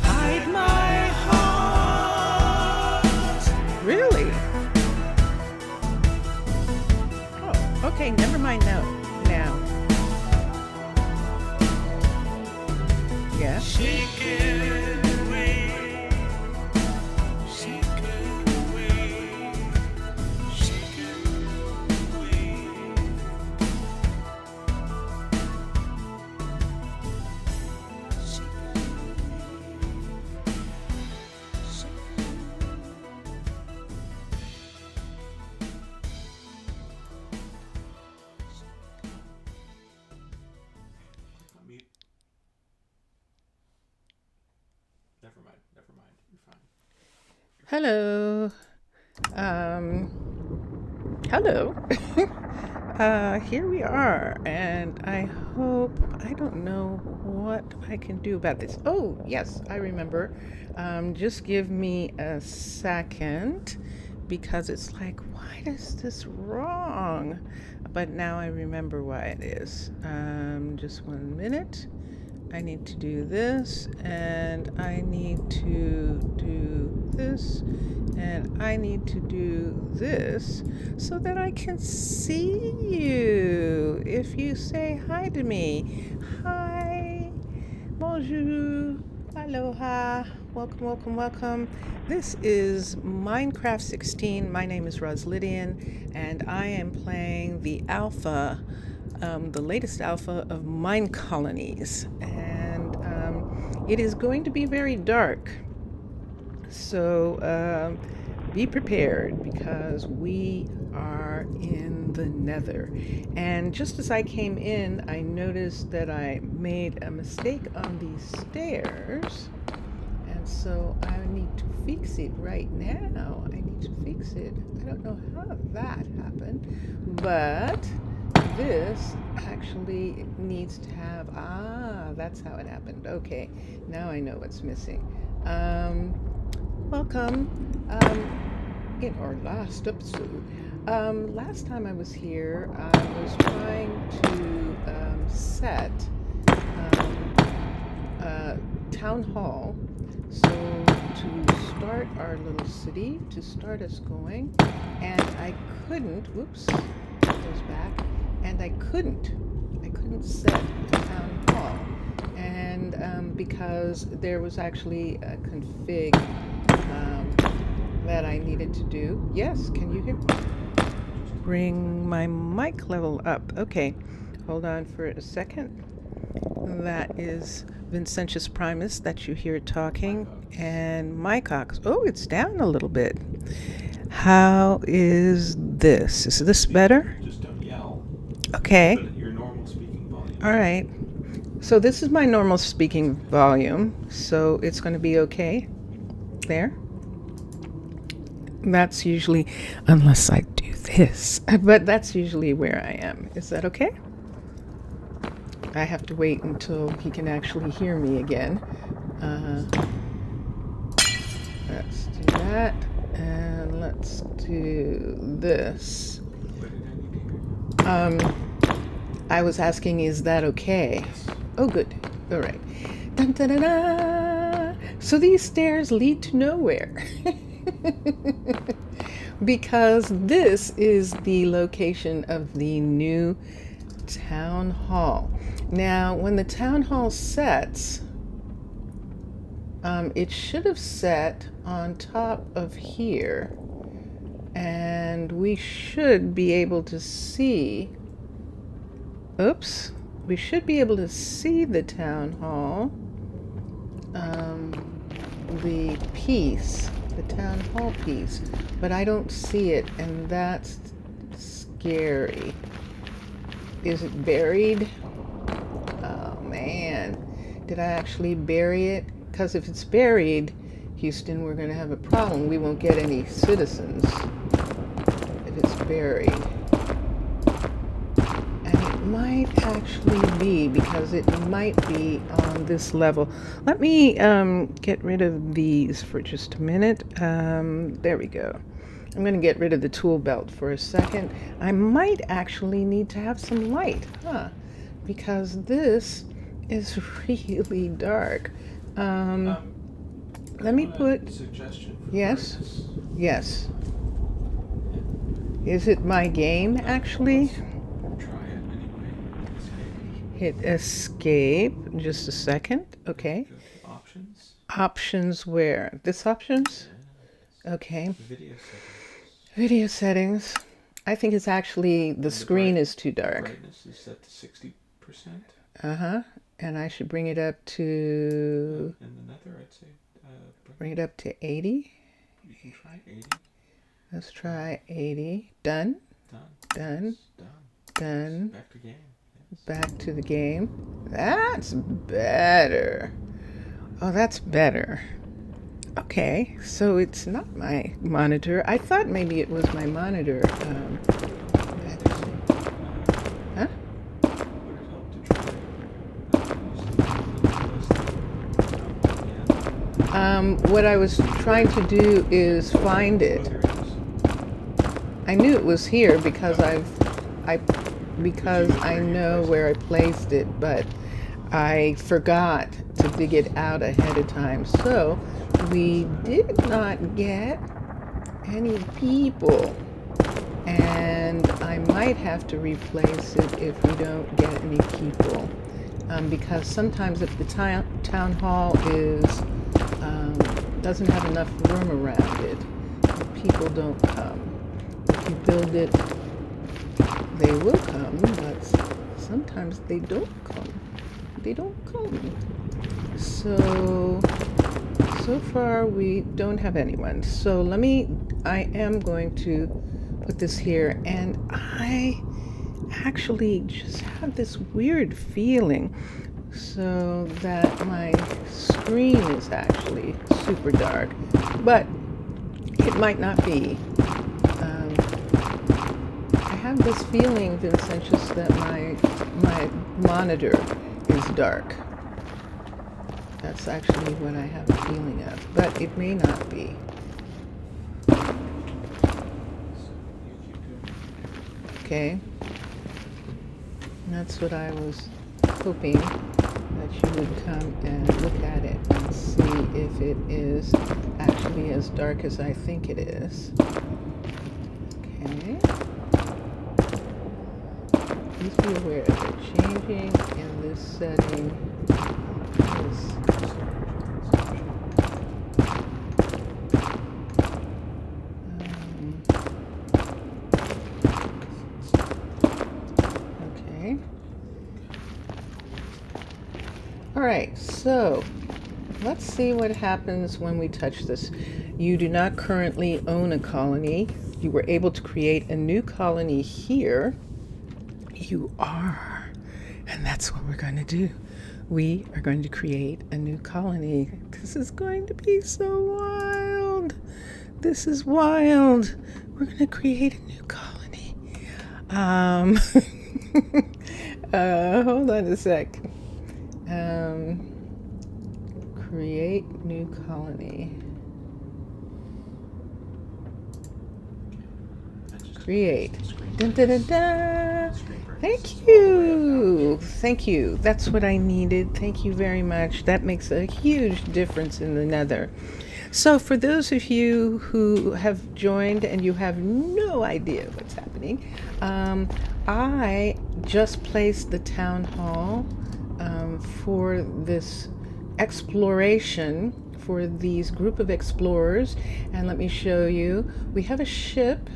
Hide my heart. Really? Oh, okay, never mind now. Yeah. Shake it away. Shake it away. Shake it away. Never mind. You're fine. Hello. Hello. Here we are, and I don't know what I can do about this. Oh, yes, I remember. Just give me a second, because it's like, why is this wrong? But now I remember why it is. Just 1 minute. I need to do this, and I need to do this, and I need to do this so that I can see you. If you say hi to me, hi, bonjour, aloha, welcome. This is Minecraft 16. My name is Roz Lydian, and I am playing the alpha, the latest alpha of Minecolonies, and it is going to be very dark, so be prepared, because we are in the nether. And just as I came in, I noticed that I made a mistake on these stairs, and so I need to fix it right now. I don't know how that happened, but this actually needs to have, that's how it happened. Okay, now I know what's missing. Welcome. In our last episode, last time I was here, I was trying to set town hall, so to start our little city, to start us going, and I couldn't, whoops, goes back, and I couldn't set a town hall, and because there was actually a config that I needed to do. Yes, can you hear me? Bring my mic level up. Okay, hold on for a second. That is Vincentius Primus that you hear talking, and Mycox. Oh, it's down a little bit. How is this? Is this better? Just don't yell. Okay. But your normal speaking volume. All right. So this is my normal speaking volume, so it's going to be okay. There. That's usually, unless I do this, but that's usually where I am. Is that okay? I have to wait until he can actually hear me again. Let's do that, and let's do this. I was asking, is that okay? Oh, good. All right. Dun, dun, dun, dun. So these stairs lead to nowhere. Because this is the location of the new town hall. Now, when the town hall sets, it should have set on top of here, and we should be able to see, we should be able to see the town hall, the piece, the town hall piece, but I don't see it, and that's scary. Is it buried? Oh man, did I actually bury it? Because if it's buried, Houston, we're going to have a problem. We won't get any citizens if it's buried. And it might actually be, because it might be on this level. Let me get rid of these for just a minute. There we go. I'm going to get rid of the tool belt for a second. I might actually need to have some light, because this is really dark. Let me put... Suggestion for Yes? brightness. Yes. Is it my game, actually? Try it anyway. Escape. Hit escape. Just a second. Okay. Go to options. Options where? This options? Yes. Okay. Video settings. Video settings. I think it's actually the screen is too dark. Brightness is set to 60%. And I should bring it up to... In the nether, I'd say... bring it up to 80. You can try 80. Let's try 80. Done. Done. Done. Done. Done. Back to game. Yes. Back to the game. That's better. Oh, that's better. Okay, so it's not my monitor. I thought maybe it was my monitor. Huh? Would it help to try What I was trying to do is find it. There it is. I knew it was here because because I know where I placed it, but I forgot to dig it out ahead of time. So we did not get any people, and I might have to replace it if we don't get any people, because sometimes if the town hall is doesn't have enough room around it, people don't come. If you build it, they will come, but sometimes they don't come. They don't come. So far we don't have anyone. So I am going to put this here, and I actually just have this weird feeling so that my screen is actually super dark, but it might not be. I have this feeling, Vincentius, that my monitor is dark. That's actually what I have a feeling of, but it may not be. Okay. That's what I was hoping, that you would come and look at it and see if it is actually as dark as I think it is. Okay. Please be aware that changing in this setting is okay. All right, so let's see what happens when we touch this. You do not currently own a colony. You were able to create a new colony here. You are. And that's what we're going to do. We are going to create a new colony. This is going to be so wild. This is wild. We're going to create a new colony. Hold on a sec. Create new colony. Create. Dun, dun, dun, dun. Thank you. Thank you. That's what I needed. Thank you very much. That makes a huge difference in the nether. So for those of you who have joined and you have no idea what's happening, I just placed the town hall for this exploration for these group of explorers. And let me show you. We have a ship.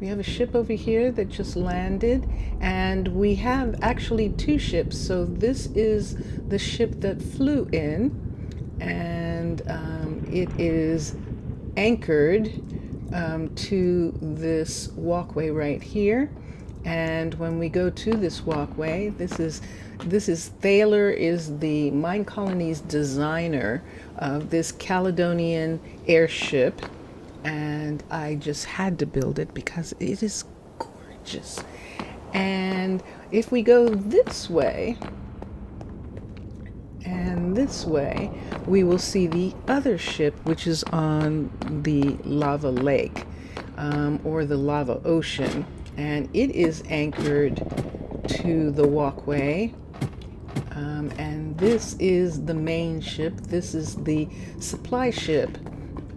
We have a ship over here that just landed, and we have actually two ships. So this is the ship that flew in, and it is anchored to this walkway right here. And when we go to this walkway, this is Thaler is the Minecolonies designer of this Caledonian airship. And I just had to build it because it is gorgeous. And if we go this way and this way, we will see the other ship, which is on the lava lake. or the lava ocean, and it is anchored to the walkway. And this is the main ship. This is the supply ship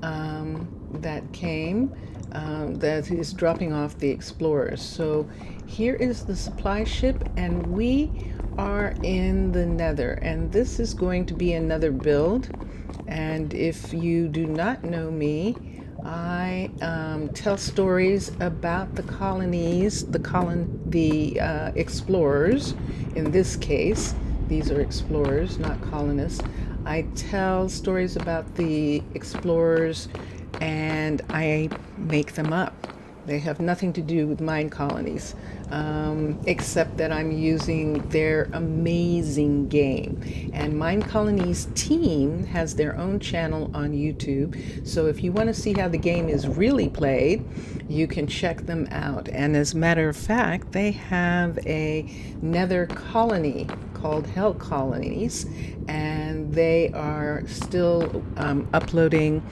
that came, that is dropping off the explorers. So here is the supply ship, and we are in the nether, and this is going to be another build. And if you do not know me, I tell stories about the colonies, the explorers. In this case, these are explorers, not colonists. I tell stories about the explorers and I make them up. They have nothing to do with mine colonies, except that I'm using their amazing game. And Minecolonies team has their own channel on YouTube. So if you want to see how the game is really played, you can check them out. And as a matter of fact, they have a nether colony called Hell Colonies, and they are still uploading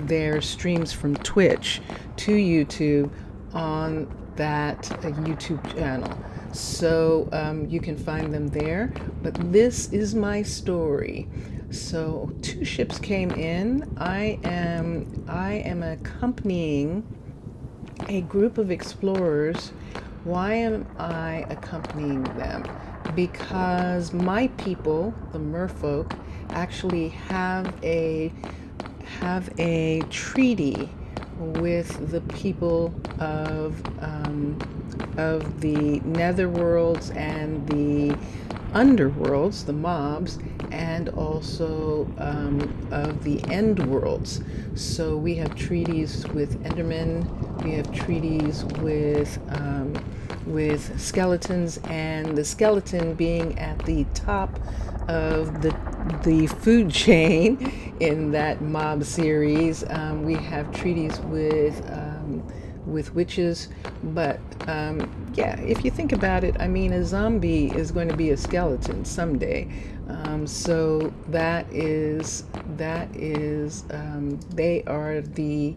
their streams from Twitch to YouTube on that YouTube channel. So you can find them there. But this is my story. So 2 ships came in. I am accompanying a group of explorers. Why am I accompanying them? Because my people, the Mer-folk, actually have a treaty with the people of the netherworlds and the underworlds, the mobs, and also of the end worlds. So we have treaties with Endermen, we have treaties with skeletons, and the skeleton being at the top of the food chain in that mob series. We have treaties with witches, but yeah, if you think about it, I mean, a zombie is going to be a skeleton someday. So that is they are the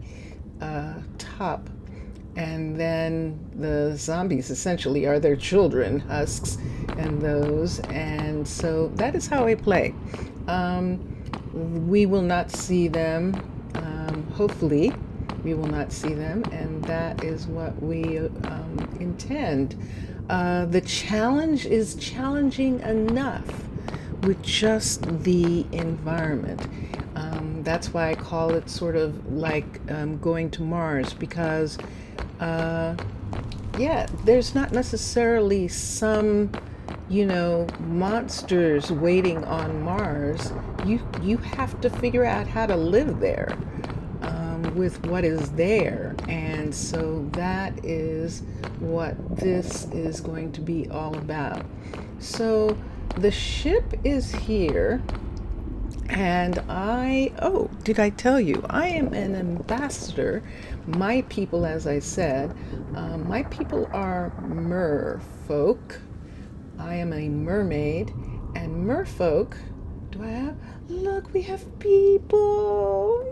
top. And then the zombies essentially are their children, husks and those. And so that is how I play. We will not see them. Hopefully, we will not see them. And that is what we intend. The challenge is challenging enough with just the environment. That's why I call it sort of like going to Mars, because yeah, there's not necessarily some, monsters waiting on Mars. You have to figure out how to live there with what is there. And so that is what this is going to be all about. So the ship is here. And did I tell you, I am an ambassador. My people, as I said, my people are Mer-folk. I am a mermaid, and Mer-folk, look, we have people.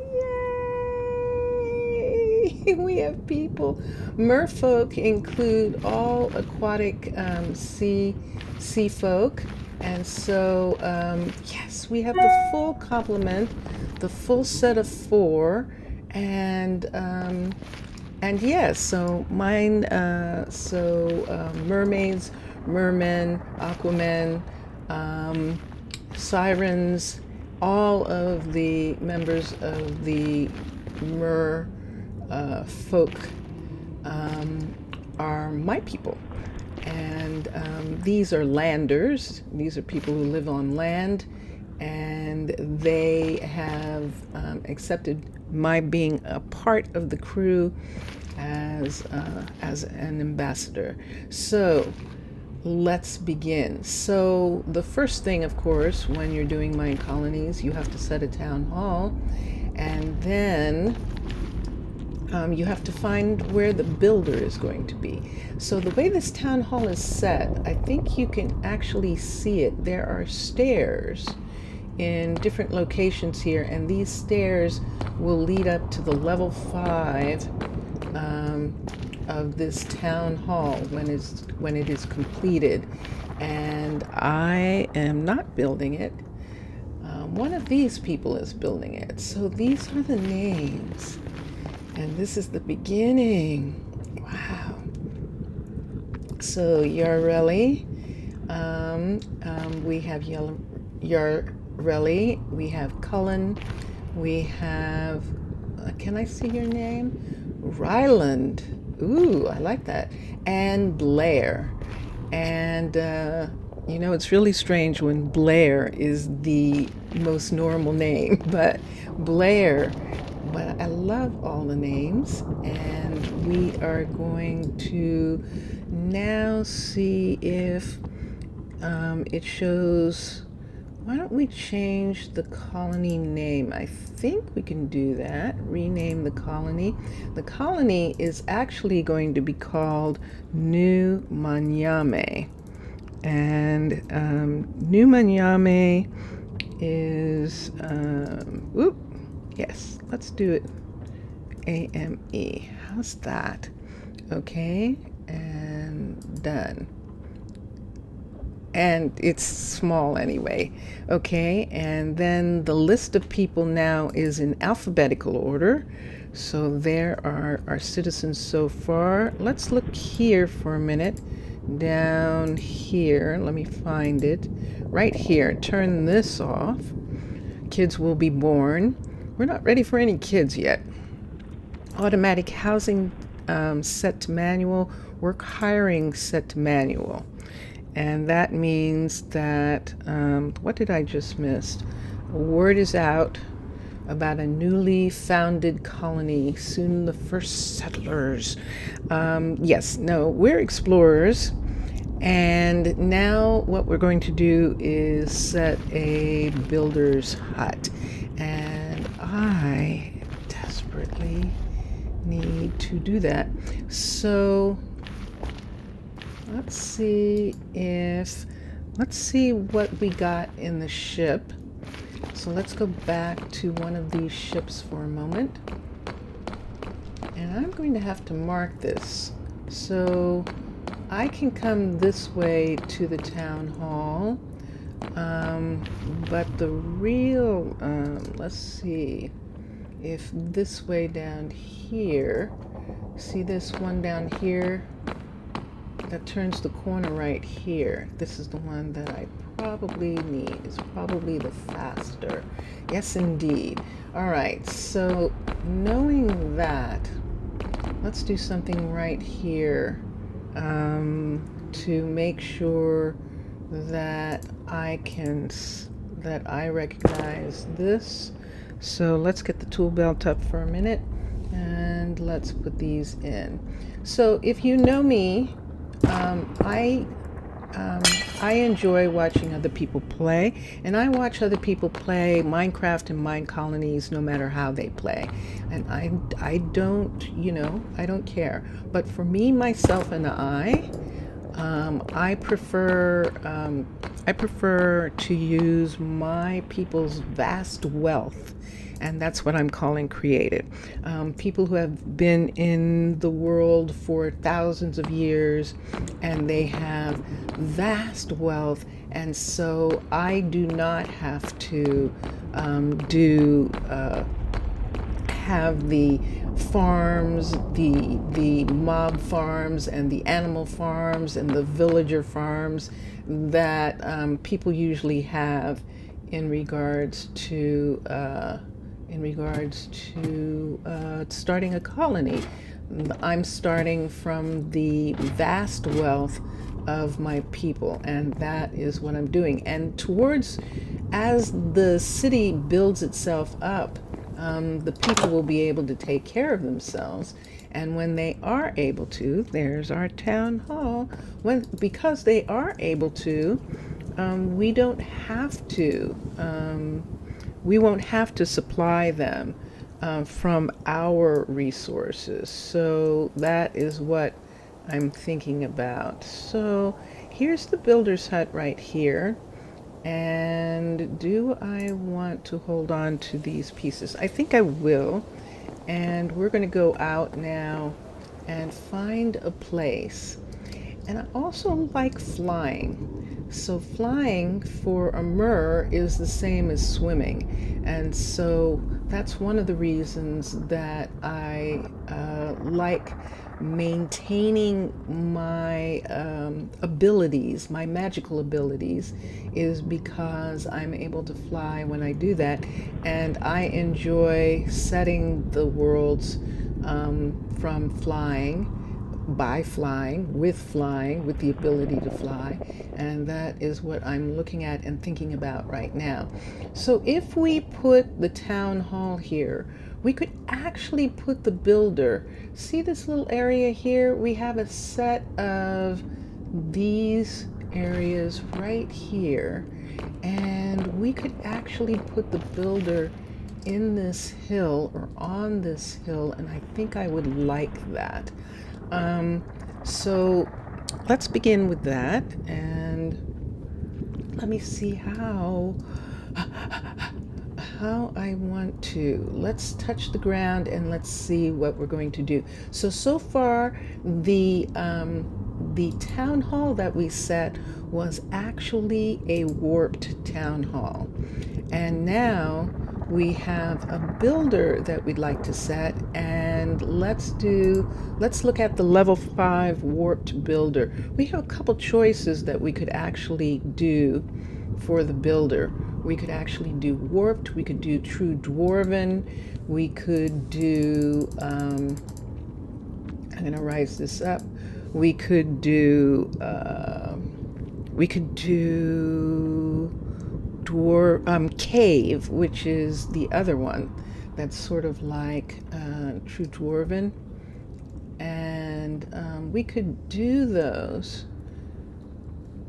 Yay! We have people. Mer-folk include all aquatic sea folk. And so, yes, we have the full complement, the full set of 4, and yes, so mermaids, mermen, aquamen, sirens, all of the members of the folk are my people. And these are landers. These are people who live on land, and they have accepted my being a part of the crew as an ambassador. So let's begin. So the first thing, of course, when you're doing Minecolonies, you have to set a town hall, and then you have to find where the builder is going to be. So the way this town hall is set, I think you can actually see it. There are stairs in different locations here, and these stairs will lead up to the level 5 of this town hall when it is completed. And I am not building it. One of these people is building it. So these are the names. And this is the beginning. Wow. So Yareli, we have Yareli, we have Cullen, we have, can I see your name? Ryland. Ooh, I like that. And Blair. And, it's really strange when Blair is the most normal name, but Blair. But I love all the names, and we are going to now see if it shows. Why don't we change the colony name? I think we can do that. Rename the colony. The colony is actually going to be called New Manyame. And New Manyame is, yes, let's do it AME. How's that? Okay, and done. And it's small anyway. Okay, and then the list of people now is in alphabetical order. So there are our citizens so far. Let's look here for a minute. Down here, let me find it. Right here, turn this off. Kids will be born. We're not ready for any kids yet. Automatic housing set to manual. Work hiring set to manual. And that means that, what did I just miss? Word is out about a newly founded colony, soon the first settlers. We're explorers. And now what we're going to do is set a builder's hut. And I desperately need to do that. So let's see what we got in the ship. So let's go back to one of these ships for a moment. And I'm going to have to mark this. So I can come this way to the town hall. But the real, let's see if this way down here, see this one down here? That turns the corner right here. This is the one that I probably need. It's probably the faster. Yes, indeed. All right, so knowing that, let's do something right here to make sure that I recognize this. So let's get the tool belt up for a minute and let's put these in. So if you know me, I enjoy watching other people play, and I watch other people play Minecraft and Minecolonies no matter how they play. And I don't care. But for me, myself, and I prefer to use my people's vast wealth, and that's what I'm calling creative. People who have been in the world for thousands of years, and they have vast wealth, and so I do not have to have the farms, the mob farms and the animal farms and the villager farms that people usually have in regards to starting a colony. I'm starting from the vast wealth of my people, and that is what I'm doing. And as the city builds itself up, the people will be able to take care of themselves. And when they are able to, there's our town hall, because they are able to, we don't have to, we won't have to supply them from our resources. So that is what I'm thinking about. So here's the builder's hut right here. And do I want to hold on to these pieces? I think I will. And we're going to go out now and find a place. And I also like flying. So flying for a mer is the same as swimming. And so that's one of the reasons that I like maintaining my abilities, my magical abilities, is because I'm able to fly when I do that. And I enjoy setting the worlds from flying, by flying, with the ability to fly. And that is what I'm looking at and thinking about right now. So if we put the town hall here, we could actually put the builder. See this little area here? We have a set of these areas right here. And we could actually put the builder in this hill or on this hill, and I think I would like that. So let's begin with that, and let me see how I want to. Let's touch the ground and let's see what we're going to do. So far, the town hall that we set was actually a warped town hall, and now we have a builder that we'd like to set, and let's look at the level 5 warped builder. We have a couple choices that we could actually do for the builder. We could actually do warped, we could do true dwarven, we could do I'm gonna rise this up. We could do cave, which is the other one that's sort of like true dwarven, and we could do those,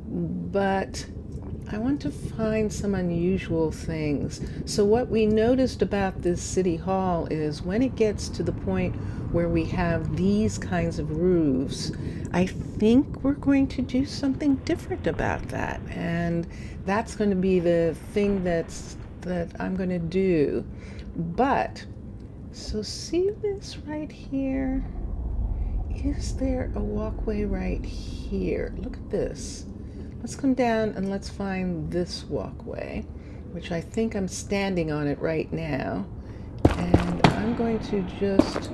but I want to find some unusual things. So what we noticed about this city hall is when it gets to the point where we have these kinds of roofs, I think we're going to do something different about that. And that's going to be the thing that I'm going to do. But, so see this right here? Is there a walkway right here? Look at this. Let's come down and let's find this walkway, which I think I'm standing on it right now. And I'm going to just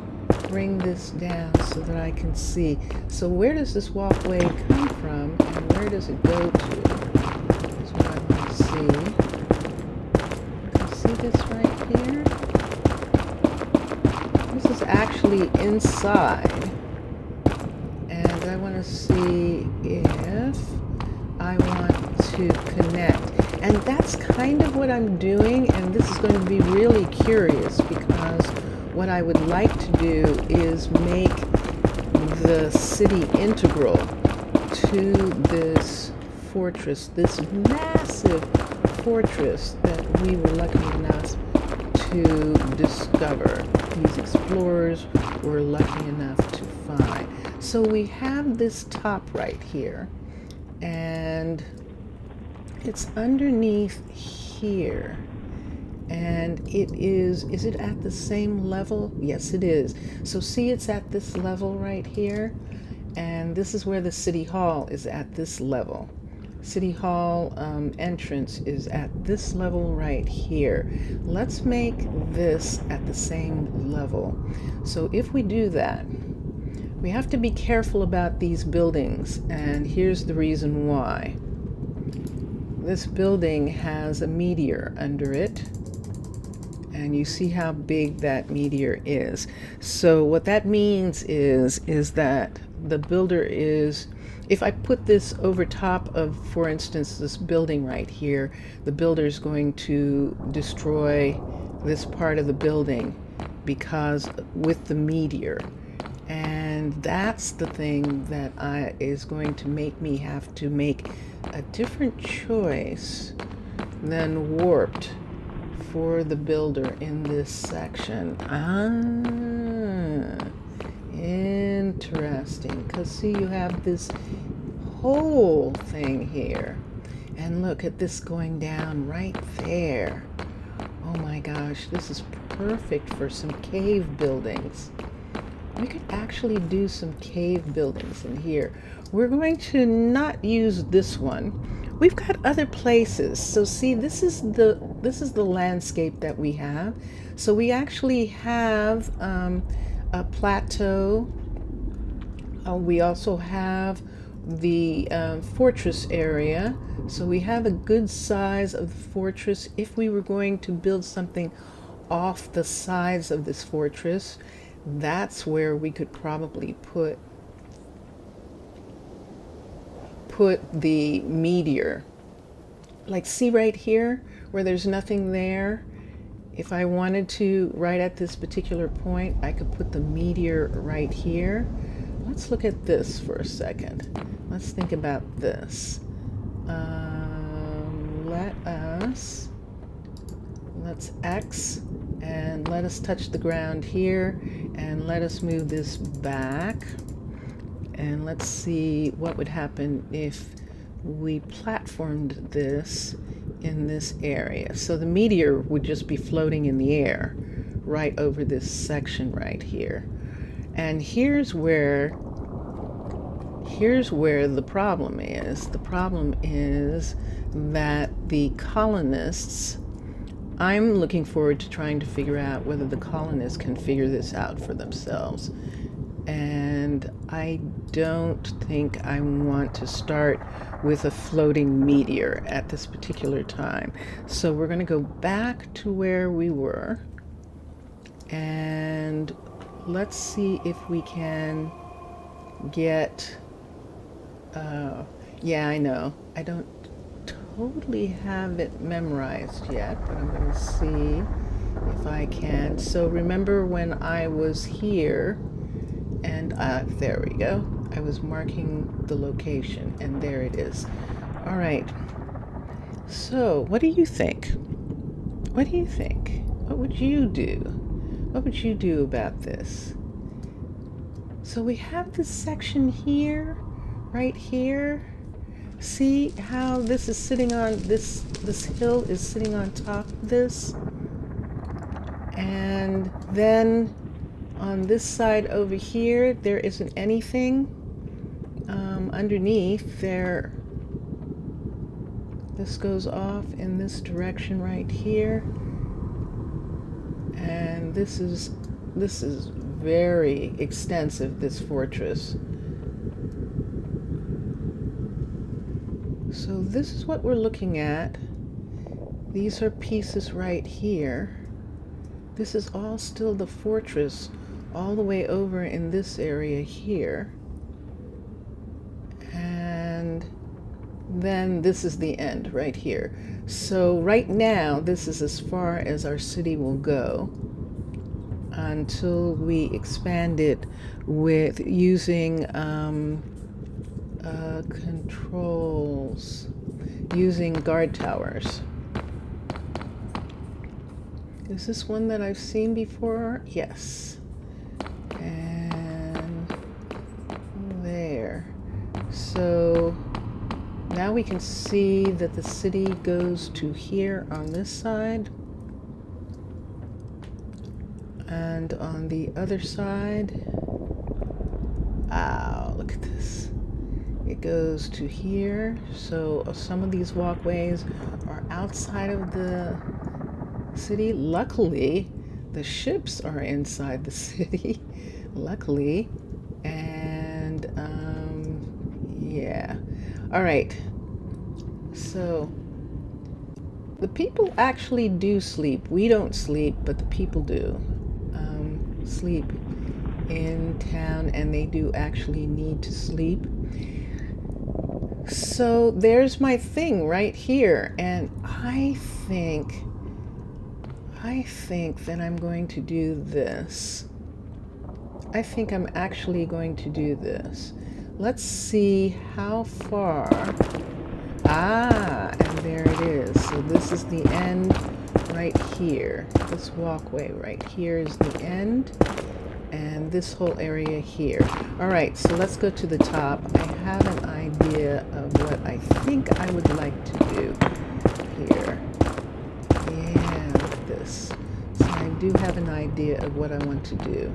bring this down so that I can see. So where does this walkway come from and where does it go to? That's what I want to see. Can you see this right here? This is actually inside. And I want to see if I want to connect. And that's kind of what I'm doing, and this is going to be really curious because what I would like to do is make the city integral to this fortress, this massive fortress that we were lucky enough to discover. These explorers were lucky enough to find. So we have this top right here, and it's underneath here, and is it at the same level? Yes, it is. So see, it's at this level right here, and this is where the city hall is, at this level. City hall entrance is at this level right here. Let's make this at the same level. So if we do that, we have to be careful about these buildings, and here's the reason why. This building has a meteor under it, and you see how big that meteor is. So what that means is that the builder is, if I put this over top of, for instance, this building right here, the builder is going to destroy this part of the building because with the meteor. And that's the thing that is going to make me have to make a different choice than warped for the builder in this section. Interesting. Because see, you have this whole thing here. And look at this going down right there. Oh my gosh, this is perfect for some cave buildings. we could actually do some cave buildings in here. We're going to not use this one. We've got other places. So see, this is the landscape that we have. So we actually have a plateau. We also have the fortress area. So we have a good size of the fortress. If we were going to build something off the sides of this fortress, that's where we could probably put the meteor. Like, see right here where there's nothing there? If I wanted to, right at this particular point, I could put the meteor right here. Let's look at this for a second. Let's think about this. Let's X and let us touch the ground here, and let us move this back. And let's see what would happen if we platformed this in this area. So the meteor would just be floating in the air right over this section right here. And here's where the problem is. The problem is that the colonists, I'm looking forward to trying to figure out whether the colonists can figure this out for themselves. And I don't think I want to start with a floating meteor at this particular time. So we're going to go back to where we were, and let's see if we can get, yeah, I know, I don't totally have it memorized yet, but I'm going to see if I can. So remember when I was here, and there we go. I was marking the location, and there it is. All right. So what do you think? What do you think? What would you do? What would you do about this? So we have this section here, right here. See how this is sitting on this hill is sitting on top of this, and then on this side over here, there isn't anything underneath there. This goes off in this direction right here, and this is very extensive, this fortress. So this is what we're looking at. These are pieces right here. This is all still the fortress all the way over in this area here. And then this is the end right here. So right now, this is as far as our city will go until we expand it with using controls, using guard towers. Is this one that I've seen before? Yes. And there. So now we can see that the city goes to here on this side. And on the other side, look at this. It goes to here. So some of these walkways are outside of the city. Luckily, the ships are inside the city. Luckily. And yeah. All right. So the people actually do sleep. We don't sleep, but the people do sleep in town, and they do actually need to sleep. So there's my thing right here, and I think that I'm going to do this. I think I'm actually going to do this. Let's see how far. And there it is. So this is the end right here. This walkway right here is the end, and this whole area here. All right, so let's go to the top. I have an idea of what I think I would like to do here. Yeah, look at this. So I do have an idea of what I want to do.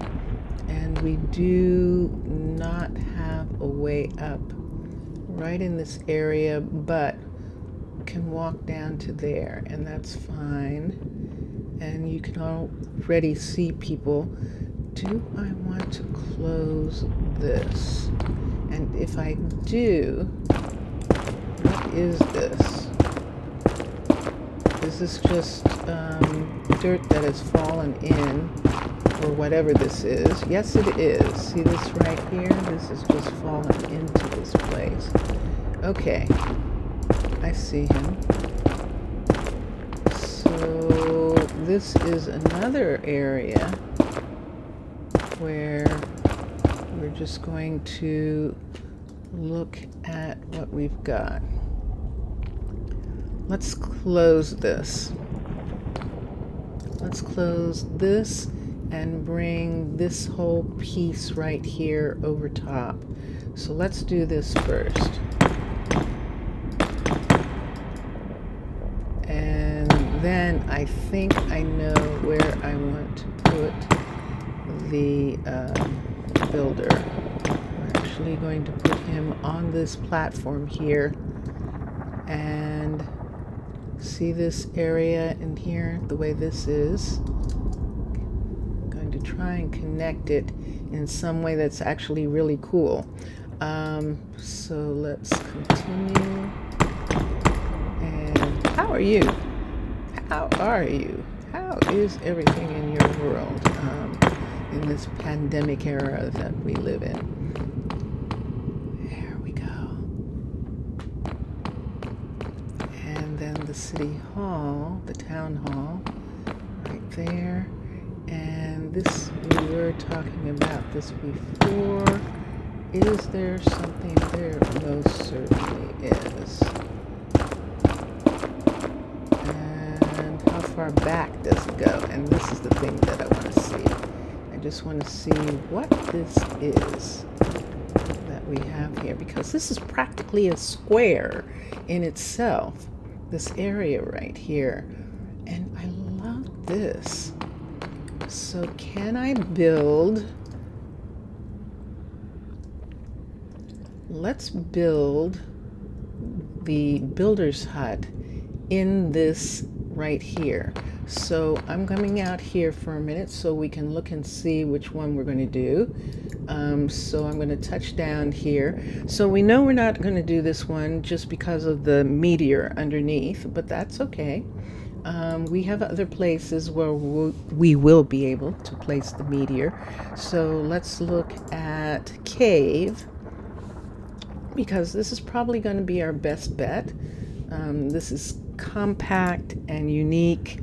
And And we do not have a way up right in this area, but can walk down to there, and that's fine. And you can already see people. Do I want to close this? And if I do, what is this? Is this just dirt that has fallen in, or whatever this is? Yes, it is. See this right here? This is just fallen into this place. Okay, I see him. So this is another area where we're just going to look at what we've got. Let's close this. Let's close this and bring this whole piece right here over top. So let's do this first. And then I think I know where I want to put the builder. I'm actually going to put him on this platform here, and see this area in here, the way this is. I'm going to try and connect it in some way that's actually really cool. So let's continue. And how are you? How are you? How is everything in your world in this pandemic era that we live in? There we go. And then the city hall, the town hall, right there. And this, we were talking about this before. Is there something there? Most certainly is. And how far back does it go? And this is the thing that I want to see. I just want to see what this is that we have here, because this is practically a square in itself, this area right here. And I love this. So can I build? Let's build the builder's hut in this right here. So I'm coming out here for a minute so we can look and see which one we're going to do. So I'm going to touch down here. So we know we're not going to do this one just because of the meteor underneath, but that's okay. We have other places where we will be able to place the meteor. So let's look at cave, because this is probably going to be our best bet. This is compact and unique.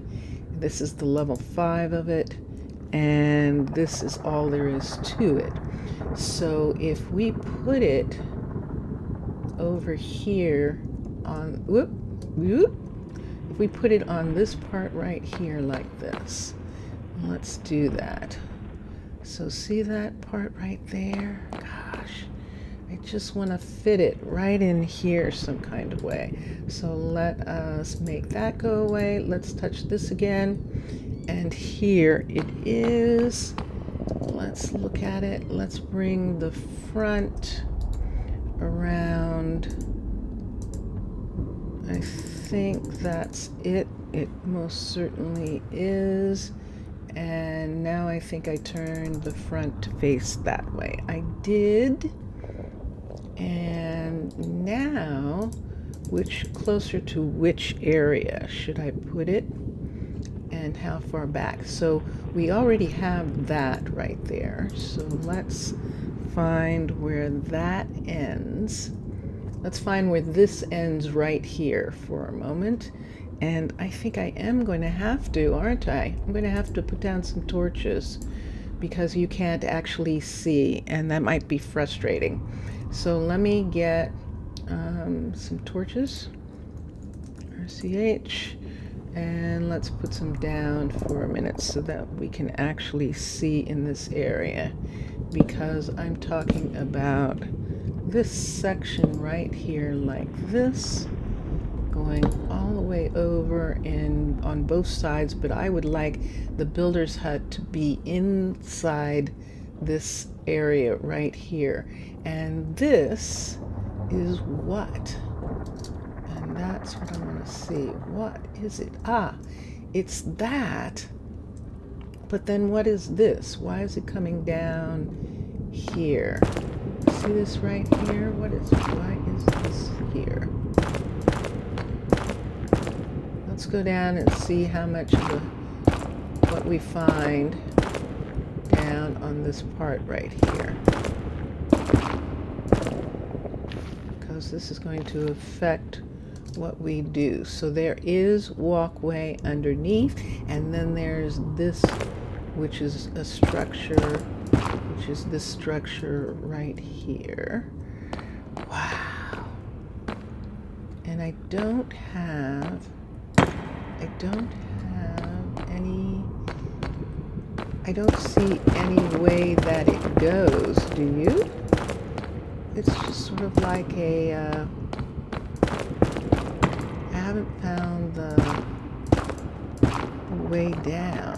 This is the level 5 of it, and this is all there is to it. So if we put it over here on, if we put it on this part right here like this, let's do that. So see that part right there? Gosh, I just want to fit it right in here some kind of way. So let us make that go away. Let's touch this again. And here it is. Let's look at it. Let's bring the front around. I think that's it. It most certainly is. And now I think I turned the front to face that way. I did. And now, which closer to which area should I put it, and how far back? So we already have that right there. So let's find where that ends. Let's find where this ends right here for a moment. And I think I am going to have to, aren't I? I'm going to have to put down some torches because you can't actually see, and that might be frustrating. So let me get some torches, RCH, and let's put some down for a minute so that we can actually see in this area, because I'm talking about this section right here like this, going all the way over and on both sides, but I would like the builder's hut to be inside this area right here. And this is what? And that's what I want to see. What is it? Ah, it's that. But then what is this? Why is it coming down here? See this right here? Why is this here? Let's go down and see how much of what we find down on this part right here. Because this is going to affect what we do. So there is walkway underneath, and then there's this, which is a structure, which is this structure right here. Wow. And I don't have any, I don't see any way that it goes, do you? It's just sort of like a, I haven't found the way down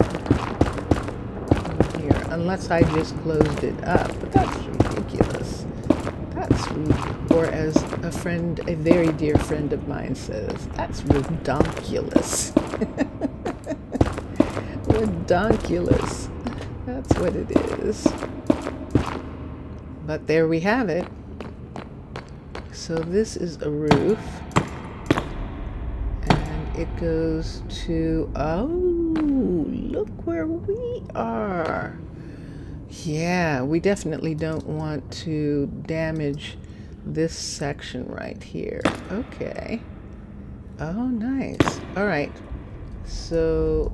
here, unless I just closed it up, but that's ridiculous. That's, or as a friend, a very dear friend of mine says, that's redonkulous. Redonkulous. That's what it is. But there we have it. So this is a roof. And it goes to, oh, look where we are. Yeah, we definitely don't want to damage this section right here. Okay. Oh, nice. All right. So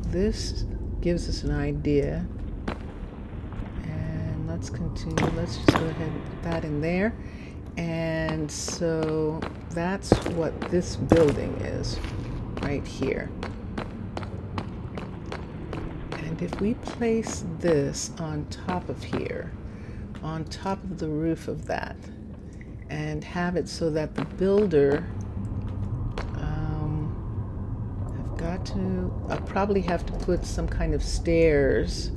this gives us an idea. And let's continue. Let's just go ahead and put that in there. And so that's what this building is right here. And if we place this on top of here, on top of the roof of that, and have it so that the builder, I'll probably have to put some kind of stairs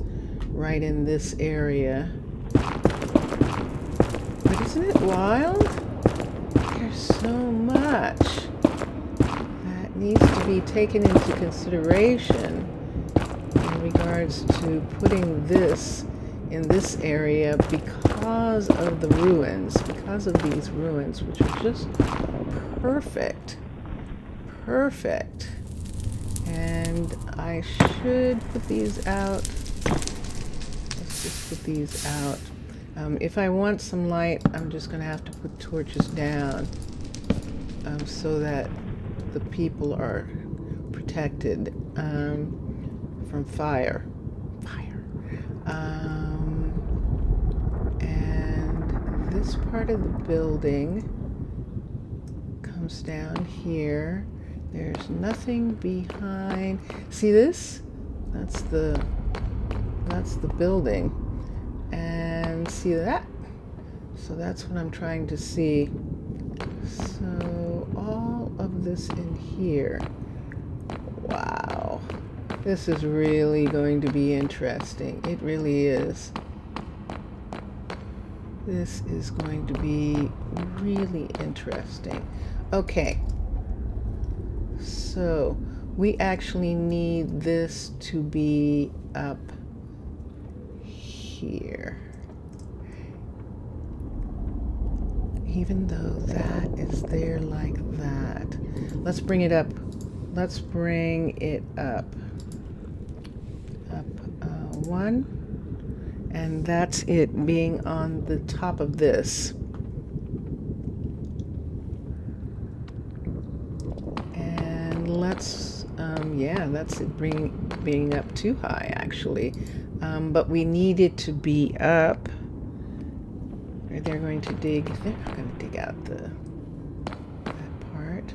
right in this area. But isn't it wild? There's so much that needs to be taken into consideration in regards to putting this in this area because of the ruins, because of these ruins, which are just perfect. Perfect. And I should put these out. Let's just put these out. If I want some light, I'm just going to have to put torches down so that the people are protected from fire. And this part of the building comes down here. There's nothing behind. See this? That's the building. And see that? So that's what I'm trying to see. So all of this in here. Wow. This is really going to be interesting. It really is. This is going to be really interesting. Okay. So we actually need this to be up here. Even though that is there like that. Let's bring it up. Let's bring it up. Up one. And that's it being on the top of this. And let's, yeah, that's it being up too high actually. But we need it to be up. They're going to dig, they're not going to dig out that part.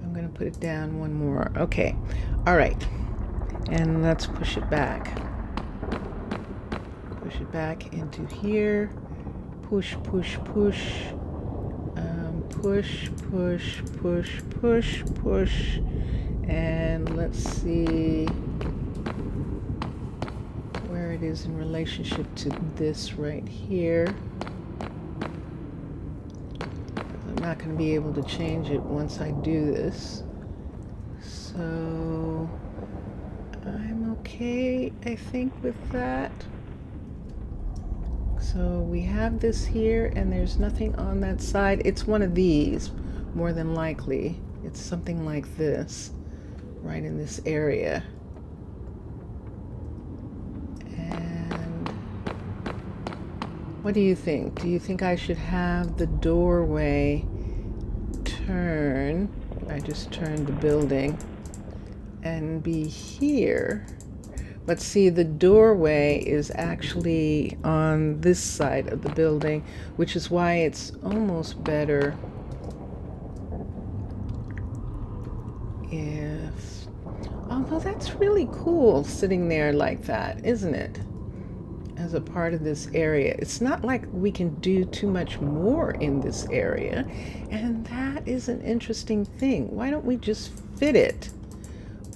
I'm going to put it down one more. Okay. All right. And let's push it back. Push it back into here. Push, push, push. Push, push, push, push, push. And let's see. Where it is in relationship to this right here. I'm not going to be able to change it once I do this. So I'm okay, I think, with that. So we have this here, and there's nothing on that side. It's one of these, more than likely. It's something like this, right in this area. And what do you think? Do you think I should have the doorway turn? I just turned the building and be here. But see, the doorway is actually on this side of the building, which is why it's almost better if... Although that's really cool sitting there like that, isn't it? As a part of this area. It's not like we can do too much more in this area. And that is an interesting thing. Why don't we just fit it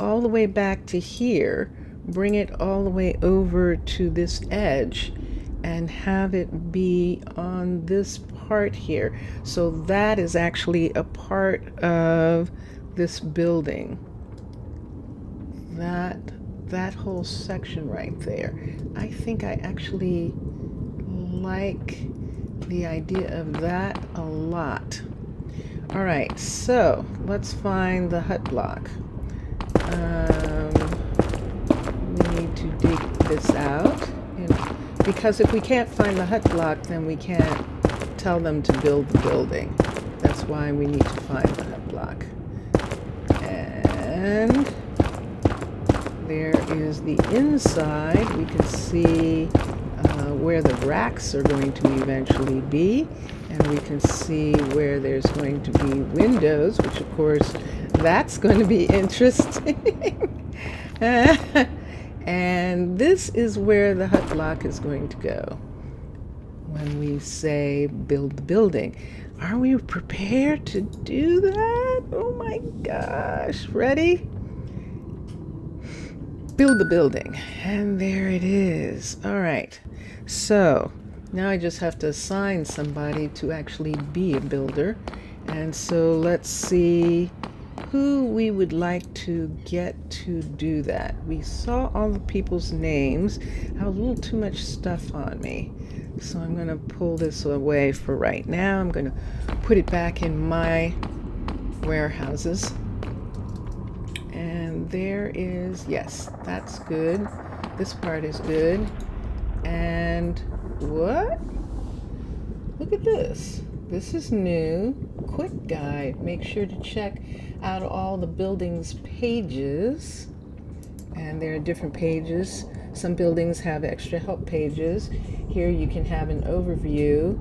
all the way back to here, bring it all the way over to this edge, and have it be on this part here. So that is actually a part of this building. That whole section right there. I think I actually like the idea of that a lot. All right, so let's find the hut block. We need to dig this out, because if we can't find the hut block, then we can't tell them to build the building. That's why we need to find the hut block. And there is the inside. We can see where the racks are going to eventually be, and we can see where there's going to be windows, which of course that's going to be interesting. And this is where the hut block is going to go when we say build the building. Are we prepared to do that? Oh my gosh. Ready? Build the building. And there it is. All right. So now I just have to assign somebody to actually be a builder. And so let's see who we would like to get to do that. We saw all the people's names. I have a little too much stuff on me. So I'm going to pull this away for right now. I'm going to put it back in my warehouses. And there is, yes, that's good. This part is good. And what? Look at this. This is new. Quick guide. Make sure to check out all the buildings pages. And there are different pages. Some buildings have extra help pages. Here you can have an overview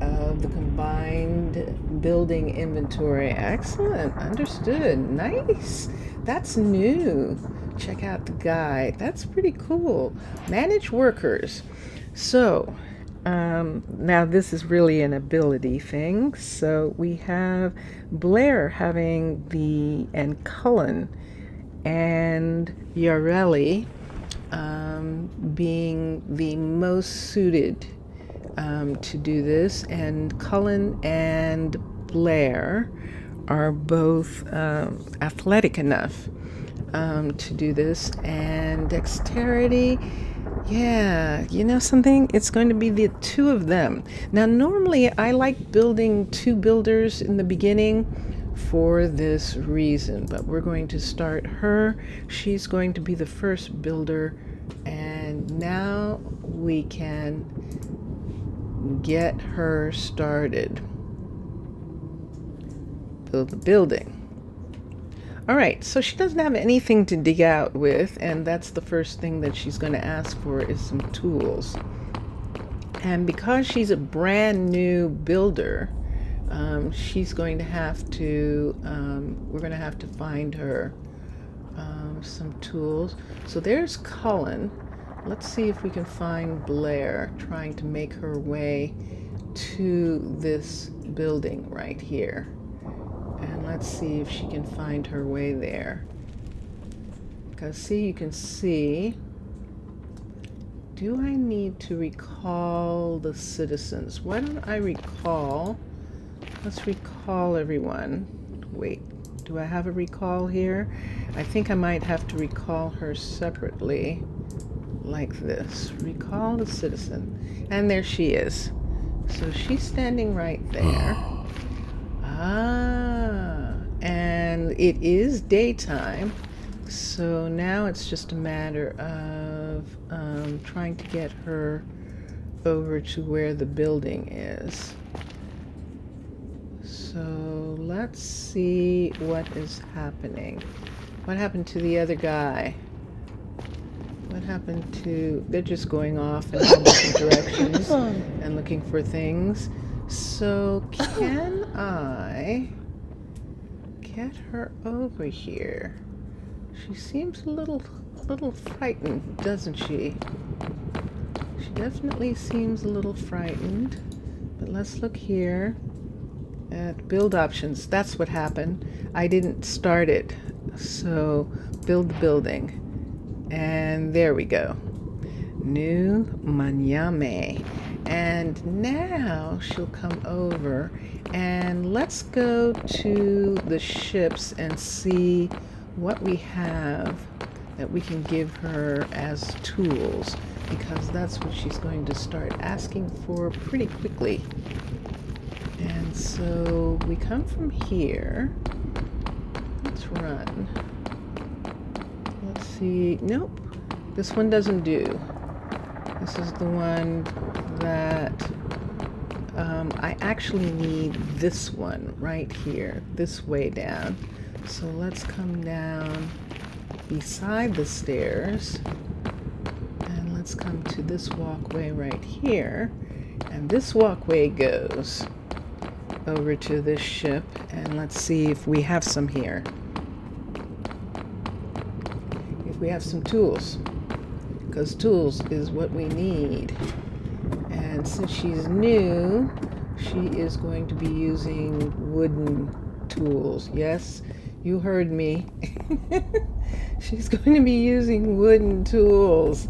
of the combined building inventory. Excellent. Understood. Nice. That's new. Check out the guide. That's pretty cool. Manage workers. So now this is really an ability thing. So we have Blair having and Cullen and Yareli being the most suited to do this, and Cullen and Blair are both athletic enough to do this, and dexterity. Yeah, you know something? It's going to be the two of them. Now, normally I like building two builders in the beginning for this reason, but we're going to start her. She's going to be the first builder, and now we can get her started. Build the building. All right, so she doesn't have anything to dig out with, and that's the first thing that she's going to ask for is some tools. And because she's a brand new builder, she's going to have to, we're going to have to find her some tools. So there's Cullen. Let's see if we can find Blair trying to make her way to this building right here. And let's see if she can find her way there. Because see, you can see do I need to recall the citizens? Why don't I recall? Let's recall everyone. Wait, do I have a recall here? I think I might have to recall her separately, like this. Recall the citizen. And there she is. So she's standing right there. Ah, and it is daytime. So now it's just a matter of trying to get her over to where the building is. So let's see what is happening. What happened to the other guy? What happened to... They're just going off in all different directions and looking for things. So can I get her over here? She seems a little frightened, doesn't she? She definitely seems a little frightened. But let's look here at build options. That's what happened. I didn't start it. So build the building. And there we go. New Manyame. And now she'll come over and let's go to the ships and see what we have that we can give her as tools, because that's what she's going to start asking for pretty quickly. And so we come from here. Let's run. Let's see. Nope. This one doesn't do. This is the one that I actually need this one right here, this way down. So let's come down beside the stairs and let's come to this walkway right here. And this walkway goes over to this ship, and let's see if we have some here. If we have some tools, because tools is what we need. And since she's new, she is going to be using wooden tools. Yes, you heard me. She's going to be using wooden tools.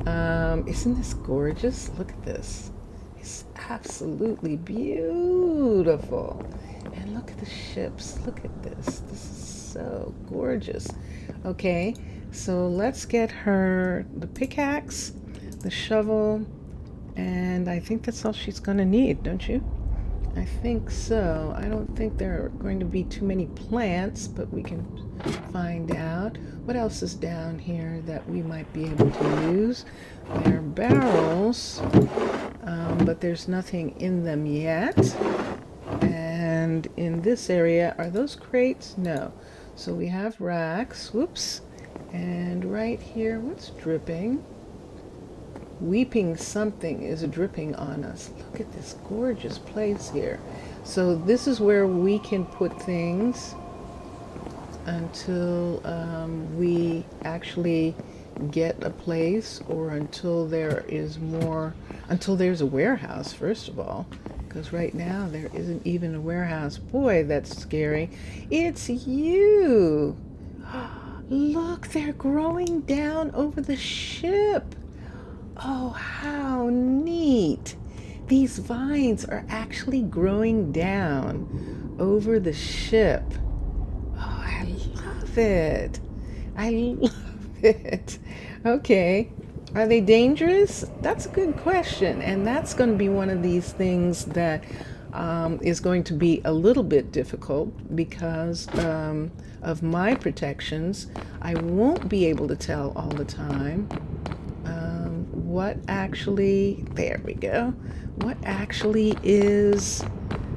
Isn't this gorgeous? Look at this. It's absolutely beautiful. And look at the ships. Look at this. This is so gorgeous. Okay, so let's get her the pickaxe, the shovel, and I think that's all she's going to need, don't you? I think so. I don't think there are going to be too many plants, but we can find out. What else is down here that we might be able to use? There are barrels, but there's nothing in them yet. And in this area, are those crates? No. So we have racks. Whoops. And right here, what's dripping? Weeping something is dripping on us. Look at this gorgeous place here. So this is where we can put things until we actually get a place, or until there is more, until there's a warehouse, first of all, because right now there isn't even a warehouse. Boy, that's scary. It's you. Look, they're growing down over the ship. Oh, how neat. These vines are actually growing down over the ship. Oh, I love it. I love it. Okay. Are they dangerous? That's a good question. And that's going to be one of these things that is going to be a little bit difficult because of my protections. I won't be able to tell all the time what actually, there we go, what actually is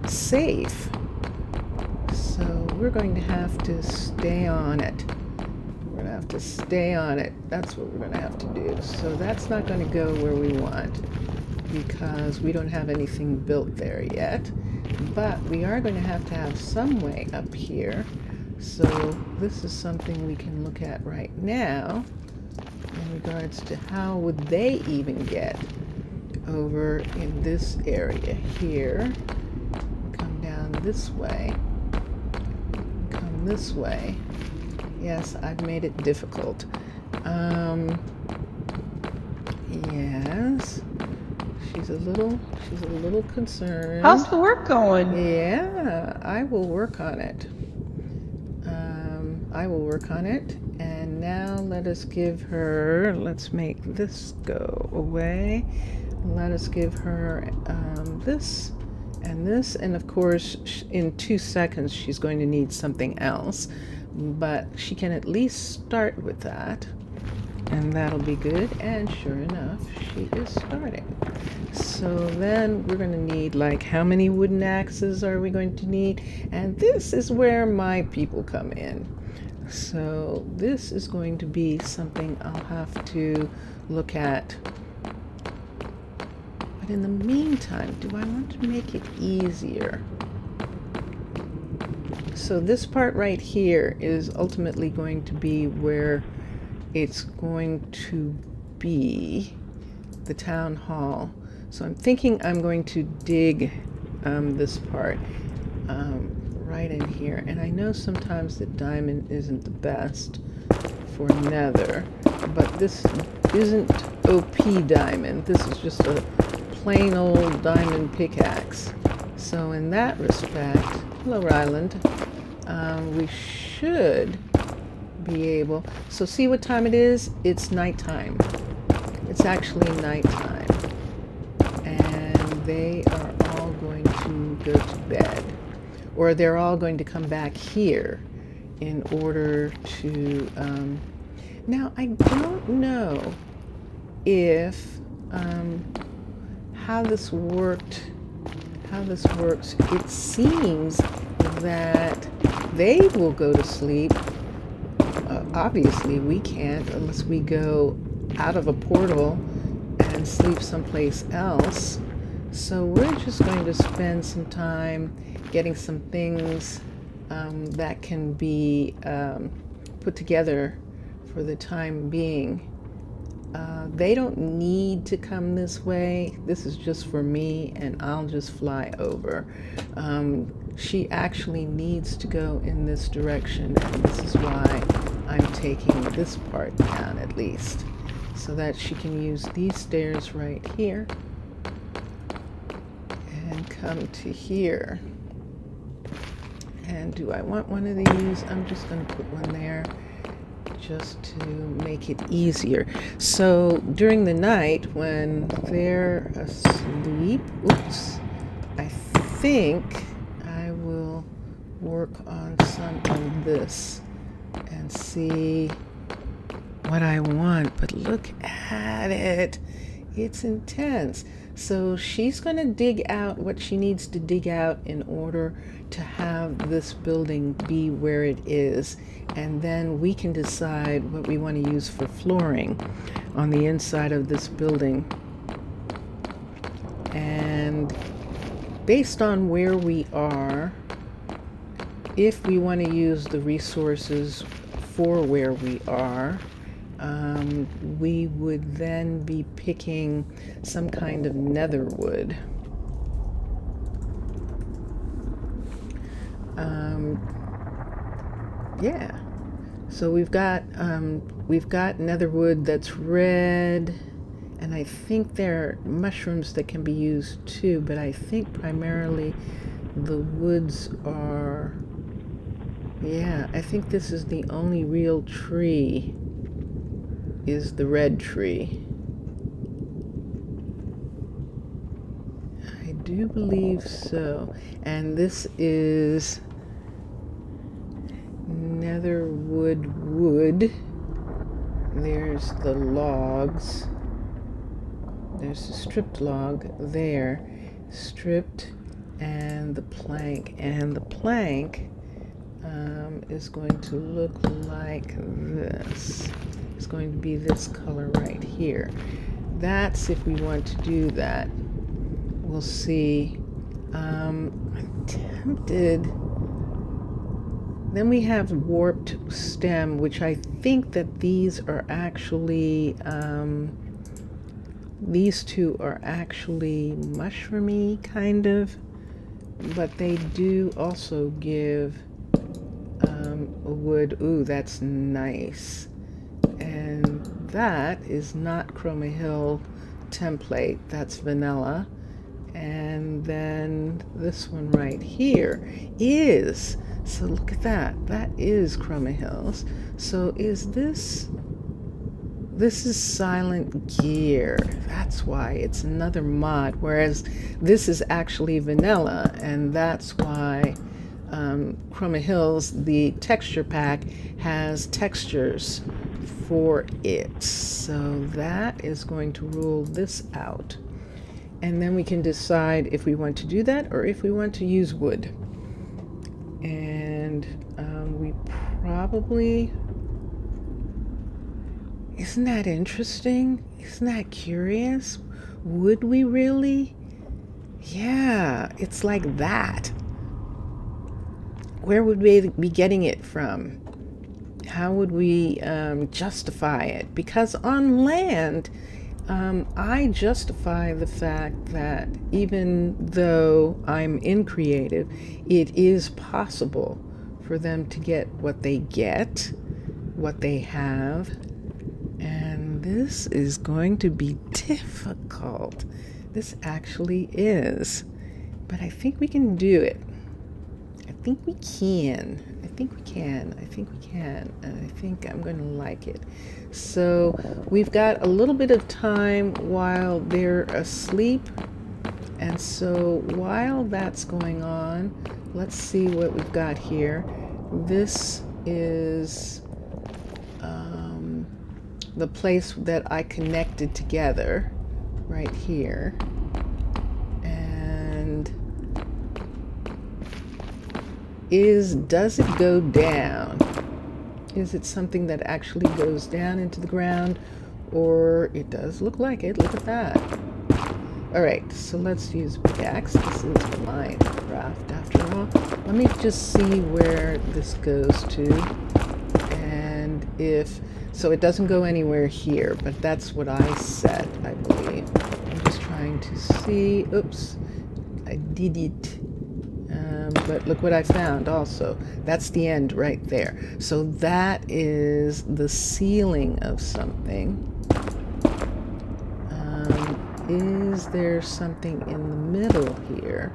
safe. So we're going to have to stay on it. We're going to have to stay on it. That's what we're going to have to do. So that's not going to go where we want because we don't have anything built there yet. But we are going to have some way up here. So this is something we can look at right now in regards to how would they even get over in this area here. Come down this way. Come this way. Yes, I've made it difficult. Yes. She's a little concerned. How's the work going? Yeah, I will work on it. I will work on it. And now let us give her, let's make this go away. Let us give her this and this. And of course, in 2 seconds, she's going to need something else. But she can at least start with that. And that'll be good. And sure enough, she is starting. So then we're going to need, like, how many wooden axes are we going to need? And this is where my people come in. So this is going to be something I'll have to look at. But in the meantime, do I want to make it easier? So this part right here is ultimately going to be where it's going to be the town hall. So I'm thinking I'm going to dig this part right in here. And I know sometimes that diamond isn't the best for nether, but this isn't OP diamond. This is just a plain old diamond pickaxe. So in that respect, hello Ryland, we should be able, so see what time it is? It's nighttime. It's actually nighttime. And they are all going to go to bed. Or they're all going to come back here in order to, now I don't know if, how this works. It seems that they will go to sleep. Obviously we can't unless we go out of a portal and sleep someplace else. So we're just going to spend some time getting some things that can be put together for the time being. They don't need to come this way. This is just for me, and I'll just fly over. She actually needs to go in this direction, and this is why I'm taking this part down at least, so that she can use these stairs right here and come to here. And do I want one of these? I'm just going to put one there just to make it easier. So during the night when they're asleep, oops, I think I will work on some of this and see what I want. But look at it. It's intense. So she's going to dig out what she needs to dig out in order to have this building be where it is. And then we can decide what we want to use for flooring on the inside of this building. And based on where we are, if we want to use the resources for where we are, we would then be picking some kind of nether wood. Yeah, so we've got nether wood that's red, and I think there are mushrooms that can be used too, but I think primarily the woods are, yeah, I think this is the only real tree, is the red tree. I do believe so. And this is nether wood. There's the logs. There's the stripped log there. Stripped, and the plank. And the plank is going to look like this. It's going to be this color right here. That's if we want to do that. We'll see. I'm tempted. Then we have warped stem, which I think that these are actually, these two are actually mushroomy kind of, but they do also give a wood. Ooh, that's nice. And that is not Chroma Hill template, that's vanilla. And then this one right here is, so look at that, that is Chroma Hills. So is this is Silent Gear. That's why it's another mod, whereas this is actually vanilla, and that's why Chroma Hills, the texture pack, has textures for it. So that is going to rule this out. And then we can decide if we want to do that or if we want to use wood. And we probably, isn't that interesting? Isn't that curious? Would we really? Yeah, it's like that. Where would we be getting it from? How would we justify it? Because on land, I justify the fact that even though I'm in creative, it is possible for them to get what they get, what they have. And this is going to be difficult. This actually is. But I think we can do it. I think we can. I think we can. I think we can. And I think I'm going to like it. So we've got a little bit of time while they're asleep. And so while that's going on, let's see what we've got here. This is the place that I connected together right here. And does it go down? Is it something that actually goes down into the ground? Or it does look like it. Look at that. All right, so let's use pickaxe. This is Minecraft after all. Let me just see where this goes to. And if, so it doesn't go anywhere here, but that's what I said, I believe. I'm just trying to see. Oops, I did it. But look what I found also. That's the end right there. So that is the ceiling of something. Is there something in the middle here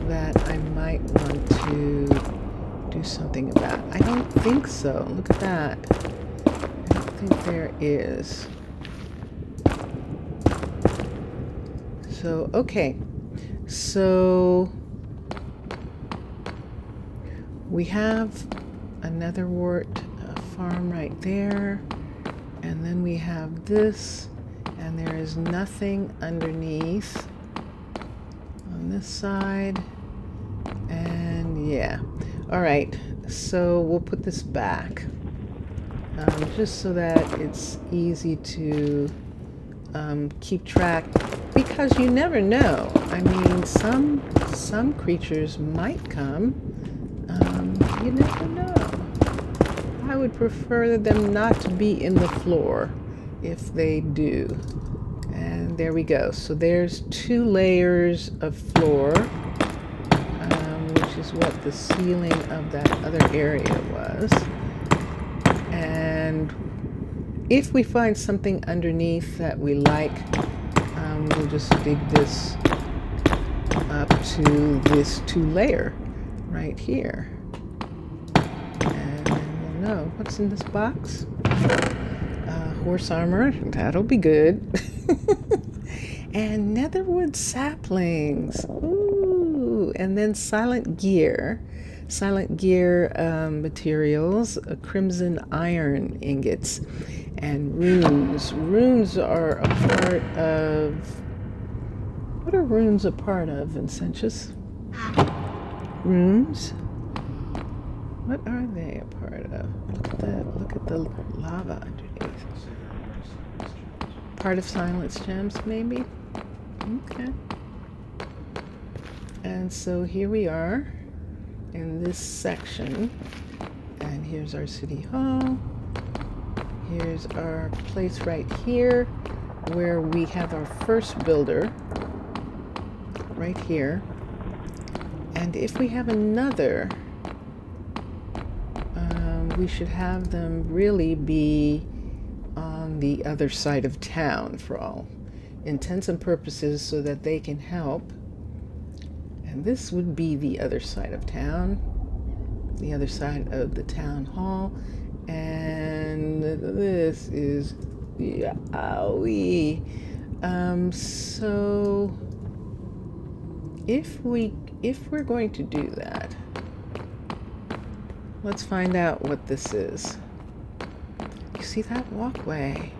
that I might want to do something about? I don't think so. Look at that. I don't think there is. So, okay. So we have a netherwort farm right there. And then we have this, and there is nothing underneath on this side. And yeah. All right. So we'll put this back just so that it's easy to keep track, because you never know. I mean, some creatures might come. You never know. I would prefer them not to be in the floor if they do. And there we go. So there's 2 layers of floor, which is what the ceiling of that other area was. And if we find something underneath that we like, we'll just dig this up to this 2-layer right here. No, what's in this box? Horse armor, that'll be good. And netherwood saplings. Ooh, and then silent gear materials, crimson iron ingots, and runes. Runes are a part of, what are runes a part of, Vincentius? Runes? What are they a part of? Look at that. Look at the lava underneath. Part of silence gems, maybe? Okay. And so here we are in this section. And here's our city hall. Here's our place right here where we have our first builder. Right here. And if we have another we should have them really be on the other side of town for all intents and purposes so that they can help. And this would be the other side of town, the other side of the town hall. And this is, owie. So if we're going to do that, let's find out what this is. You see that walkway?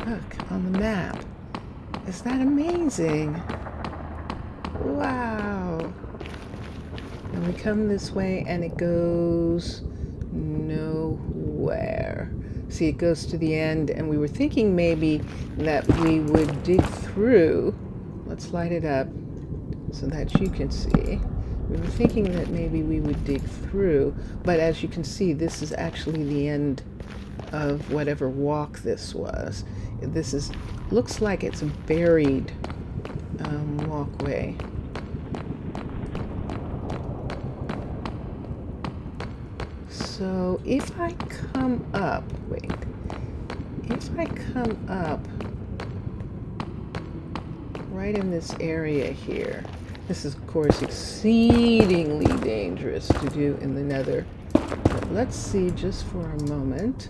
Look on the map. Is that amazing? Wow. And we come this way and it goes nowhere. See, it goes to the end, and we were thinking maybe that we would dig through. Let's light it up so that you can see. We were thinking that maybe we would dig through, but as you can see, this is actually the end of whatever walk this was. This looks like it's a buried walkway. So if I come up, if I come up right in this area here, this is of course exceedingly dangerous to do in the nether, but let's see just for a moment.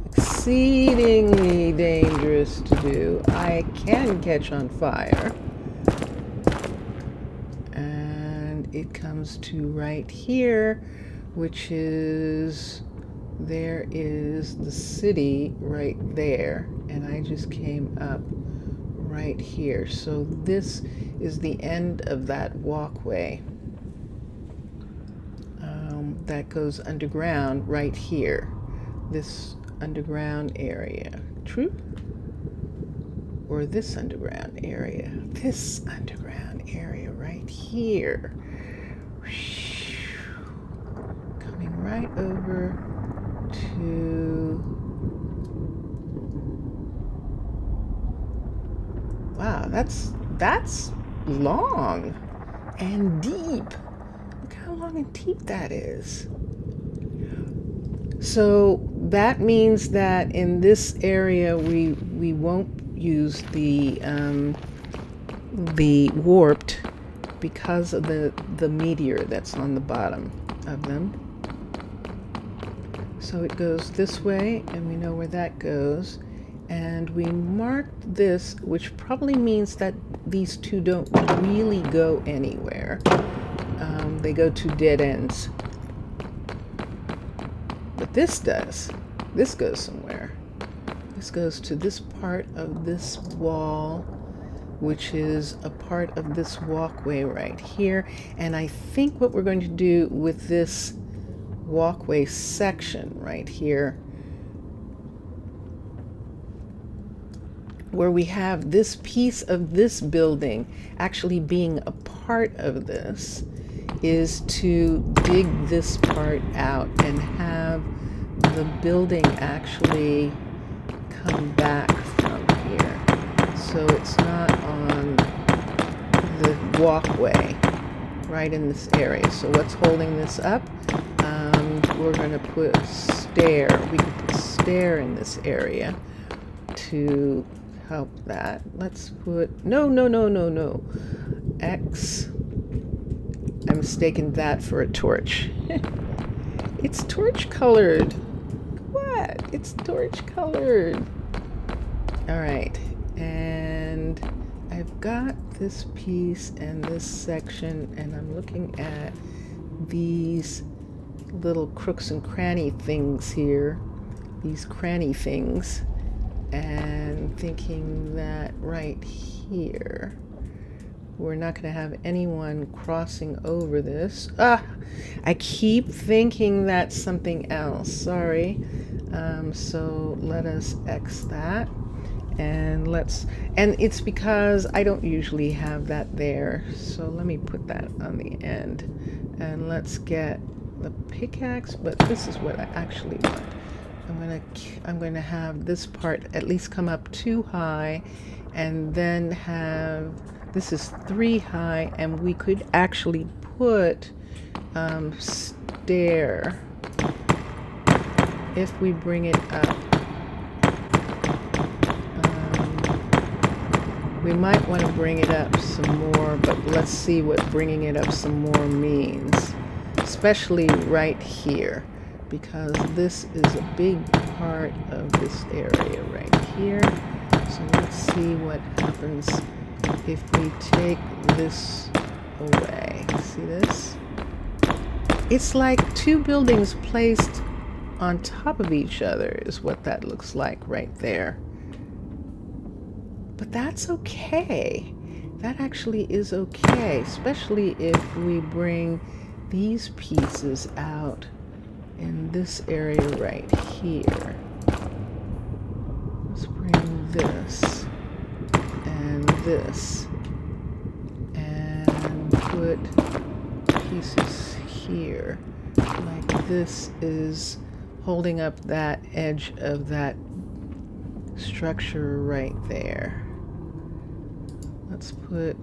Exceedingly dangerous to do. I can catch on fire. And it comes to right here, which is, there is the city right there, and I just came up right here. So this is the end of that walkway that goes underground right here, this underground area. True? Or this underground area? This underground area right here. Coming right over to... Wow, that's long and deep. Look how long and deep that is. So that means that in this area we won't use the warped because of the meteor that's on the bottom of them. So it goes this way, and we know where that goes. And we marked this, which probably means that these two don't really go anywhere. They go to dead ends. But this does. This goes somewhere. This goes to this part of this wall, which is a part of this walkway right here. And I think what we're going to do with this walkway section right here, where we have this piece of this building actually being a part of this, is to dig this part out and have the building actually come back from here. So it's not on the walkway right in this area. So what's holding this up? We're going to put a stair. We could put a stair in this area to help that. Let's put, no. X. I mistaken that for a torch. It's torch colored. What? It's torch colored. All right. And I've got this piece and this section, and I'm looking at these little crooks and cranny things here, these cranny things, and thinking that right here we're not going to have anyone crossing over this. I keep thinking that's something else. Sorry. So let us X that, and it's because I don't usually have that there. So let me put that on the end, and let's get the pickaxe. But this is what I actually want. I'm going to have this part at least come up 2 high, and then have, this is 3 high, and we could actually put stair if we bring it up. We might want to bring it up some more, but let's see what bringing it up some more means, especially right here, because this is a big part of this area right here. So let's see what happens if we take this away. See this? It's like two buildings placed on top of each other is what that looks like right there. But that's okay. That actually is okay, especially if we bring these pieces out in this area right here. Let's bring this and this and put pieces here. Like this is holding up that edge of that structure right there. Let's put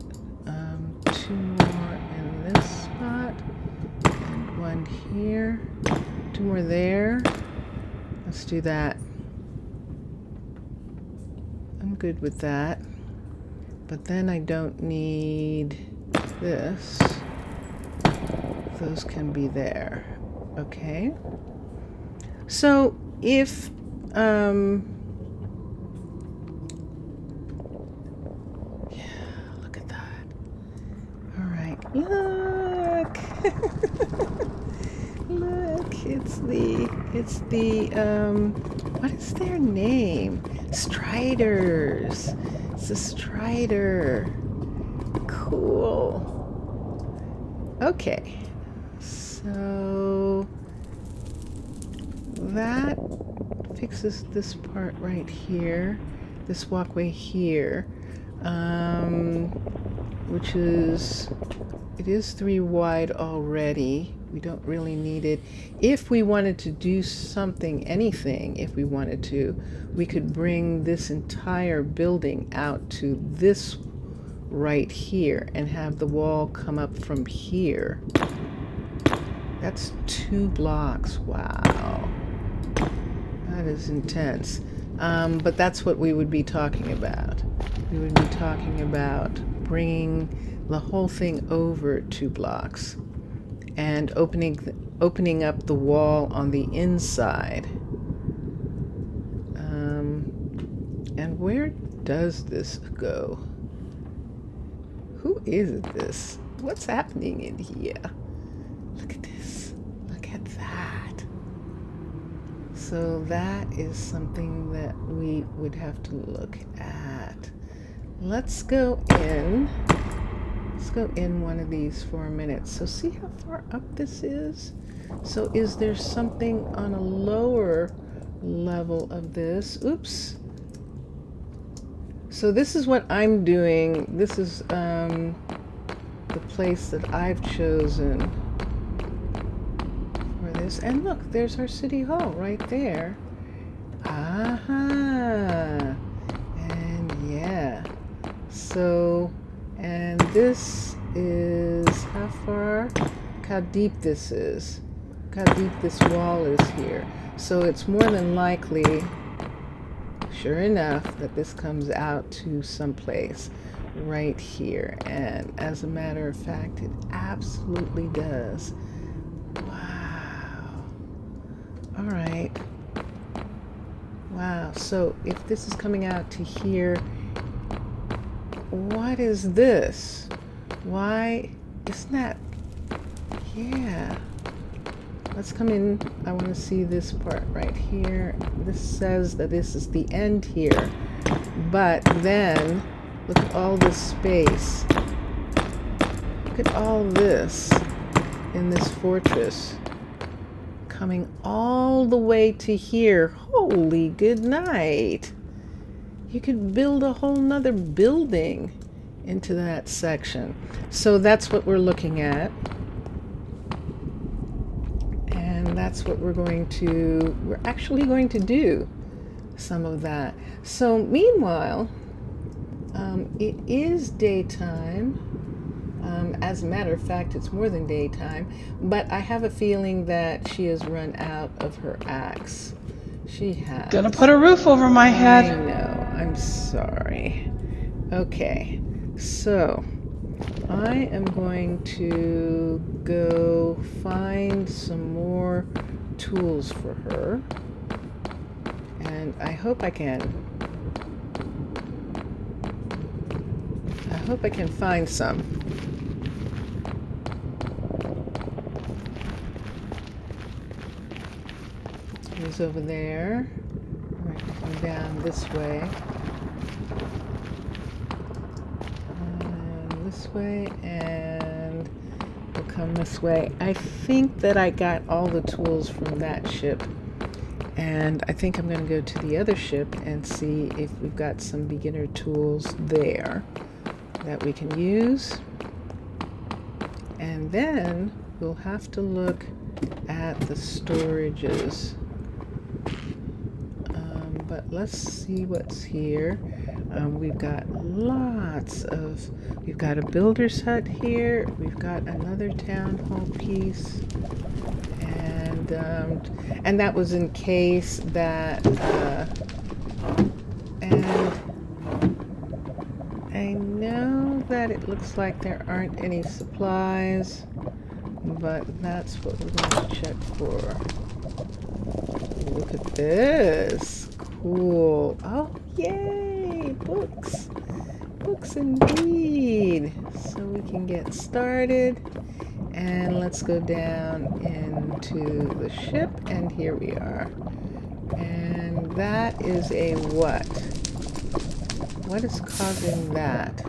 2 more in this spot and 1 here, 2 more there. Let's do that. I'm good with that. But then I don't need this. Those can be there. Okay. So if look, look, it's the, what is their name? Striders. It's a strider. Cool. Okay. So that fixes this part right here, this walkway here, which is, it is 3 wide already. We don't really need it. If we wanted to do something, anything, if we wanted to, we could bring this entire building out to this right here and have the wall come up from here. That's 2 blocks. Wow. That is intense. But that's what we would be talking about. We would be talking about bringing the whole thing over 2 blocks and opening up the wall on the inside. And where does this go? Who is this? What's happening in here? Look at this. Look at that. So that is something that we would have to look at. Let's go in. Let's go in one of these for a minute. So see how far up this is? So is there something on a lower level of this? Oops. So this is what I'm doing. This is the place that I've chosen for this. And look, there's our city hall right there. Aha. And yeah. So, and this is how far? Look how deep this is. Look how deep this wall is here. So it's more than likely, sure enough, that this comes out to someplace right here. And as a matter of fact, it absolutely does. Wow. All right. Wow. So if this is coming out to here, what is this? Why isn't that? Yeah. Let's come in. I want to see this part right here. This says that this is the end here. But then, look at all this space. Look at all this in this fortress. Coming all the way to here. Holy good night. You could build a whole nother building into that section. So that's what we're looking at. And that's what we're actually going to do some of that. So meanwhile, it is daytime. As a matter of fact, it's more than daytime, but I have a feeling that she has run out of her axe. She has. Gonna put a roof over my I head. know. I'm sorry. Okay. So, I am going to go find some more tools for her. And I hope I can find some. He's over there. I'm going to come down this way. And this way, and we'll come this way. I think that I got all the tools from that ship. And I think I'm going to go to the other ship and see if we've got some beginner tools there that we can use. And then we'll have to look at the storages. But let's see what's here. We've got we've got a builder's hut here. We've got another town hall piece. And that was in case that, and I know that it looks like there aren't any supplies, but that's what we're going to check for. Look at this. Cool. Oh, yay! Books. Books indeed. So we can get started. And let's go down into the ship. And here we are. And that is a what? What is causing that?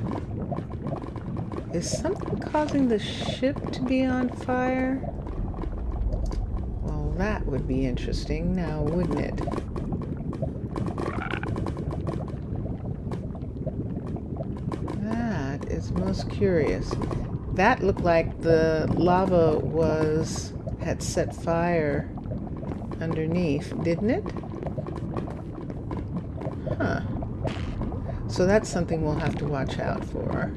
Is something causing the ship to be on fire? Well, that would be interesting now, wouldn't it? That is most curious. That looked like the lava had set fire underneath, didn't it? Huh. So that's something we'll have to watch out for.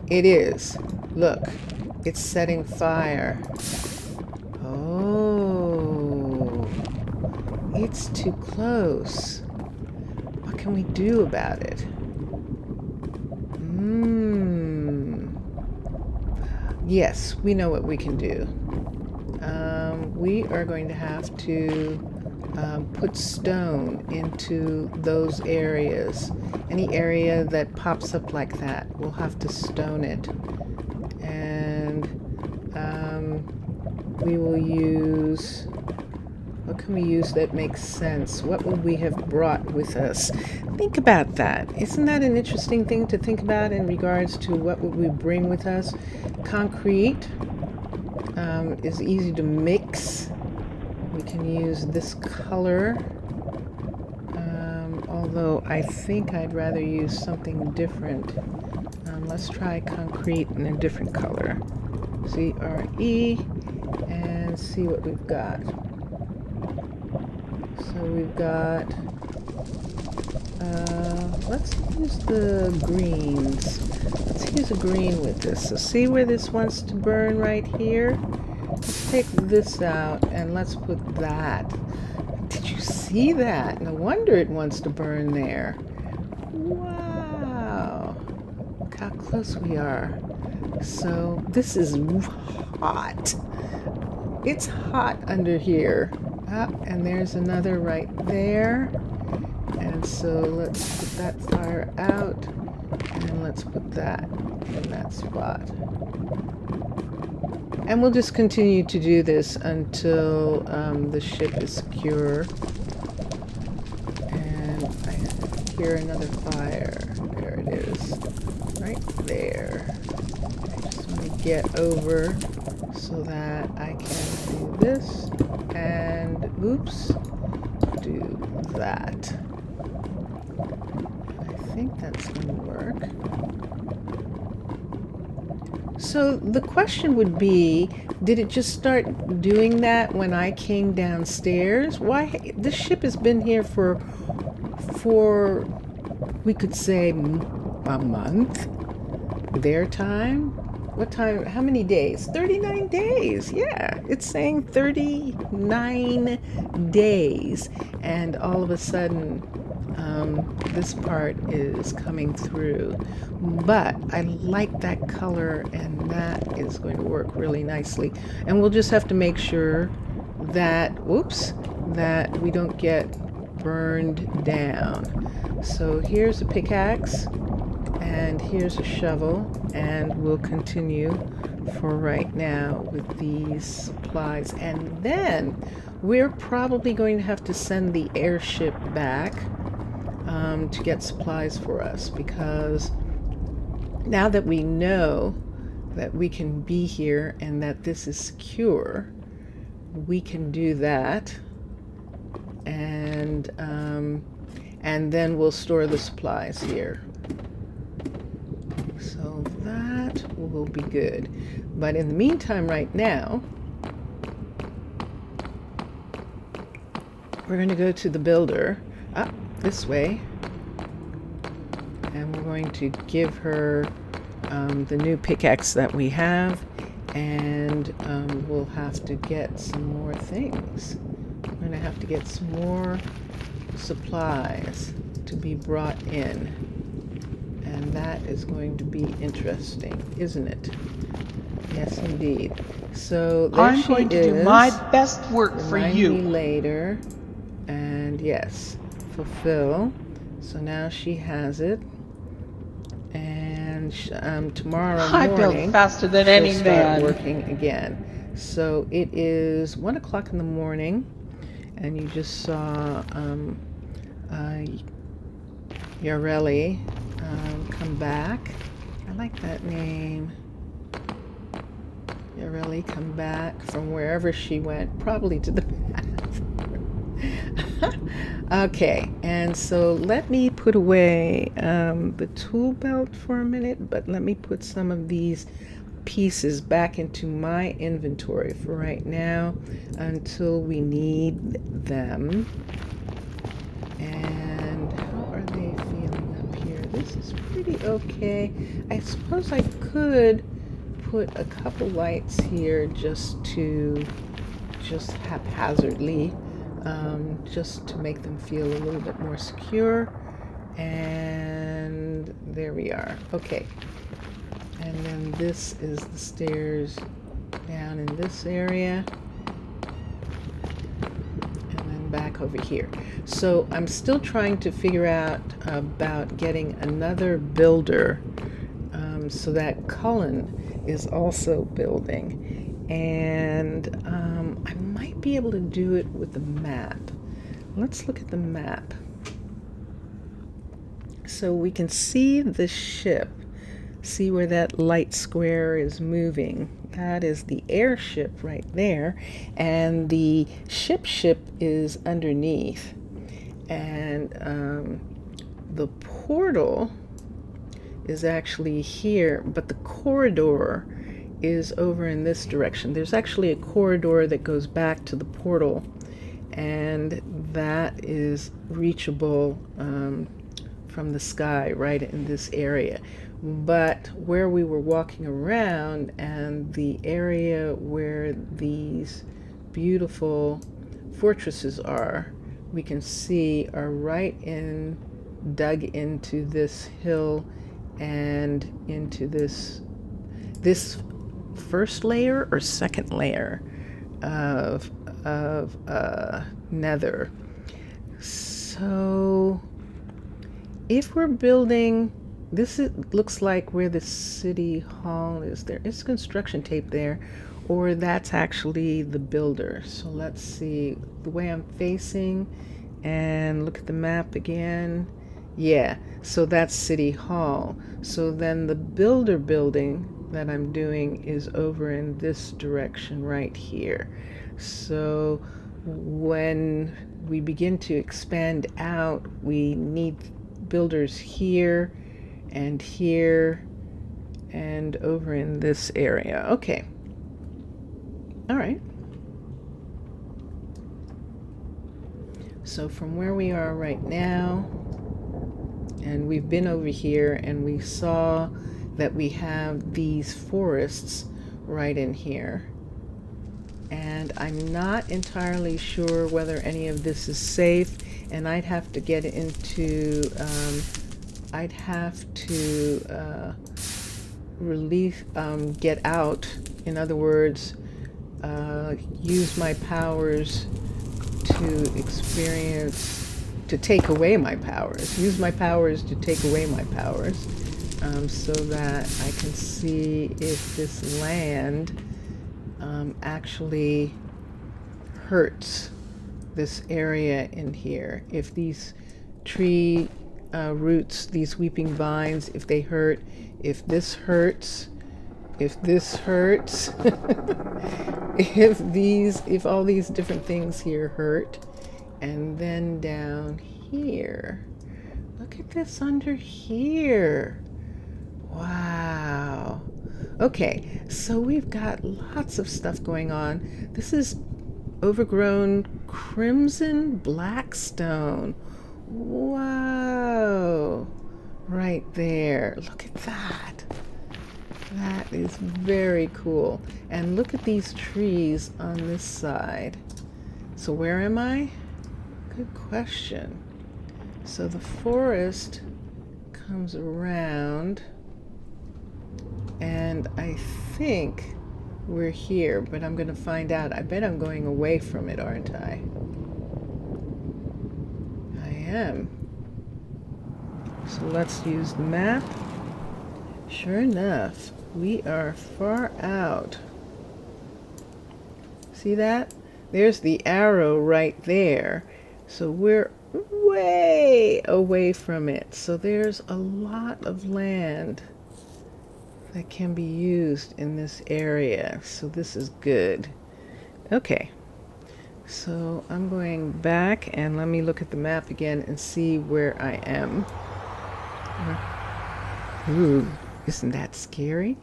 It is. Look, it's setting fire. Oh, it's too close. What can we do about it? Yes, we know what we can do. We are going to have to put stone into those areas. Any area that pops up like that, we'll have to stone it. And we will use... What can we use that makes sense? What would we have brought with us? Think about that. Isn't that an interesting thing to think about in regards to what would we bring with us? Concrete is easy to mix. We can use this color. Although I think I'd rather use something different. Let's try concrete in a different color. CRE and see what we've got. So we've got, let's use the greens. Let's use a green with this. So see where this wants to burn right here? Let's take this out and let's put that. Did you see that? No wonder it wants to burn there. Wow. Look how close we are. So this is hot. It's hot under here. And there's another right there. And so let's put that fire out. And let's put that in that spot. And we'll just continue to do this until the ship is secure. And I hear another fire. There it is. Right there. I just want to get over so that I can do this. And oops, do that. I think that's going to work. So the question would be, did it just start doing that when I came downstairs? Why? This ship has been here for we could say a month, their time. What time? How many days? 39 days. Yeah, it's saying 39 days. And all of a sudden, this part is coming through. But I like that color, and that is going to work really nicely. And we'll just have to make sure that, whoops, that we don't get burned down. So here's a pickaxe. And here's a shovel, and we'll continue for right now with these supplies. And then we're probably going to have to send the airship back to get supplies for us, because now that we know that we can be here and that this is secure, we can do that. And then we'll store the supplies here. So that will be good. But in the meantime, right now, we're going to go to the builder, up this way, and we're going to give her the new pickaxe that we have, and we'll have to get some more things. We're going to have to get some more supplies to be brought in. And that is going to be interesting, isn't it? Yes, indeed. So there I'm she going to is. do my best work for Remind you. me later. And yes, fulfill. So now she has it. And tomorrow I morning, build faster than she'll any start man. working again. So it is 1 o'clock in the morning, and you just saw Yareli come back. I like that name. Yareli come back from wherever she went, probably to the bath. Okay, and so let me put away the tool belt for a minute, but let me put some of these pieces back into my inventory for right now until we need them. And how are they feeling up here? This is pretty okay. I suppose I could put a couple lights here just haphazardly, just to make them feel a little bit more secure. And there we are. Okay. And then this is the stairs down in this area. And then back over here. So I'm still trying to figure out about getting another builder so that Cullen is also building. And I might be able to do it with the map. Let's look at the map. So we can see the ship. See where that light square is moving. That is the airship right there. And the ship is underneath. And the portal is actually here, but the corridor is over in this direction. There's actually a corridor that goes back to the portal, and that is reachable from the sky right in this area. But where we were walking around and the area where these beautiful fortresses are, we can see are right in, dug into this hill and into this first layer or second layer of nether. So if we're building, looks like where the city hall is. There is construction tape there, or that's actually the builder. So let's see the way I'm facing and look at the map again. Yeah, so that's City Hall. So then the builder building that I'm doing is over in this direction right here. So when we begin to expand out, we need builders here and over in this area. Okay. All right. So from where we are right now, and we've been over here and we saw that we have these forests right in here. And I'm not entirely sure whether any of this is safe, and I'd have to get into, get out. In other words, use my powers to take away my powers. Use my powers to take away my powers, so that I can see if this land actually hurts this area in here. If these tree roots, these weeping vines, if they hurt, if this hurts, if this hurts, if all these different things here hurt. And then down here, look at this under here. Wow. Okay, so we've got lots of stuff going on. This is overgrown crimson blackstone. Whoa. Right there. Look at that. That is very cool. And look at these trees on this side. So where am I? Good question. So the forest comes around, and I think we're here, but I'm going to find out. I bet I'm going away from it, aren't I? I am. So let's use the map. Sure enough, we are far out. See that? There's the arrow right there. So we're way away from it. So there's a lot of land that can be used in this area. So this is good. Okay. So I'm going back, and let me look at the map again and see where I am. Ooh, isn't that scary?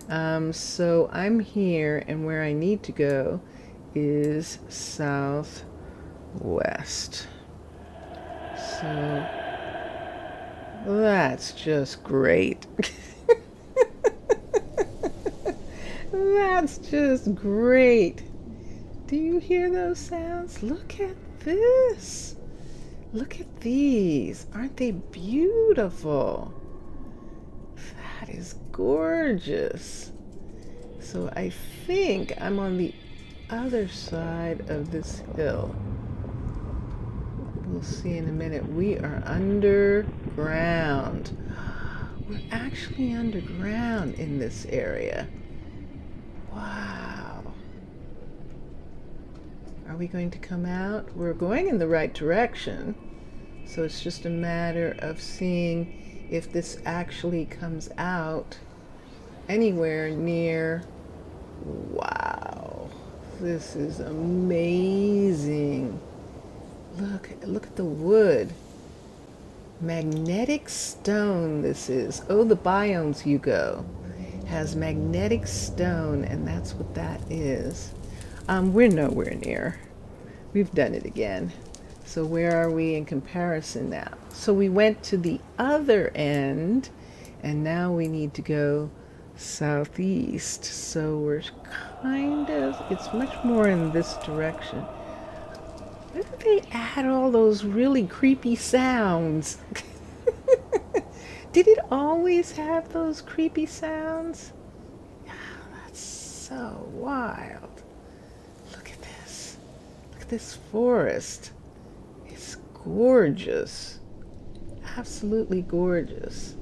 So I'm here, and where I need to go is southwest. So that's just great. That's just great. Do you hear those sounds? Look at this. Look at these. Aren't they beautiful? That is gorgeous. So I think I'm on the other side of this hill. We'll see in a minute. We are underground. We're actually underground in this area. Wow. Are we going to come out? We're going in the right direction. So it's just a matter of seeing if this actually comes out anywhere near. Wow. This is amazing. Look at the wood. Magnetic stone this is. Oh, the biomes you go has magnetic stone, and that's what that is. We're nowhere near. We've done it again. So where are we in comparison now? So we went to the other end, and now we need to go southeast. So we're it's much more in this direction. Why did they add all those really creepy sounds? Did it always have those creepy sounds? Oh, that's so wild. Look at this. Look at this forest. It's gorgeous. Absolutely gorgeous.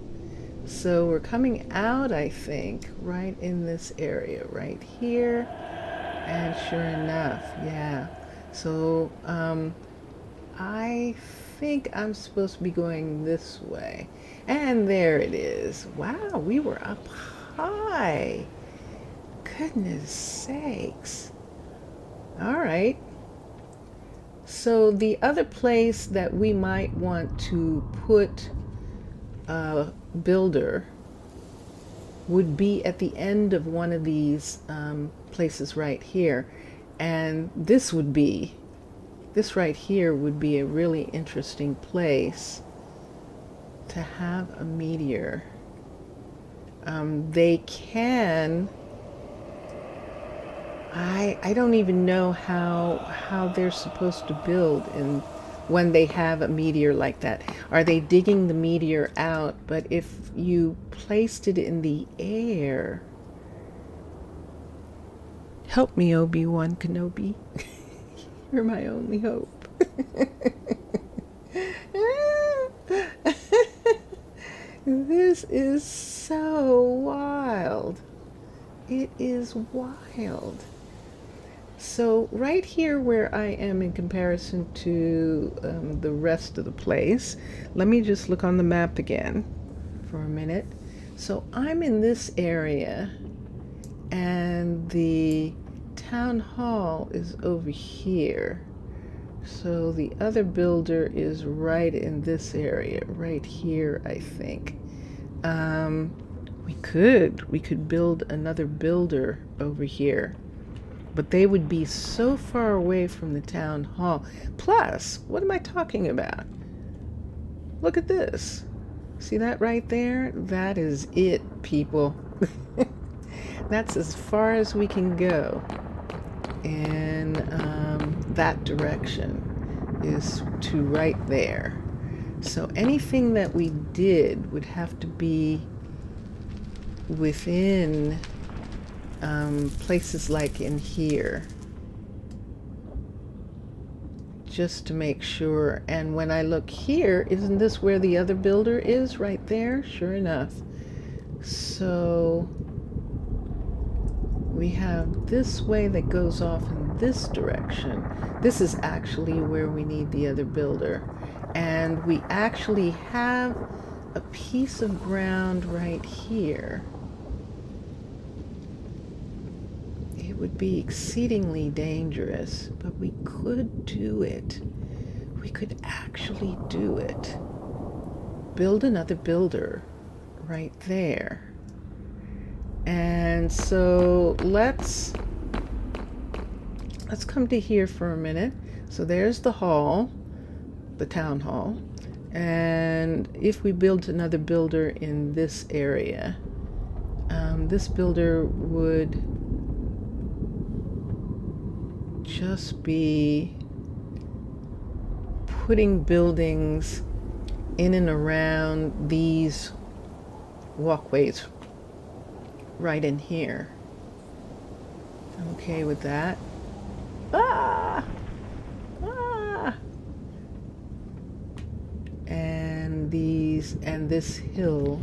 So we're coming out, I think, right in this area, right here. And sure enough, yeah. So I think I'm supposed to be going this way. And there it is. Wow, we were up high. Goodness sakes. All right. So the other place that we might want to put a builder would be at the end of one of these places right here. And this right here would be a really interesting place to have a meteor. They can. I don't even know how they're supposed to build when they have a meteor like that. Are they digging the meteor out? But if you placed it in the air, help me, Obi-Wan Kenobi. You're my only hope. This is so wild. It is wild. So right here where I am in comparison to the rest of the place, let me just look on the map again for a minute. So I'm in this area and the town hall is over here. So the other builder is right in this area, right here, I think. We could build another builder over here, but they would be so far away from the town hall. Plus, what am I talking about? Look at this. See that right there? That is it, people. That's as far as we can go. And that direction is to right there. So anything that we did would have to be within places like in here, just to make sure. And when I look here, isn't this where the other builder is? Right there? Sure enough. So we have this way that goes off in this direction. This is actually where we need the other builder. And we actually have a piece of ground right here. It would be exceedingly dangerous, but we could do it. We could actually do it. Build another builder right there. And so let's come to here for a minute. So there's the hall, the town hall. And if we build another builder in this area, this builder would just be putting buildings in and around these walkways right in here. Okay with that? Ah! Ah! And this hill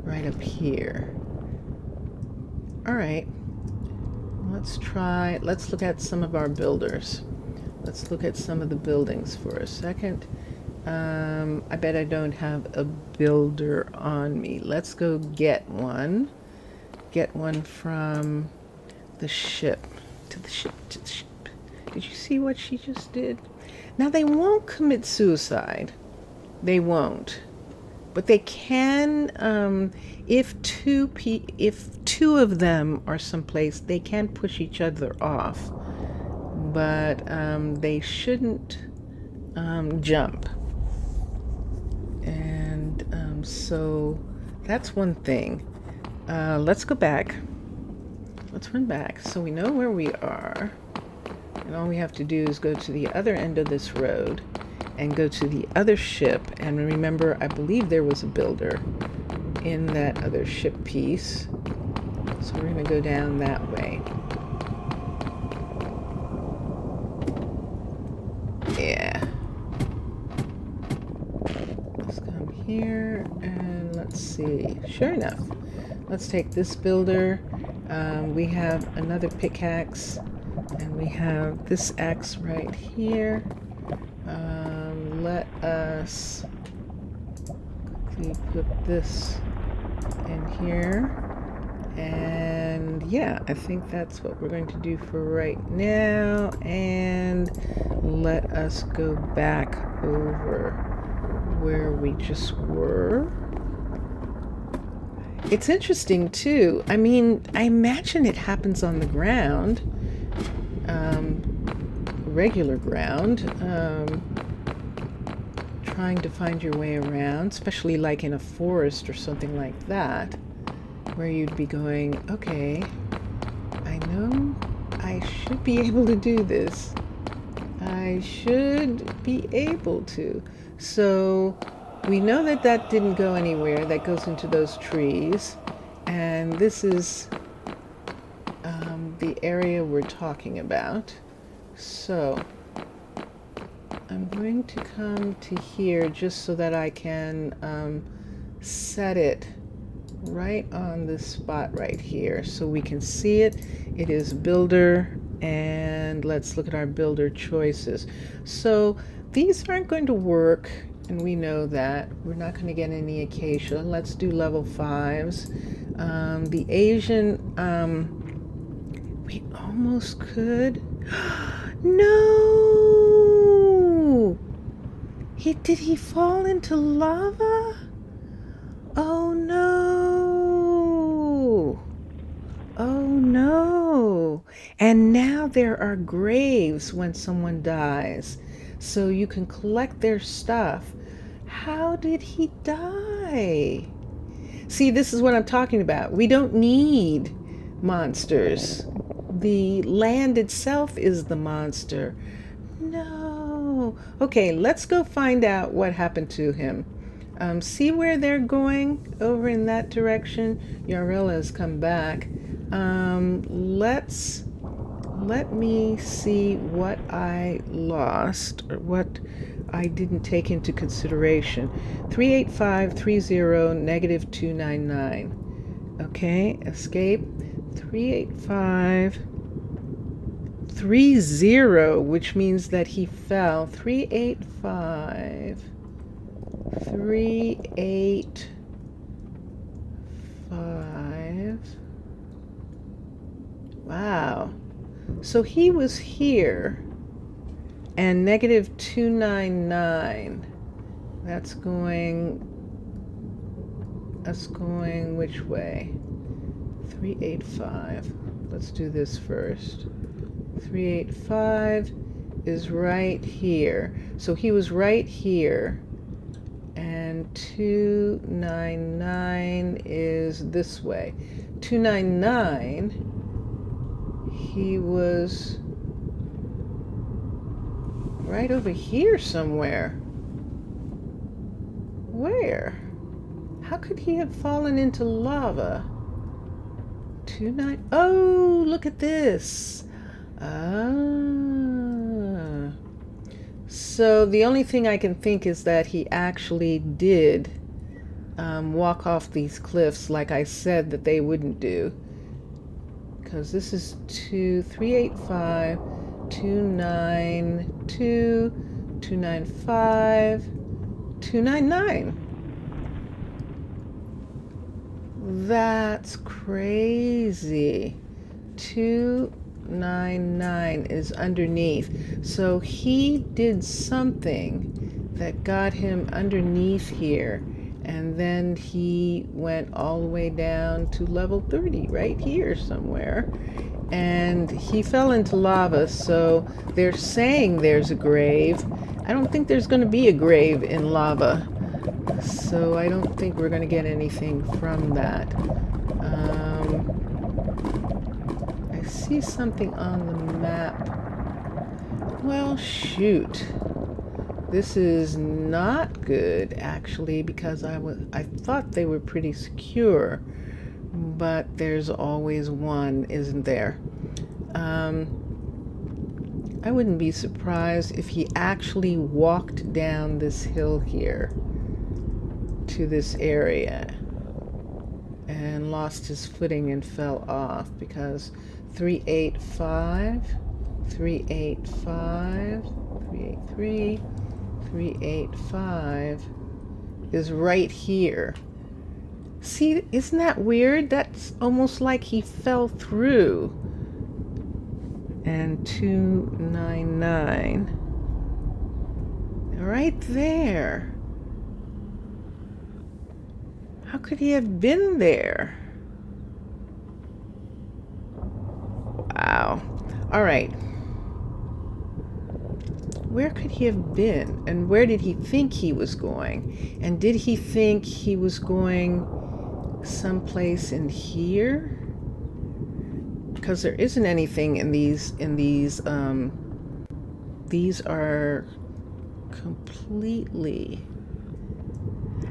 right up here. All right. Let's look at some of our builders. Let's look at some of the buildings for a second. I bet I don't have a builder on me. Let's go get one. Get one from the ship. To the ship. Did you see what she just did? Now, they won't commit suicide. They won't. But they can, if two of them are someplace, they can push each other off. But they shouldn't jump. And so that's one thing. Let's go back. Let's run back so we know where we are. And all we have to do is go to the other end of this road and go to the other ship. And remember, I believe there was a builder in that other ship piece. So we're going to go down that way. Yeah. Let's come here and let's see. Sure enough. Let's take this builder. We have another pickaxe. And we have this axe right here. Let us quickly put this in here. And yeah, I think that's what we're going to do for right now. And let us go back over where we just were. It's interesting too. I mean, I imagine it happens on the ground. Regular ground, trying to find your way around, especially like in a forest or something like that, where you'd be going, okay, I know I should be able to do this. I should be able to. So we know that that didn't go anywhere. That goes into those trees. And this is the area we're talking about. So I'm going to come to here just so that I can set it right on this spot right here so we can see it. It is builder, and let's look at our builder choices. So these aren't going to work, and we know that. We're not going to get any acacia. Let's do level 5s. The Asian, we almost could. No! Did he fall into lava? Oh no! Oh no! And now there are graves when someone dies, so you can collect their stuff. How did he die? See, this is what I'm talking about. We don't need monsters. The land itself is the monster. No. Okay, let's go find out what happened to him. See where they're going over in that direction? Yarella has come back. Let me see what I lost or what I didn't take into consideration. 38530 negative 299. Okay, escape. 38530, which means that he fell. 385. Wow. So he was here, and negative 299. That's going which way? 385. Let's do this first. 385 is right here. So he was right here. And 299 is this way. 299, he was right over here somewhere. Where? How could he have fallen into lava? 29. Oh, look at this. Ah. So the only thing I can think is that he actually did walk off these cliffs like I said that they wouldn't do. Because this is 385, 292, 295, 299. That's crazy. 299 is underneath. So he did something that got him underneath here. And then he went all the way down to level 30, right here somewhere. And he fell into lava, so they're saying there's a grave. I don't think there's going to be a grave in lava. So I don't think we're going to get anything from that. I see something on the map. Well, shoot. This is not good, actually, because I thought they were pretty secure, but there's always one, isn't there? I wouldn't be surprised if he actually walked down this hill here to this area and lost his footing and fell off, because 385, 385, 383, 385 is right here. See, isn't that weird? That's almost like he fell through. And 299 right there. How could he have been there? Wow. All right. Where could he have been? And where did he think he was going? And did he think he was going someplace in here, because there isn't anything in these. These are completely.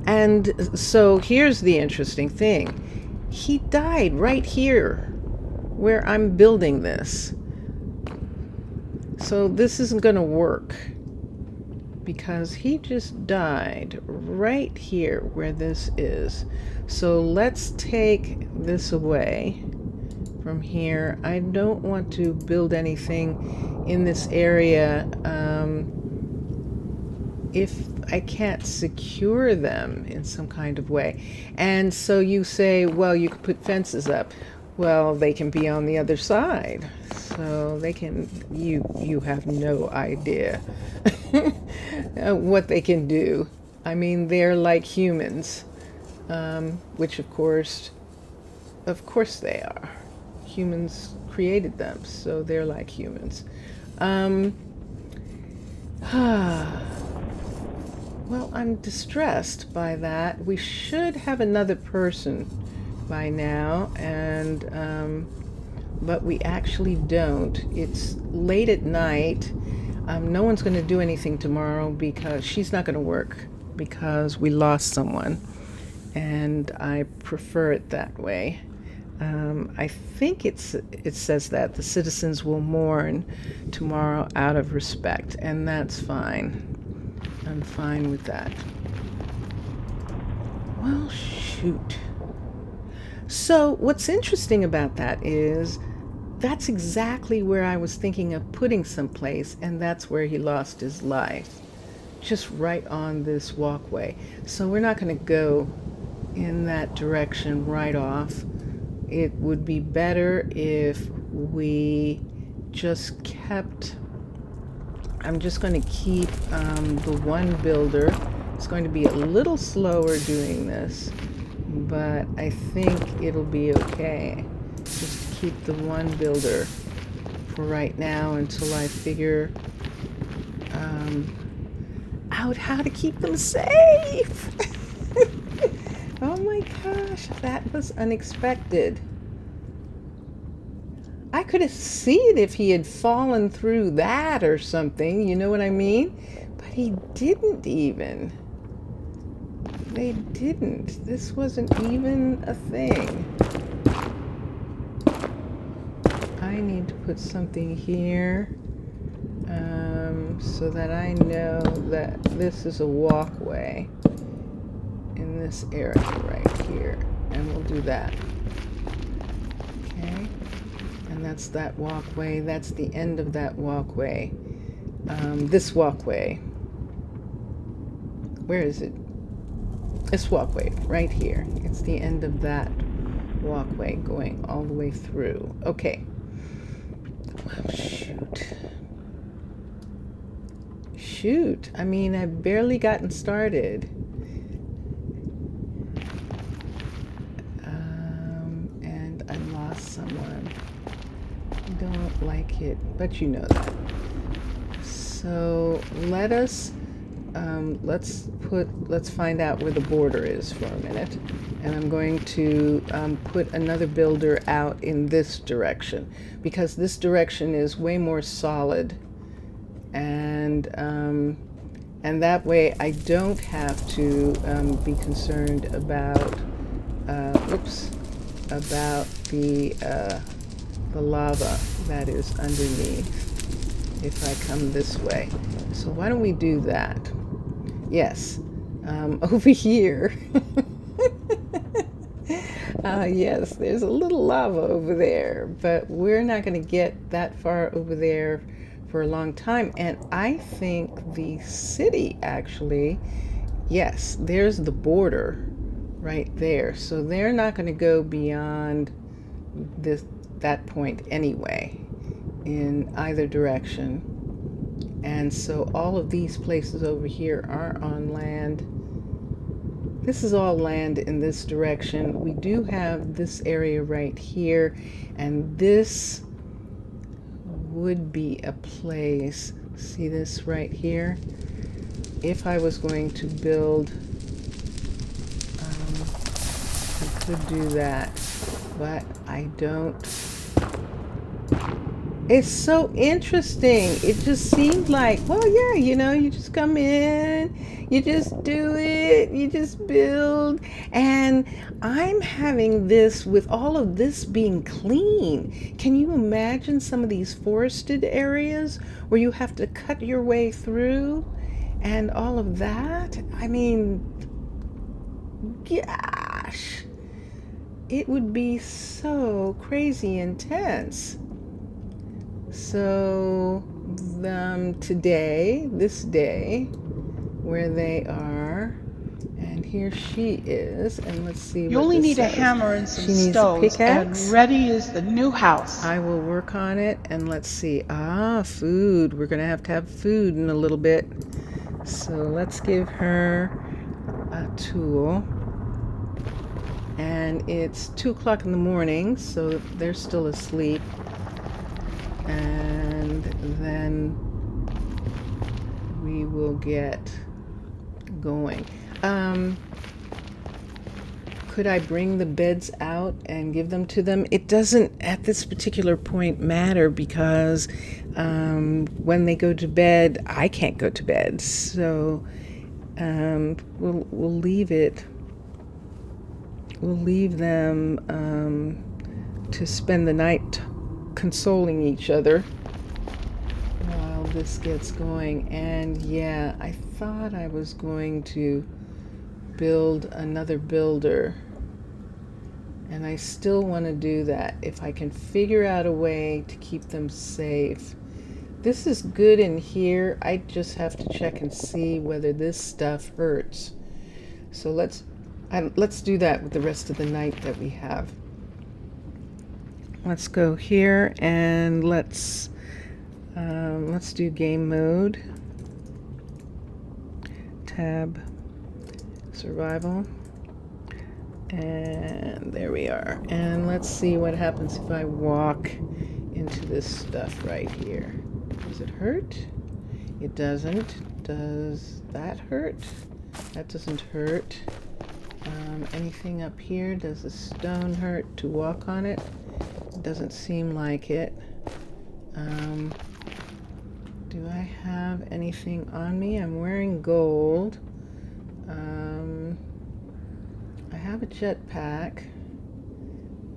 And so here's the interesting thing. He died right here where I'm building this. So this isn't going to work because he just died right here where this is. So let's take this away from here. I don't want to build anything in this area if I can't secure them in some kind of way. And so you say, well, you could put fences up. Well, they can be on the other side. So they can, you have no idea what they can do. I mean, they're like humans, which of course they are. Humans created them, so they're like humans. Well, I'm distressed by that. We should have another person by now, and but we actually don't. It's late at night. No one's going to do anything tomorrow because she's not going to work because we lost someone, and I prefer it that way. I think it says that the citizens will mourn tomorrow out of respect, and that's fine. I'm fine with that. Well, shoot. So what's interesting about that is that's exactly where I was thinking of putting someplace, and that's where he lost his life. Just right on this walkway. So we're not going to go in that direction right off. It would be better if we just kept, I'm just going to keep the one builder. It's going to be a little slower doing this, but I think it'll be okay. Just keep the one builder for right now until I figure out how to keep them safe. Oh my gosh, that was unexpected. I could have seen if he had fallen through that or something, you know what I mean? But he didn't even. They didn't. This wasn't even a thing. I need to put something here so that I know that this is a walkway in this area right here, and we'll do that. Okay, and that's that walkway. That's the end of that walkway. This walkway, where is it? This walkway right here. It's the end of that walkway going all the way through. Okay. Well, shoot. I mean, I've barely gotten started. And I lost someone. I don't like it, but you know that. So let's find out where the border is for a minute. And I'm going to put another builder out in this direction because this direction is way more solid, and that way I don't have to be concerned about about the lava that is underneath if I come this way. So why don't we do that? Yes, over here. Yes, there's a little lava over there, but we're not going to get that far over there for a long time. And I think the city actually, yes, there's the border right there. So they're not going to go beyond that point anyway in either direction. And so all of these places over here are on land. This is all land in this direction. We do have this area right here, and this would be a place. See this right here? If I was going to build could do that, but I don't. It's so interesting. It just seemed like, well, yeah, you just come in, you just do it, you just build. And I'm having this with all of this being clean. Can you imagine some of these forested areas where you have to cut your way through and all of that? I mean, gosh, it would be so crazy intense. So today, this day, where they are, and here she is, and let's see You what only this need a says. hammer and some She needs a stones, and pickaxe. ready is the new house. I will work on it, and let's see. Food. We're gonna have to have food in a little bit. So let's give her a tool. And it's 2 o'clock in the morning, so they're still asleep. And then we will get going. Could I bring the beds out and give them to them? It doesn't at this particular point matter because when they go to bed, I can't go to bed. So we'll leave it. We'll leave them to spend the night consoling each other while this gets going. And yeah, I thought I was going to build another builder, and I still want to do that if I can figure out a way to keep them safe. This is good in here. I just have to check and see whether this stuff hurts. So let's do that with the rest of the night that we have. Let's go here and let's do game mode. Tab, survival, and there we are. And let's see what happens if I walk into this stuff right here. Does it hurt? It doesn't. Does that hurt? That doesn't hurt. Anything up here? Does the stone hurt to walk on it? It doesn't seem like it. Do I have anything on me? I'm wearing gold. I have a jetpack,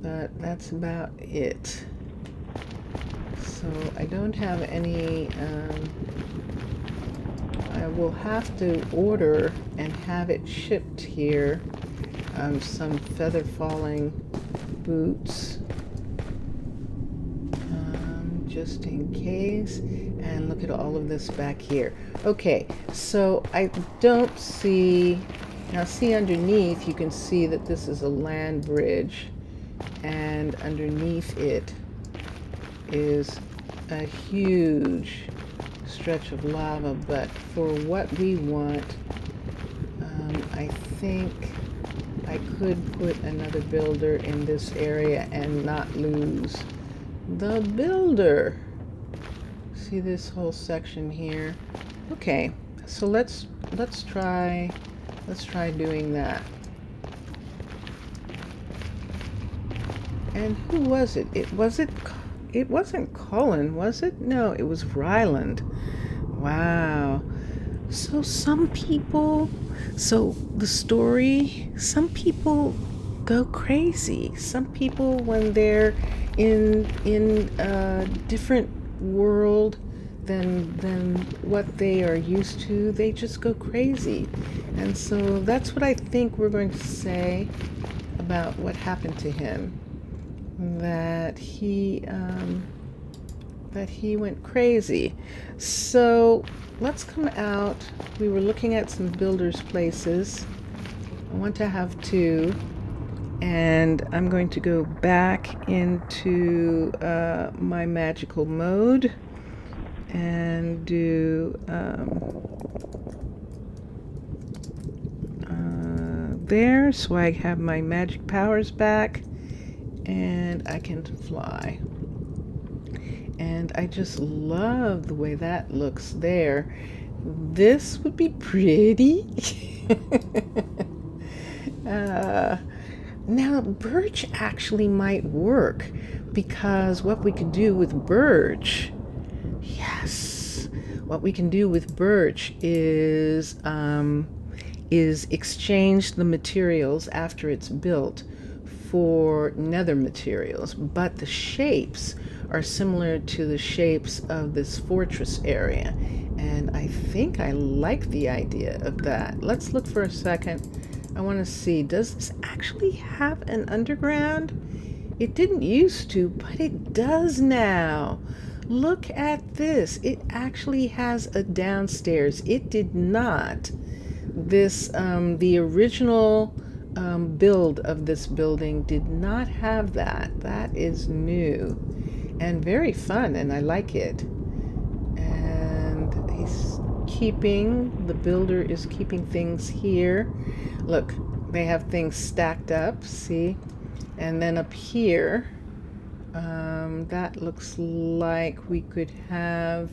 but that's about it. So I don't have any. I will have to order and have it shipped here. Some feather falling boots, just in case. And look at all of this back here. Okay, so I don't see. Now see underneath, you can see that this is a land bridge, and underneath it is a huge stretch of lava. But for what we want, I think I could put another builder in this area and not lose the builder. See this whole section here? Okay, so let's try doing that. And who was it? It wasn't Colin, was it? No, it was Ryland. Wow. So some people go crazy. Some people, when they're in a different world than what they are used to, they just go crazy. And so that's what I think we're going to say about what happened to him. That he went crazy. So let's come out. We were looking at some builders' places. I want to have 2, and I'm going to go back into my magical mode and do there, so I have my magic powers back and I can fly. And I just love the way that looks there. This would be pretty. Now, birch actually might work because what we could do with birch, yes, what we can do with birch is exchange the materials after it's built for nether materials, but the shapes are similar to the shapes of this fortress area. And I think I like the idea of that. Let's look for a second. I want to see, does this actually have an underground? It didn't used to, but it does now. Look at this. It actually has a downstairs. It did not. The original build of this building did not have that. That is new and very fun, and I like it. And the builder is keeping things here. Look, they have things stacked up, see? And then up here, that looks like we could have,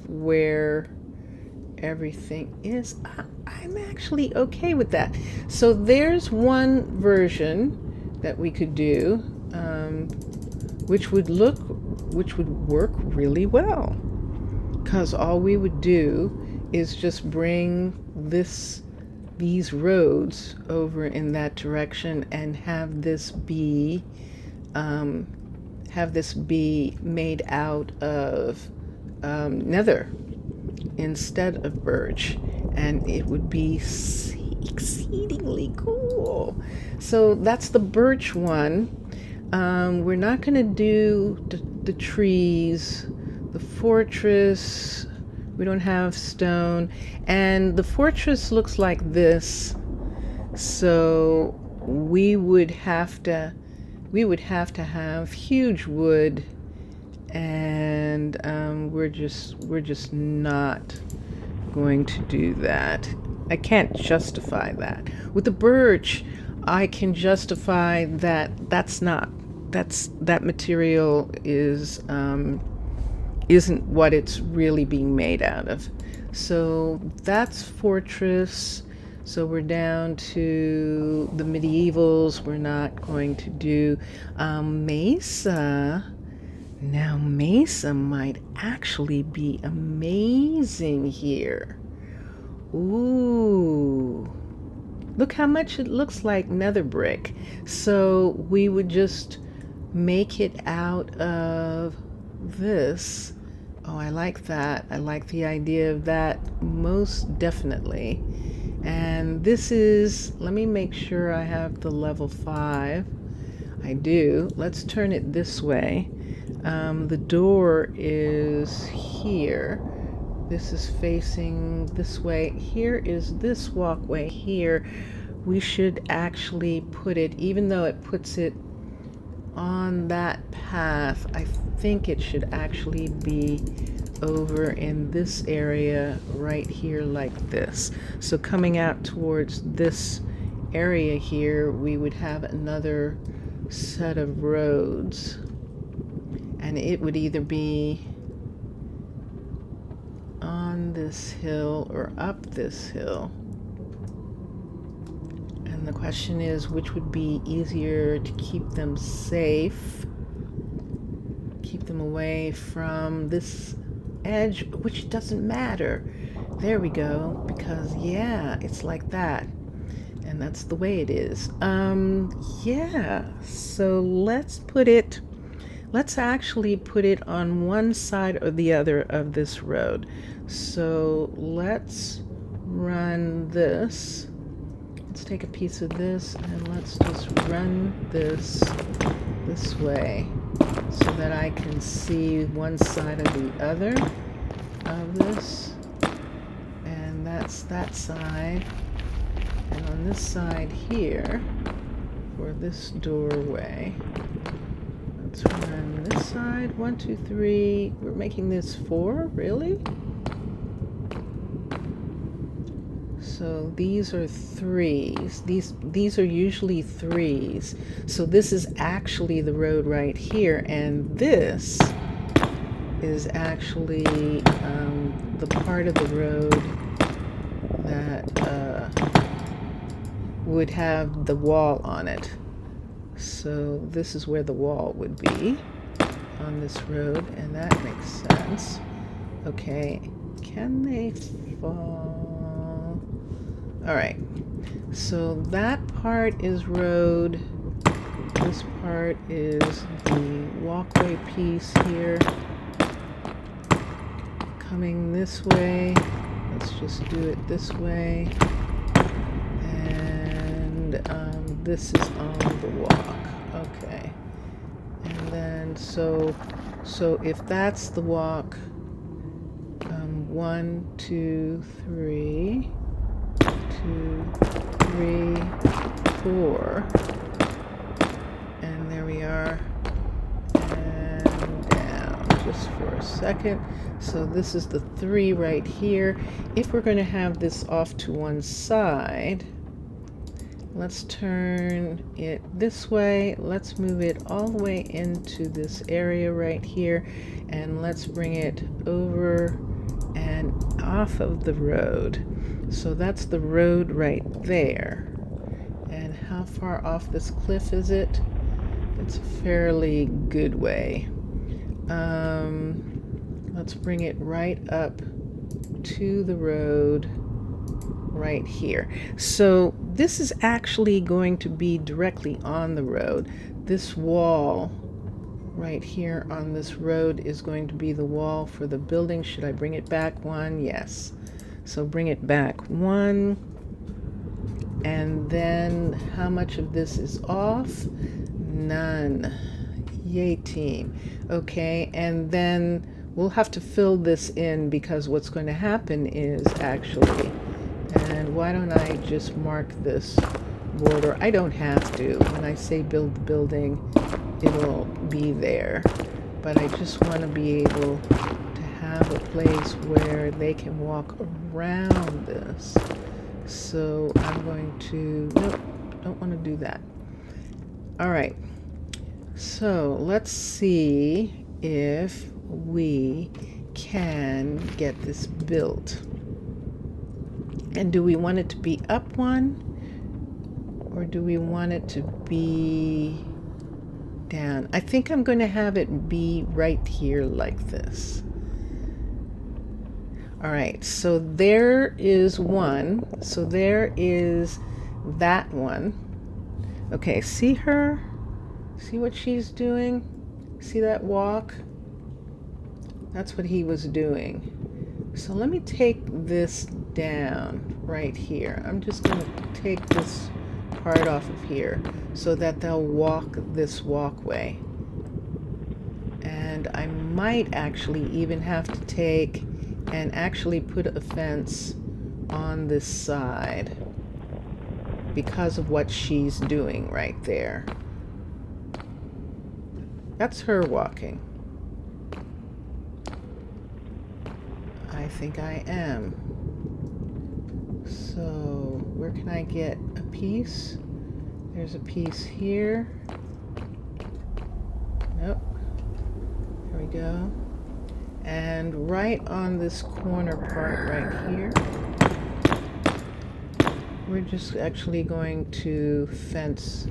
where everything is. I'm actually okay with that. So there's one version that we could do, which would work really well. Because all we would do is just bring these roads over in that direction and have this be made out of nether instead of birch, and it would be exceedingly cool. So that's the birch one. We're not going to do the trees, the fortress. We don't have stone, and the fortress looks like this. So we would have to have huge wood, and we're just not going to do that. I can't justify that. With the birch, I can justify that that material isn't what it's really being made out of. So that's fortress. So we're down to the medievals. We're not going to do mesa. Now mesa might actually be amazing here. Ooh. Look how much it looks like nether brick. So we would just make it out of this. Oh, I like that. I like the idea of that most definitely. And this is, let me make sure I have the level 5. I do. Let's turn it this way. The door is here. This is facing this way. Here is this walkway here. We should actually put it, even though it puts it on that path, I think it should actually be over in this area right here like this. So coming out towards this area here, we would have another set of roads, and it would either be on this hill or up this hill. And the question is, which would be easier to keep them safe, keep them away from this edge, which doesn't matter. There we go, because yeah, it's like that, and that's the way it is. Yeah, so let's actually put it on one side or the other of this road. So let's run this. Let's take a piece of this and let's just run this way so that I can see one side or the other of this. And that's that side. And on this side here, for this doorway, let's run this side. 1, 2, 3. We're making this 4, really? So these are 3s. These are usually 3s. So this is actually the road right here, and this is actually the part of the road that would have the wall on it. So this is where the wall would be on this road, and that makes sense. Okay, can they fall? All right, so that part is road. This part is the walkway piece here. Coming this way, let's just do it this way. And this is on the walk. Okay. And then, so if that's the walk, 1, 2, 3, 2, 3, 4, and there we are, and down just for a second. So this is the 3 right here. If we're going to have this off to one side, let's turn it this way. Let's move it all the way into this area right here, and let's bring it over and off of the road. So that's the road right there. And how far off this cliff is it? It's a fairly good way. Let's bring it right up to the road right here. So this is actually going to be directly on the road. This wall right here on this road is going to be the wall for the building. Should I bring it back 1? Yes. So bring it back 1. And then how much of this is off? None. Yay, team. Okay, and then we'll have to fill this in, because what's going to happen is actually, and why don't I just mark this border? I don't have to. When I say build the building, it'll be there. But I just want to be able to have a place where they can walk around this. So I'm going to, nope, don't want to do that. All right. So let's see if we can get this built. And do we want it to be up 1, or do we want it to be down? I think I'm going to have it be right here like this. All right, so there is 1. So there is that one. Okay, see her? See what she's doing? See that walk? That's what he was doing. So let me take this down right here. I'm just going to take this part off of here so that they'll walk this walkway. And I might actually even have to take and actually put a fence on this side because of what she's doing right there. That's her walking. I think I am. So where can I get a piece? There's a piece here. Nope. There we go. And right on this corner part right here, we're just actually going to fence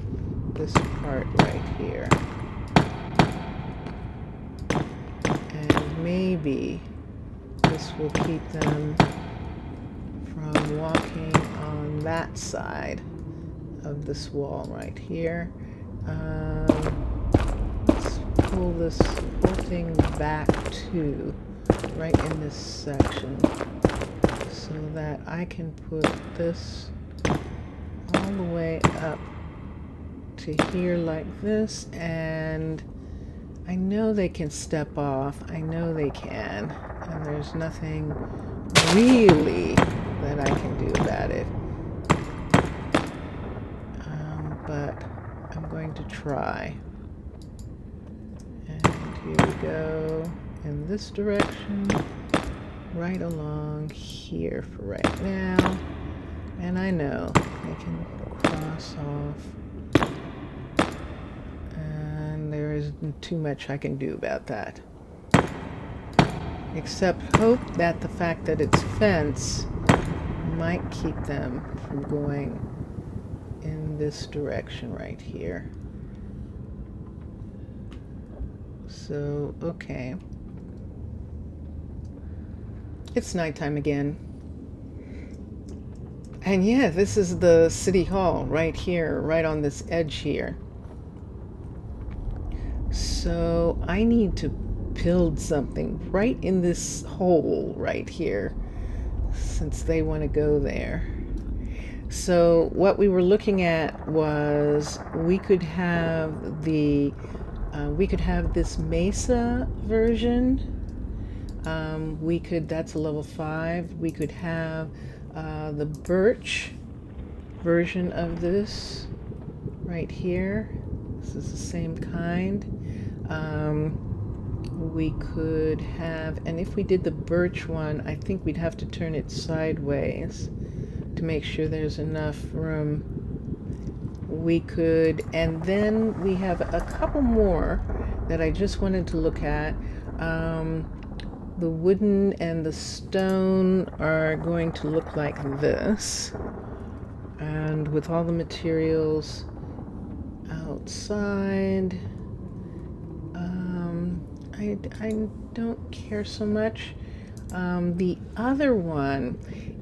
this part right here. And maybe this will keep them from walking on that side of this wall right here. Let's pull this whole thing back to right in this section so that I can put this all the way up to here like this, and I know they can step off. I know they can, and there's nothing really that I can do about it. But I'm going to try. And here we go in this direction, right along here for right now. And I know I can cross off, and there isn't too much I can do about that. Except hope that the fact that it's fence might keep them from going in this direction right here. So, okay. It's nighttime again. And yeah, this is the city hall right here, right on this edge here. So I need to build something right in this hole right here, since they want to go there. So what we were looking at was we could have this mesa version. That's a level 5. We could have the birch version of this right here. This is the same kind. We could have, and if we did the birch one, I think we'd have to turn it sideways to make sure there's enough room. We could, and then we have a couple more that I just wanted to look at. The wooden and the stone are going to look like this, and with all the materials outside. I don't care so much. The other one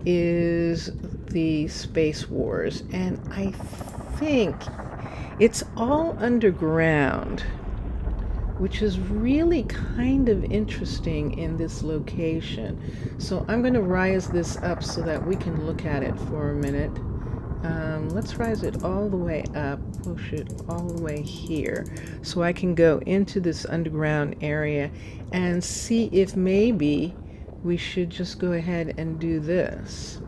is the Space Wars, and I think it's all underground, which is really kind of interesting in this location. So I'm going to rise this up so that we can look at it for a minute. Let's rise it all the way up, push it all the way here, so I can go into this underground area and see if maybe we should just go ahead and do this,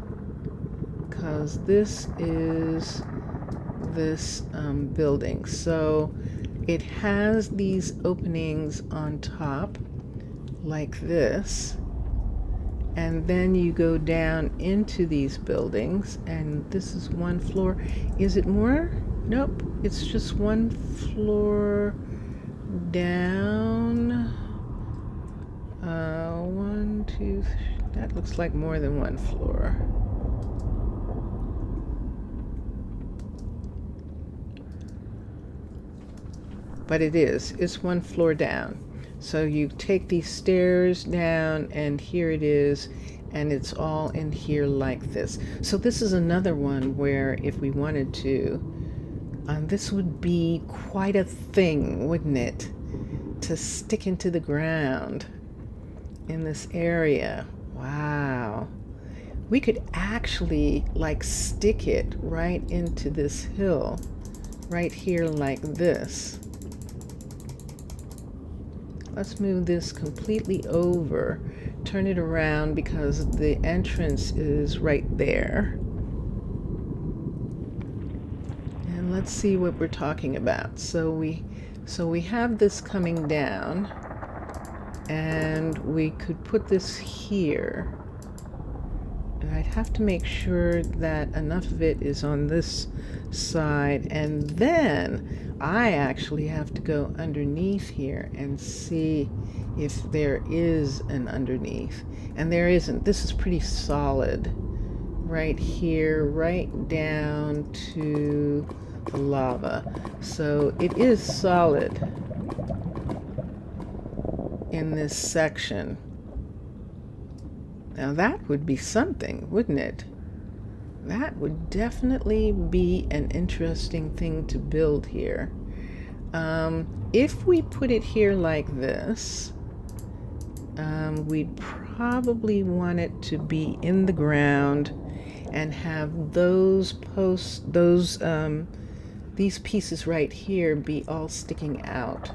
because this is this building. So it has these openings on top like this, and then you go down into these buildings, and this is one floor. Is it more? Nope, it's just one floor down. One, two, that looks like more than one floor. But it's one floor down. So you take these stairs down, and here it is, and it's all in here like this. So this is another one where if we wanted to, this would be quite a thing, wouldn't it? To stick into the ground in this area. Wow. We could actually like stick it right into this hill right here like this. Let's move this completely over, turn it around, because the entrance is right there. And let's see what we're talking about. So we have this coming down, and we could put this here. And I'd have to make sure that enough of it is on this side, and then I actually have to go underneath here and see if there is an underneath. And there isn't. This is pretty solid right here, right down to the lava. So it is solid in this section. Now that would be something, wouldn't it? That would definitely be an interesting thing to build here. If we put it here like this, we'd probably want it to be in the ground and have those posts, these pieces right here be all sticking out.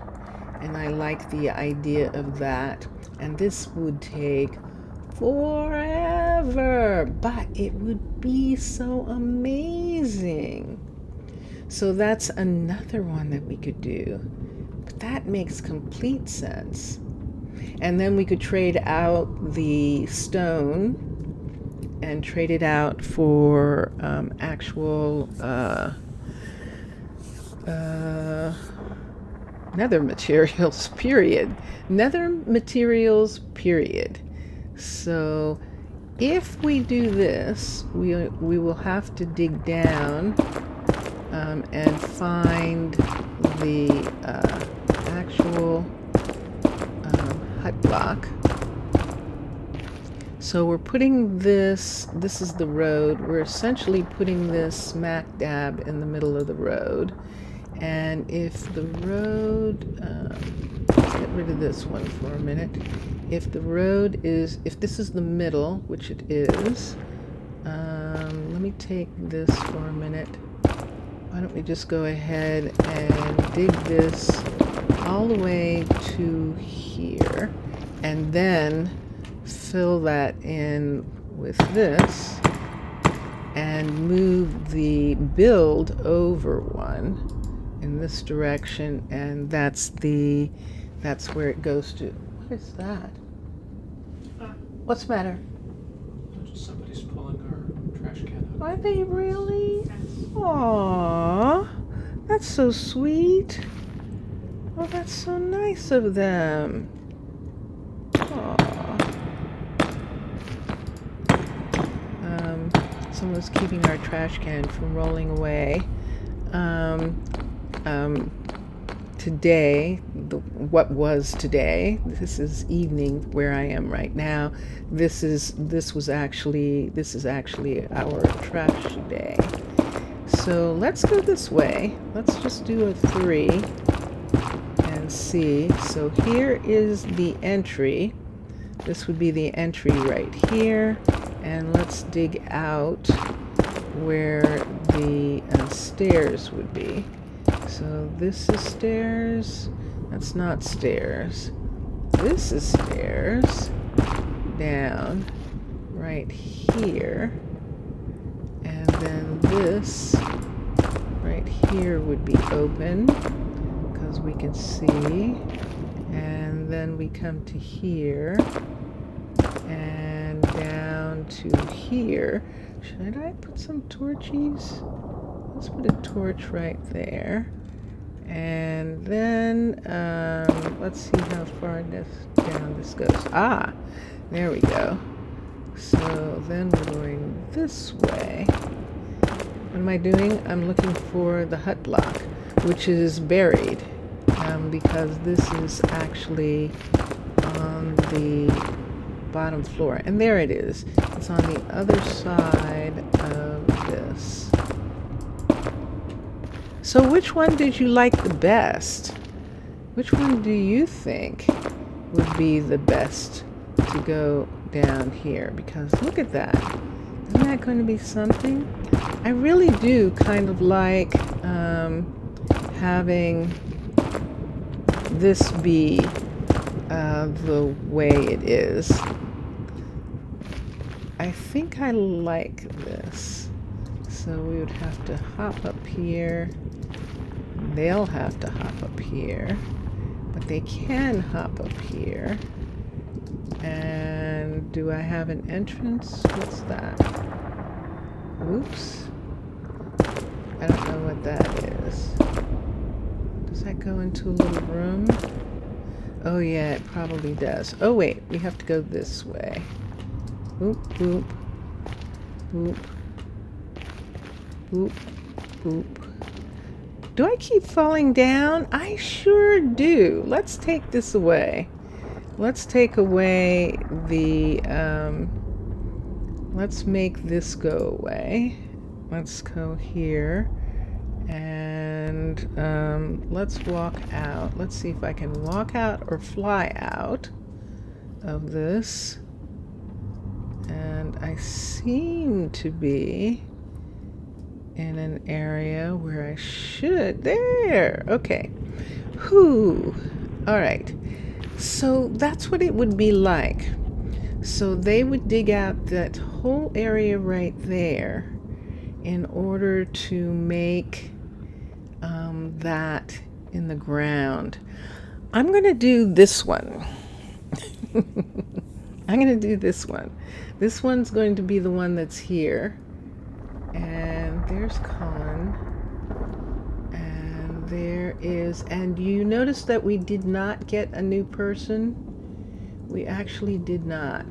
And I like the idea of that. And this would take forever, but it would be so amazing. So that's another one that we could do, but that makes complete sense. And then we could trade out the stone and trade it out for actual nether materials, period. Nether materials, period. So if we do this, we will have to dig down and find the actual hut block. So we're putting this is the road. We're essentially putting this smack dab in the middle of the road. And if the road, let's get rid of this one for a minute. If the road is, if this is the middle, which it is, let me take this for a minute. Why don't we just go ahead and dig this all the way to here, and then fill that in with this, and move the build over one in this direction, and that's where it goes to. What is that? What's the matter? Somebody's pulling our trash can out. Are they really? Aww, that's so sweet. Oh, that's so nice of them. Aww. Someone's keeping our trash can from rolling away. Today, what was today, this is evening where I am right now. This is actually our trash day. So let's go this way. Let's just do a 3 and see. So here is the entry. This would be the entry right here. And let's dig out where the stairs would be. So this is stairs. That's not stairs. This is stairs down right here. And then this right here would be open because we can see. And then we come to here and down to here. Should I put some torches? Let's put a torch right there. And then let's see how far down this goes. Ah, there we go. So then we're going this way. What am I doing? I'm looking for the hut block, which is buried because this is actually on the bottom floor. And there it is. It's on the other side of this. So which one did you like the best? Which one do you think would be the best to go down here? Because look at that. Isn't that going to be something? I really do kind of like having this be the way it is. I think I like this. So we would have to hop up here. They'll have to hop up here. But they can hop up here. And do I have an entrance? What's that? Oops. I don't know what that is. Does that go into a little room? Oh yeah, it probably does. Oh wait, we have to go this way. Oop, oop, oop, oop, oop. Do I keep falling down? I sure do. Let's take this away. Let's take away the, let's make this go away. Let's go here. And let's walk out. Let's see if I can walk out or fly out of this. And I seem to be in an area where I should. There. Okay. Whew. All right. So that's what it would be like. So they would dig out that whole area right there in order to make that in the ground. I'm going to do this one. I'm going to do this one. This one's going to be the one that's here. And there's Colin. And there is, and you notice that we did not get a new person. We actually did not,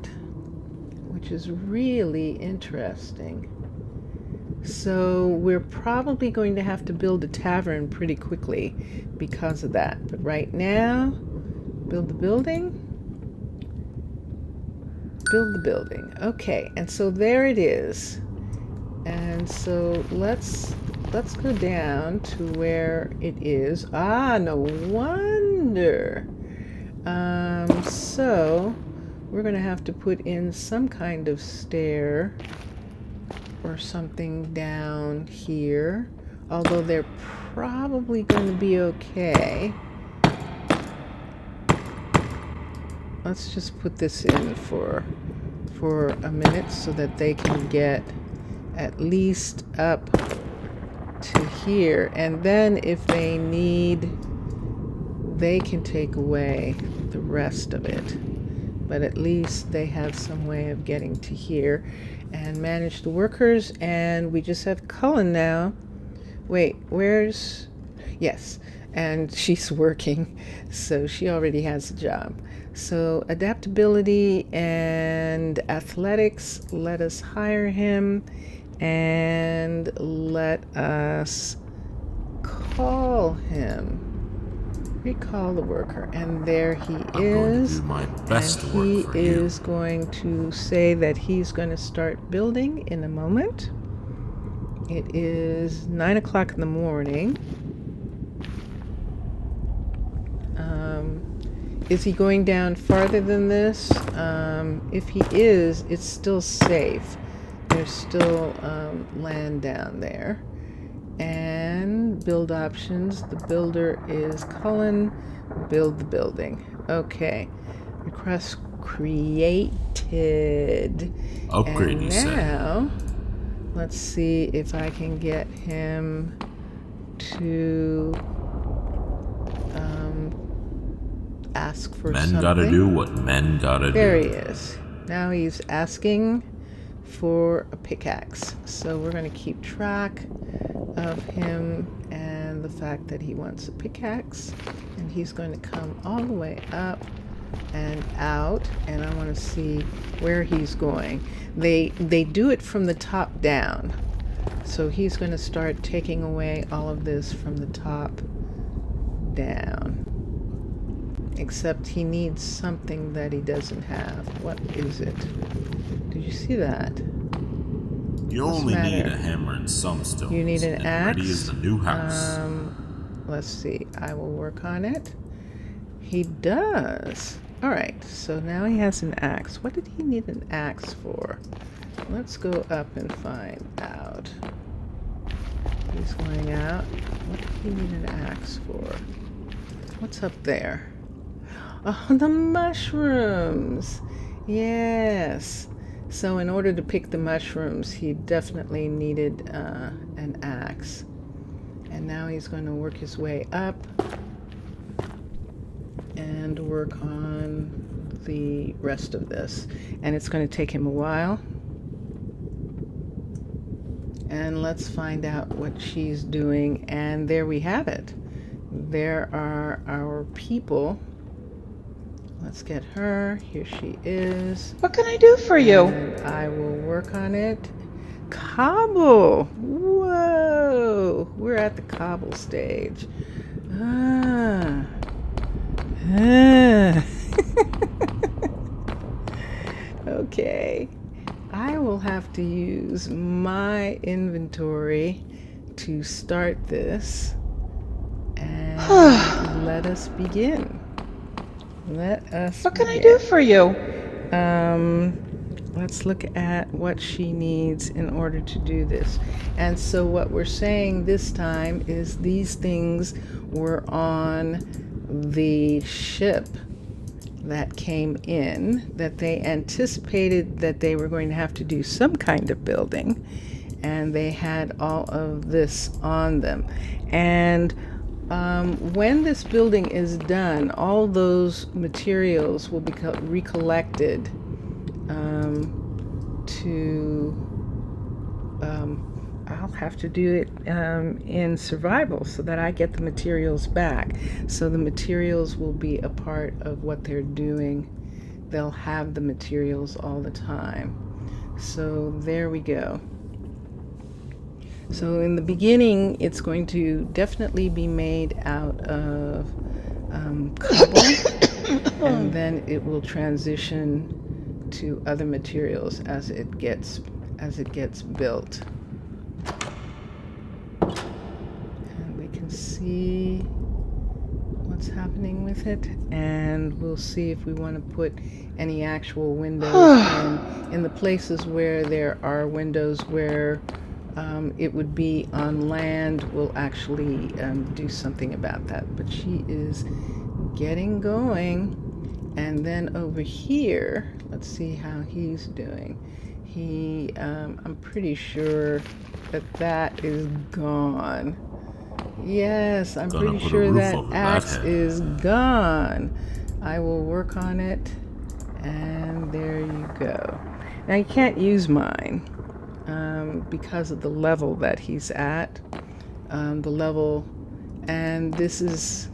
which is really interesting. So we're probably going to have to build a tavern pretty quickly because of that. But right now, build the building. Build the building. Okay, and so there it is. And so let's go down to where it is. Ah, no wonder. So we're going to have to put in some kind of stair or something down here, although they're probably going to be okay. Let's just put this in for a minute so that they can get at least up to here, and then if they need, they can take away the rest of it, but at least they have some way of getting to here. And manage the workers, and we just have Cullen now. Wait, where's... Yes, and she's working, so she already has a job. So adaptability and athletics, let us hire him, and let us call him. Recall the worker, and there he is. I'm going to do my best to work for you. He is going to say that he's going to start building in a moment. It is 9 o'clock in the morning. Is he going down farther than this? If he is, it's still safe. There's still land down there. And build options. The builder is Cullen. Build the building. Okay. Request created. Upgrade, you said. Now, let's see if I can get him to ask for something. Men gotta do what men gotta do. There he is. Now he's asking for a pickaxe. So we're going to keep track of him and the fact that he wants a pickaxe, and he's going to come all the way up and out, and I want to see where he's going. They do it from the top down, so he's going to start taking away all of this from the top down, except he needs something that he doesn't have. What is it? Did you see that? You What's only the need matter? a hammer and some stones. You need an and axe? ready is the new house. Let's see. I will work on it. He does. All right. So now he has an axe. What did he need an axe for? Let's go up and find out. He's going out. What did he need an axe for? What's up there? Oh, the mushrooms. Yes. So in order to pick the mushrooms, he definitely needed an axe. And now he's going to work his way up and work on the rest of this. And it's going to take him a while. And let's find out what she's doing. And there we have it. There are our people. Let's get her. Here she is. What can I do for you? And I will work on it. Cobble! Whoa! We're at the cobble stage. Ah. Okay. I will have to use my inventory to start this. And let us begin. Let us What can I begin. do for you? Let's look at what she needs in order to do this. And so what we're saying this time is these things were on the ship that came in, that they anticipated that they were going to have to do some kind of building, and they had all of this on them. And when this building is done, all those materials will be recollected I'll have to do it in survival so that I get the materials back. So the materials will be a part of what they're doing. They'll have the materials all the time. So there we go. So in the beginning, it's going to definitely be made out of cobble, and then it will transition to other materials as it gets built. And we can see what's happening with it, and we'll see if we want to put any actual windows in the places where there are windows where it would be on land. We'll actually do something about that. But she is getting going. And then over here, let's see how he's doing. I'm pretty sure that is gone. Yes, I'm Gonna pretty put a sure roof that over that axe head. is gone. I will work on it, and there you go. Now you can't use mine because of the level that he's at. The level, and this is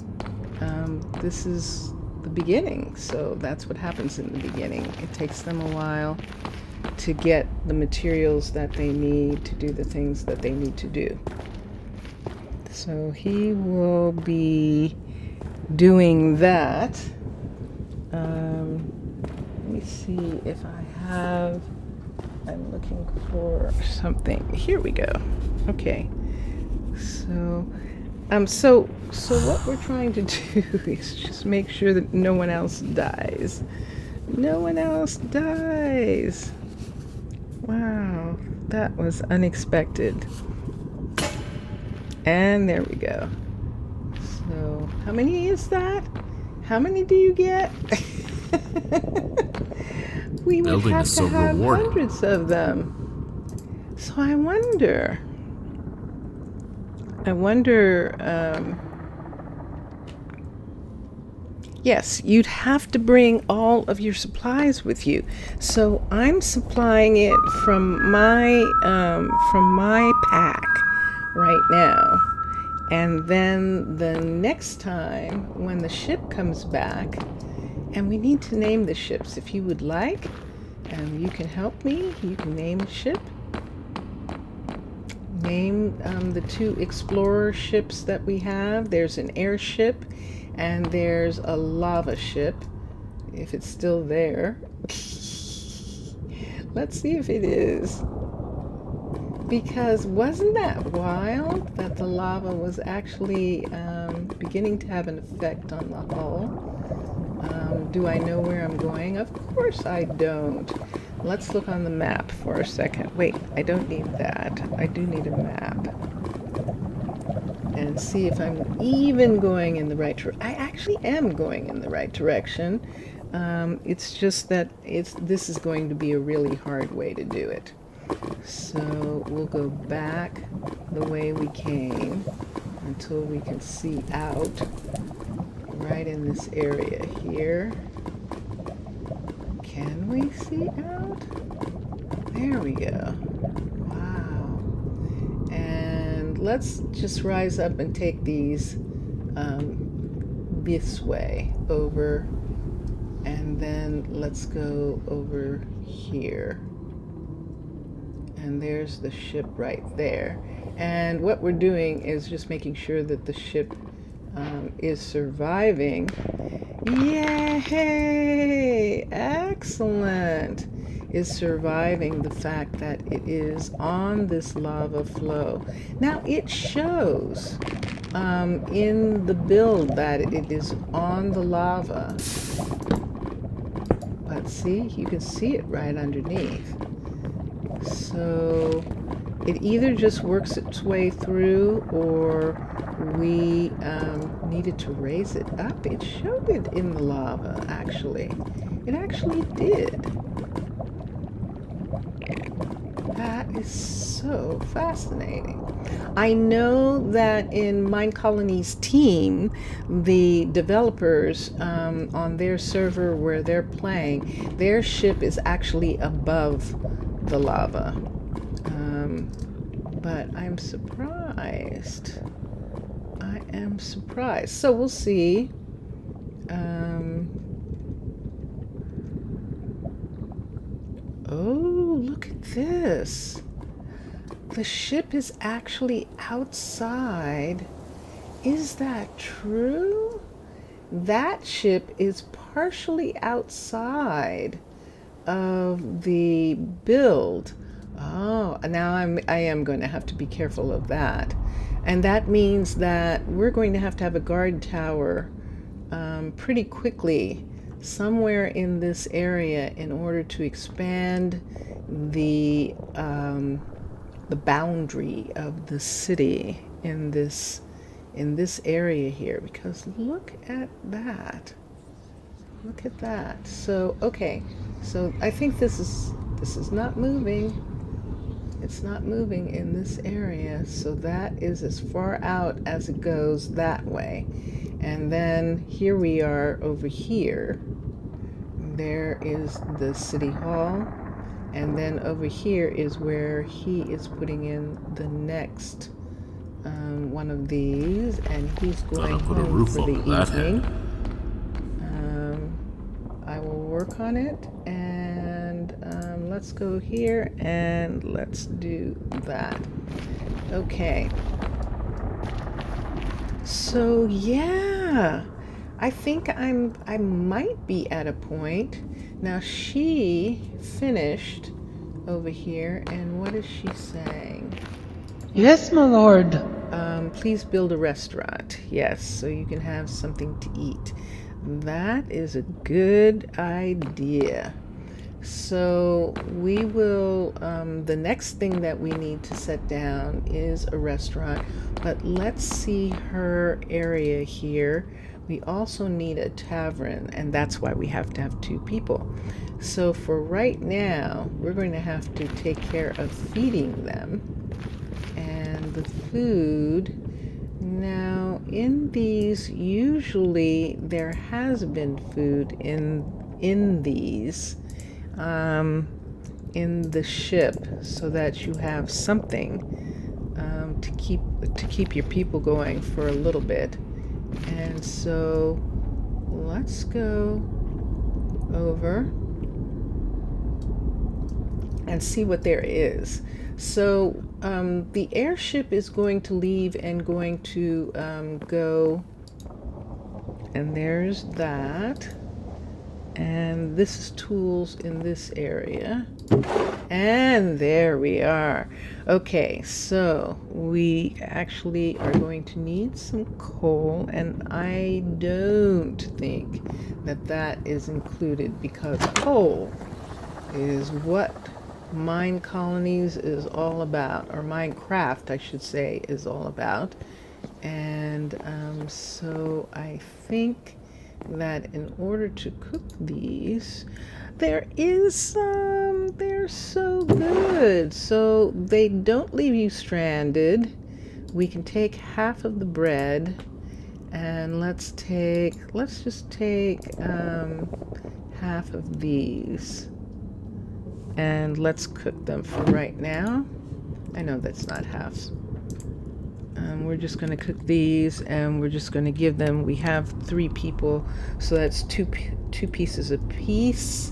the beginning. So that's what happens in the beginning. It takes them a while to get the materials that they need to do the things that they need to do. So he will be doing that. Let me see if I'm looking for something. Here we go. Okay. So what we're trying to do is just make sure that no one else dies. No one else dies. Wow, that was unexpected. And there we go. So, how many is that? How many do you get? We would Building have is to so have rewarding. hundreds of them. So I wonder, yes, you'd have to bring all of your supplies with you. So I'm supplying it from my pack right now. And then the next time when the ship comes back, and we need to name the ships if you would like, and you can help me, you can name the ship. Name the 2 explorer ships that we have. There's an airship and there's a lava ship, if it's still there. Let's see if it is. Because wasn't that wild that the lava was actually beginning to have an effect on the hull? Do I know where I'm going? Of course I don't. Let's look on the map for a second. Wait, I don't need that. I do need a map. And see if I'm even going in the right direction. I actually am going in the right direction. It's just that this is going to be a really hard way to do it. So we'll go back the way we came until we can see out right in this area here. Can we see out? There we go. Wow. And let's just rise up and take these this way over, and then let's go over here. And there's the ship right there. And what we're doing is just making sure that the ship is surviving. Yay! Excellent! Is surviving the fact that it is on this lava flow. Now it shows in the build that it is on the lava. But see, you can see it right underneath. So it either just works its way through, or we needed to raise it up. It showed it in the lava, actually. It actually did. That is so fascinating. I know that in Minecolonies team, the developers on their server where they're playing, their ship is actually above the lava. But I'm surprised. I am surprised. So we'll see. Oh, look at this. the ship is actually outside. Is that true? That ship is partially outside of the build. Oh, now I am going to have to be careful of that. And that means that we're going to have a guard tower pretty quickly somewhere in this area in order to expand the boundary of the city in this area here, because look at that. Look at that. So, okay. So I think this is not moving. It's not moving in this area. So that is as far out as it goes that way. And then here we are over here. There is the city hall. And then over here is where he is putting in the next one of these, and he's going Gotta put a home roof for the over that evening. head. I will work on it, and let's go here and let's do that. Okay. So yeah, I think I might be at a point. Now she finished over here, and what is she saying? Yes, my lord. Please build a restaurant. Yes, so you can have something to eat. That is a good idea. So we will, the next thing that we need to set down is a restaurant, but let's see her area here. We also need a tavern, and that's why we have to have 2 people. So for right now, we're going to have to take care of feeding them. And the food, now in these, usually there has been food in these, in the ship, so that you have something to keep your people going for a little bit. And so let's go over and see what there is. So the airship is going to leave and going to go, and there's that, and this is tools in this area, and there we are. Okay, so we actually are going to need some coal, and I don't think that is included, because coal is what Minecolonies is all about, or Minecraft, I should say, is all about. And so I think that in order to cook these, there is some, they're so good. So they don't leave you stranded. We can take half of the bread, and let's just take half of these. And let's cook them for right now. I know that's not halves. We're just going to cook these, and we're just going to give them, we have 3 people, so that's two pieces apiece.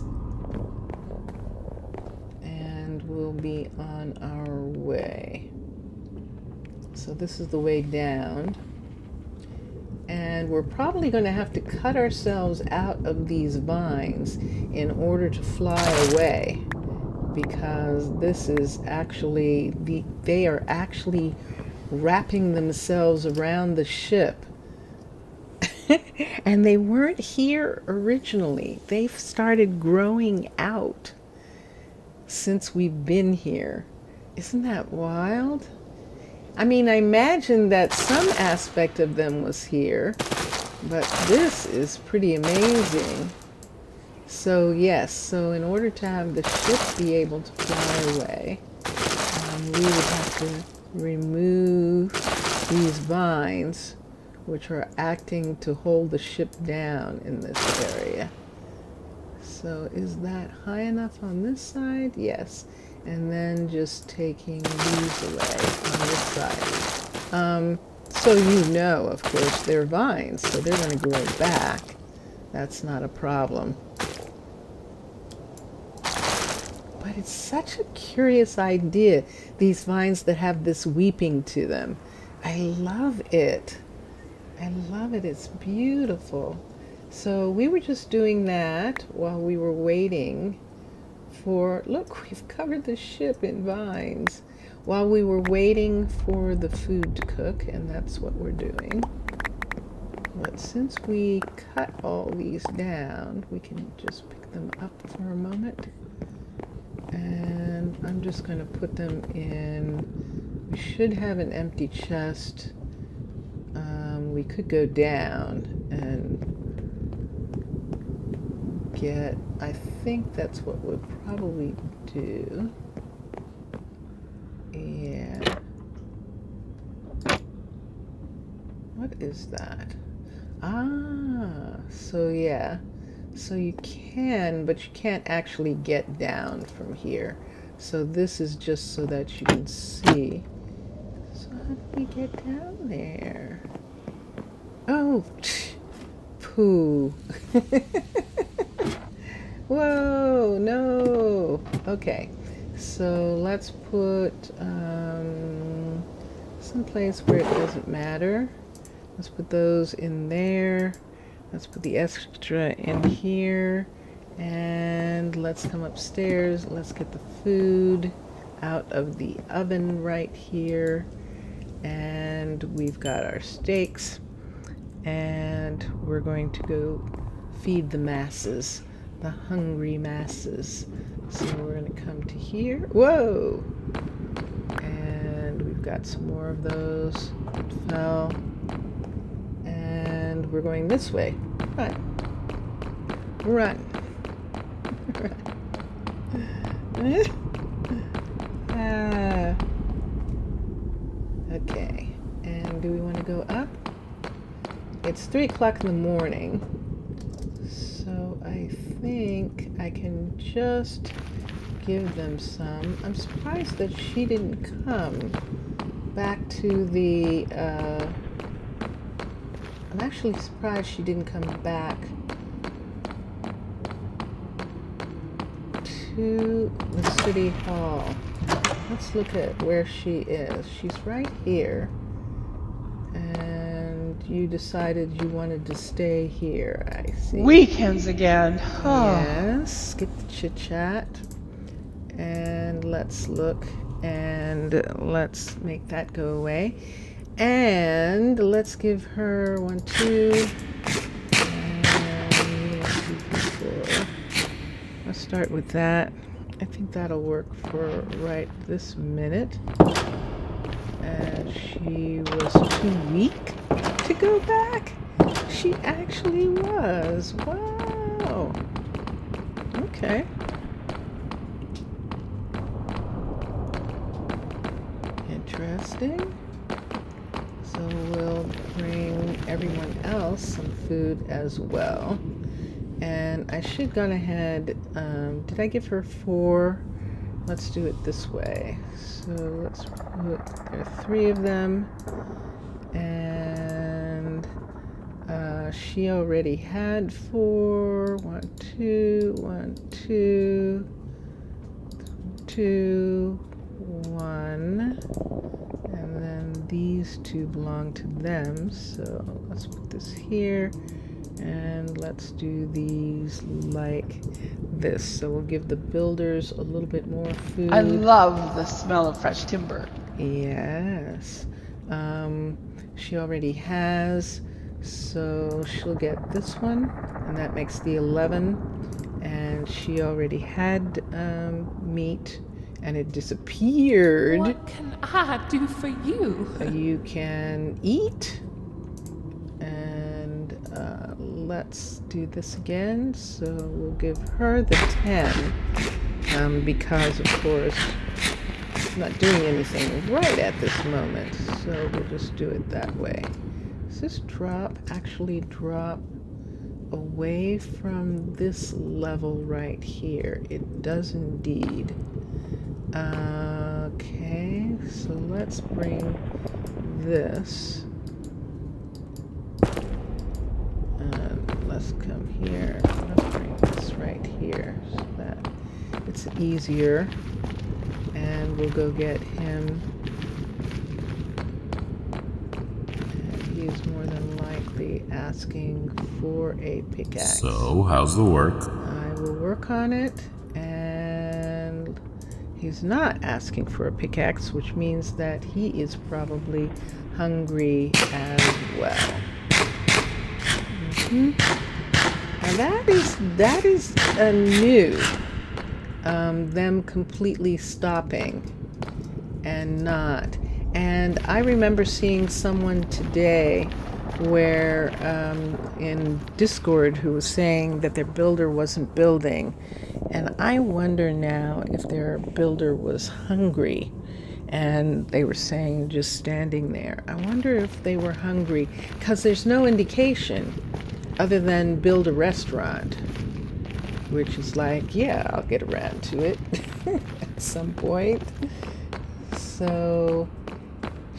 And we'll be on our way. So this is the way down. And we're probably going to have to cut ourselves out of these vines in order to fly away, because this is actually, they are actually wrapping themselves around the ship. And they weren't here originally. They've started growing out since we've been here. Isn't that wild? I mean, I imagine that some aspect of them was here, but this is pretty amazing. So yes, so in order to have the ship be able to fly away, we would have to remove these vines, which are acting to hold the ship down in this area. So is that high enough on this side? Yes. And then just taking these away on this side. So you know, of course, they're vines, so they're going to grow back. That's not a problem. But But it's such a curious idea, these vines that have this weeping to them. I love it. I love it. It's beautiful. So we were just doing that while we were waiting for, look, we've covered the ship in vines. While we were waiting for the food to cook, and that's what we're doing. But since we cut all these down, we can just pick them up for a moment. And I'm just going to put them in. We should have an empty chest. We could go down and get, I think that's what we'll probably do. Yeah. What is that? Ah, so yeah. So you can, but you can't actually get down from here. So this is just so that you can see. So how do we get down there? Oh, poo. Whoa, no. Okay, so let's put someplace where it doesn't matter. Let's put those in there. Let's put the extra in here. And let's come upstairs. Let's get the food out of the oven right here. And we've got our steaks. And we're going to go feed the masses, the hungry masses. So we're going to come to here. Whoa! And we've got some more of those. It fell. And we're going this way. Run. Run. Run. Okay. And do we want to go up? It's 3 o'clock in the morning. So I think I can just give them some. I'm surprised that she didn't come back to the, I'm actually surprised she didn't come back to the city hall. Let's look at where she is. She's right here. And you decided you wanted to stay here, I see. Weekends again. Oh. Yes, skip the chit chat. And let's look and let's make that go away. And let's give her 1, 2, and 1, 2, 3, 4. Let's start with that. I think that'll work for right this minute. And she was too weak to go back. She actually was. Wow. Okay. Interesting. So we'll bring everyone else some food as well. And I should have gone ahead. Did I give her 4? Let's do it this way. So let's put, there are 3 of them. And she already had 4. 1, 2, 1, 2, 2, 1. And then these 2 belong to them. So let's put this here. And let's do these like this. So we'll give the builders a little bit more food. I love the smell of fresh timber. Yes. She already has. So she'll get this one. And that makes the 11. And she already had meat. And it disappeared. What can I do for you? You can eat. And let's do this again. So we'll give her the 10 because, of course, it's not doing anything right at this moment. So we'll just do it that way. Does this drop actually drop away from this level right here? It does indeed. Okay, so let's bring this. Let's come here. Let's bring this right here so that it's it's easier. And we'll go get him. And he is more than likely asking for a pickaxe. So, how's the work? I will work on it, and he's not asking for a pickaxe, which means that he is probably hungry as well. Now that is a new, them completely stopping and not. And I remember seeing someone today where in Discord who was saying that their builder wasn't building. And I wonder now if their builder was hungry and they were saying just standing there. I wonder if they were hungry because there's no indication other than build a restaurant, which is like, yeah, I'll get around to it at some point. So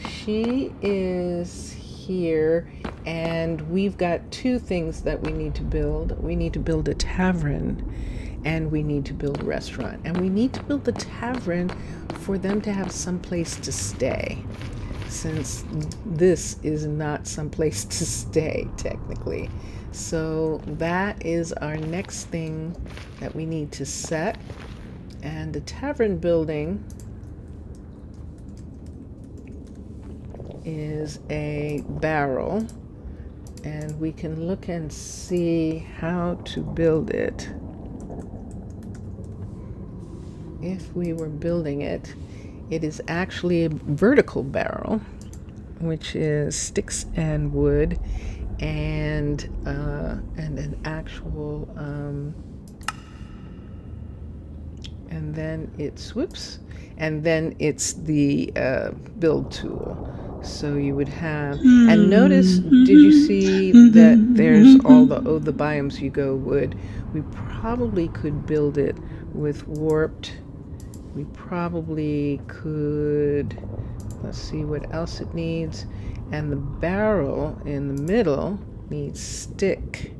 she is here, and we've got two things that we need to build. We need to build a tavern, and we need to build a restaurant. And we need to build the tavern for them to have some place to stay, since this is not some place to stay technically. So that is our next thing that we need to set. And the tavern building is a barrel, and we can look and see how to build it. If we were building it, it is actually a vertical barrel, which is sticks and wood and an actual and then it's and then it's the build tool. So you would have, and notice, did you see that there's all the biomes you go wood? We probably could build it with warped. We probably could, let's see what else it needs. And the barrel in the middle needs stick.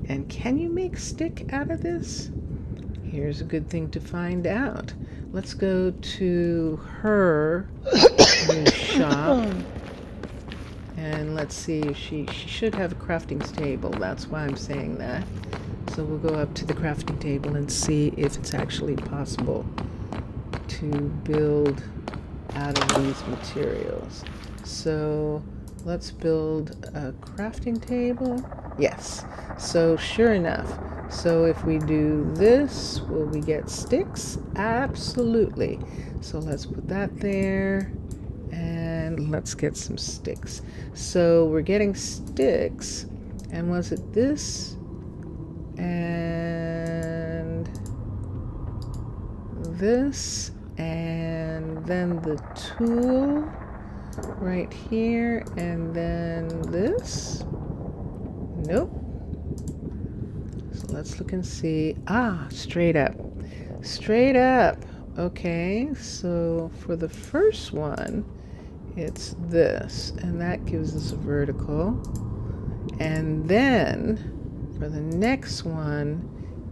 And can you make stick out of this? Here's a good thing to find out. Let's go to her new shop. And let's see if she should have a crafting table. That's why I'm saying that. So we'll go up to the crafting table and see if it's actually possible to build out of these materials. So let's build a crafting table. Yes. So sure enough. So if we do this, will we get sticks? Absolutely. So let's put that there. And let's get some sticks. So we're getting sticks. And was it this? And this. And then the tool right here. And then this. Nope. So let's look and see. Ah, straight up. Straight up. Okay, so for the first one, it's this, and that gives us a vertical. And then for the next one,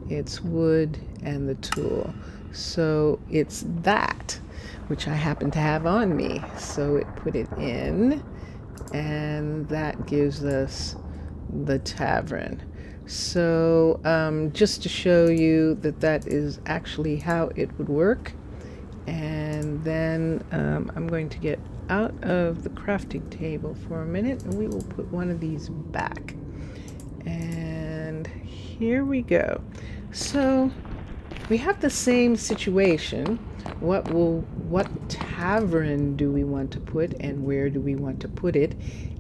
it's wood and the tool. So it's that, which I happen to have on me. So it put it in, and that gives us the tavern. So just to show you that that is actually how it would work. And then I'm going to get out of the crafting table for a minute, and we will put one of these back. And here we go. So we have the same situation. What tavern do we want to put, and where do we want to put it?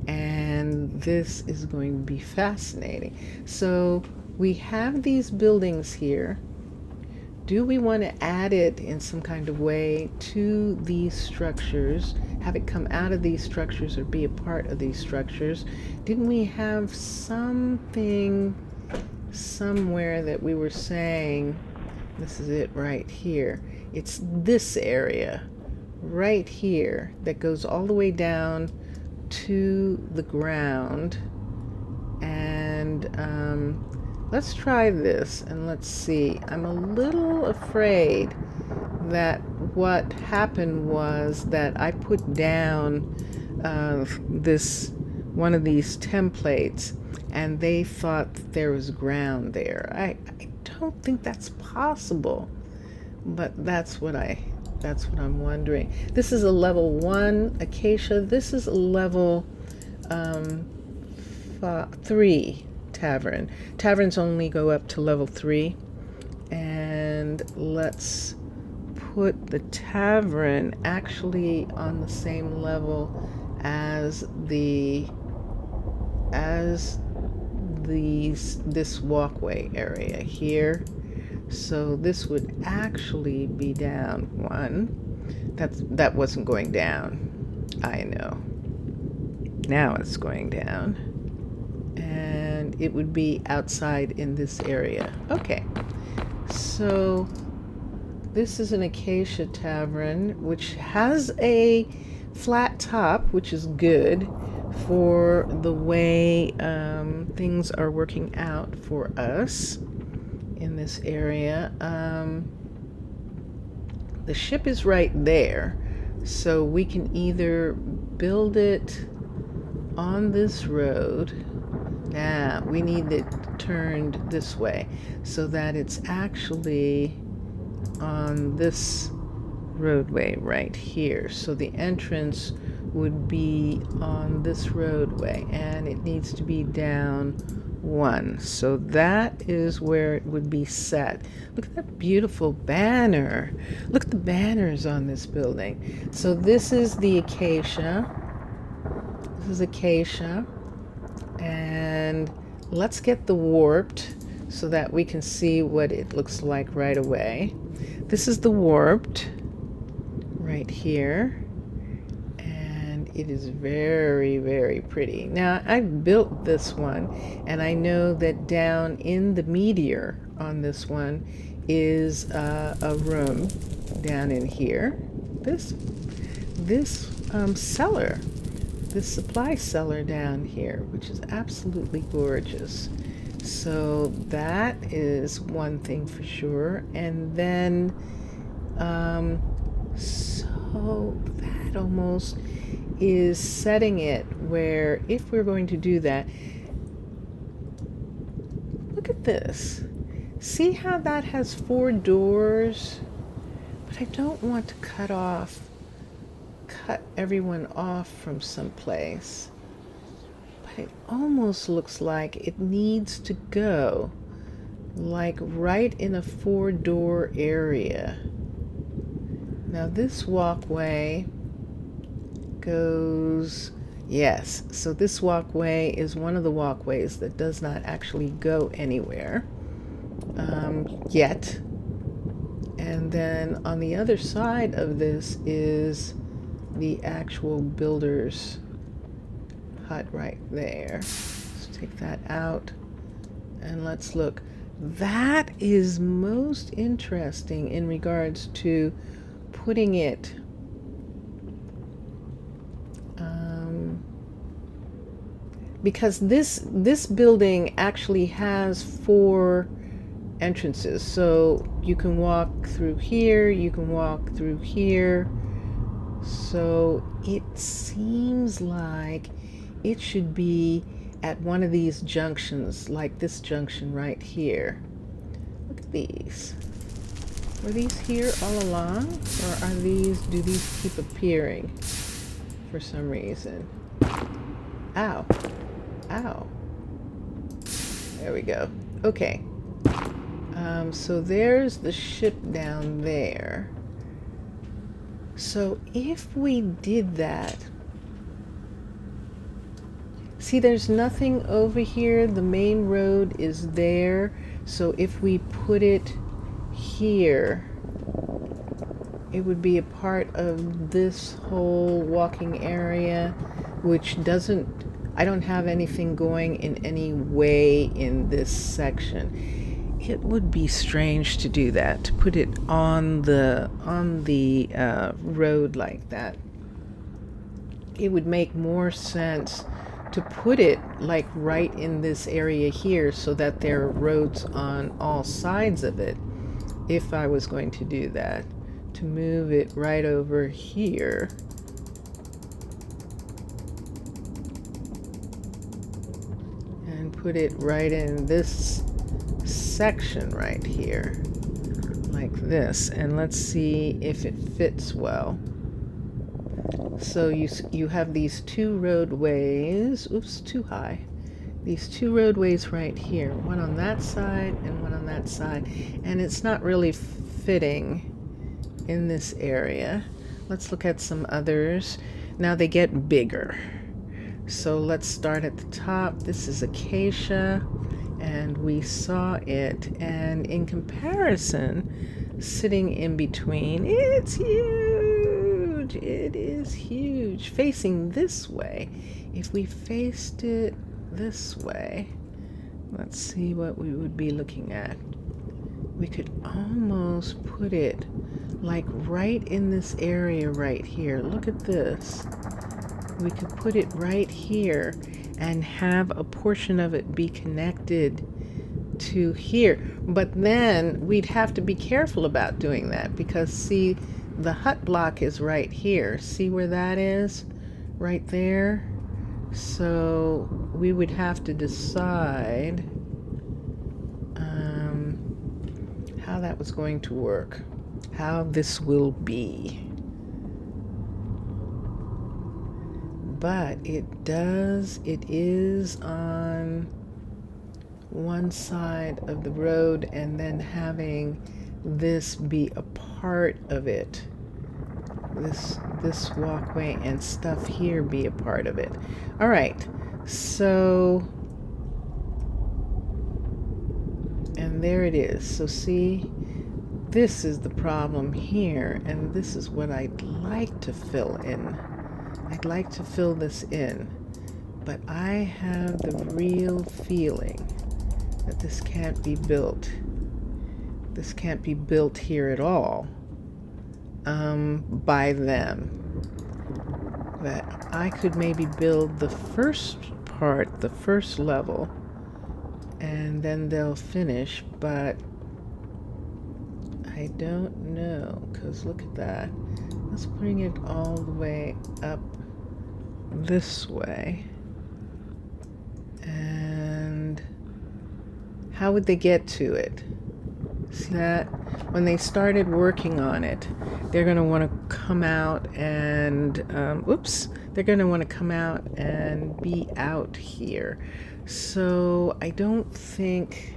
And this is going to be fascinating. So we have these buildings here. Do we want to add it in some kind of way to these structures, have it come out of these structures or be a part of these structures? Didn't we have something somewhere that we were saying, this is it right here. It's this area right here that goes all the way down to the ground, and let's try this and let's see. I'm a little afraid that what happened was that I put down this one of these templates and they thought that there was ground there. I don't think that's possible, but that's what I'm wondering. This is a level 1 acacia. This is a level 3 tavern. Taverns only go up to level 3. And let's put the tavern actually on the same level as this walkway area here. So this would actually be down 1. That wasn't going down. I know. Now it's going down. And it would be outside in this area. Okay. So this is an acacia tavern, which has a flat top, which is good for the way things are working out for us in this area. The ship is right there, so we can either build it on this road. Now we need it turned this way so that it's actually on this roadway right here. So the entrance would be on this roadway and it needs to be down 1. So that is where it would be set. Look at that beautiful banner. Look at the banners on this building. So this is the acacia. This is acacia. And let's get the warped so that we can see what it looks like right away. This is the warped right here. And it is very, very pretty. Now, I built this one, and I know that down in the meteor on this one is a room down in here. This cellar, this supply cellar down here, which is absolutely gorgeous. So that is one thing for sure. And then, so that almost is setting it where if we're going to do that, look at this. See how that has 4 doors? But I don't want to cut everyone off from someplace. But it almost looks like it needs to go like right in a 4-door area. Now this walkway goes, yes, so this walkway is one of the walkways that does not actually go anywhere yet. And then on the other side of this is the actual builder's hut right there. Let's take that out and let's look. That is most interesting in regards to putting it because this building actually has 4 entrances. So you can walk through here, you can walk through here. So it seems like it should be at one of these junctions, like this junction right here. Look at these. Were these here all along? Or do these keep appearing for some reason? Ow. Ow. There we go. Okay. So there's the ship down there. So if we did that, see, there's nothing over here. The main road is there. So if we put it here, it would be a part of this whole walking area, which doesn't, I don't have anything going in any way in this section. It would be strange to do that, to put it on the road like that. It would make more sense to put it like right in this area here so that there are roads on all sides of it, if I was going to do that, to move it right over here. And put it right in this section right here, like this. And let's see if it fits well. So you have these two roadways. Oops, too high. These two roadways right here, one on that side and one on that side, and it's not really fitting in this area. Let's look at some others. Now they get bigger. So let's start at the top. This is acacia, and we saw it, and in comparison, sitting in between, it's huge. It is huge. Facing this way, if we faced it this way, let's see what we would be looking at. We could almost put it like right in this area right here. Look at this. We could put it right here and have a portion of it be connected to here. But then we'd have to be careful about doing that, because see, the hut block is right here. See where that is? Right there. So we would have to decide how that was going to work, how this will be. But it is on one side of the road, and then having this be a part of it. This walkway and stuff here be a part of it. All right, so, and there it is. So see, this is the problem here, and this is what I'd like to fill in. I'd like to fill this in, but I have the real feeling that this can't be built. This can't be built here at all by them. That I could maybe build the first part, the first level, and then they'll finish, but I don't know, because look at that. Let's bring it all the way up this way. And how would they get to it? See that? When they started working on it, they're going to want to come out and, they're going to want to come out and be out here. So I don't think,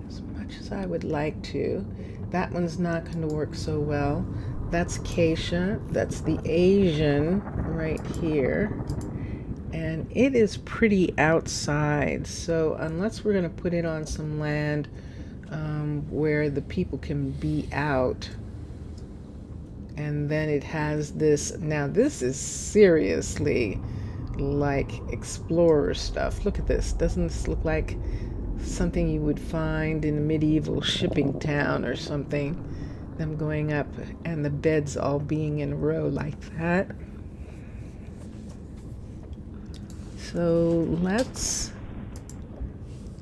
as much as I would like to, that one's not going to work so well. That's acacia, that's the Asian right here, and it is pretty outside. So unless we're going to put it on some land where the people can be out, and then it has this. Now this is seriously like explorer stuff. Look at this. Doesn't this look like something you would find in a medieval shipping town or something? Them going up and the beds all being in a row like that. So let's,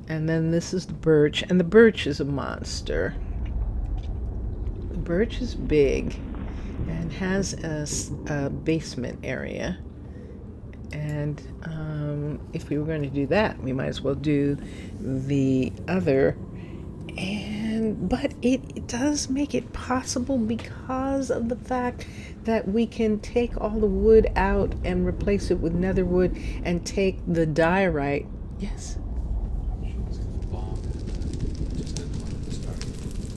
and then this is the birch, and the birch is a monster. The birch is big and has a basement area, and if we were going to do that, we might as well do the other. But it does make it possible because of the fact that we can take all the wood out and replace it with nether wood and take the diorite. Yes.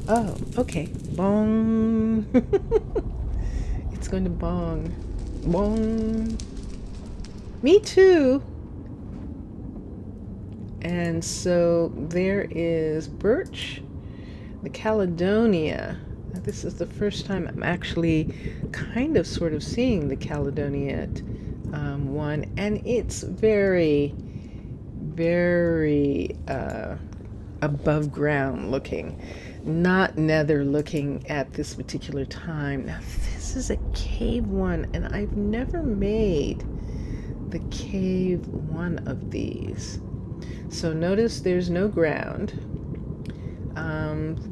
Oh, okay. Bong. It's going to bong. Bong. Me too. And so there is birch, the Caledonia. Now, this is the first time I'm actually kind of sort of seeing the Caledonia one, and it's very, very above ground looking, not nether looking at this particular time. Now this is a cave one, and I've never made the cave one of these. So notice there's no ground.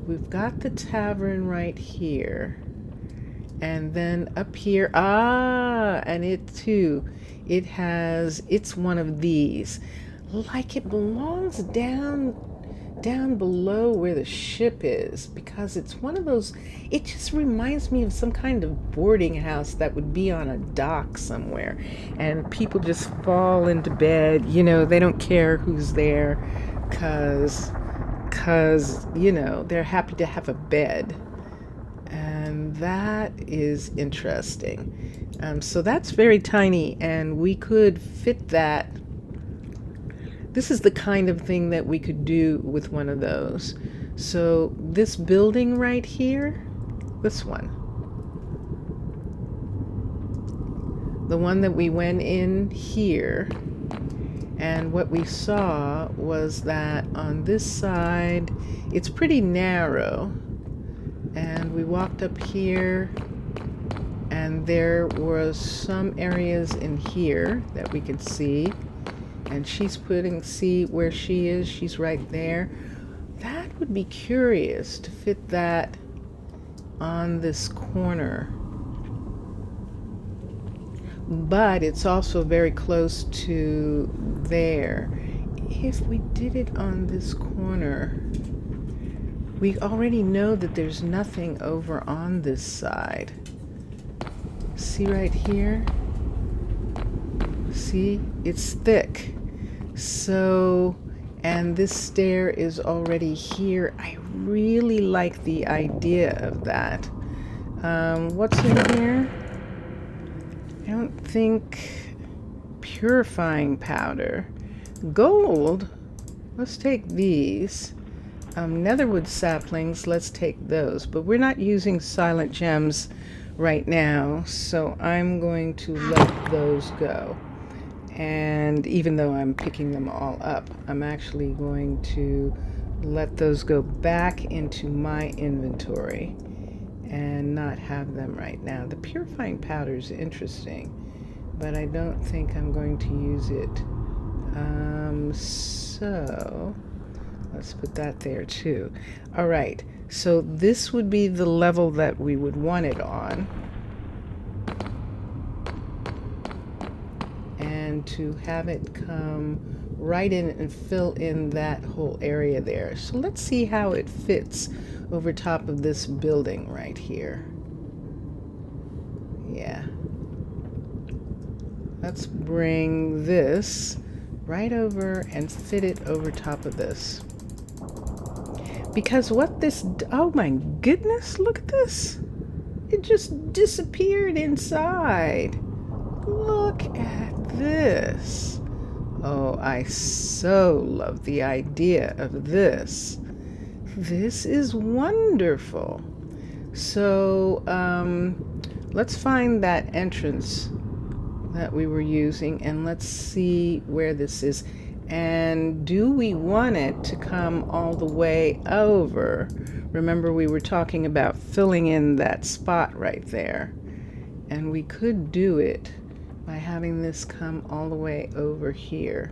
We've got the tavern right here. And then up here, and it too, it's one of these. Like it belongs down below where the ship is, because it's one of those, it just reminds me of some kind of boarding house that would be on a dock somewhere, and people just fall into bed, they don't care who's there, cause they're happy to have a bed. And that is interesting. So that's very tiny, and we could fit that. This is the kind of thing that we could do with one of those. So this building right here, this one, the one that we went in here, and what we saw was that on this side, it's pretty narrow. And we walked up here, and there was some areas in here that we could see. And she's see where she is, she's right there. That would be curious to fit that on this corner. But it's also very close to there. If we did it on this corner, we already know that there's nothing over on this side. See right here? See? It's thick. So, and this stair is already here. I really like the idea of that. What's in here? I don't think purifying powder. Gold? Let's take these. Netherwood saplings, let's take those, but we're not using silent gems right now, so I'm going to let those go. And even though I'm picking them all up, I'm actually going to let those go back into my inventory and not have them right now. The purifying powder is interesting, but I don't think I'm going to use it. So let's put that there too. All right, so this would be the level that we would want it on. And to have it come right in and fill in that whole area there. So let's see how it fits over top of this building right here. Yeah. Let's bring this right over and fit it over top of this. Because what this, oh my goodness, look at this. It just disappeared inside. Look at this. Oh, I so love the idea of this. This is wonderful. So, let's find that entrance that we were using and let's see where this is. And do we want it to come all the way over? Remember, we were talking about filling in that spot right there. And we could do it by having this come all the way over here.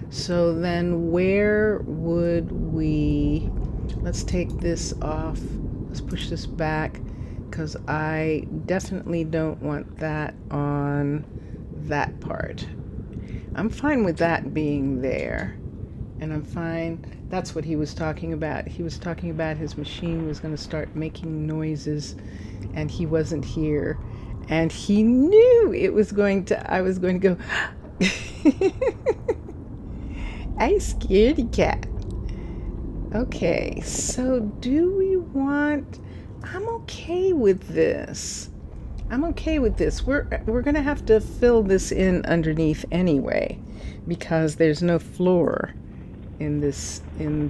So then where would we, let's take this off. Let's push this back because I definitely don't want that on that part. I'm fine with that being there. And I'm fine. That's what he was talking about. He was talking about his machine was going to start making noises and he wasn't here. And he knew it was going to, I was going to go, I scaredy cat. Okay, so do we want, I'm okay with this. I'm okay with this. We're going to have to fill this in underneath anyway because there's no floor in this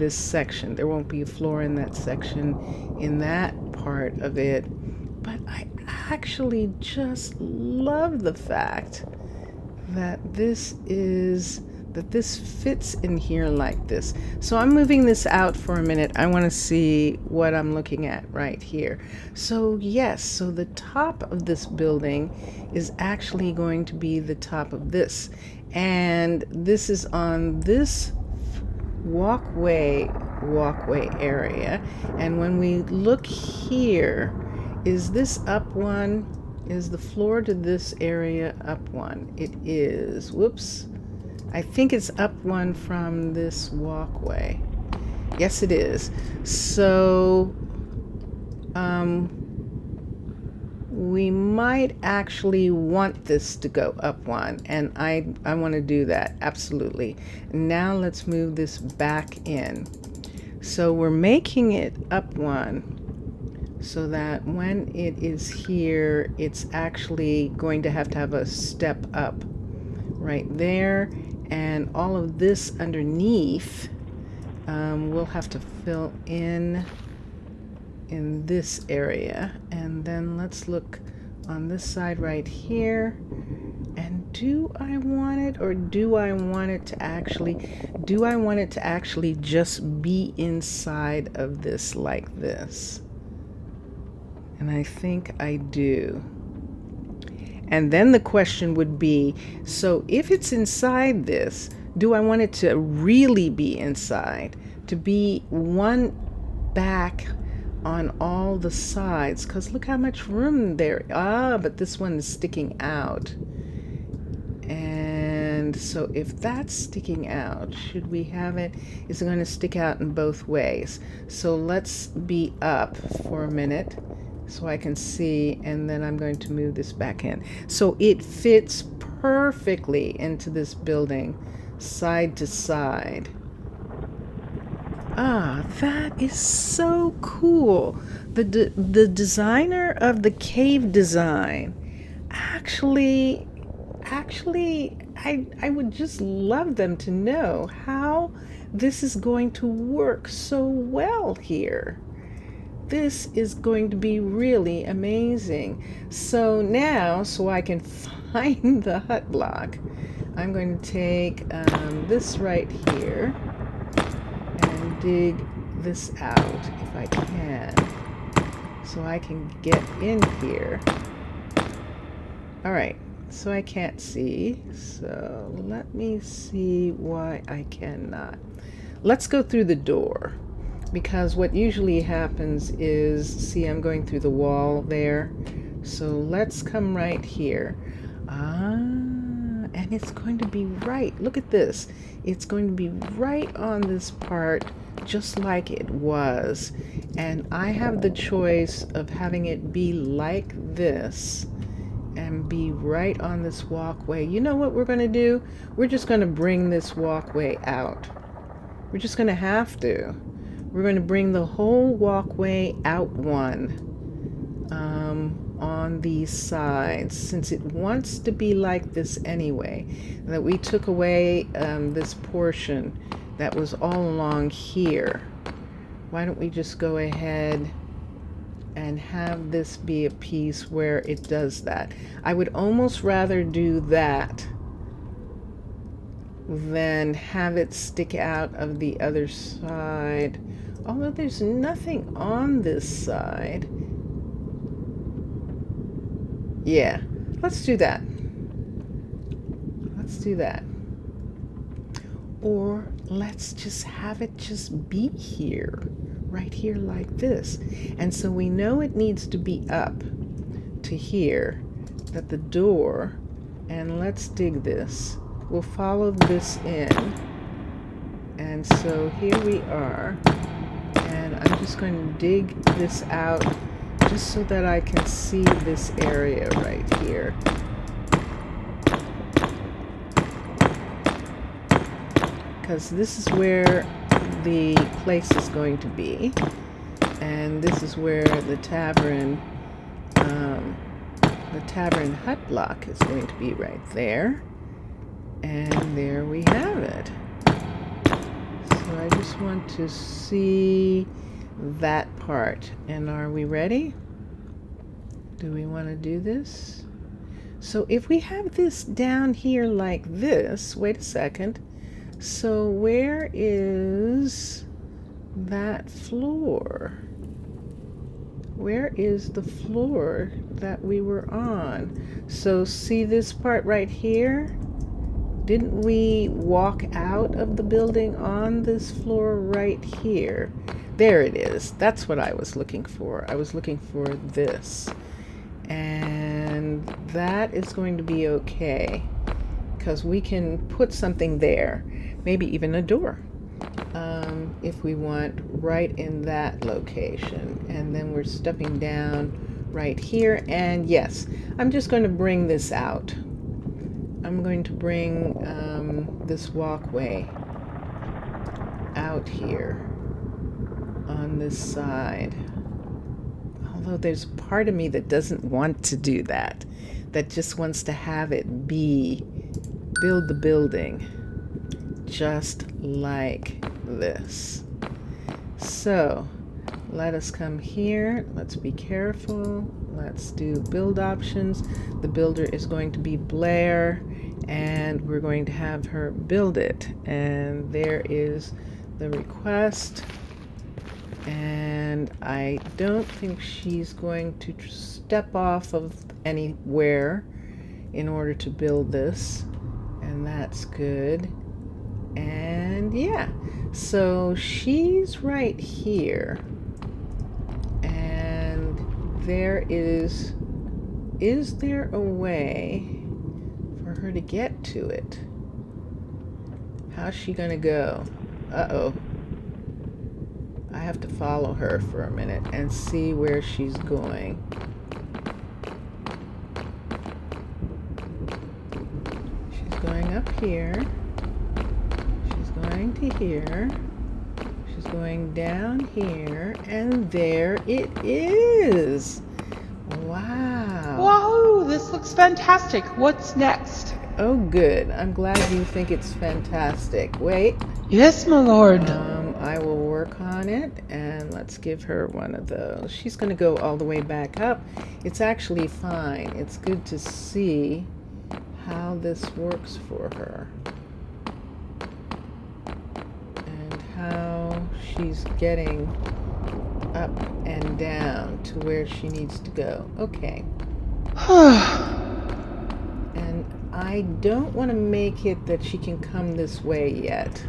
section. There won't be a floor in that section in that part of it. But I actually just love the fact that this fits in here like this. So I'm moving this out for a minute. I want to see what I'm looking at right here. So yes, so the top of this building is actually going to be the top of this. And this is on this walkway area. And when we look here, is this up one? Is the floor to this area up one? It is. Whoops. I think it's up one from this walkway. Yes, it is. So we might actually want this to go up one, and I want to do that, absolutely. Now let's move this back in. So we're making it up one so that when it is here, it's actually going to have a step up right there, and all of this underneath we'll have to fill in this area. And then let's look on this side right here, and do I want it, or do I want it to actually just be inside of this like this? And I think I do. And then the question would be, so if it's inside this, do I want it to really be inside, to be one back on all the sides? Because look how much room there. But this one is sticking out. And so if that's sticking out, should we have it? It's going to stick out in both ways. So let's be up for a minute so I can see, and then I'm going to move this back in. So it fits perfectly into this building, side to side. That is so cool. The designer of the cave design actually I would just love them to know how this is going to work so well here. This is going to be really amazing. So now, so I can find the hut block, I'm going to take this right here and dig this out if I can, so I can get in here. All right, so I can't see, so let me see why I cannot. Let's go through the door, because what usually happens is, see, I'm going through the wall there. So let's come right here. And it's going to be right. Look at this. It's going to be right on this part, just like it was. And I have the choice of having it be like this and be right on this walkway. You know what we're going to do? We're just going to bring this walkway out. We're just going to have to. We're going to bring the whole walkway out one on these sides, since it wants to be like this anyway. That we took away this portion that was all along here. Why don't we just go ahead and have this be a piece where it does that? I would almost rather do that than have it stick out of the other side. Although there's nothing on this side. Yeah, let's do that. Let's do that. Or let's just have it just be here, right here like this. And so we know it needs to be up to here, that the door, and let's dig this. We'll follow this in. And so here we are. And I'm just going to dig this out just so that I can see this area right here. Because this is where the place is going to be. And this is where the tavern hut block is going to be right there. And there we have it. So I just want to see that part. And are we ready? Do we want to do this? So if we have this down here like this, wait a second. So where is that floor? Where is the floor that we were on? So see this part right here? didn't we walk out of the building on this floor right here? There it is. That's what I was looking for. I was looking for this. And that is going to be okay, because we can put something there, maybe even a door, if we want, right in that location. And then we're stepping down right here, and yes, I'm just going to bring this out. I'm going to bring this walkway out here on this side. Although there's part of me that doesn't want to do that, that just wants to have it build the building just like this. So let us come here. Let's be careful. Let's do build options. The builder is going to be Blair, and we're going to have her build it. And there is the request. And I don't think she's going to step off of anywhere in order to build this. And that's good. And yeah, so she's right here. And there is there a way for her to get to it? How's she gonna go? Uh-oh. I have to follow her for a minute and see where she's going. She's going up here. She's going to here. She's going down here. And there it is. Wow. Whoa, this looks fantastic. What's next? Oh, good. I'm glad you think it's fantastic. Wait. Yes, my lord. I will work on it, and let's give her one of those. She's going to go all the way back up. It's actually fine. It's good to see how this works for her and how she's getting up and down to where she needs to go. Okay. And I don't want to make it that she can come this way yet.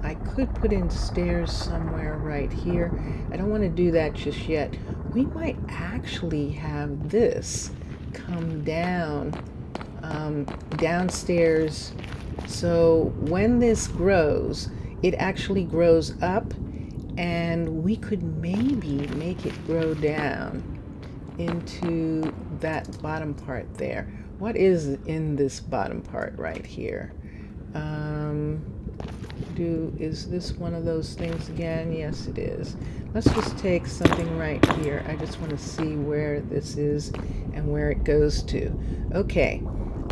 I could put in stairs somewhere right here. I don't want to do that just yet. We might actually have this come down downstairs. So when this grows, it actually grows up, and we could maybe make it grow down into that bottom part there. What is in this bottom part right here? Is this one of those things again? Yes, it is. Let's just take something right here. I just want to see where this is and where it goes to. Okay,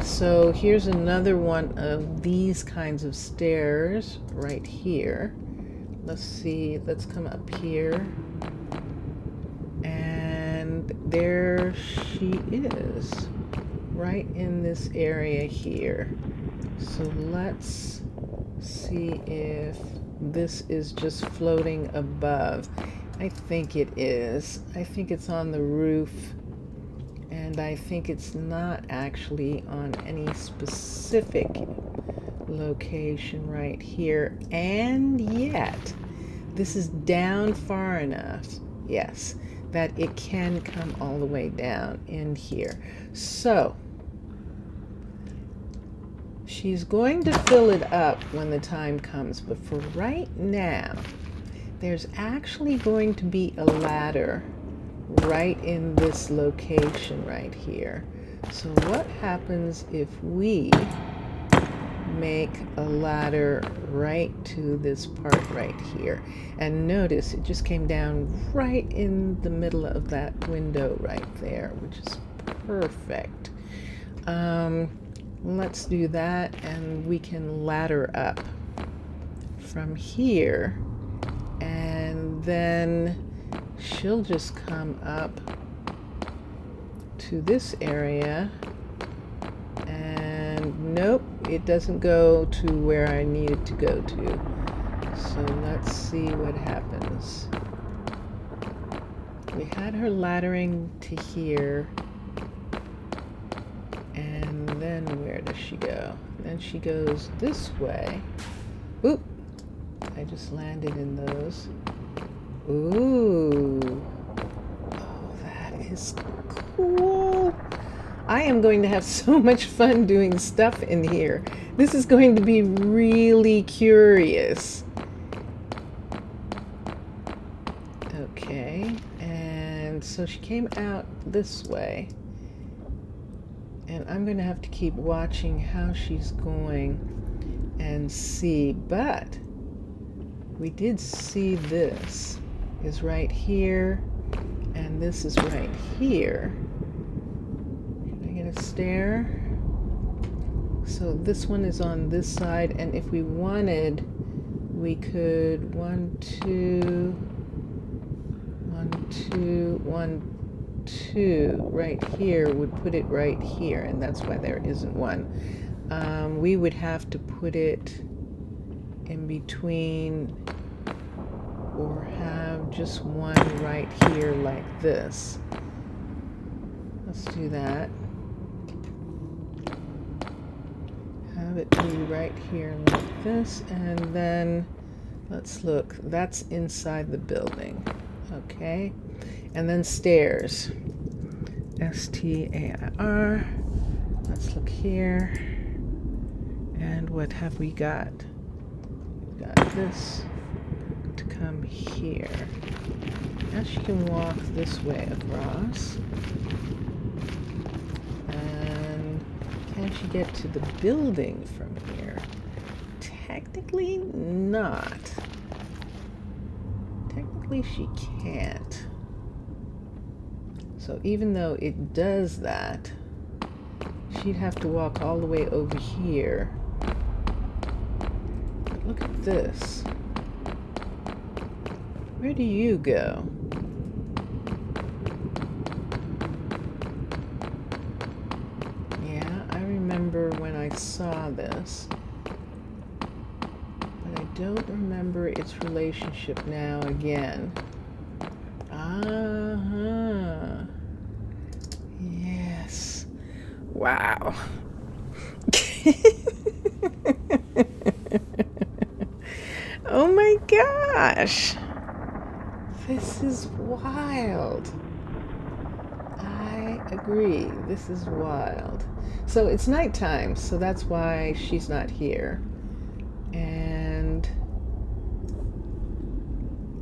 so here's another one of these kinds of stairs right here. Let's see, let's come up here. And there she is, right in this area here. So let's see if this is just floating above. I think it is. I think it's on the roof, and I think it's not actually on any specific location right here. And yet, this is down far enough, yes, that it can come all the way down in here. So she's going to fill it up when the time comes, but for right now, there's actually going to be a ladder right in this location right here. So what happens if we make a ladder right to this part right here? And notice it just came down right in the middle of that window right there, which is perfect. Let's do that, and we can ladder up from here, and then she'll just come up to this area, and nope, it doesn't go to where I need it to go to. So let's see what happens. We had her laddering to here. And then where does she go? Then she goes this way. Oop! I just landed in those. Ooh. Oh, that is cool. I am going to have so much fun doing stuff in here. This is going to be really curious. Okay, and so she came out this way. And I'm going to have to keep watching how she's going and see. But we did see this is right here, and this is right here. Can I get a stair? So this one is on this side, and if we wanted, we could 1, 2, 1, 2, 1, 2 right here would put it right here, and that's why there isn't one. We would have to put it in between, or have just one right here like this. Let's do that. Have it be right here like this, and then let's look. That's inside the building. Okay. And then stairs. S-T-A-I-R. Let's look here. And what have we got? We've got this to come here. Now she can walk this way across. And can she get to the building from here? Technically not. Technically she can't. So even though it does that, she'd have to walk all the way over here. But look at this. Where do you go? Yeah, I remember when I saw this, but I don't remember its relationship now again. Uh-huh. Yes. Wow. Oh my gosh. This is wild. I agree. This is wild. So it's nighttime, so that's why she's not here. And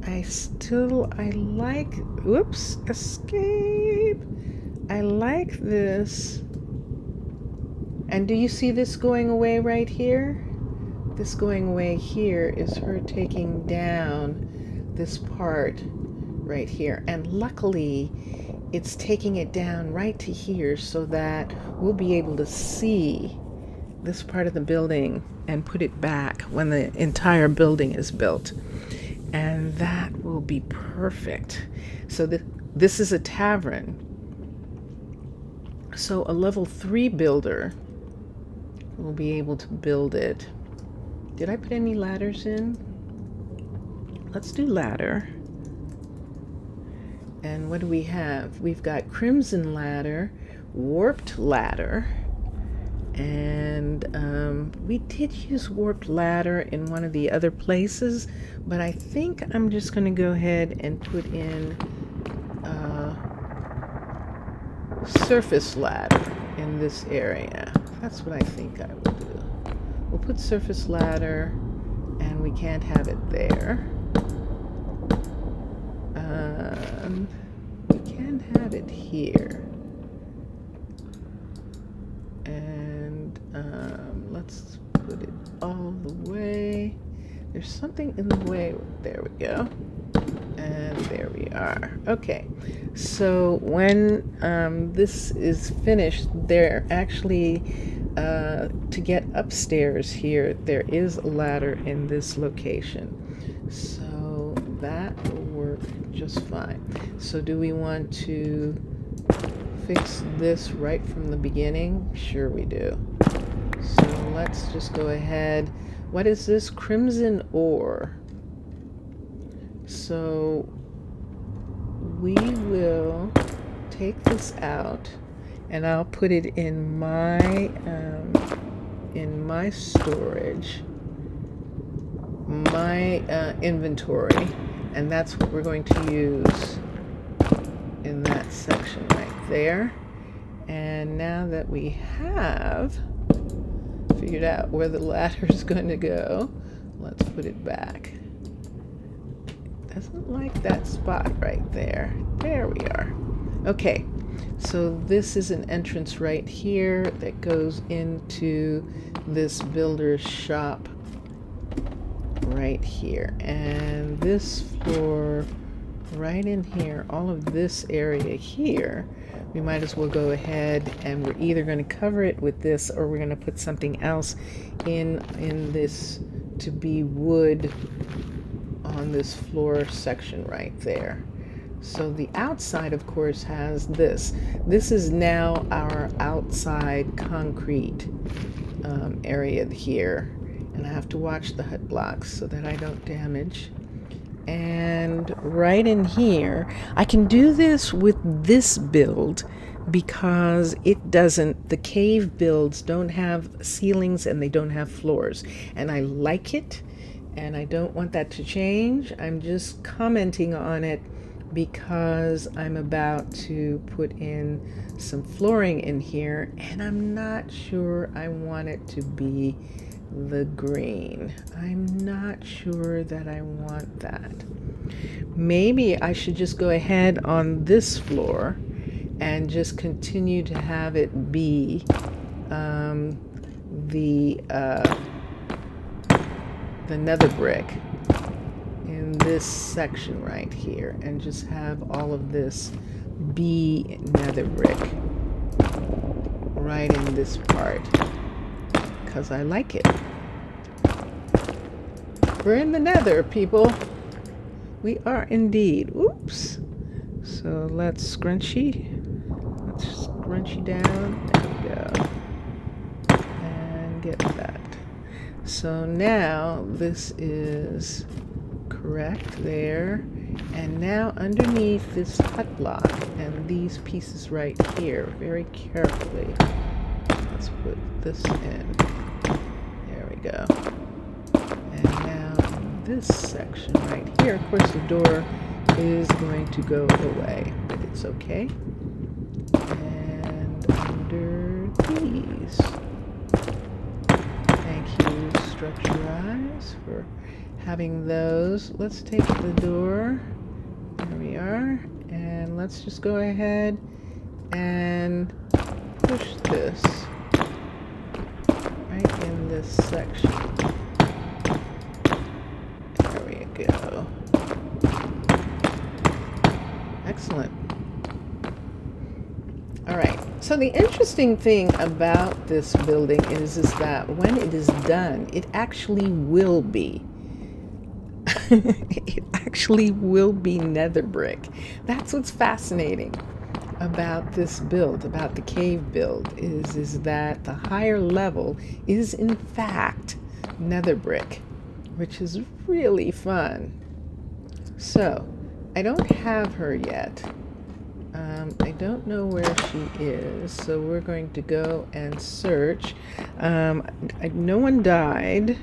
I like, whoops, escape. I like this. And do you see this going away right here? This going away here is her taking down this part right here. And luckily, it's taking it down right to here so that we'll be able to see this part of the building and put it back when the entire building is built. And that will be perfect. So this is a tavern. So a level 3 builder will be able to build it. Did I put any ladders in? Let's do ladder. And what do we have? We've got crimson ladder, warped ladder, and we did use warped ladder in one of the other places, but I think I'm just going to go ahead and put in surface ladder in this area. That's what I think I will do. We'll put surface ladder, and we can't have it there. We can have it here. And let's put it all the way. There's something in the way. There we go. And there we are. Okay. So when this is finished, there actually, to get upstairs here, there is a ladder in this location. So that will work just fine. So do we want to fix this right from the beginning? Sure we do. So let's just go ahead. What is this? Crimson ore. So we will take this out, and I'll put it in my in my storage, my inventory, and that's what we're going to use in that section right there. And now that we have figured out where the ladder is going to go, let's put it back. Doesn't like that spot right there. There we are. Okay, so this is an entrance right here that goes into this builder's shop right here. And this floor right in here, all of this area here, we might as well go ahead and we're either going to cover it with this or we're going to put something else in this to be wood on this floor section right there. So the outside, of course, has this. This is now our outside concrete area here. And I have to watch the hut blocks so that I don't damage. And right in here, I can do this with this build because it doesn't, the cave builds don't have ceilings and they don't have floors. And I like it, and I don't want that to change. I'm just commenting on it because I'm about to put in some flooring in here, and I'm not sure I want it to be the green. I'm not sure that I want that. Maybe I should just go ahead on this floor and just continue to have it be the nether brick in this section right here, and just have all of this be nether brick right in this part, because I like it. We're in the nether, people. We are indeed. Oops. So let's scrunchy. Let's scrunchy down. There we go. And get that. So now this is correct there. And now underneath this hut block and these pieces right here, very carefully, let's put this in. There we go. And now this section right here, of course the door is going to go away, but it's okay. And under these, thank you Structure Eyes for having those. Let's take the door, there we are, and let's just go ahead and push this right in this section. There we go. Excellent. All right. So the interesting thing about this building is that when it is done, it actually will be. It actually will be nether brick. That's what's fascinating about this build, about the cave build, is that the higher level is in fact nether brick, which is really fun. So I don't have her yet. I don't know where she is, so we're going to go and search. No one died,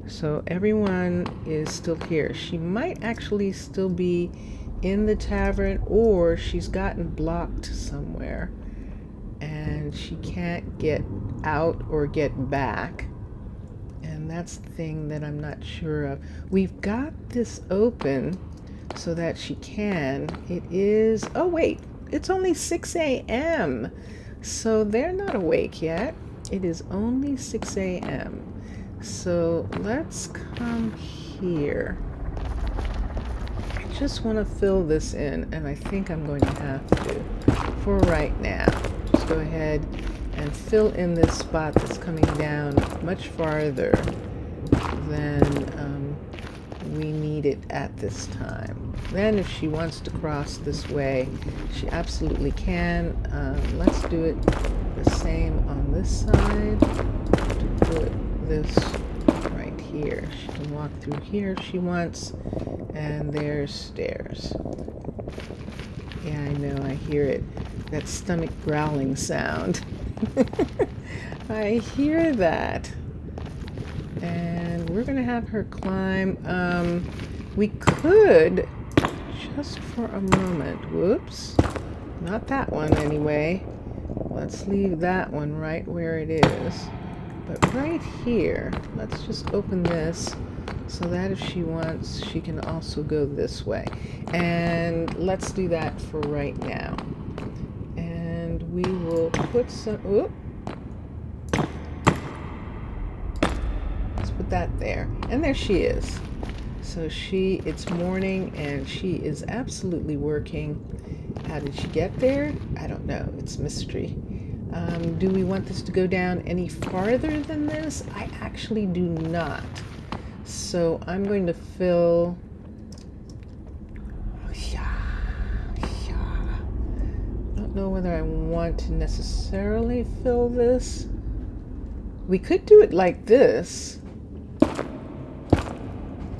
so everyone is still here. She might actually still be in the tavern, or she's gotten blocked somewhere and she can't get out or get back. And that's the thing that I'm not sure of. We've got this open so that she can. It is, oh wait, it's only 6 a.m. So they're not awake yet. It is only 6 a.m. So let's come here. I just want to fill this in, and I think I'm going to have to for right now. Just go ahead and fill in this spot that's coming down much farther than we need it at this time. Then if she wants to cross this way, she absolutely can. Let's do it the same on this side to put this right here. She can walk through here if she wants, and there's stairs. Yeah, I know, I hear it. That stomach growling sound. I hear that. And we're gonna have her climb. We could, just for a moment, whoops, not that one anyway. Let's leave that one right where it is. But right here, let's just open this so that if she wants, she can also go this way. And let's do that for right now. And we will put some, whoop. Let's put that there. And there she is. So it's morning and she is absolutely working. How did she get there? I don't know. It's mystery. Do we want this to go down any farther than this? I actually do not. So I'm going to fill. I don't know whether I want to necessarily fill this. We could do it like this.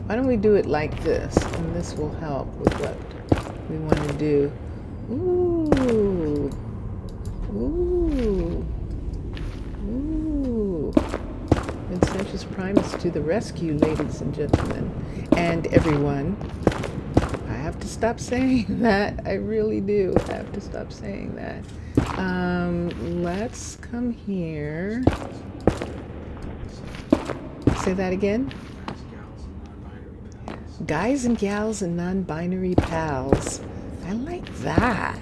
Why don't we do it like this? And this will help with what we want to do. Ooh. Ooh. Ooh. Vincentius Primus to the rescue, ladies and gentlemen. And everyone. I have to stop saying that. I really do. I have to stop saying that. Let's come here. Say that again. Guys and gals and non-binary pals. I like that.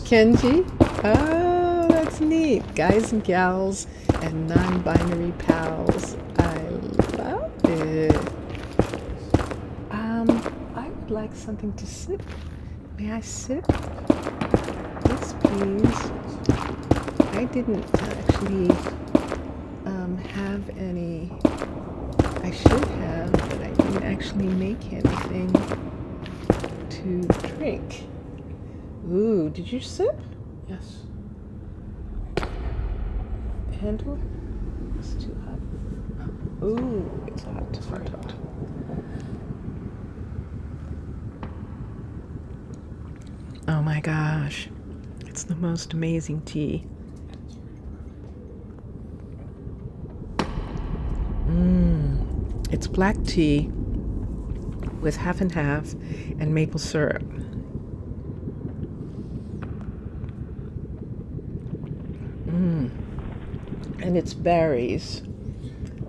Kenji? Oh, that's neat. Guys and gals and non-binary pals. I love it. I would like something to sip. May I sip? Yes, please. I didn't actually have any. I should have, but I didn't actually make anything to drink. Ooh, did you sip? Yes. Handle? It's too hot. Ooh, it's hot, hot, hot. Oh my gosh. It's the most amazing tea. It's black tea with half and half and maple syrup. And it's berries.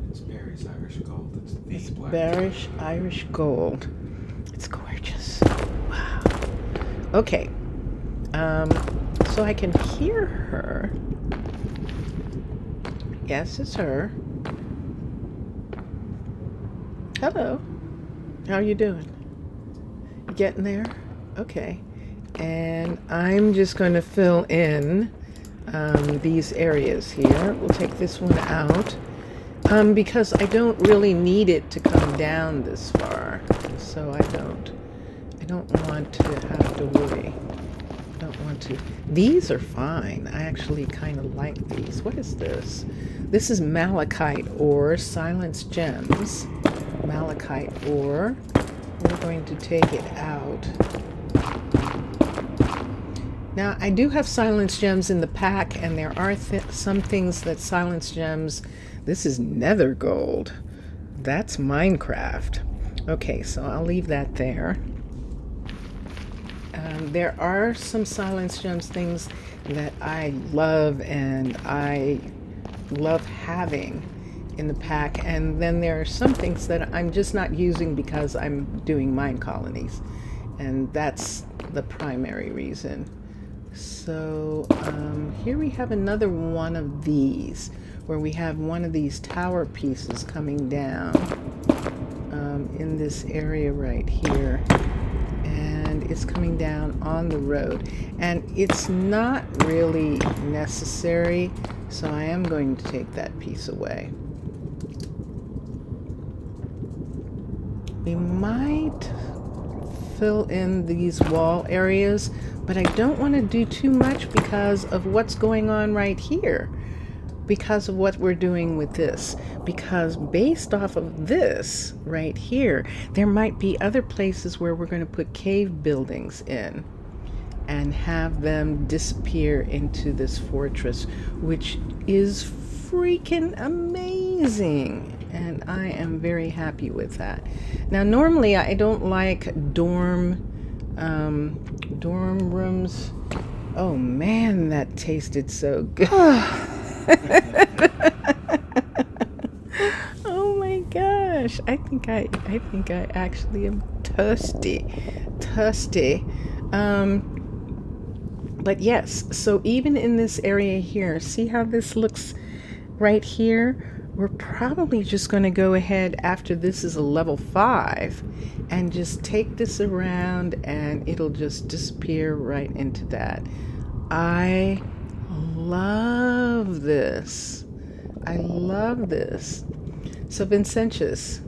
It's Barry's Irish Gold. It's black Barish Irish Gold. It's gorgeous. Wow. Okay. So I can hear her. Yes, it's her. Hello. How are you doing? You getting there? Okay. And I'm just going to fill in these areas here. We'll take this one out because I don't really need it to come down this far. So I don't want to have to worry. Don't want to. These are fine. I actually kind of like these. What is this? This is malachite ore, silence gems. Malachite ore. We're going to take it out. Now, I do have silence gems in the pack, and there are some things that silence gems. This is nether gold. That's Minecraft. Okay, so I'll leave that there. There are some silence gems things that I love and I love having in the pack, and then there are some things that I'm just not using because I'm doing Minecolonies, and that's the primary reason. So here we have another one of these where we have one of these tower pieces coming down in this area right here, and it's coming down on the road, and it's not really necessary, so I am going to take that piece away. We might fill in these wall areas, but I don't want to do too much because of what's going on right here, because of what we're doing with this, because based off of this right here, there might be other places where we're going to put cave buildings in, and have them disappear into this fortress, which is freaking amazing. And I am very happy with that. Now, normally I don't like dorm rooms. Oh man, that tasted so good. Oh my gosh. I think I actually am thirsty. But yes, so even in this area here, see how this looks right here? We're probably just going to go ahead after this is a level 5 and just take this around, and it'll just disappear right into that. I love this. I love this. So Vincentius,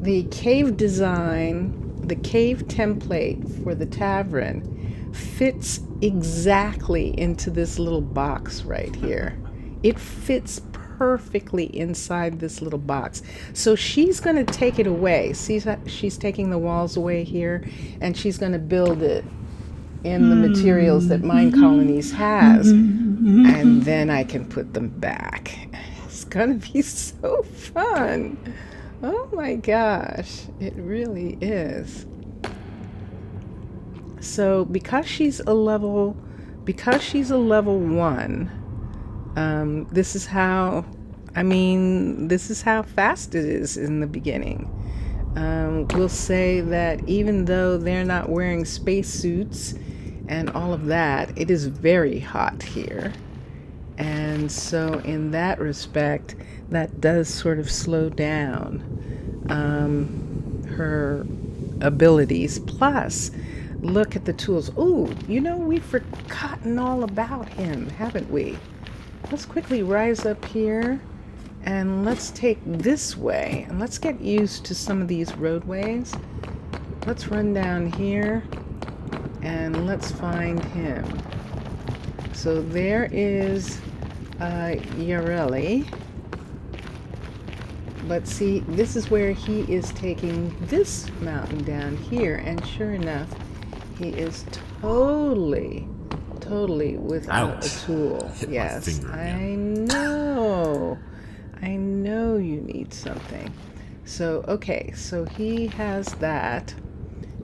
the cave design, the cave template for the tavern fits exactly into this little box right here. It fits perfectly inside this little box. So she's going to take it away. See, she's taking the walls away here, and she's going to build it in the materials that Minecolonies has, and then I can put them back. It's going to be so fun. Oh my gosh, it really is. So because she's a level 1, this is how fast it is in the beginning. We'll say that even though they're not wearing spacesuits and all of that, it is very hot here. And so in that respect, that does sort of slow down her abilities. Plus, look at the tools. Ooh, we've forgotten all about him, haven't we? Let's quickly rise up here, and let's take this way, and let's get used to some of these roadways. Let's run down here, and let's find him. So there is Yareli. But see, this is where he is taking this mountain down here, and sure enough, he is totally without Ouch. a tool. Hit my Yes, finger again. I know you need something. So, okay, so he has that,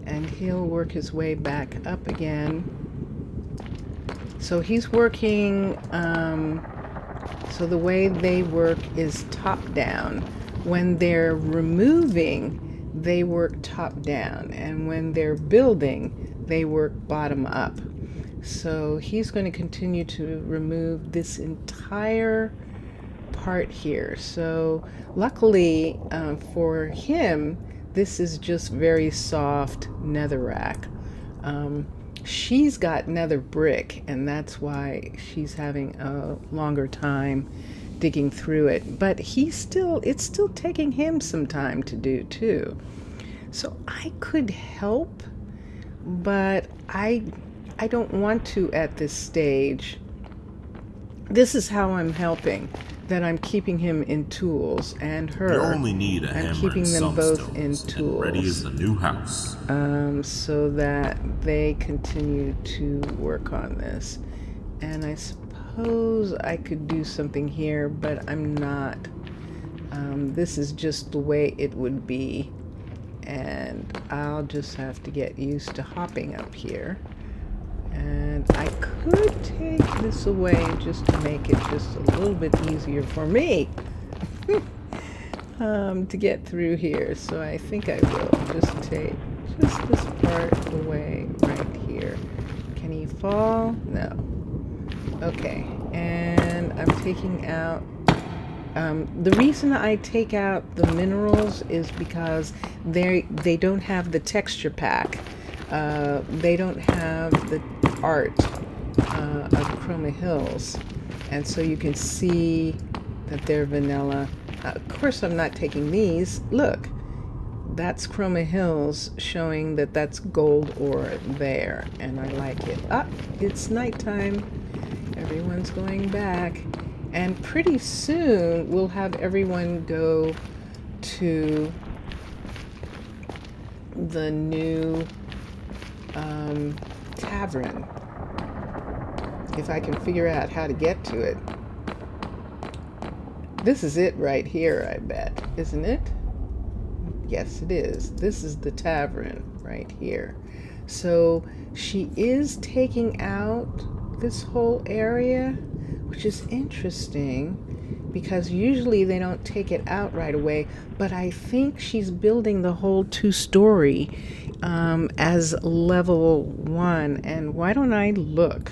and he'll work his way back up again. So he's working, so the way they work is top down. When they're removing, they work top down, and when they're building, they work bottom up. So he's going to continue to remove this entire part here. So luckily for him, this is just very soft netherrack. She's got nether brick, and that's why she's having a longer time digging through it. But it's still taking him some time to do too. So I could help, but I don't want to at this stage. This is how I'm helping, that I'm keeping him in tools, and her. You only need a I'm hammer keeping and them some both stones, in and tools. ready is the new house. So that they continue to work on this. And I suppose I could do something here, but I'm not. This is just the way it would be, and I'll just have to get used to hopping up here. And I could take this away just to make it just a little bit easier for me to get through here. So I think I will just take just this part away right here. Can he fall? No. Okay, and I'm taking out, the reason I take out the minerals is because they don't have the texture pack. They don't have the art of Chroma Hills, and so you can see that they're vanilla. Of course, I'm not taking these. Look, that's Chroma Hills showing that that's gold ore there, and I like it. It's nighttime. Everyone's going back, and pretty soon we'll have everyone go to the new tavern. If I can figure out how to get to it. This is it right here, I bet, isn't it? Yes, it is. This is the tavern right here. So she is taking out this whole area, which is interesting because usually they don't take it out right away, but I think she's building the whole 2-story as level 1. And why don't I look?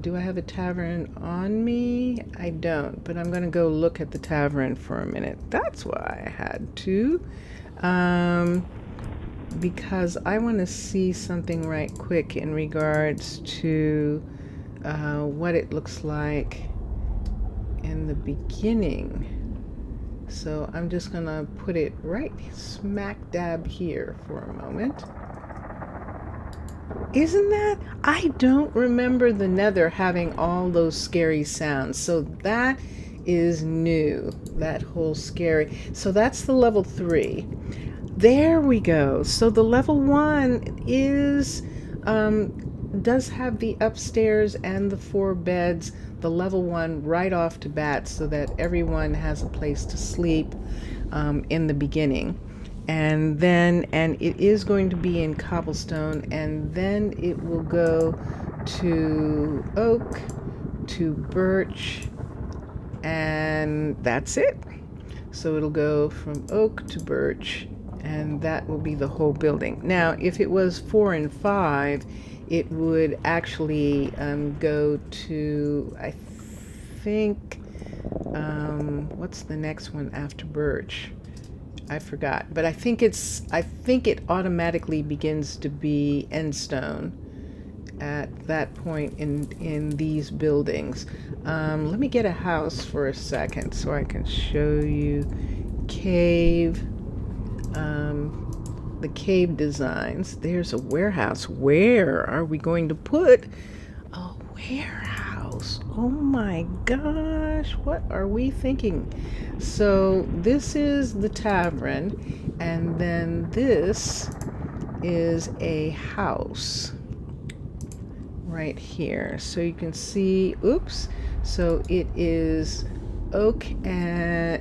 Do I have a tavern on me? I don't, but I'm going to go look at the tavern for a minute. That's why I had to. Because I want to see something right quick in regards to what it looks like in the beginning. So I'm just going to put it right smack dab here for a moment. Isn't that? I don't remember the nether having all those scary sounds. So that is new. That whole scary. So that's the level 3. There we go. So the level 1 is does have the upstairs and the 4 beds. The level 1 right off to bat so that everyone has a place to sleep in the beginning. And it is going to be in cobblestone, and then it will go to oak, to birch, and that's it. So it'll go from oak to birch, and that will be the whole building. Now, if it was 4 and 5, it would actually go to, I think, what's the next one after birch? I forgot, but I think it automatically begins to be endstone at that point in these buildings. Let me get a house for a second so I can show you cave, the cave designs. There's a warehouse. Where are we going to put a warehouse? Oh my gosh, what are we thinking? So this is the tavern, and then this is a house right here. So you can see, oops, so it is oak and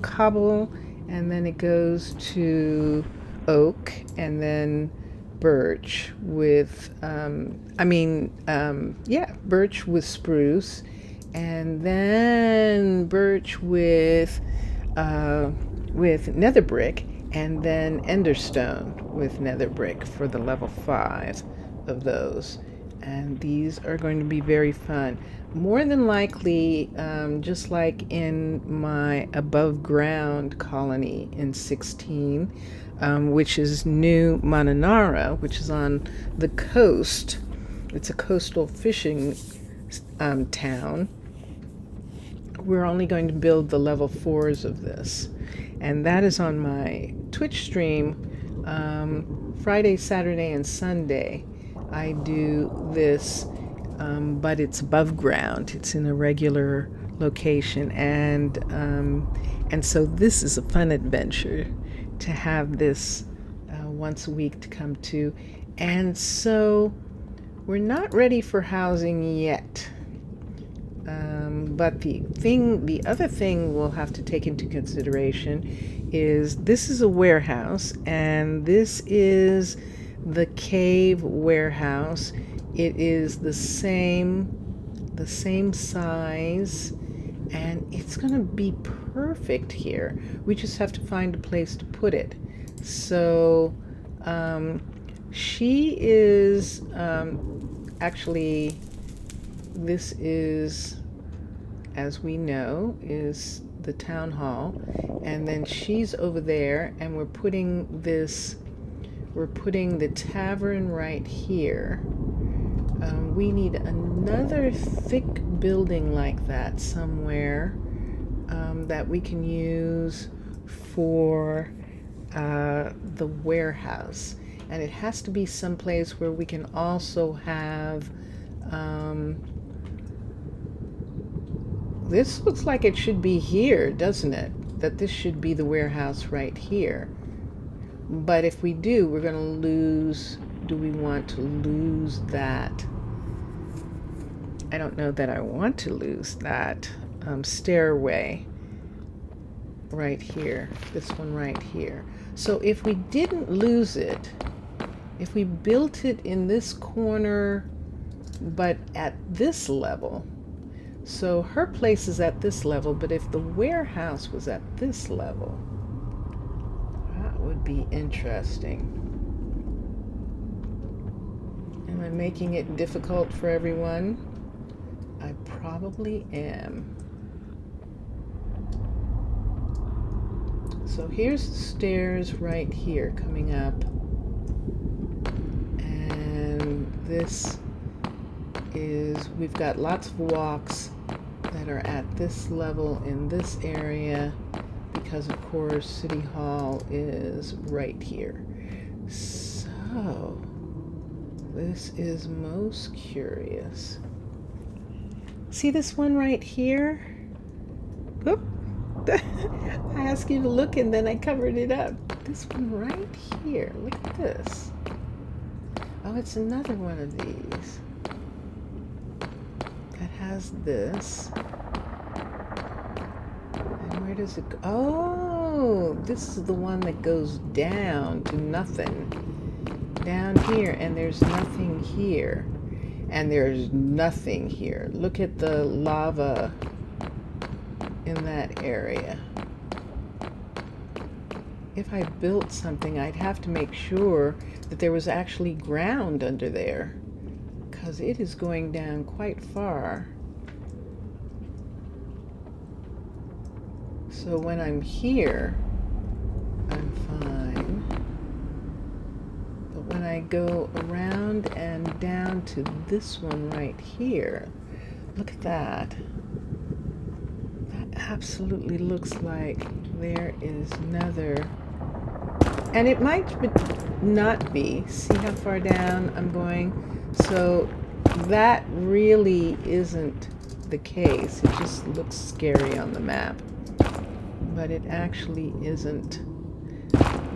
cobble, and then it goes to oak and then birch with birch with spruce, and then birch with nether brick, and then enderstone with nether brick for the level 5 of those. And these are going to be very fun. More than likely, just like in my above ground colony in 16, which is New Mananara, which is on the coast. It's a coastal fishing town. We're only going to build the level 4s of this. And that is on my Twitch stream Friday, Saturday, and Sunday. I do this, but it's above ground. It's in a regular location, and so this is a fun adventure to have this once a week to come to. And so we're not ready for housing yet, but the other thing we'll have to take into consideration is this is a warehouse, and this is the cave warehouse. It is the same size, and it's gonna be perfect here. We just have to find a place to put it. So she is actually, this is, as we know, is the town hall, and then she's over there, and we're putting the tavern right here. We need another thick building like that somewhere that we can use for the warehouse. And it has to be someplace where we can also have, this looks like it should be here, doesn't it? That this should be the warehouse right here. But if we do, we're going to lose do we want to lose that? I don't know that I want to lose that stairway right here, this one right here. So if we didn't lose it, if we built it in this corner, but at this level, so her place is at this level, but if the warehouse was at this level, that would be interesting. Am I making it difficult for everyone? I probably am. So here's the stairs right here coming up. And this is, we've got lots of walks that are at this level in this area because of course City Hall is right here. So this is most curious. See this one right here? Oop. I asked you to look and then I covered it up. This one right here. Look at this. Oh, it's another one of these that has this. And where does it go? Oh, this is the one that goes down to nothing. Down here, and there's nothing here. And there's nothing here. Look at the lava in that area. If I built something, I'd have to make sure that there was actually ground under there, because it is going down quite far. So when I'm here, I'm fine. But when I go around and down to this one right here, look at that. That absolutely looks like there is nether. And it might not be. See how far down I'm going? So that really isn't the case. It just looks scary on the map. But it actually isn't.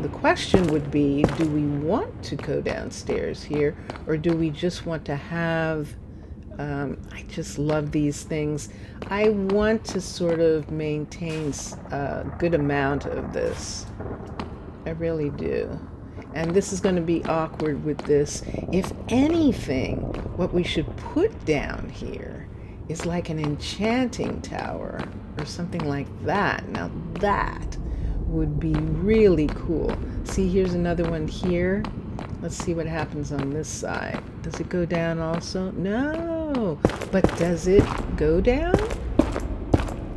The question would be, do we want to go downstairs here, or do we just want to have, I just love these things. I want to sort of maintain a good amount of this. I really do. And this is going to be awkward with this. If anything, what we should put down here is like an enchanting tower or something like that. Now that would be really cool. See, here's another one here. Let's see what happens on this side. Does it go down also? No. But does it go down?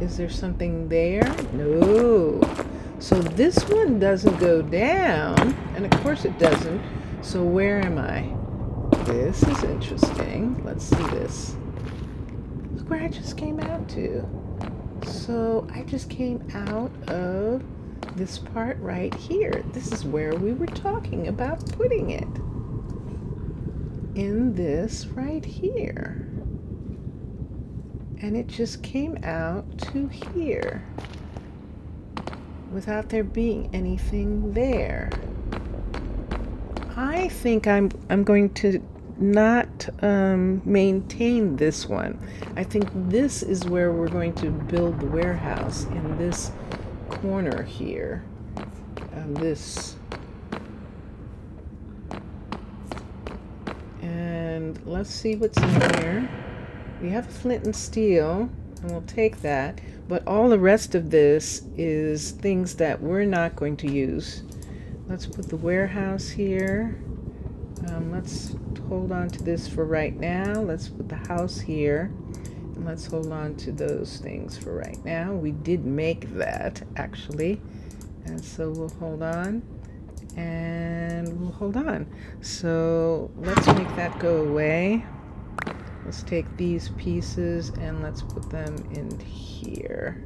Is there something there? No. So this one doesn't go down, and of course it doesn't. So where am I? This is interesting. Let's see this. Look where I just came out to. So I just came out of this part right here. This is where we were talking about putting it. In this right here. And it just came out to here without there being anything there. I think I'm going to not maintain this one. I think this is where we're going to build the warehouse, in this corner here. This. And let's see what's in here. We have flint and steel, and we'll take that. But all the rest of this is things that we're not going to use. Let's put the warehouse here. Let's hold on to this for right now. Let's put the house here. And let's hold on to those things for right now. We did make that, actually. And so we'll hold on. And we'll hold on. So let's make that go away. Let's take these pieces and let's put them in here.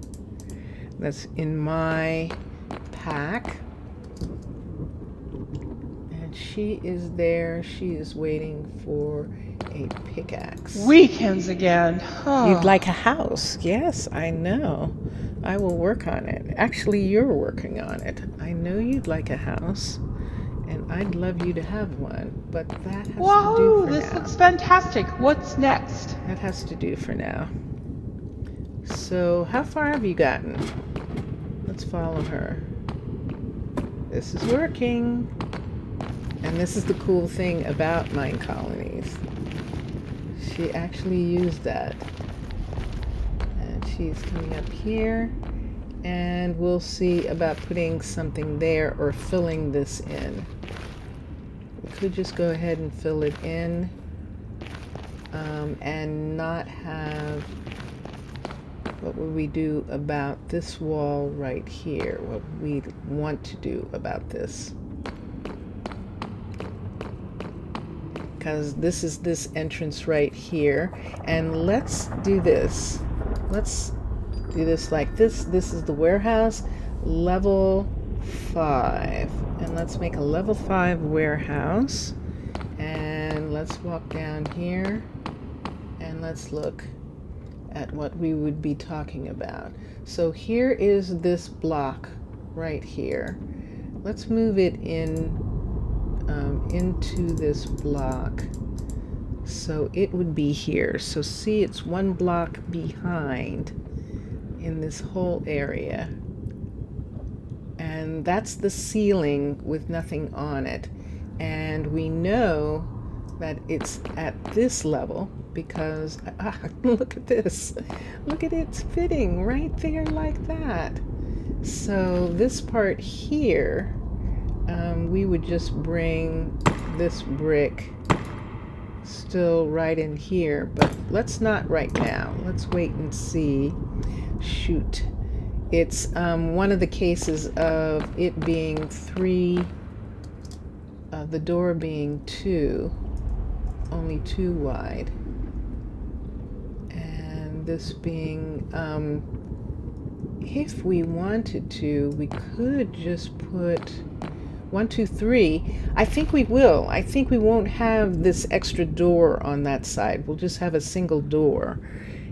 That's in my pack. And she is there. She is waiting for a pickaxe. Weekends again. Oh. You'd like a house. Yes, I know. I will work on it. Actually, you're working on it. I know you'd like a house. And I'd love you to have one, but that has to do Whoa, for this now. looks fantastic. What's next? That has to do for now. So, how far have you gotten? Let's follow her. This is working. And this is the cool thing about Minecolonies. She actually used that. And she's coming up here. And we'll see about putting something there or filling this in. We could just go ahead and fill it in and not have... What would we do about this wall right here? What we want to do about this? Because this is this entrance right here. And let's do this. Let's do this like this. This is the warehouse, level 5. And let's make a level 5 warehouse. And let's walk down here. And let's look at what we would be talking about. So here is this block right here. Let's move it in into this block. So it would be here. So see, it's one block behind in this whole area. And that's the ceiling with nothing on it. And we know that it's at this level because, look at this. Look at it fitting right there like that. So this part here, we would just bring this brick still right in here, but let's not right now. Let's wait and see. Shoot. It's one of the cases of it being 3, the door being 2, only 2 wide. And this being, if we wanted to, we could just put 1, 2, 3. I think we will. I think we won't have this extra door on that side. We'll just have a single door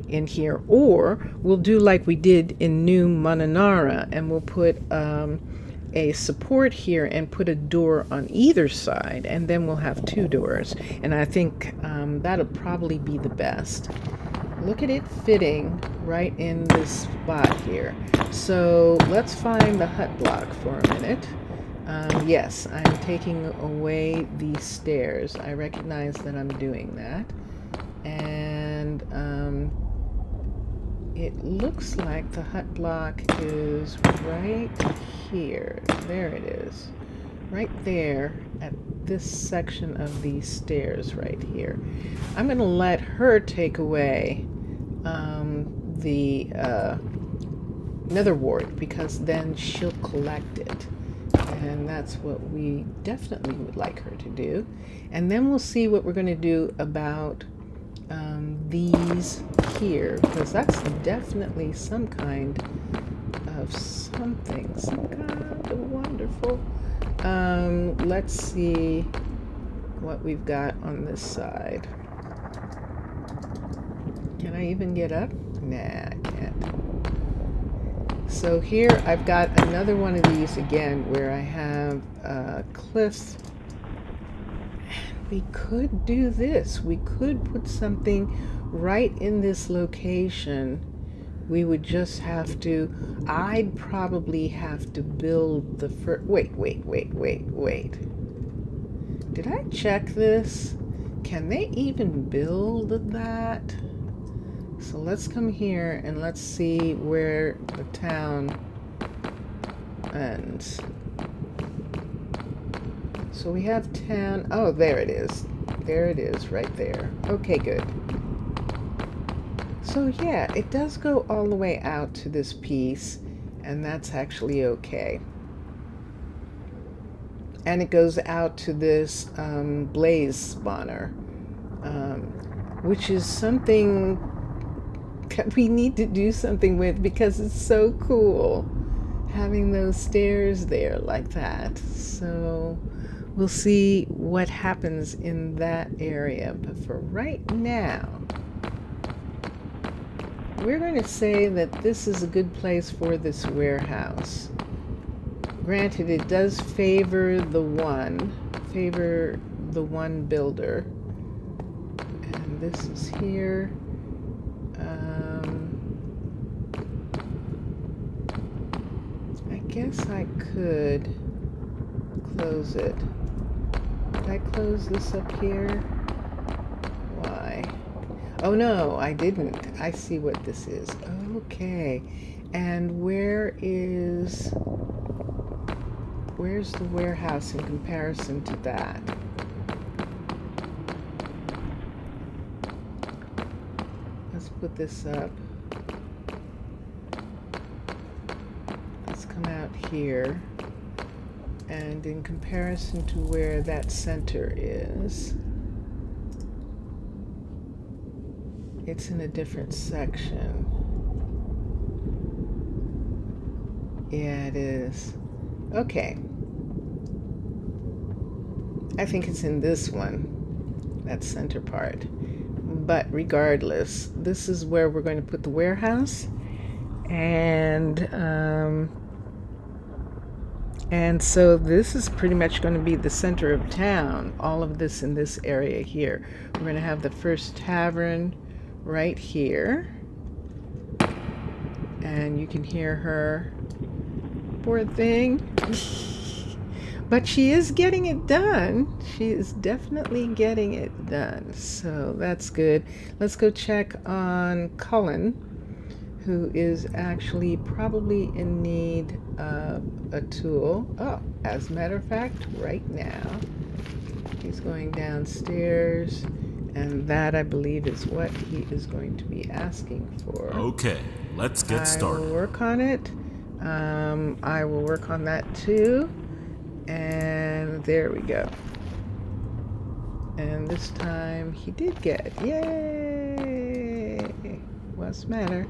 in here. Or we'll do like we did in New Mananara, and we'll put a support here and put a door on either side, and then we'll have 2 doors. And I think that'll probably be the best. Look at it fitting right in this spot here. So let's find the hut block for a minute. Yes, I'm taking away these stairs. I recognize that I'm doing that. And it looks like the hut block is right here. There it is. Right there at this section of these stairs right here. I'm going to let her take away the nether wart, because then she'll collect it. And that's what we definitely would like her to do. And then we'll see what we're going to do about these here, because that's definitely some kind of something, some kind of wonderful. Let's see what we've got on this side. Can I even get up? Nah, I can't. So here I've got another one of these again where I have cliffs. We could do this. We could put something right in this location. We would just have to, I'd probably have to build the first, wait. Did I check this? Can they even build that? So let's come here and let's see where the town ends. So we have town. Oh, there it is. There it is right there. Okay, good. So yeah, it does go all the way out to this piece, and that's actually okay. And it goes out to this blaze spawner, which is something that we need to do something with because it's so cool having those stairs there like that. So we'll see what happens in that area. But for right now, we're going to say that this is a good place for this warehouse. Granted, it does favor the one builder. And this is here. I guess I could close it. Did I close this up here? Why? Oh no, I didn't. I see what this is. Okay. And where's the warehouse in comparison to that? Let's put this up. Let's come out here. And in comparison to where that center is, it's in a different section. Yeah, it is. Okay. I think it's in this one, that center part. But regardless, this is where we're going to put the warehouse. And so this is pretty much going to be the center of town, all of this in this area here. We're going to have the first tavern right here. And you can hear her. Poor thing. But she is getting it done. She is definitely getting it done. So that's good. Let's go check on Cullen, who is actually probably in need of a tool. Oh, as a matter of fact, right now, he's going downstairs, and that, I believe, is what he is going to be asking for. Okay, let's get started. I will work on it. I will work on that too. And there we go. And this time he did get. Yay! What's the matter?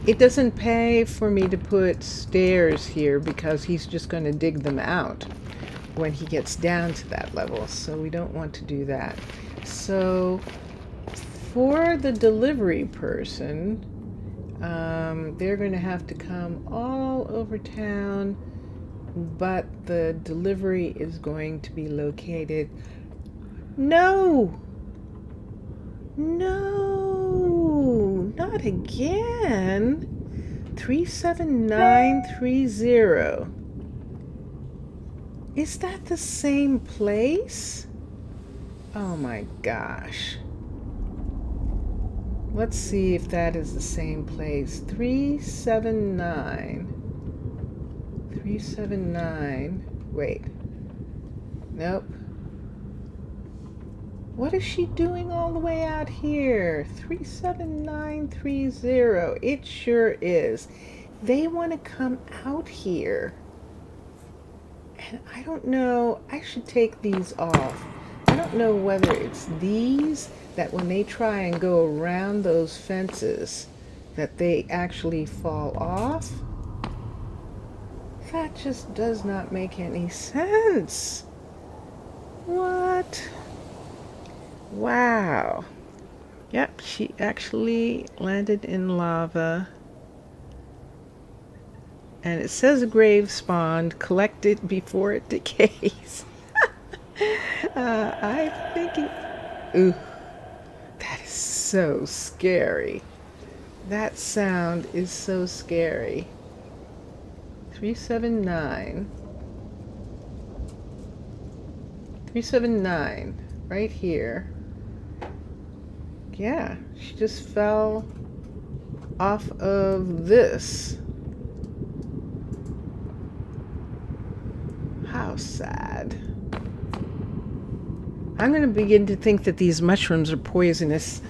It doesn't pay for me to put stairs here because he's just going to dig them out when he gets down to that level. So we don't want to do that. So for the delivery person, they're going to have to come all over town, but the delivery is going to be located. No, not again. 37930. Is that the same place? Oh my gosh. Let's see if that is the same place. 379. 379. Wait. Nope. What is she doing all the way out here? 37930. It sure is. They want to come out here. And I don't know. I should take these off. I don't know whether it's these that when they try and go around those fences that they actually fall off. That just does not make any sense. What? Wow. Yep, she actually landed in lava. And it says a grave spawned. Collect it before it decays. I'm thinking... Ooh. That is so scary. That sound is so scary. 379. 379. Right here. Yeah, she just fell off of this. How sad. I'm going to begin to think that these mushrooms are poisonous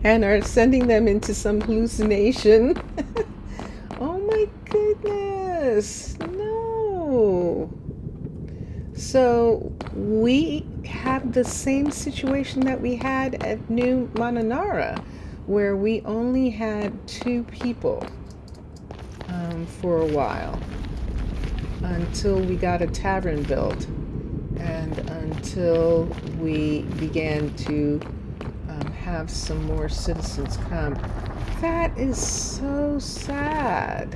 and are sending them into some hallucination. Oh my goodness. No. So we have the same situation that we had at New Mananara, where we only had 2 people for a while until we got a tavern built and until we began to have some more citizens come. That is so sad.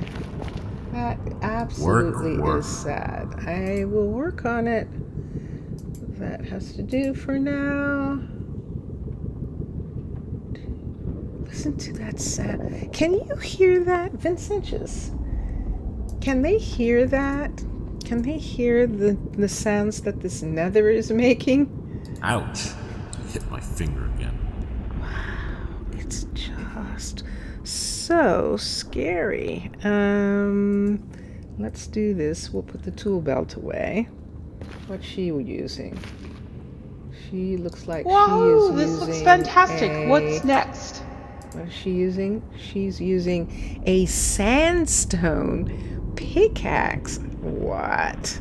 That absolutely Work. is sad. I will work on it. That has to do for now. Listen to that sound. Can you hear that, Vincentius? Can they hear that? Can they hear the sounds that this nether is making? Ouch. Hit my finger again. It's just so scary. Let's do this. We'll put the tool belt away. What's she using? She looks like she Whoa, is this using looks fantastic. What's next? What is she using? She's using a sandstone pickaxe. What?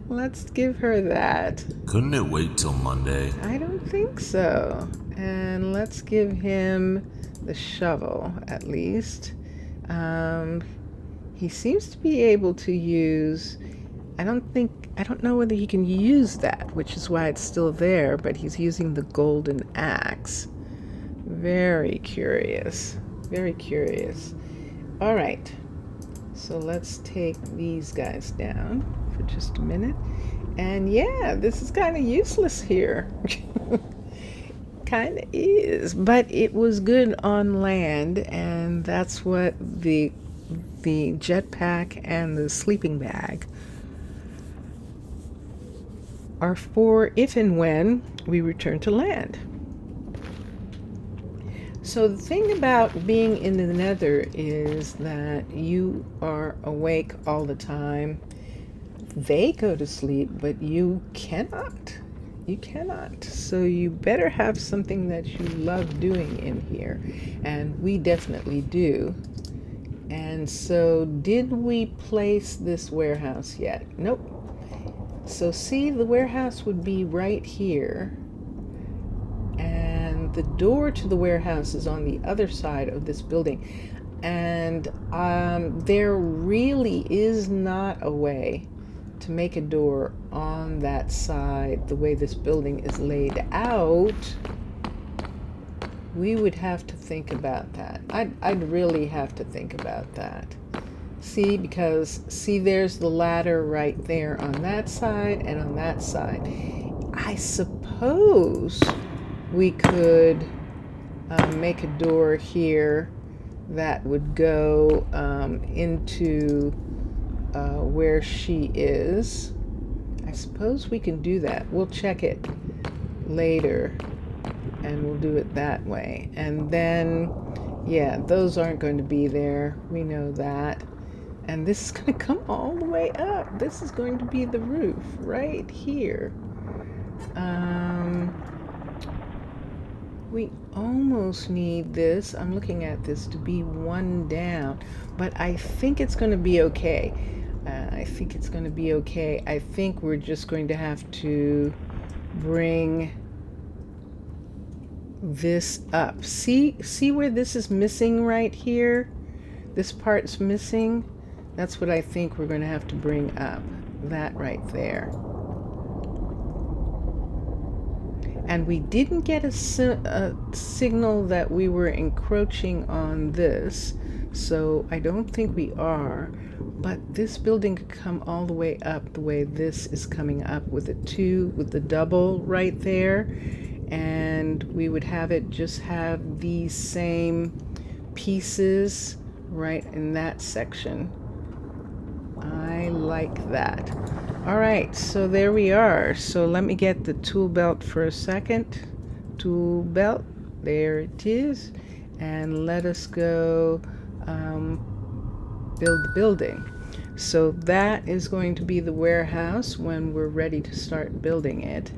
Let's give her that. Couldn't it wait till Monday? I don't think so. And let's give him the shovel, at least. He seems to be able to use... I don't know whether he can use that, which is why it's still there, but he's using the golden axe. Very curious. Very curious. All right. So let's take these guys down for just a minute. And yeah, this is kind of useless here. Kind of is, but it was good on land, and that's what the jetpack and the sleeping bag are for if and when we return to land. So the thing about being in the nether is that you are awake all the time. They go to sleep, but you cannot. You cannot. So you better have something that you love doing in here. And we definitely do. And so did we place this warehouse yet? Nope. So see, the warehouse would be right here. And the door to the warehouse is on the other side of this building. And there really is not a way to make a door on that side the way this building is laid out. We would have to think about that. I'd really have to think about that. See, because see, there's the ladder right there on that side and on that side. I suppose we could make a door here that would go into where she is. I suppose we can do that. We'll check it later and we'll do it that way. And then, yeah, those aren't going to be there. We know that. And this is going to come all the way up. This is going to be the roof right here. We almost need this. I'm looking at this to be one down, but I think it's going to be okay. I think it's going to be okay. I think we're just going to have to bring this up. See where this is missing right here? This part's missing. That's what I think we're going to have to bring up. That right there. And we didn't get a signal that we were encroaching on this, so I don't think we are. But this building could come all the way up the way this is coming up with the double right there. And we would have it just have these same pieces right in that section. I like that. All right, so there we are. So let me get the tool belt for a second. Tool belt, there it is. And let us go build the building. So that is going to be the warehouse when we're ready to start building it.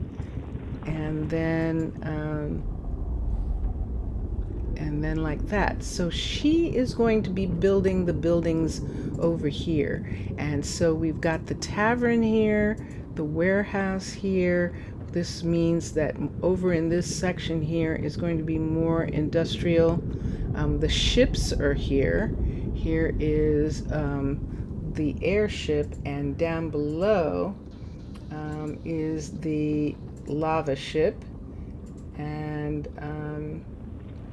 And then like that. So she is going to be building the buildings over here. And so we've got the tavern here, the warehouse here. This means that over in this section here is going to be more industrial. The ships are here. Here is the airship, and down below is the lava ship. And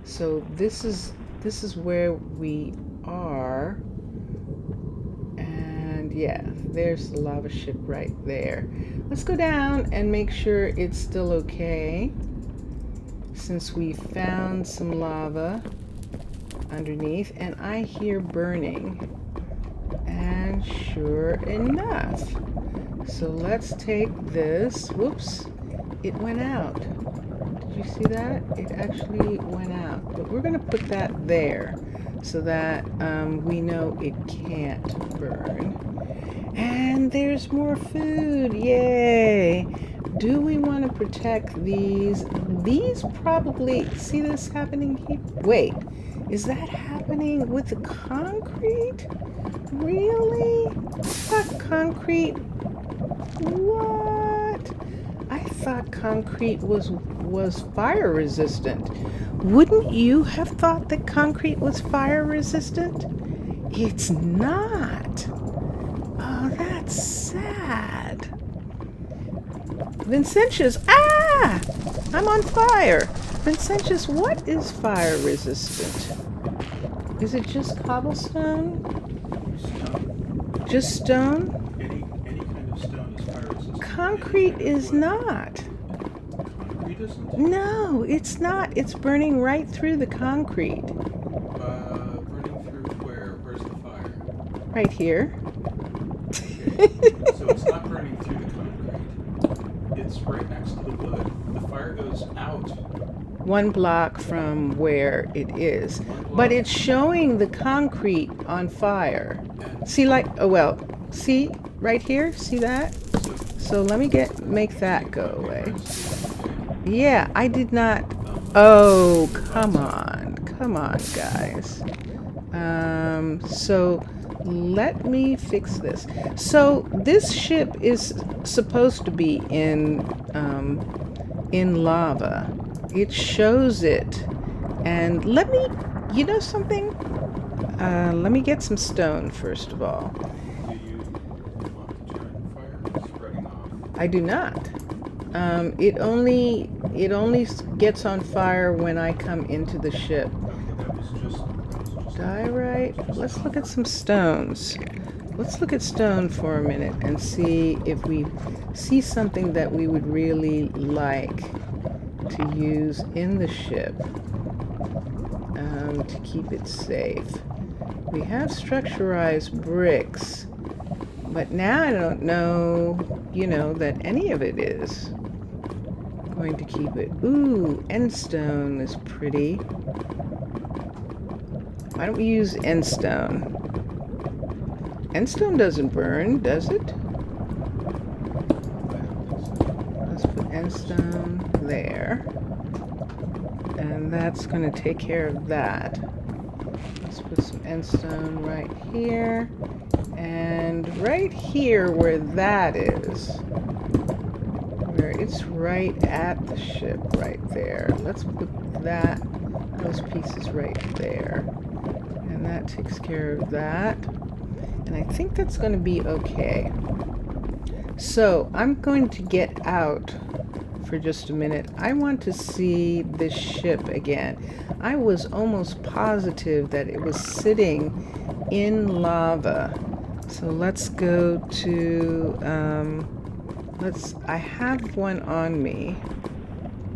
So this is where we are. And yeah, there's the lava ship right there. Let's go down and make sure it's still okay. Since we found some lava underneath, and I hear burning. And sure enough. So let's take this. Whoops, it went out. Did you see that? It actually went out. But we're going to put that there so that we know it can't burn. And there's more food. Yay! Do we want to protect these? These probably, see this happening here? Wait, is that happening with the concrete? Really? I thought concrete, what? I thought concrete was fire resistant. Wouldn't you have thought that concrete was fire resistant? It's not. Oh, that's sad. Vincentius, I'm on fire. Vincentius, what is fire resistant? Is it just cobblestone? Stone. Just stone? Any kind of stone is fire resistant. Concrete is not. Concrete isn't? No, it's not. It's burning right through the concrete. Burning through where? Where's the fire? Right here. Okay. So it's not burning through the concrete. It's right next to the wood. The fire goes out. 1 block from where it is. 1 block. But it's showing the concrete on fire. See, like, oh well, see right here? See that? So let me make that go away. Yeah, I did not. Oh, come on, guys. So let me fix this. So this ship is supposed to be in lava. It shows it. And let me, you know something? Let me get some stone first of all. Do you want to turn the fire spreading off? I do not. It only gets on fire when I come into the ship. Okay, that was just Diorite. Let's look at some stones. Let's look at stone for a minute and see if we see something that we would really like to use in the ship to keep it safe. We have structurized bricks, but now I don't know, that any of it is going to keep it. Ooh, endstone is pretty. Why don't we use endstone? Endstone doesn't burn, does it? Let's put endstone there. And that's going to take care of that. Let's put some endstone right here. And right here where that is, where it's right at the ship right there. Let's put those pieces right there. And that takes care of that. And I think that's going to be okay. So I'm going to get out for just a minute. I want to see this ship again. I was almost positive that it was sitting in lava. So let's go to, I have one on me.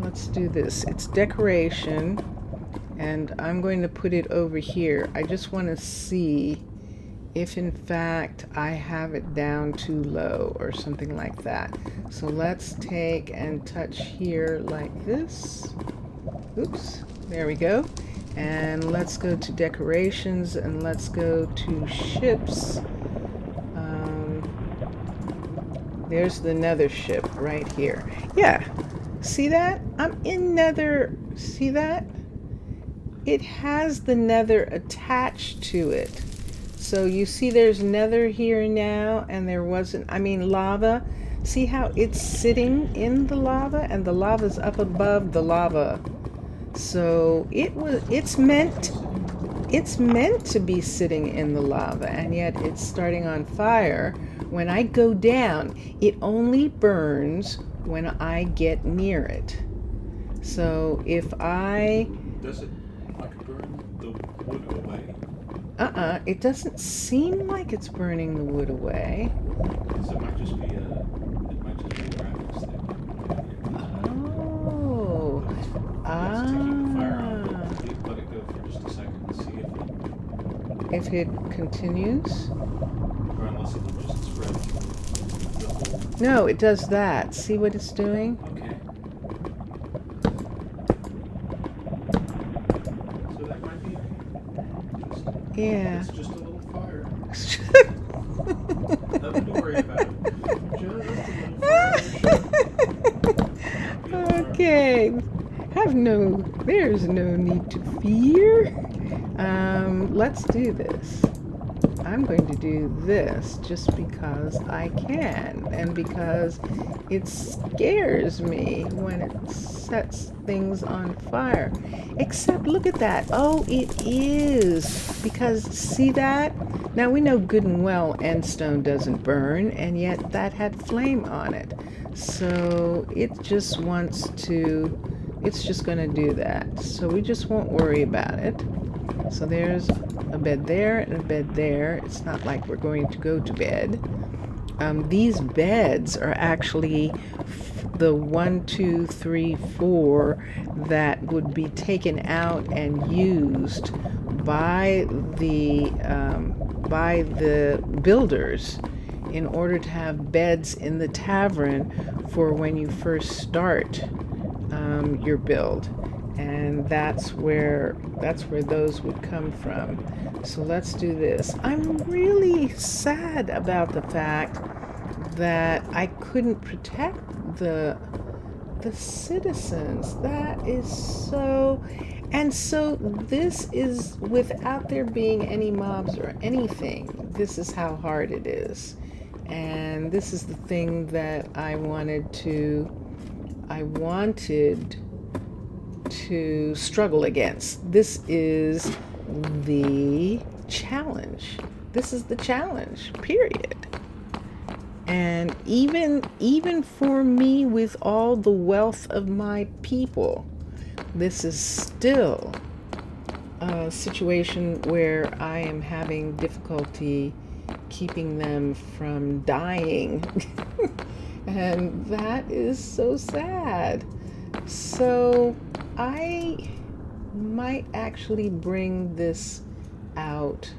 Let's do this. It's decoration, and I'm going to put it over here. I just want to see if in fact I have it down too low or something like that. So let's take and touch here like this. Oops, there we go. And let's go to decorations and let's go to ships. There's the nether ship right here. Yeah, see that? I'm in nether. See that? It has the nether attached to it. So you see there's nether here now, and there wasn't, lava. See how it's sitting in the lava, and the lava's up above the lava. So it's meant to be sitting in the lava, and yet it's starting on fire. When I go down, it only burns when I get near it. So if I... Does it away. It doesn't seem like it's burning the wood away. Because it might just be a graphics thing. Oh. It's taking the fire on, but let it go for just a second and see If it continues? or unless it will just spread the whole. No, it does that. See what it's doing? Okay. So that might be Yeah. it's just a little fire. Nothing to worry about. Just a little fire. Okay. There's no need to fear. Let's do this. I'm going to do this just because I can and because it scares me when it sets things on fire. Except look at that. Oh, it is. Because see that? Now we know good and well endstone doesn't burn, and yet that had flame on it. So it just wants to, it's just going to do that. So we just won't worry about it. So there's a bed there and a bed there. It's not like we're going to go to bed. These beds are actually the 1, 2, 3, 4 that would be taken out and used by the builders in order to have beds in the tavern for when you first start your build. And that's where those would come from. So let's do this. I'm really sad about the fact that I couldn't protect the citizens. That is so. And so this is without there being any mobs or anything. This is how hard it is. And this is the thing that I wanted to struggle against. This is the challenge. This is the challenge, period. And even for me, with all the wealth of my people, this is still a situation where I am having difficulty keeping them from dying. And that is so sad. So I might actually bring this out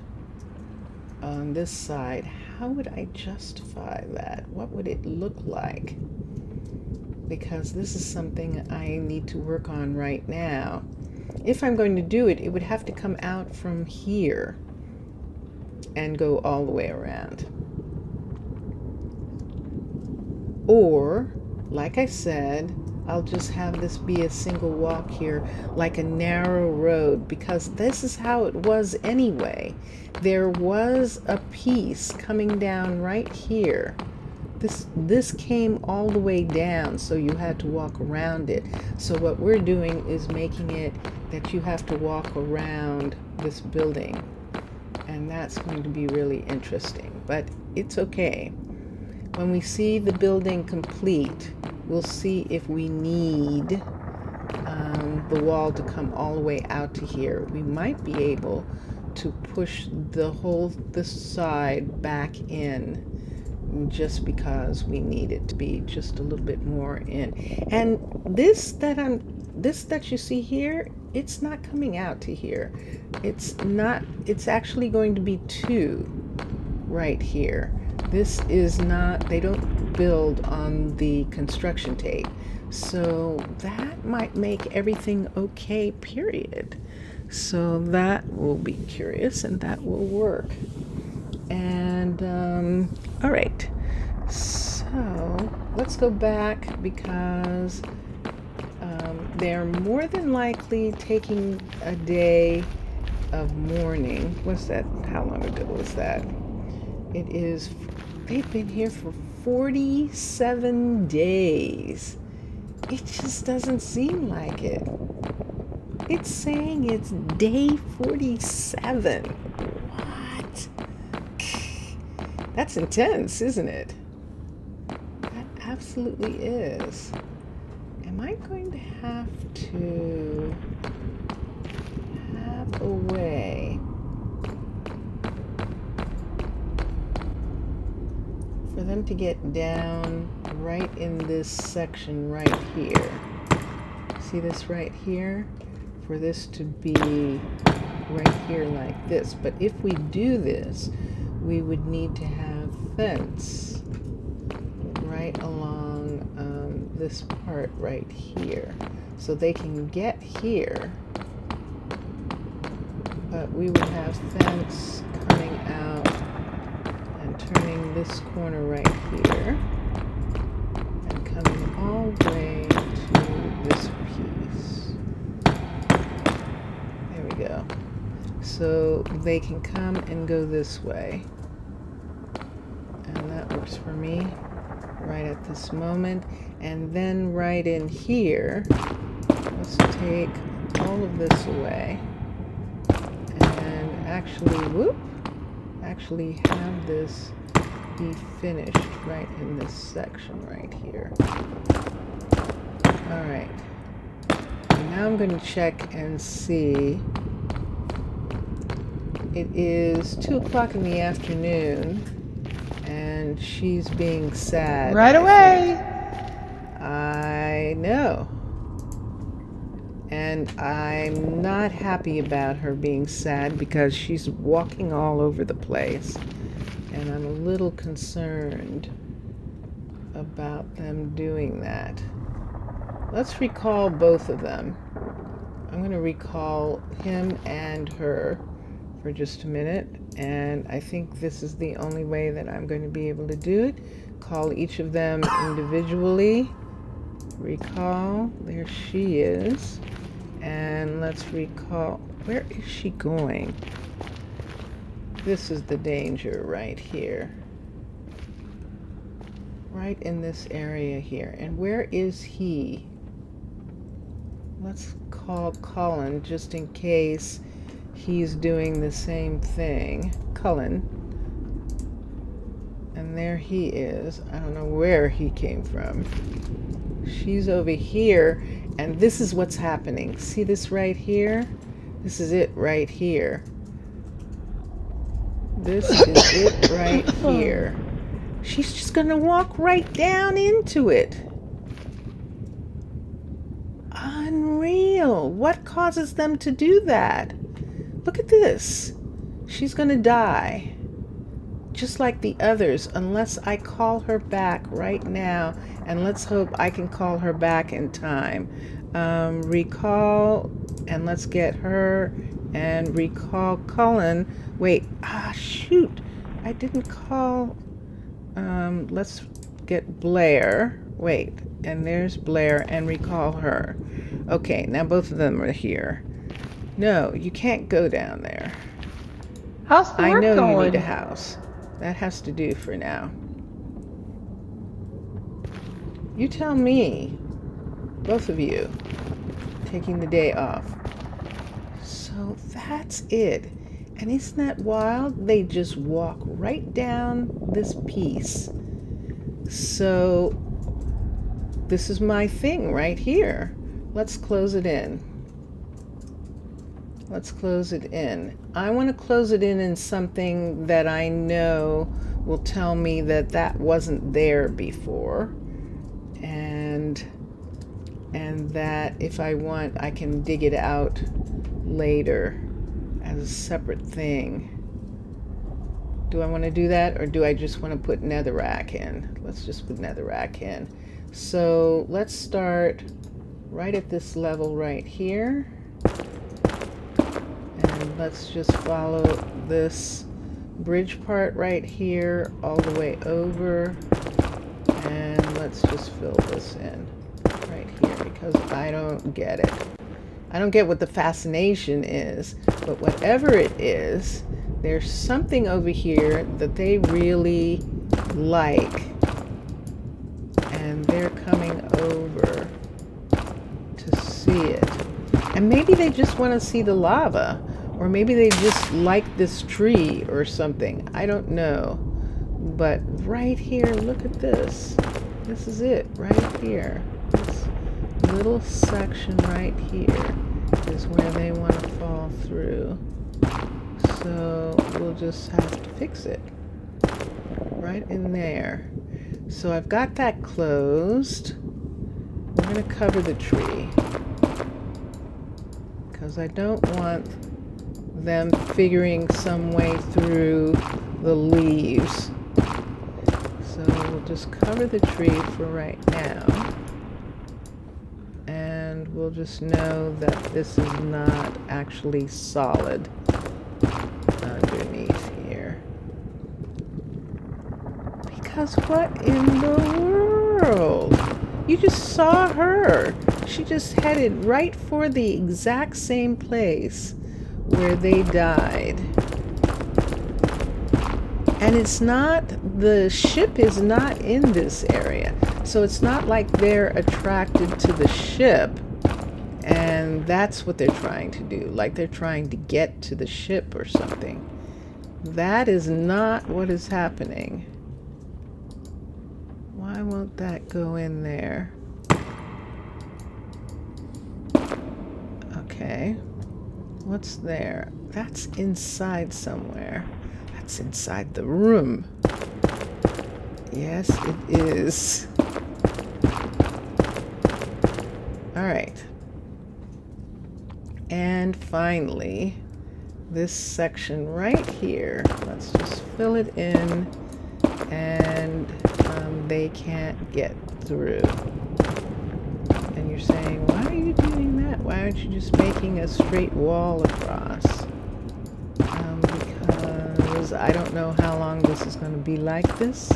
on this side. How would I justify that? What would it look like? Because this is something I need to work on right now. If I'm going to do it, it would have to come out from here and go all the way around. Or, like I said, I'll just have this be a single walk here, like a narrow road, because this is how it was anyway. There was a piece coming down right here. This came all the way down, so you had to walk around it. So what we're doing is making it that you have to walk around this building. And that's going to be really interesting, but it's okay. When we see the building complete, we'll see if we need the wall to come all the way out to here. We might be able to push this side back in just because we need it to be just a little bit more in. And this that you see here, it's not coming out to here. It's actually going to be 2 right here. This is not, they don't build on the construction tape. So that might make everything okay, period. So that will be curious and that will work. And, all right. So let's go back because they're more than likely taking a day of mourning. What's that? How long ago was that? It is, they've been here for 47 days. It just doesn't seem like it. It's saying it's day 47. What? That's intense, isn't it? That absolutely is. Am I going to have a way for them to get down right in this section right here. See this right here? For this to be right here like this. But if we do this, we would need to have fence right along this part right here. So they can get here, but we would have fence coming out and turning this corner right here and coming all the way to this piece. There we go. So they can come and go this way. And that works for me right at this moment. And then right in here, let's take all of this away and actually have this be finished right in this section right here. All right. Now I'm going to check and see. It is 2 o'clock in the afternoon, and she's being sad. Right away. I know. And I'm not happy about her being sad because she's walking all over the place. And I'm a little concerned about them doing that. Let's recall both of them. I'm going to recall him and her for just a minute. And I think this is the only way that I'm going to be able to do it. Call each of them individually. Recall. There she is. And let's recall. Where is she going? This is the danger right here. Right in this area here. And where is he? Let's call Cullen just in case he's doing the same thing. Cullen. And there he is. I don't know where he came from. She's over here, and this is what's happening. See this right here? This is it right here. This is it right here. She's just gonna walk right down into it. Unreal. What causes them to do that? Look at this. She's gonna die. Just like the others, unless I call her back right now. And let's hope I can call her back in time. Recall, and let's get her, and recall Cullen. Wait, shoot. I didn't call, let's get Blair. Wait, and there's Blair, and recall her. Okay, now both of them are here. No, you can't go down there. How's the work I know going? you need a house. That has to do for now. You tell me, both of you, taking the day off. So that's it. And isn't that wild? They just walk right down this piece. So this is my thing right here. Let's close it in. Let's close it in. I want to close it in something that I know will tell me that that wasn't there before. And that if I want, I can dig it out later as a separate thing. Do I want to do that, or do I just want to put netherrack in? Let's just put netherrack in. So let's start right at this level right here. And let's just follow this bridge part right here all the way over. And let's just fill this in right here because I don't get it. I don't get what the fascination is, but whatever it is, there's something over here that they really like. And they're coming over to see it. And maybe they just want to see the lava, or maybe they just like this tree or something. I don't know. But right here, look at this. This is it right here. This little section right here is where they want to fall through. So we'll just have to fix it. right in there. So I've got that closed. We're going to cover the tree because I don't want them figuring some way through the leaves. So we'll just cover the tree for right now. And we'll just know that this is not actually solid underneath here. Because what in the world? You just saw her. She just headed right for the exact same place where they died. And it's not, the ship is not in this area. So it's not like they're attracted to the ship and that's what they're trying to do. Like they're trying to get to the ship or something. That is not what is happening. Why won't that go in there? Okay. What's there? That's inside somewhere. That's inside the room. Yes, it is. All right. And finally, this section right here, let's just fill it in, and they can't get through. And you're saying, why are you doing that? Why aren't you just making a straight wall across? Because I don't know how long this is going to be like this,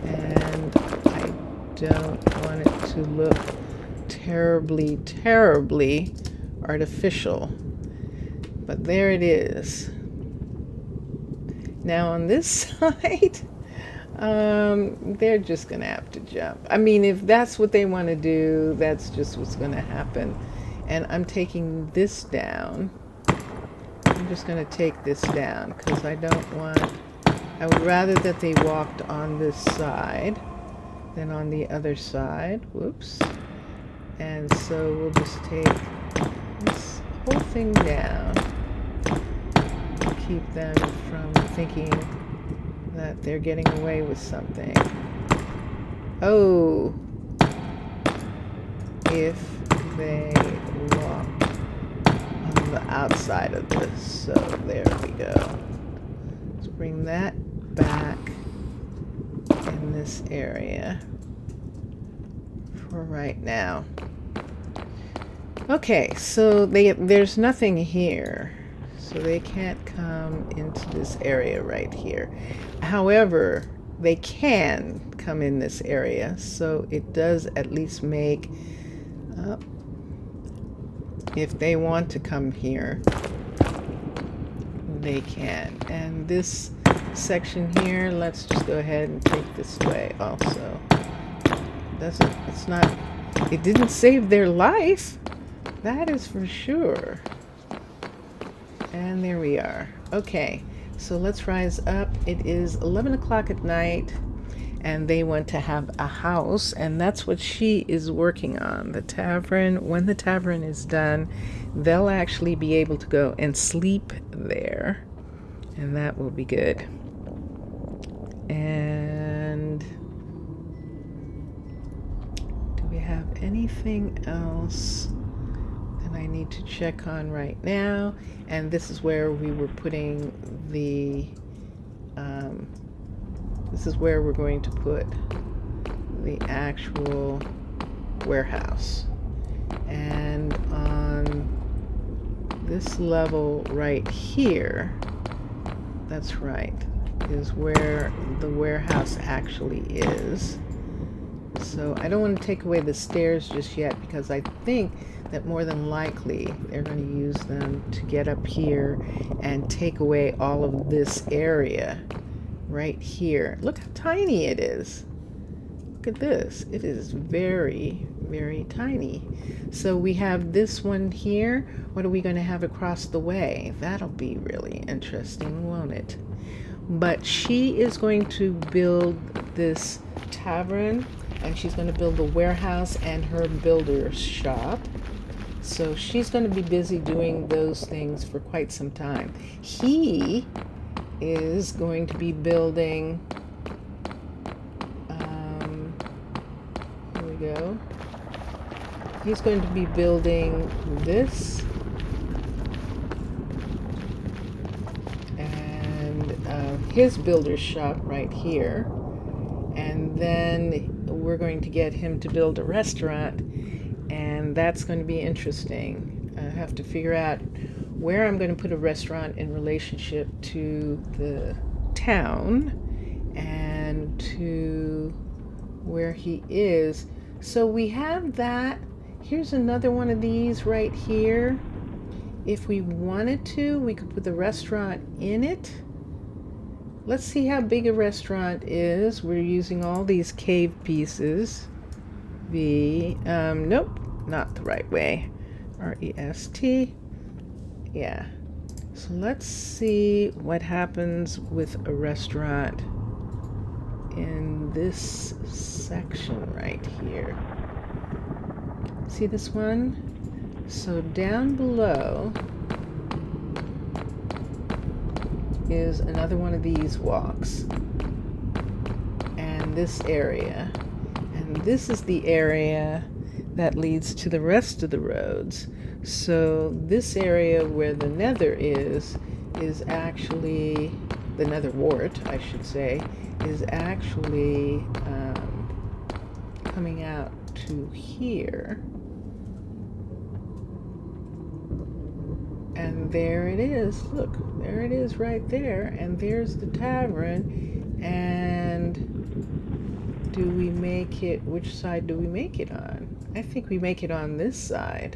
and I don't want it to look terribly, terribly artificial. But there it is. Now on this side, they're just gonna have to jump. I mean, if that's what they want to do, that's just what's gonna happen. And I'm taking this down. I'm just gonna take this down because I don't want, I would rather that they walked on this side than on the other side. Whoops. And so we'll just take this whole thing down. Keep them from thinking that they're getting away with something. Oh, if they walk on the outside of this. So there we go. Let's bring that back in this area for right now. Okay, so there's nothing here. So they can't come into this area right here. However, they can come in this area, so it does at least make, if they want to come here, they can. And this section here, let's just go ahead and take this way also. It didn't save their life, that is for sure. And there we are. Okay, so let's rise up. It is 11 o'clock at night, and they want to have a house, and that's what she is working on. The tavern, when the tavern is done, they'll actually be able to go and sleep there, and that will be good. And do we have anything else I need to check on right now? And this is where we were putting the this is where we're going to put the actual warehouse. And on this level right here, that's right, is where the warehouse actually is. So I don't want to take away the stairs just yet, because I think that more than likely they're going to use them to get up here and take away all of this area right here. Look how tiny it is. Look at this. It is very, very tiny. So we have this one here. What are we going to have across the way? That'll be really interesting, won't it? But she is going to build this tavern, and she's going to build the warehouse and her builder's shop. So she's going to be busy doing those things for quite some time. He is going to be building go. He's going to be building this. And his builder's shop right here. And then we're going to get him to build a restaurant. And that's going to be interesting. I have to figure out where I'm going to put a restaurant in relationship to the town and to where he is. So we have that. Here's another one of these right here. If we wanted to, we could put the restaurant in it. Let's see how big a restaurant is. We're using all these cave pieces. Nope, not the right way. R-E-S-T. Yeah. So let's see what happens with a restaurant in this section right here. See this one? So down below is another one of these walks. And this area. And this is the area that leads to the rest of the roads. So this area where the nether is actually, the nether wart, I should say, is actually coming out to here. And there it is. Look, there it is right there. And there's the tavern. And do we make it, which side do we make it on? I think we make it on this side.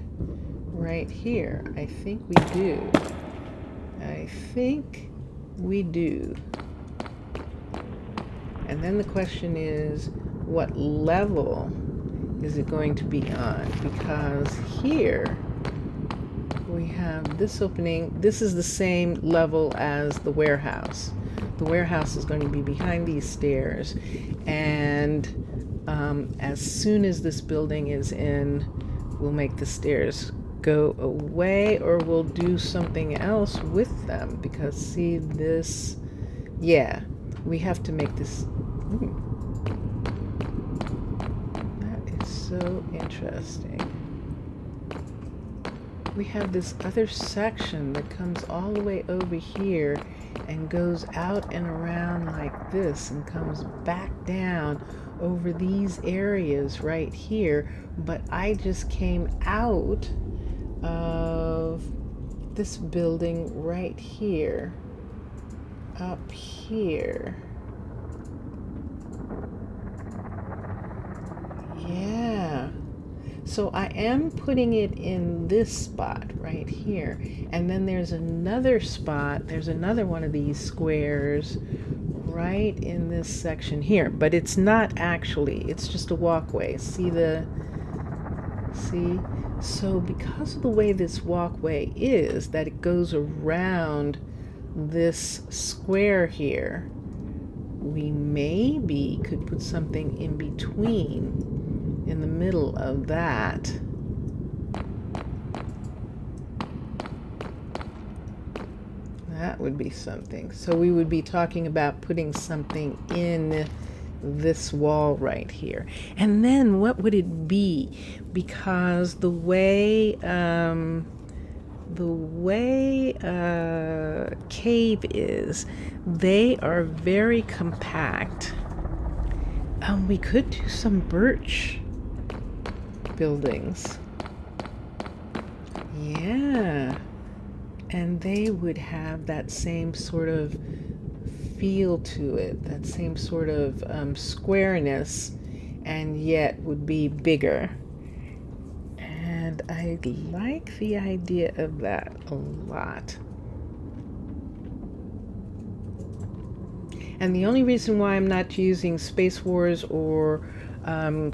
Right here. I think we do. I think we do. And then the question is, what level is it going to be on? Because here we have this opening. This is the same level as the warehouse. The warehouse is going to be behind these stairs. And as soon as this building is in, we'll make the stairs go away, or we'll do something else with them, because see this, yeah, we have to make this. That is so interesting. We have this other section that comes all the way over here and goes out and around like this and comes back down over these areas right here, but I just came out of this building right here, up here. Yeah. So I am putting it in this spot right here. And then there's another spot, there's another one of these squares right in this section here. But it's not actually, it's just a walkway. See? So because of the way this walkway is, that it goes around this square here, we maybe could put something in between, in the middle of that. That would be something. So we would be talking about putting something in this wall right here. And then what would it be? Because the way cave is, they are very compact. We could do some birch buildings. Yeah. And they would have that same sort of feel to it, that same sort of squareness, and yet would be bigger. And I like the idea of that a lot. And the only reason why I'm not using Space Wars or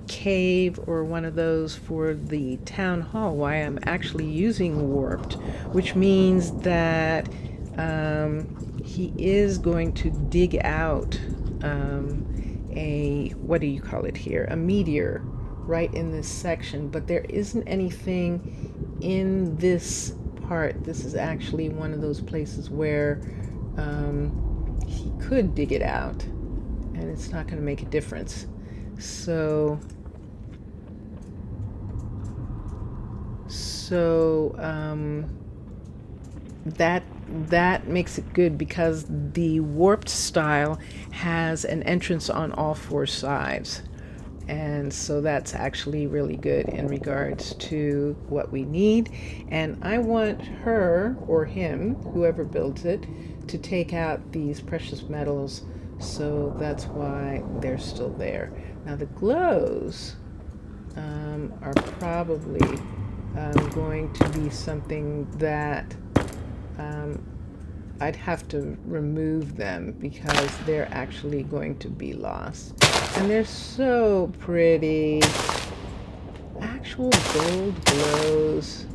Cave or one of those for the town hall, why I'm actually using Warped, which means that he is going to dig out a, what do you call it here, a meteor right in this section, but there isn't anything in this part. This is actually one of those places where he could dig it out and it's not going to make a difference. So so that makes it good because the warped style has an entrance on all four sides. And so that's actually really good in regards to what we need. And I want her or him, whoever builds it, to take out these precious metals. So that's why they're still there. Now the glows are probably going to be something that I'd have to remove them because they're actually going to be lost. And they're so pretty. Actual gold glows.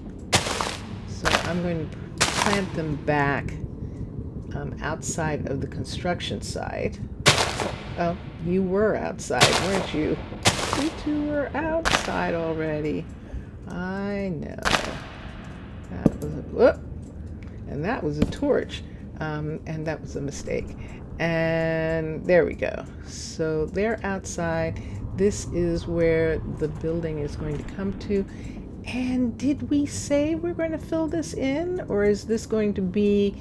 So I'm going to plant them back outside of the construction site. Oh, you were outside, weren't you? You two were outside already. I know. That was a whoop. And that was a torch. And that was a mistake. And there we go. So they're outside. This is where the building is going to come to. And did we say we're going to fill this in? Or is this going to be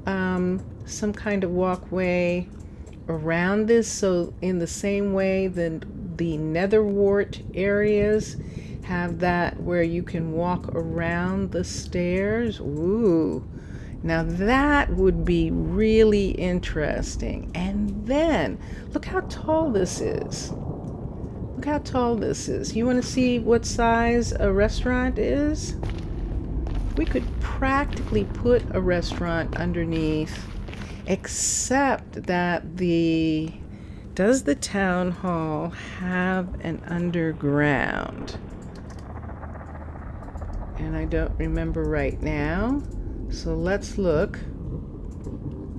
some kind of walkway around this? So in the same way that the nether wart areas have that where you can walk around the stairs. Ooh. Now that would be really interesting. And then, look how tall this is. Look how tall this is. You want to see what size a restaurant is? We could practically put a restaurant underneath, except that does the town hall have an underground? And I don't remember right now. So let's look.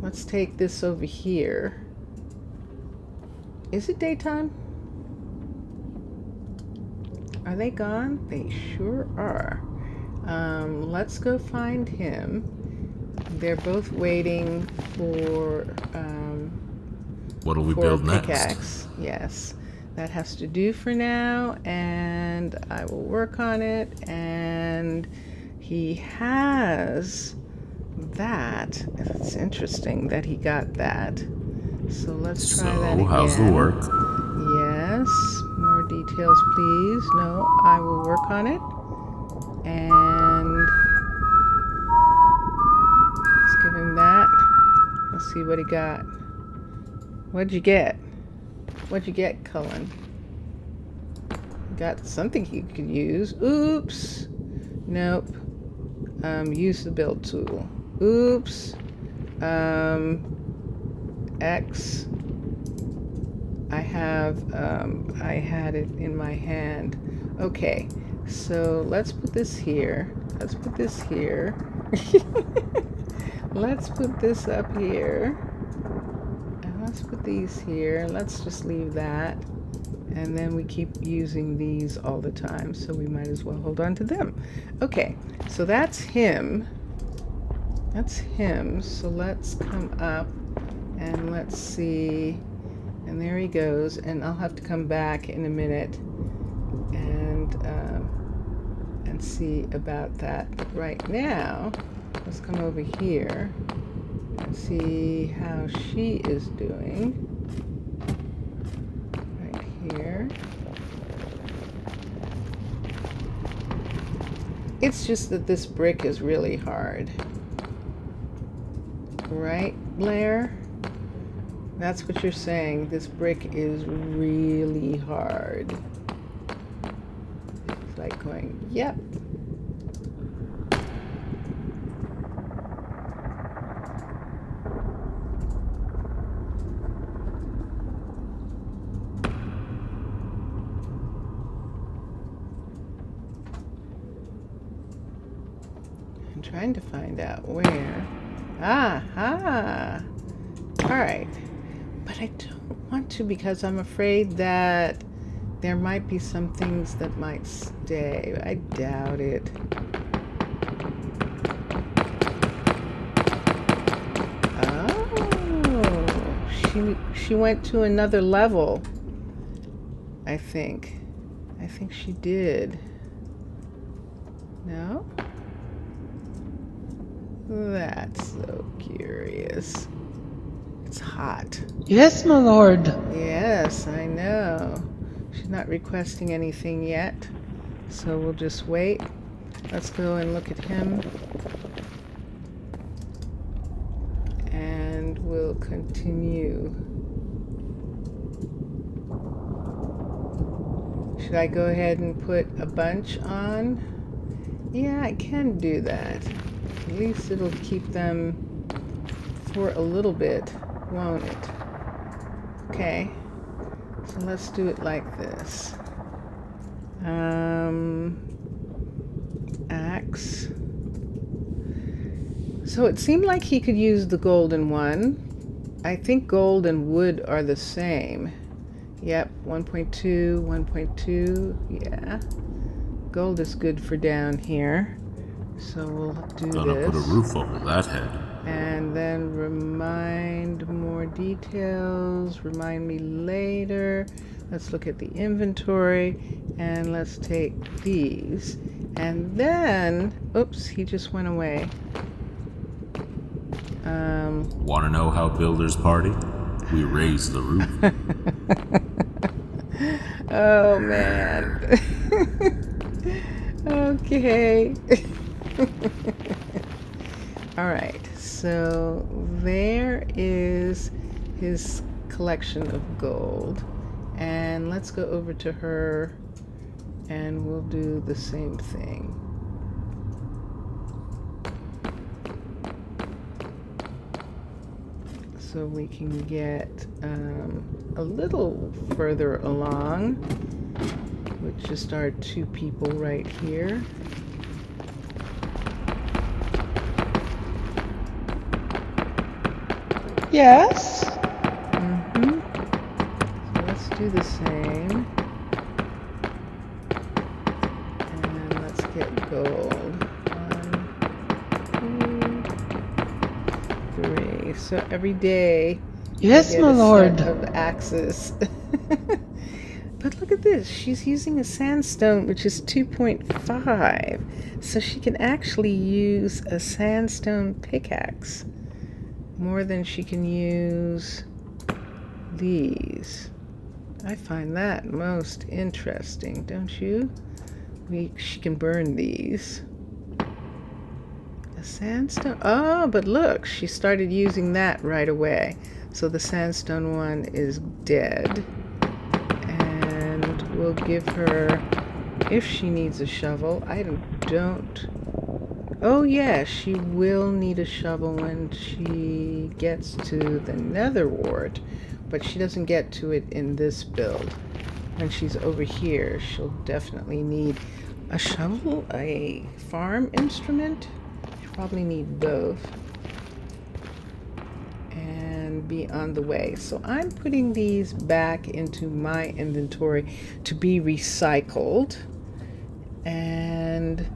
Let's take this over here. Is it daytime? Are they gone? They sure are. Let's go find him. They're both waiting for What'll we for build a next? pickaxe. Yes, that has to do for now, and I will work on it. And he has that. It's interesting that he got that. So let's try that again. So, how's the work? Yes, more details, please. No, I will work on it. And let's give him that. Let's see what he got. What'd you get? What'd you get, Cullen? Got something he could use. Oops. Nope. Use the build tool. Oops. X. I had it in my hand. Okay, so let's put this here. Let's put this here. Let's put this up here. And let's put these here. Let's just leave that. And then we keep using these all the time, so we might as well hold on to them. Okay, so that's him. That's him. So let's come up and let's see. And there he goes. And I'll have to come back in a minute and see about that. But right now, let's come over here and see how she is doing. Here. It's just that this brick is really hard. Right, Blair? That's what you're saying. This brick is really hard. It's like going, yep. Trying to find out where. Aha! Alright. But I don't want to because I'm afraid that there might be some things that might stay. I doubt it. Oh, she went to another level. I think she did. No? That's so curious. It's hot. Yes, my lord. Yes, I know. She's not requesting anything yet, so we'll just wait. Let's go and look at him. And we'll continue. Should I go ahead and put a bunch on? Yeah, I can do that. At least it'll keep them for a little bit, won't it? Okay. So let's do it like this. Axe. So it seemed like he could use the golden one. I think gold and wood are the same. Yep, 1.2, 1.2, yeah. Gold is good for down here. So we'll do Gonna this. put a roof over that head. And then remind more details. Remind me later. Let's look at the inventory. And let's take these. And then, oops, he just went away. Wanna know how builders party? We raise the roof. Oh, man. Okay. All right. So there is his collection of gold. And let's go over to her and we'll do the same thing. So we can get a little further along with just our two people right here. Yes? So let's do the same. And let's get gold. 1, 2, 3. So every day Yes, we get my a lord. set of axes. But look at this. She's using a sandstone, which is 2.5. So she can actually use a sandstone pickaxe more than she can use these. I find that most interesting, don't you? She can burn these. A sandstone. Oh, but look, she started using that right away. So the sandstone one is dead. And we'll give her, if she needs a shovel, I don't. Oh yeah, she will need a shovel when she gets to the nether wart, but she doesn't get to it in this build. When she's over here, she'll definitely need a shovel, a farm instrument. She'll probably need both. And be on the way. So I'm putting these back into my inventory to be recycled. And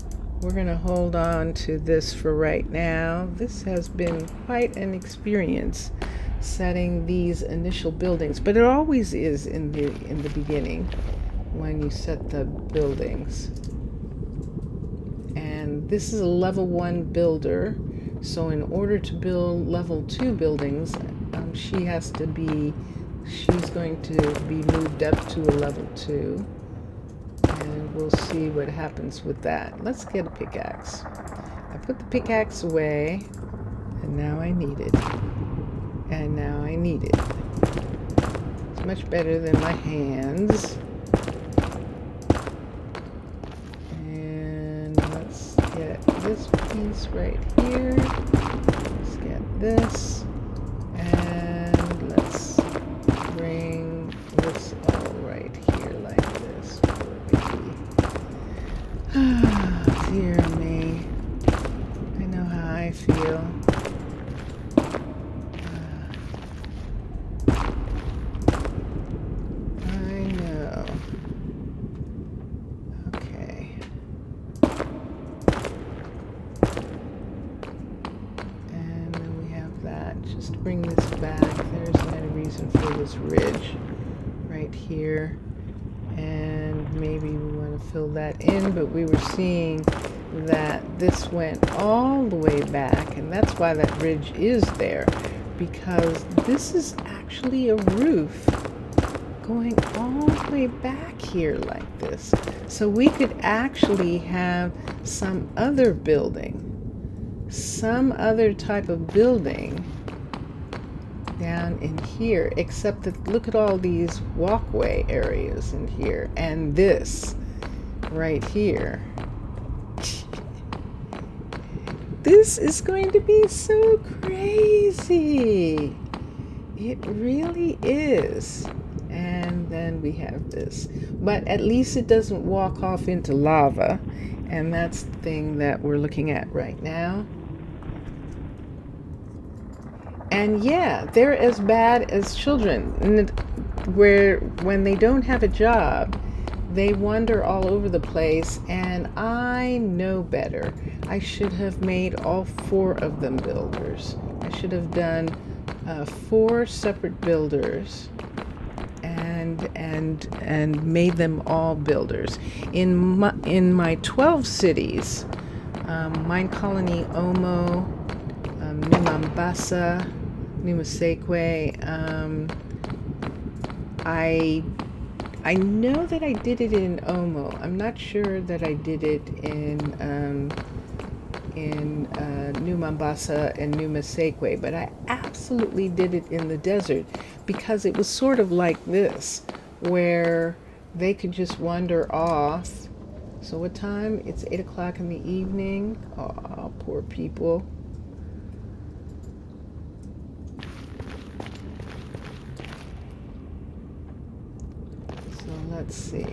we're going to hold on to this for right now. This has been quite an experience setting these initial buildings, but it always is in the beginning when you set the buildings. And this is a level 1 builder, so in order to build level 2 buildings, she's going to be moved up to a level 2. And we'll see what happens with that. Let's get a pickaxe. I put the pickaxe away, and now I need it. And now I need it. It's much better than my hands. And let's get this piece right here. Let's get this. And let's bring this all right here like this. Dear me. I know how I feel. I know. Okay. And then we have that. Just bring this back. There's another reason for this ridge right here. And maybe we want to fill that in, but we were seeing that this went all the way back, and that's why that ridge is there, because this is actually a roof going all the way back here like this. So we could actually have some other building, some other type of building down in here, except that look at all these walkway areas in here, and this right here. This is going to be so crazy. It really is. And then we have this. But at least it doesn't walk off into lava. And that's the thing that we're looking at right now. And yeah, they're as bad as children, where when they don't have a job, they wander all over the place, and I know better. I should have made all 4 of them builders. I should have done 4 separate builders and made them all builders. In my 12 cities, Minecolony, Omo, New Mombasa, New Masekwe, I know that I did it in Omo. I'm not sure that I did it in New Mombasa and New Masekwe, but I absolutely did it in the desert, because it was sort of like this, where they could just wander off. So what time? It's 8 o'clock in the evening. Oh, poor people. Let's see.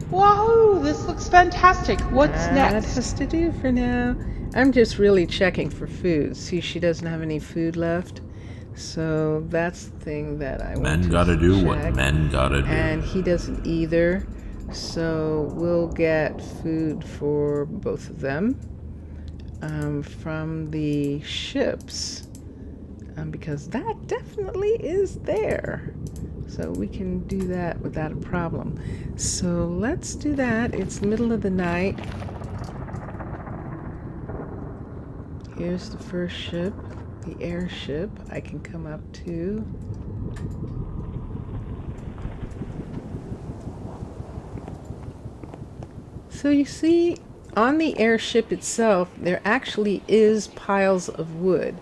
Whoa, this looks fantastic. What's That next? has to do for now. I'm just really checking for food. See, she doesn't have any food left. So that's the thing that I want Men to gotta do check. what men gotta do. And he doesn't either. So we'll get food for both of them from the ships. Because that definitely is there. So we can do that without a problem. So let's do that. It's the middle of the night. Here's the first ship, the airship. I can come up to. So you see, on the airship itself, there actually is piles of wood,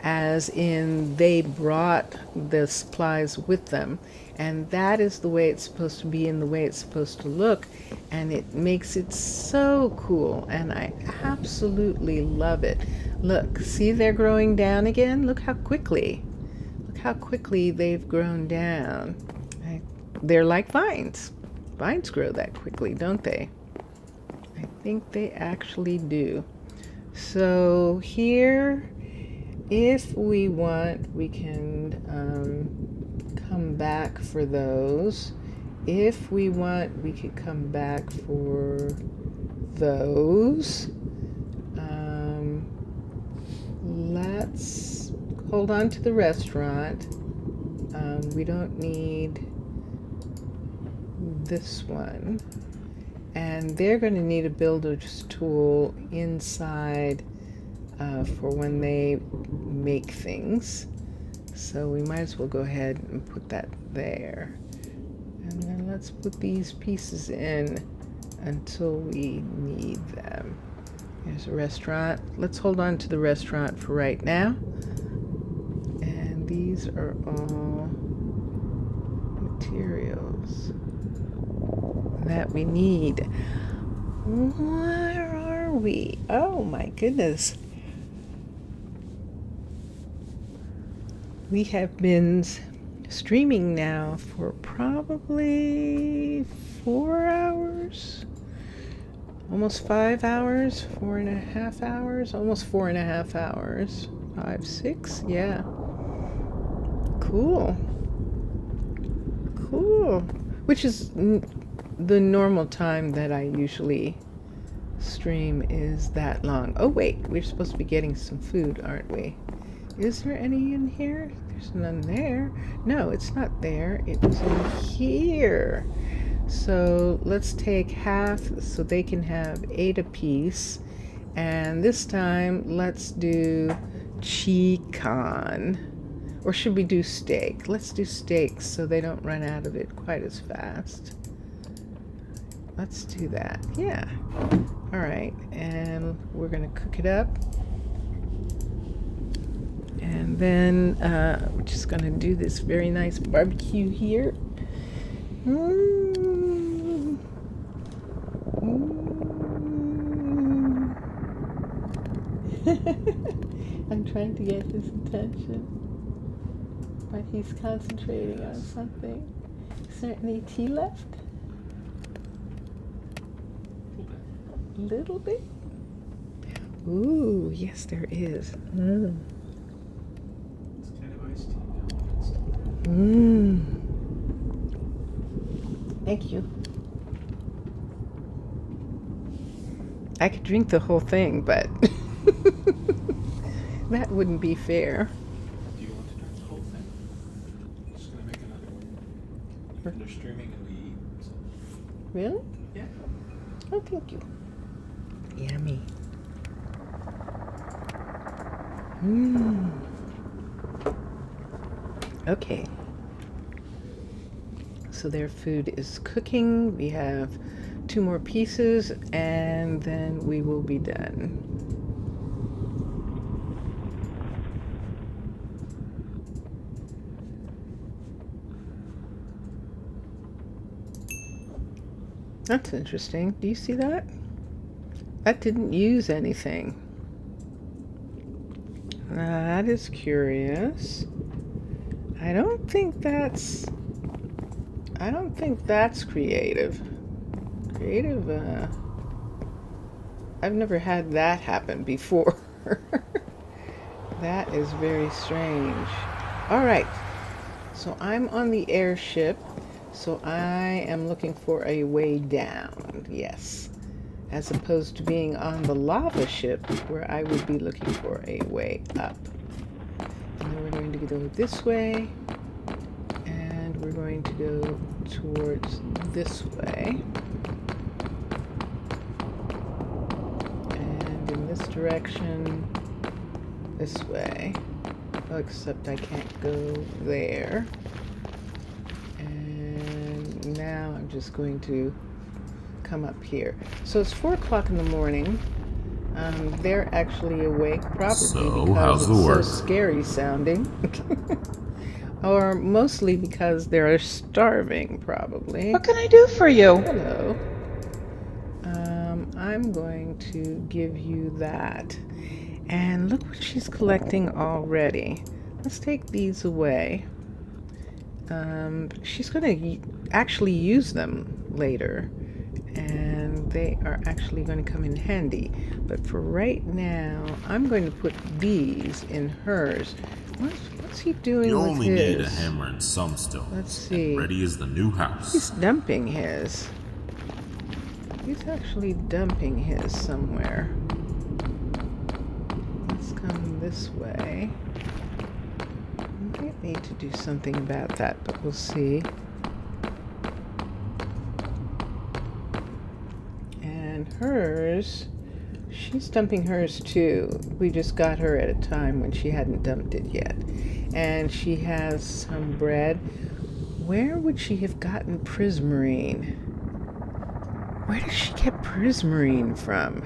as in they brought the supplies with them, and that is the way it's supposed to be and the way it's supposed to look, and it makes it so cool, and I absolutely love it. Look, see, they're growing down again. Look how quickly they've grown down. They're like vines. Vines grow that quickly, don't they? I think they actually do. So here, if we want, we can come back for those. If we want, we could come back for those. Let's hold on to the restaurant. We don't need this one. And they're going to need a builder's tool inside for when they make things. So we might as well go ahead and put that there. And then let's put these pieces in until we need them. Here's a restaurant. Let's hold on to the restaurant for right now. And these are all materials that we need. Where are we? Oh my goodness. We have been streaming now for probably 4 hours, almost 5 hours, 4.5 hours, almost 4.5 hours, 5, 6, yeah. Cool. Which is the normal time that I usually stream is that long. Oh wait, we're supposed to be getting some food, aren't we? Is there any in here? There's none there. No, it's not there. It was in here. So let's take half so they can have 8 apiece. And this time, let's do chicken. Or should we do steak? Let's do steak so they don't run out of it quite as fast. Let's do that. Yeah. All right. And we're going to cook it up. And then we're just going to do this very nice barbecue here. Mm. I'm trying to get his attention, but he's concentrating on something. Is there any tea left? A little bit? Ooh, yes, there is. Mm. It's kind of iced tea now. Mmm. Thank you. I could drink the whole thing, but that wouldn't be fair. Do you want to drink the whole thing? I'm just going to make another one. They're streaming and we eat. So. Really? Yeah. Oh, thank you. Yummy. Mmm. Okay. So their food is cooking. We have 2 more pieces and then we will be done. That's interesting. Do you see that? That didn't use anything. That is curious. I don't think that's creative. I've never had that happen before. That is very strange. All right. So I'm on the airship. So I am looking for a way down. Yes. As opposed to being on the lava ship where I would be looking for a way up. And then we're going to go this way. And we're going to go towards this way. And in this direction, this way. Oh, except I can't go there. And now I'm just going to come up here. So it's 4 o'clock in the morning. They're actually awake, probably So, because how's the it's work? so scary sounding. Or mostly because they're starving, probably. What can I do for you? Hello. I'm going to give you that. And look what she's collecting already. Let's take these away. She's going to actually use them later. And they are actually going to come in handy. But for right now, I'm going to put these in hers. What's he doing You with only his? need a hammer and some stones. Let's see. Ready as the new house. He's dumping his. He's actually dumping his somewhere. Let's come this way. We might need to do something about that, but we'll see. And hers, she's dumping hers too. We just got her at a time when she hadn't dumped it yet. And she has some bread. Where would she have gotten prismarine? Where does she get prismarine from?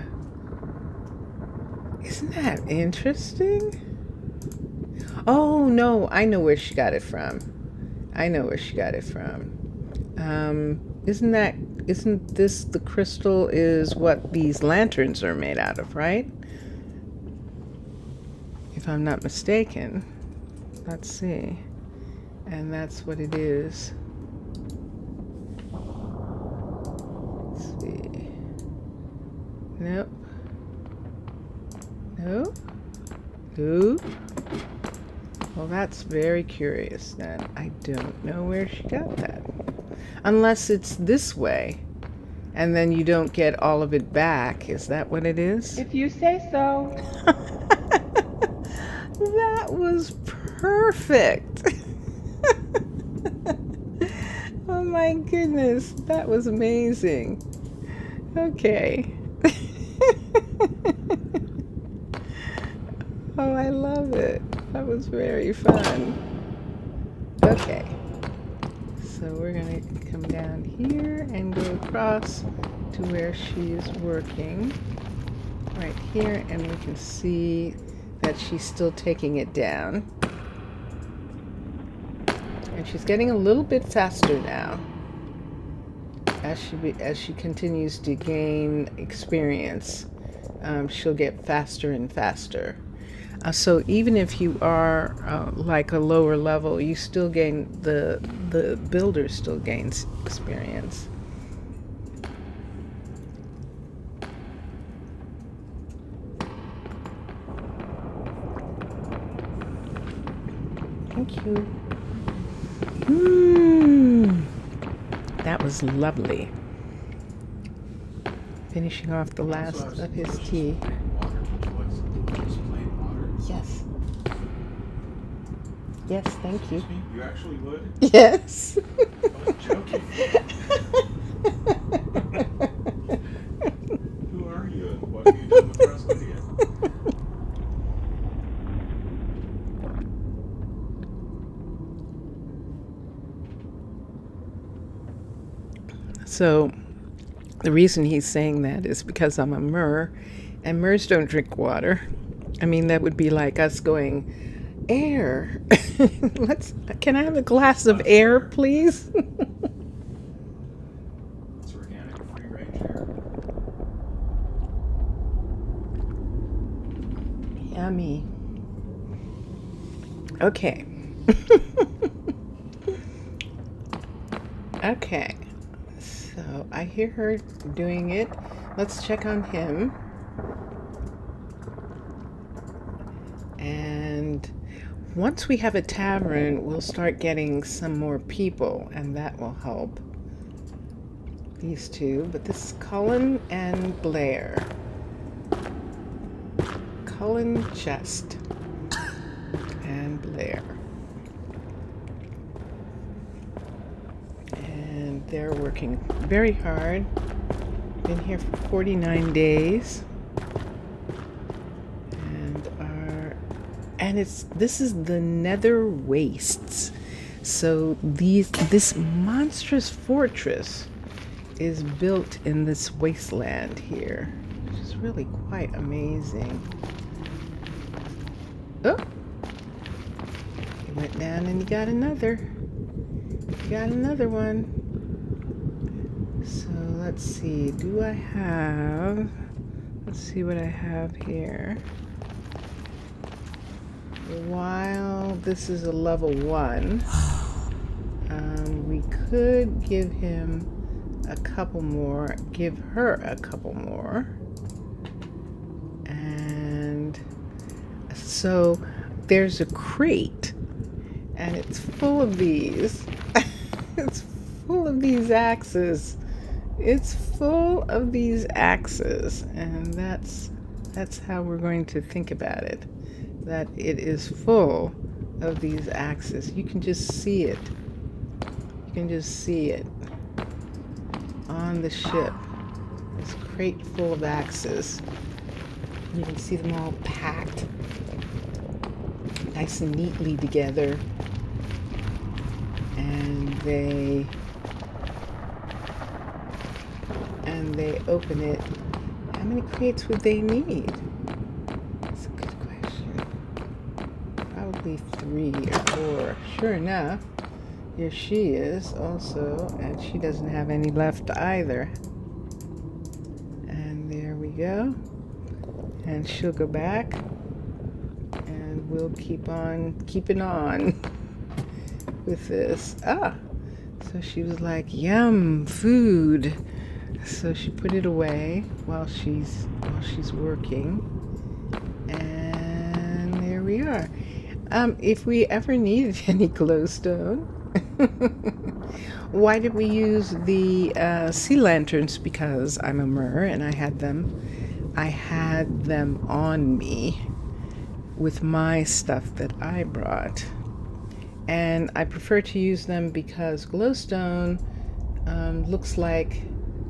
Isn't that interesting? Oh no, I know where she got it from. Isn't this the crystal is what these lanterns are made out of, right? If I'm not mistaken. Let's see. And that's what it is. Let's see. Nope. Nope. Nope. Well, that's very curious then. I don't know where she got that. Unless it's this way. And then you don't get all of it back. Is that what it is? If you say so. That was perfect. Oh my goodness. That was amazing. Okay. I love it. That was very fun. Okay. So we're going to come down here and go across to where she is working. Right here, and we can see that she's still taking it down. And she's getting a little bit faster now as she continues to gain experience. She'll get faster and faster. So even if you are like a lower level, you still gain the builder still gains experience. Thank you. That was lovely. Finishing off the last of his tea. Yes. Yes, thank you. Excuse me? You actually would? Yes. I was joking. Who are you and what have you done with Rosalia? So the reason he's saying that is because I'm a mer, and mers don't drink water. I mean, that would be like us going, air. Can I have a glass of air, please? It's organic, free range air. Yummy. Okay. Okay. So I hear her doing it. Let's check on him. And once we have a tavern, we'll start getting some more people, and that will help. These two, but this is Cullen and Blair. Cullen Chest and Blair. And they're working very hard. Been here for 49 days. And this is the nether wastes. So this monstrous fortress is built in this wasteland here, which is really quite amazing. Oh, he went down and he got another. He got another one. So let's see. Let's see what I have here. While this is a level 1, we could give him a couple more, give her a couple more. And so there's a crate, and it's full of these. It's full of these axes. It's full of these axes, and that's how we're going to think about it. That it is full of these axes. You can just see it. You can just see it on the ship. This crate full of axes. You can see them all packed nice and neatly together. And they open it. How many crates would they need? That's a good question. Probably 3 or 4. Sure enough, here she is also, and she doesn't have any left either. And there we go. And she'll go back, and we'll keep on keeping on with this. So she was like, yum, food. So she put it away while she's working. And there we are. If we ever needed any glowstone, why did we use the sea lanterns? Because I'm a mer and I had them on me with my stuff that I brought. And I prefer to use them because glowstone looks like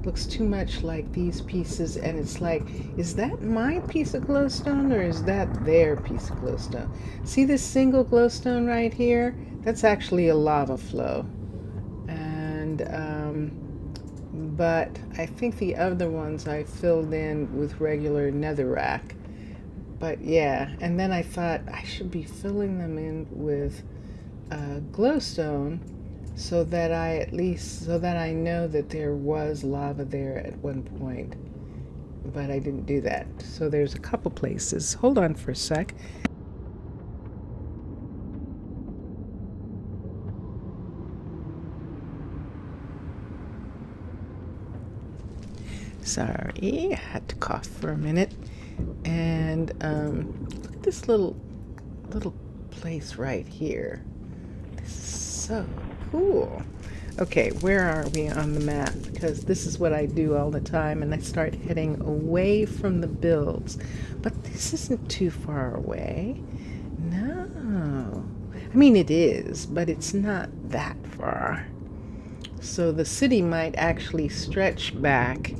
looks too much like these pieces, and it's like, is that my piece of glowstone or is that their piece of glowstone? See this single glowstone right here? That's actually a lava flow. And but I think the other ones I filled in with regular netherrack. But yeah, and then I thought I should be filling them in with glowstone, so that I know that there was lava there at one point. But I didn't do that. So there's a couple places. Hold on for a sec. Sorry, I had to cough for a minute. And look at this little place right here. This is so cool. Okay, where are we on the map? Because this is what I do all the time, and I start heading away from the builds. But this isn't too far away. No. I mean, it is, but it's not that far. So the city might actually stretch back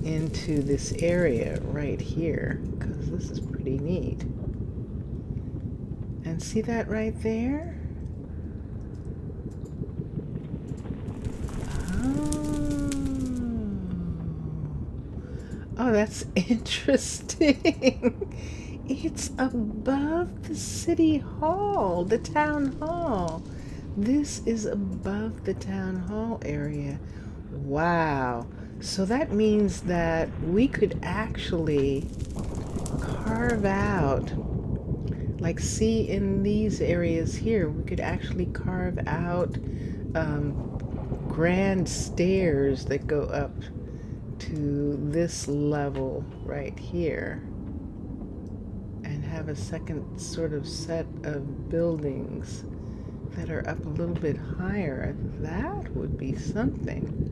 into this area right here, because this is pretty neat. And see that right there? Oh, that's interesting. It's above the city hall, the town hall. This is above the town hall area. Wow. So that means that we could actually carve out, like see in these areas here, we could actually carve out grand stairs that go up to this level right here, and have a second sort of set of buildings that are up a little bit higher. That would be something.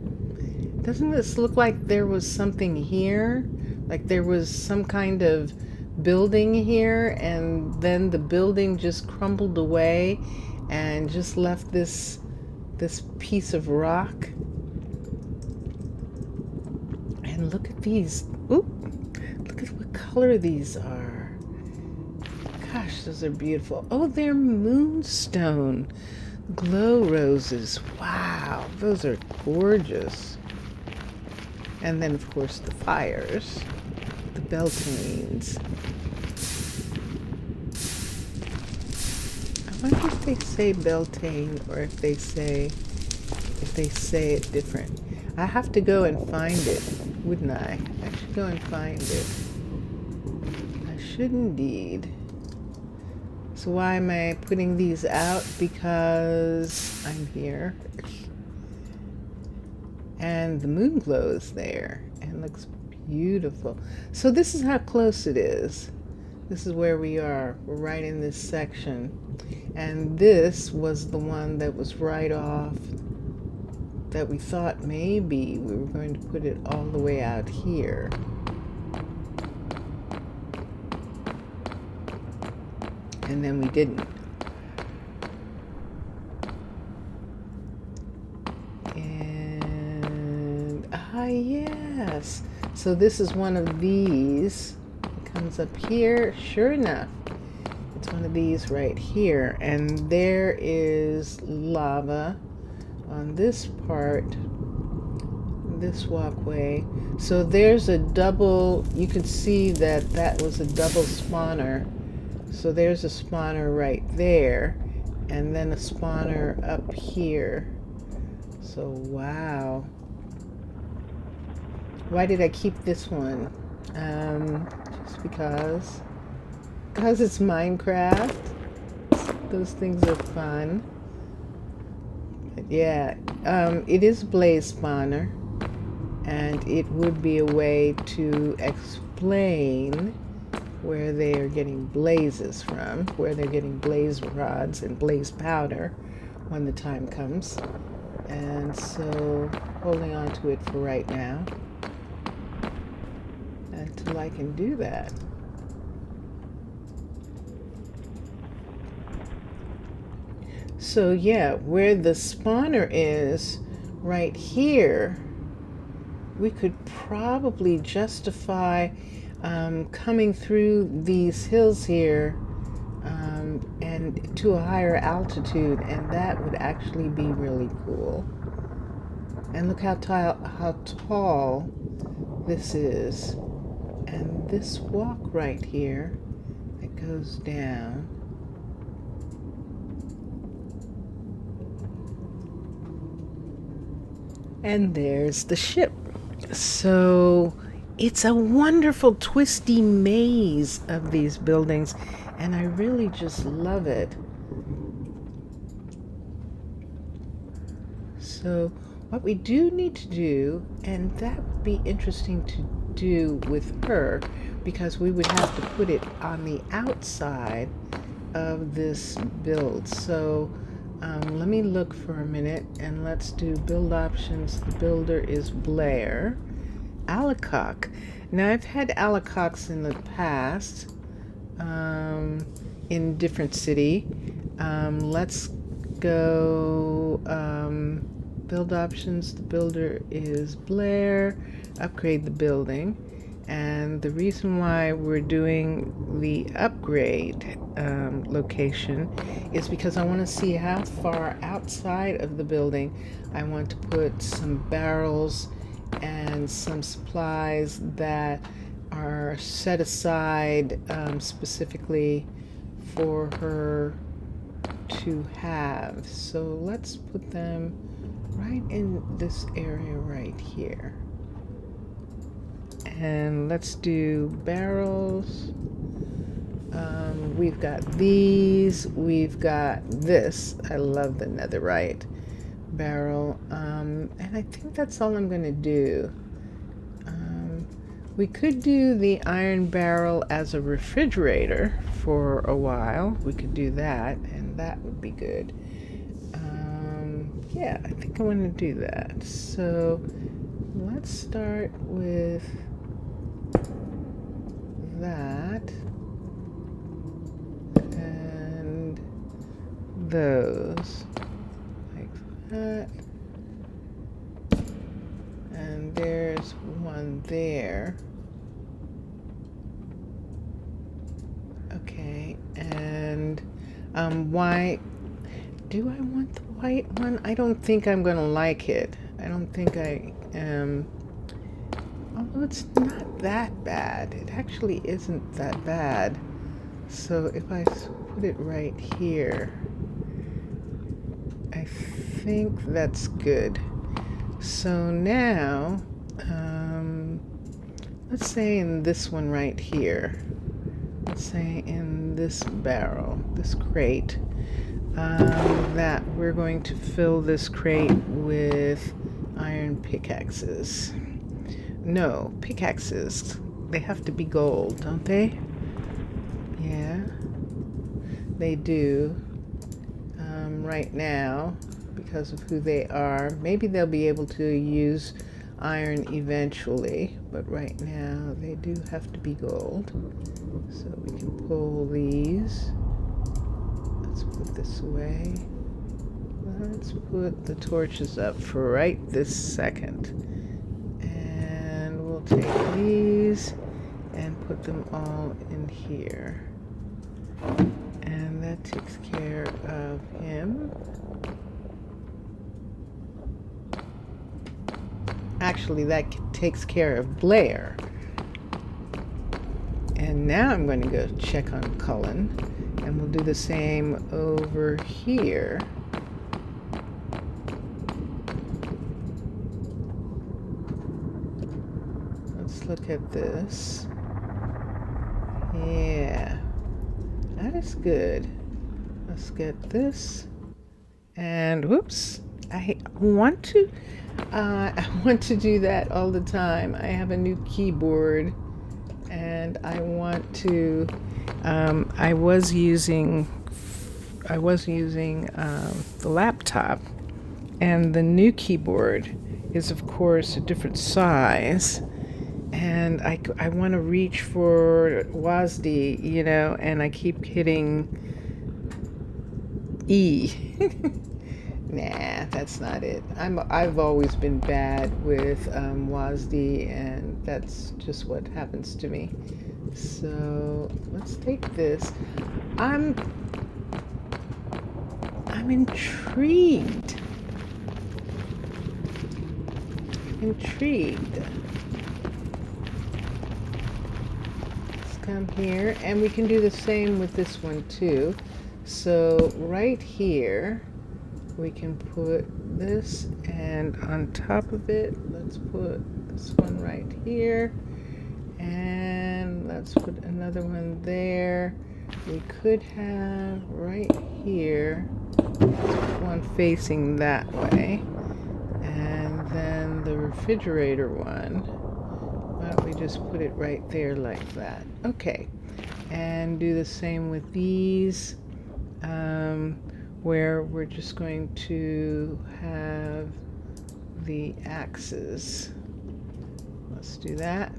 Doesn't this look like there was something here? Like there was some kind of building here, and then the building just crumbled away and just left this piece of rock. And look at these. Oop! Look at what color these are. Gosh, those are beautiful. Oh, they're moonstone glow roses. Wow, those are gorgeous. And then, of course, the fires, the beltanes. I wonder if they say beltane or if they say it different. I have to go and find it, wouldn't I? I should go and find it. I should indeed. So why am I putting these out? Because I'm here. And the moon glows there and looks beautiful. So this is how close it is. This is where we are. We're right in this section. And this was the one that was right off, that we thought maybe we were going to put it all the way out here. And then we didn't. And yes. So this is one of these. It comes up here. Sure enough, it's one of these right here. And there is lava on this part, this walkway. So there's a double, you can see that that was a double spawner. So there's a spawner right there, and then a spawner up here. So wow. Why did I keep this one? Just because it's Minecraft. Those things are fun. But yeah, it is blaze spawner, and it would be a way to explain where they are getting blazes from, where they're getting blaze rods and blaze powder when the time comes. And so holding on to it for right now until I can do that. So yeah, where the spawner is right here, we could probably justify coming through these hills here and to a higher altitude, and that would actually be really cool. And look how tall this is. And this walk right here that goes down. And there's the ship. So it's a wonderful twisty maze of these buildings, and I really just love it. So what we do need to do, and that would be interesting to do with her, because we would have to put it on the outside of this build. So let me look for a minute, and let's do build options. The builder is Blair. Alicock. Now I've had Alicox in the past in different city. Let's go build options. The builder is Blair. Upgrade the building. And the reason why we're doing the upgrade location is because I want to see how far outside of the building I want to put some barrels and some supplies that are set aside specifically for her to have. So let's put them right in this area right here. And let's do barrels. We've got these. We've got this. I love the netherite barrel. And I think that's all I'm going to do. We could do the iron barrel as a refrigerator for a while. We could do that, and that would be good. Yeah, I think I want to do that. So let's start with that and those, like that, and there's one there. Okay, and why do I want the white one? I don't think I'm gonna like it. I don't think I am. Although it's not that bad. It actually isn't that bad. So if I put it right here, I think that's good. So now, let's say in this one right here, let's say in this barrel, this crate, that we're going to fill this crate with iron pickaxes. No, pickaxes. They have to be gold, don't they? Yeah, they do. Right now, because of who they are. Maybe they'll be able to use iron eventually, but right now they do have to be gold. So we can pull these. Let's put this away. Let's put the torches up for right this second. And we'll take these and put them all in here. And that takes care of him. Actually, that takes care of Blair. And now I'm going to go check on Cullen. And we'll do the same over here. Let's look at this. Yeah, that is good. Let's get this. And whoops, I want to do that all the time. I have a new keyboard, and I want to. I was using the laptop, and the new keyboard is, of course, a different size. And I want to reach for WASD, you know, and I keep hitting E. Nah, that's not it. I've always been bad with WASD, and that's just what happens to me. So let's take this. I'm intrigued. Intrigued. Let's come here, and we can do the same with this one too. So right here, we can put this, and on top of it, let's put this one right here, and let's put another one there. We could have right here, one facing that way, and then the refrigerator one, why don't we just put it right there like that? Okay, and do the same with these, where we're just going to have the axes. Let's do that.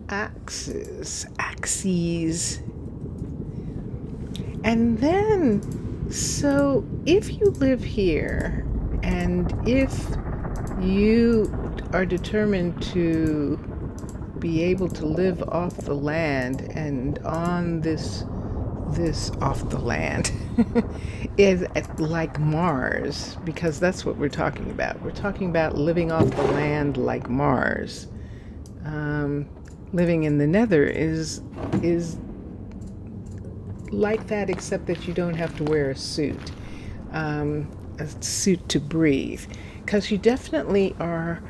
Axes. And then, so if you live here, and if you are determined to be able to live off the land and on this off the land is like Mars, because that's what we're talking about. We're talking about living off the land like Mars. Living in the nether is like that, except that you don't have to wear a suit to breathe, because you definitely are.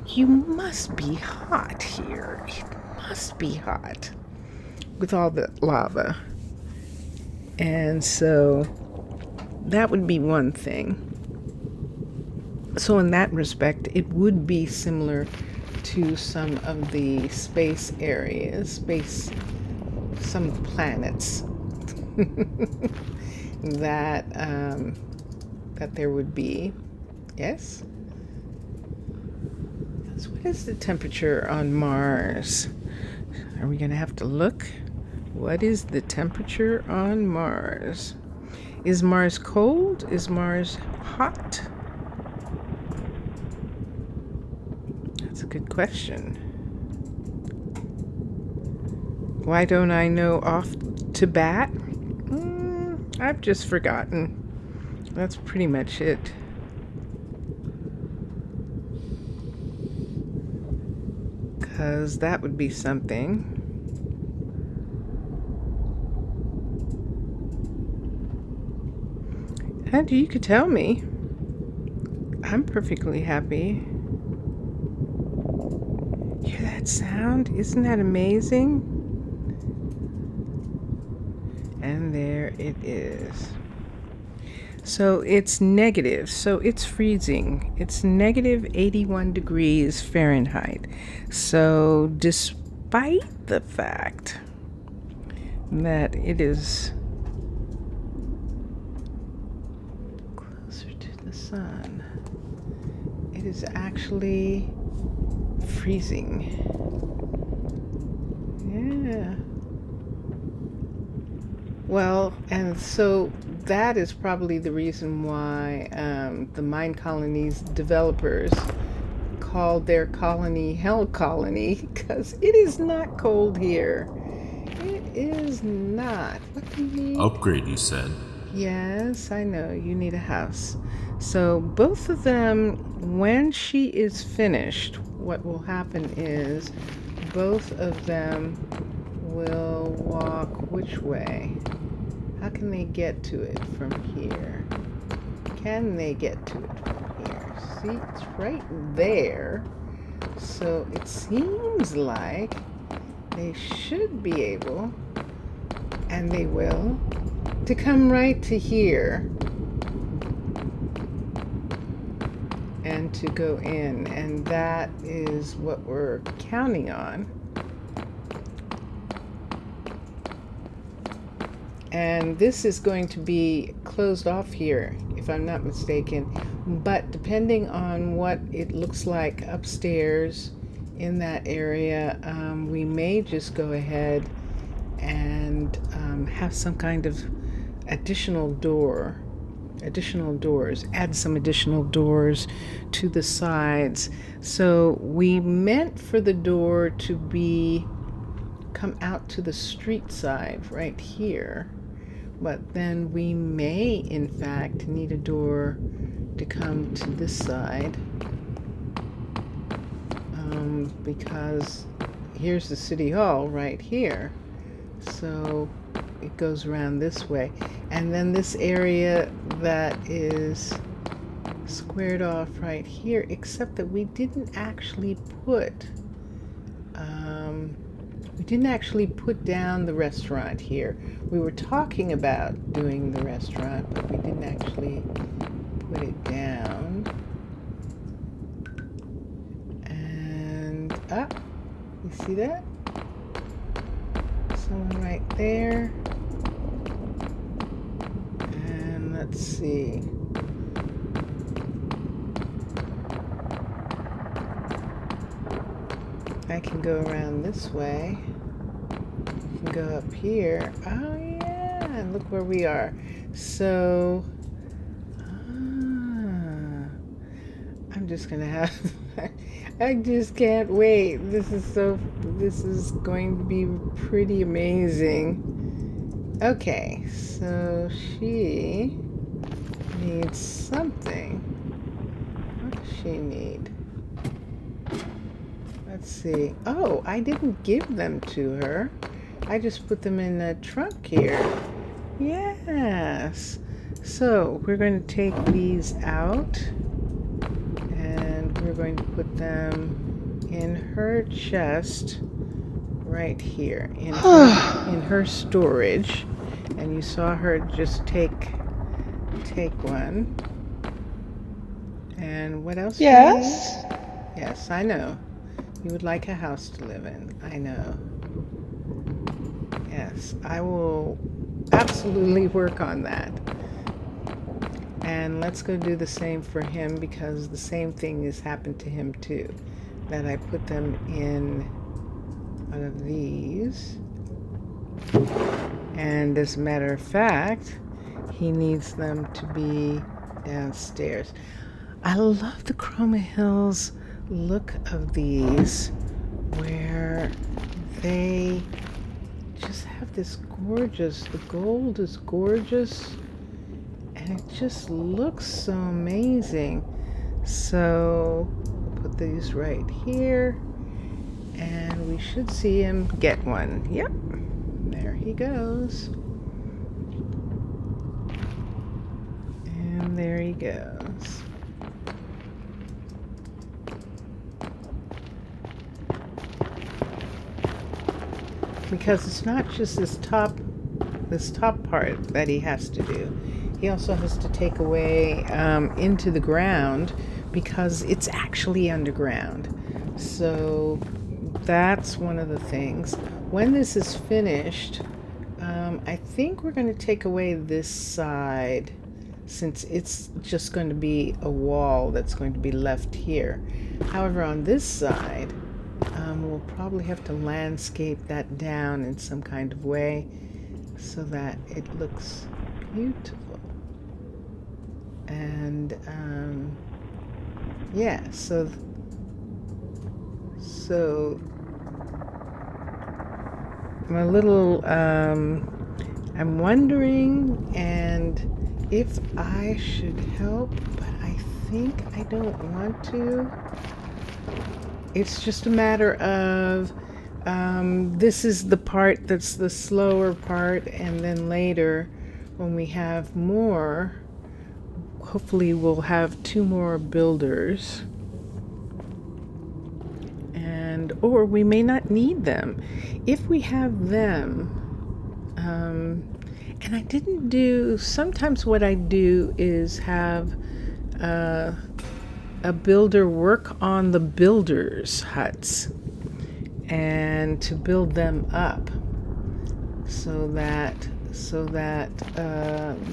You must be hot here. It must be hot with all the lava. And so that would be one thing. So in that respect, it would be similar to some of the space areas, some planets that there would be. Yes? So what is the temperature on Mars? Are we going to have to look? What is the temperature on Mars? Is Mars cold? Is Mars hot? That's a good question. Why don't I know off to bat? I've just forgotten. That's pretty much it. Because that would be something. And you could tell me. I'm perfectly happy. Hear that sound? Isn't that amazing? And there it is. So it's negative, so it's freezing. It's negative 81 degrees Fahrenheit. So despite the fact that it is closer to the sun, it is actually freezing. Yeah. Well, and so that is probably the reason why the Minecolonies developers called their colony Hell Colony, because it is not cold here. It is not. What do you need? Upgrade, you said. Yes, I know. You need a house. So both of them, when she is finished, what will happen is both of them will walk which way? How can they get to it from here? Can they get to it from here? See, it's right there. So it seems like they should be able, and they will, to come right to here and to go in. And that is what we're counting on. And this is going to be closed off here, if I'm not mistaken. But depending on what it looks like upstairs in that area, we may just go ahead and have some kind of additional door additional doors, add some additional doors to the sides. So we meant for the door to come out to the street side right here, but then we may in fact need a door to come to this side, because here's the city hall right here, so it goes around this way, and then this area that is squared off right here, except that we didn't actually put down the restaurant here. We were talking about doing the restaurant, but we didn't actually put it down. And you see that? Someone right there. And let's see. I can go around this way. I can go up here. Oh yeah, and look where we are. So I'm just gonna have I just can't wait. This is going to be pretty amazing. Okay, so she needs something. What does she need? Let's see. Oh, I didn't give them to her. I just put them in the trunk here. Yes. So we're going to take these out and we're going to put them in her chest right here in her storage. And you saw her just take one. And what else? Yes. Yes, I know. You would like a house to live in. I know. Yes, I will absolutely work on that. And let's go do the same for him, because the same thing has happened to him too. That I put them in one of these. And as a matter of fact, he needs them to be downstairs. I love the Chroma Hills look of these, where they just have this gorgeous, the gold is gorgeous, and it just looks so amazing. So we'll put these right here, and we should see him get one. Yep, there he goes. And there he goes. Because it's not just this top part that he has to do. He also has to take away into the ground, because it's actually underground. So that's one of the things. When this is finished, I think we're going to take away this side, since it's just going to be a wall that's going to be left here. However, on this side, we'll probably have to landscape that down in some kind of way so that it looks beautiful. And yeah, so I'm a little I'm wondering and if I should help, but I think I don't want to. It's just a matter of this is the part that's the slower part, and then later when we have more, hopefully we'll have 2 more builders, and or we may not need them. If we have them, and I didn't do, sometimes what I do is have a builder work on the builders' huts and to build them up so that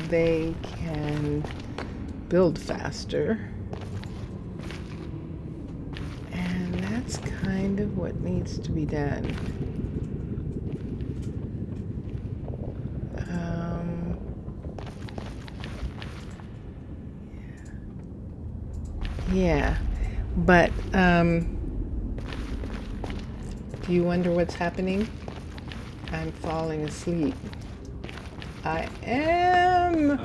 they can build faster. And that's kind of what needs to be done. Yeah, but do you wonder what's happening? I'm falling asleep. I am.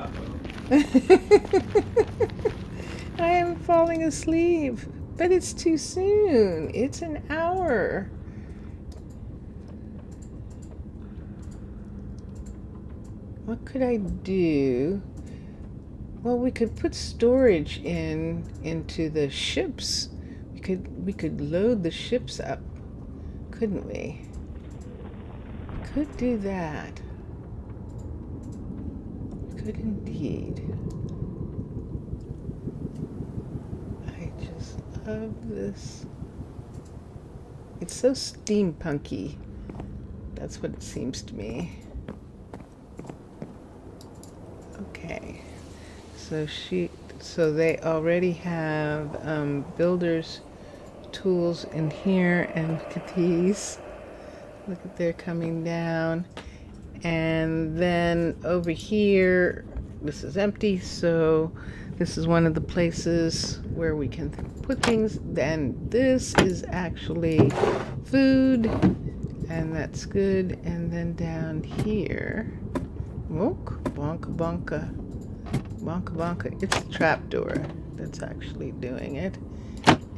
I am falling asleep, but it's too soon. It's an hour. What could I do? Well, we could put storage into the ships. We could load the ships up, couldn't we? Could do that. Could indeed. I just love this. It's so steampunky. That's what it seems to me. Okay. So they already have builders tools in here, and look at these. Look at they're coming down. And then over here, this is empty, so this is one of the places where we can put things. Then this is actually food, and that's good. And then down here, bonka bonka. Bonka bonka. It's the trapdoor that's actually doing it.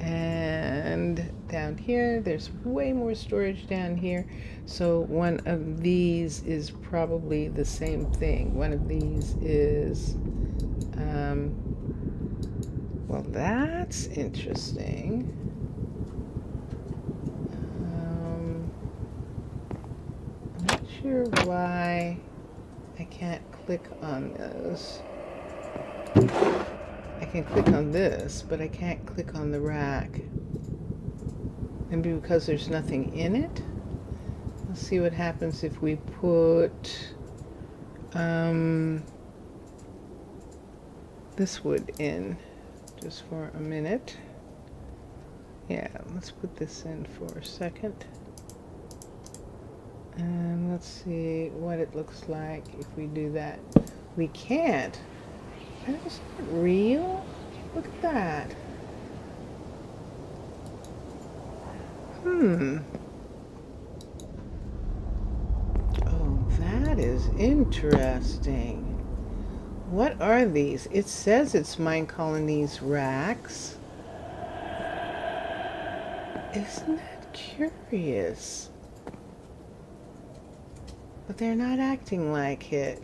And down here, there's way more storage down here. So one of these is probably the same thing. One of these is, well, that's interesting. I'm not sure why I can't click on those. I can click on this, but I can't click on the rack. Maybe because there's nothing in it? Let's see what happens if we put this wood in just for a minute. Yeah, let's put this in for a second. And let's see what it looks like if we do that. We can't. That's not real. Look at that. Oh, that is interesting. What are these? It says it's Minecolonies racks. Isn't that curious? But they're not acting like it.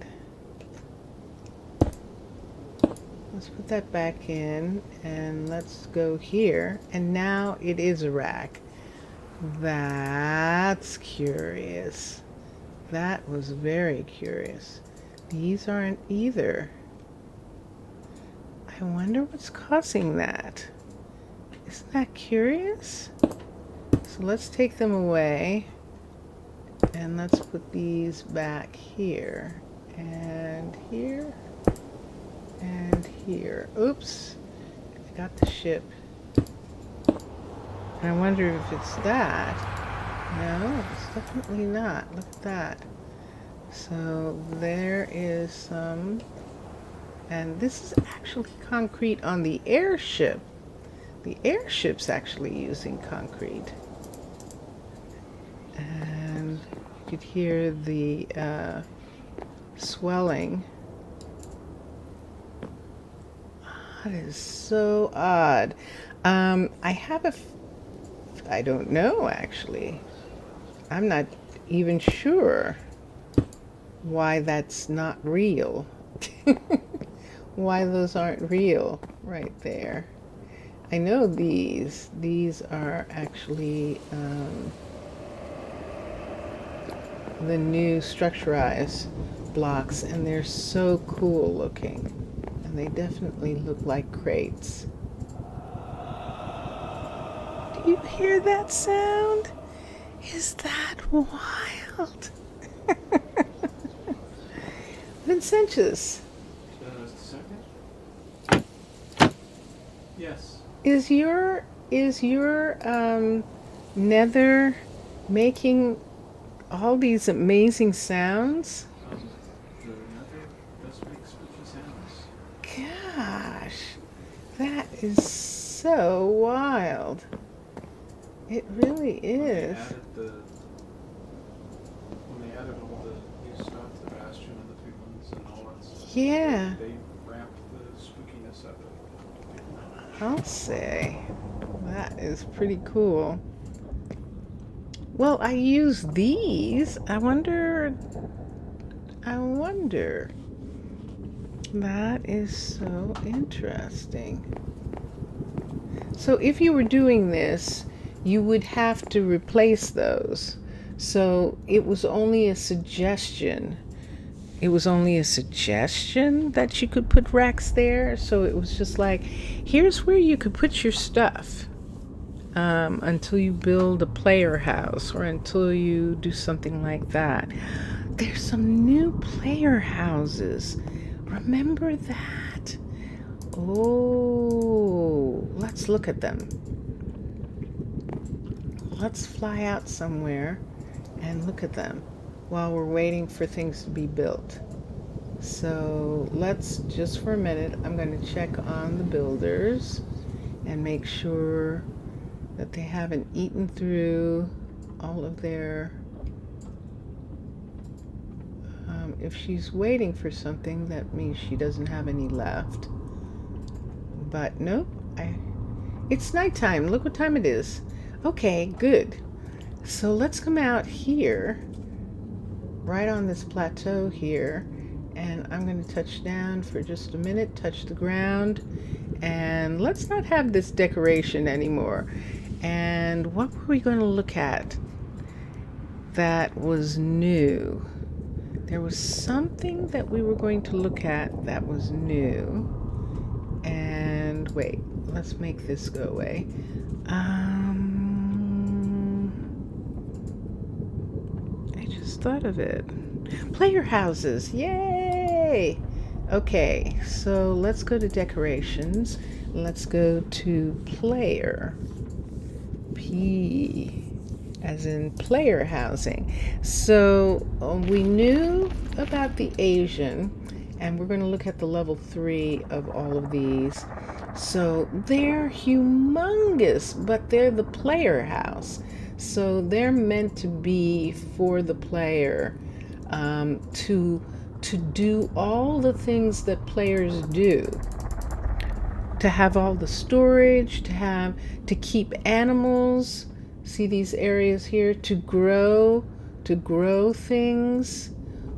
Let's put that back in, and let's go here. And now it is a rack. That's curious. That was very curious. These aren't either. I wonder what's causing that. Isn't that curious? So let's take them away. And let's put these back here. And here. And here. Oops. I got the ship. I wonder if it's that. No, it's definitely not. Look at that. So there is some. And this is actually concrete on the airship. The airship's actually using concrete. And you could hear the swelling. That is so odd. I have I don't know, actually. I'm not even sure why that's not real. Why those aren't real right there. I know these are actually the new structurized blocks, and they're so cool looking. And they definitely look like crates. Do you hear that sound? Is that wild? Vincentius, Yes. is your nether making all these amazing sounds? The nether does make spooky sounds. Gosh, that is so wild. It really is. When they added all the new stuff, the Bastion and the Piglins and all that stuff, Yeah. they ramped the spookiness up. I'll say. That is pretty cool. Well, I use these. I wonder. That is so interesting. So if you were doing this, you would have to replace those. So it was only a suggestion. It was only a suggestion that you could put racks there. So it was just like, here's where you could put your stuff until you build a player house or until you do something like that. There's some new player houses. Remember that? Oh, let's look at them. Let's fly out somewhere and look at them while we're waiting for things to be built. So let's, just for a minute, I'm going to check on the builders and make sure that they haven't eaten through all of their... if she's waiting for something, that means she doesn't have any left. But nope, it's nighttime. Look what time it is. Okay, good. So let's come out here, right on this plateau here, and I'm going to touch down for just a minute, touch the ground, and let's not have this decoration anymore. And what were we going to look at that was new? There was something that we were going to look at that was new. And wait, let's make this go away. I just thought of it. Player houses, yay! Okay, so let's go to decorations. Let's go to player. P as in player housing. So we knew about the Asian, and we're going to look at the level 3 of all of these. So they're humongous, but they're the player house. So they're meant to be for the player, to do all the things that players do. To have all the storage, to keep animals. See these areas here, to grow things.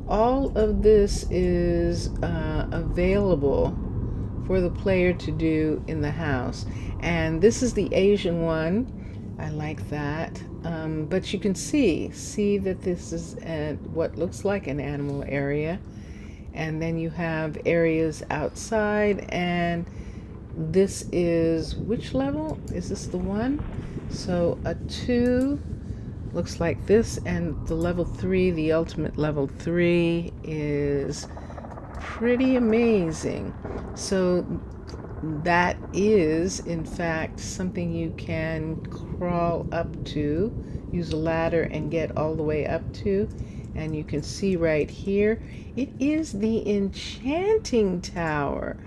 All of this is available for the player to do in the house. And this is the Asian one. I like that. But you can see that this is what looks like an animal area. And then you have areas outside, and this is, which level? Is this the 1? So a 2 looks like this, and the level 3, the ultimate level 3, is pretty amazing. So that is, in fact, something you can crawl up to, use a ladder and get all the way up to. And you can see right here, it is the enchanting tower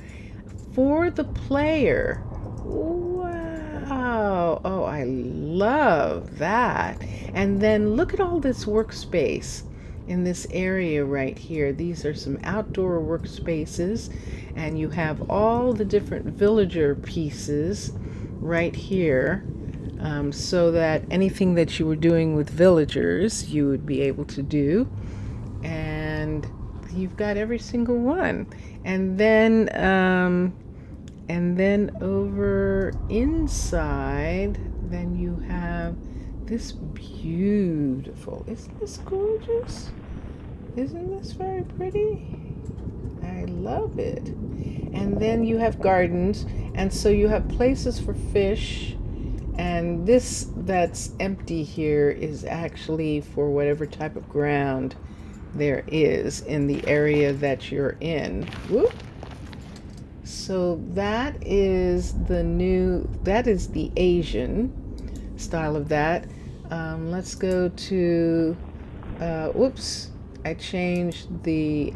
for the player. Wow. Oh, I love that. And then look at all this workspace in this area right here. These are some outdoor workspaces, and you have all the different villager pieces right here, so that anything that you were doing with villagers you would be able to do. And you've got every single one. And then over inside, then you have this beautiful, isn't this gorgeous? Isn't this very pretty? I love it. And then you have gardens, and so you have places for fish. And this that's empty here is actually for whatever type of ground there is in the area that you're in. Whoop. So that is the Asian style of that. Let's go to, whoops, I changed the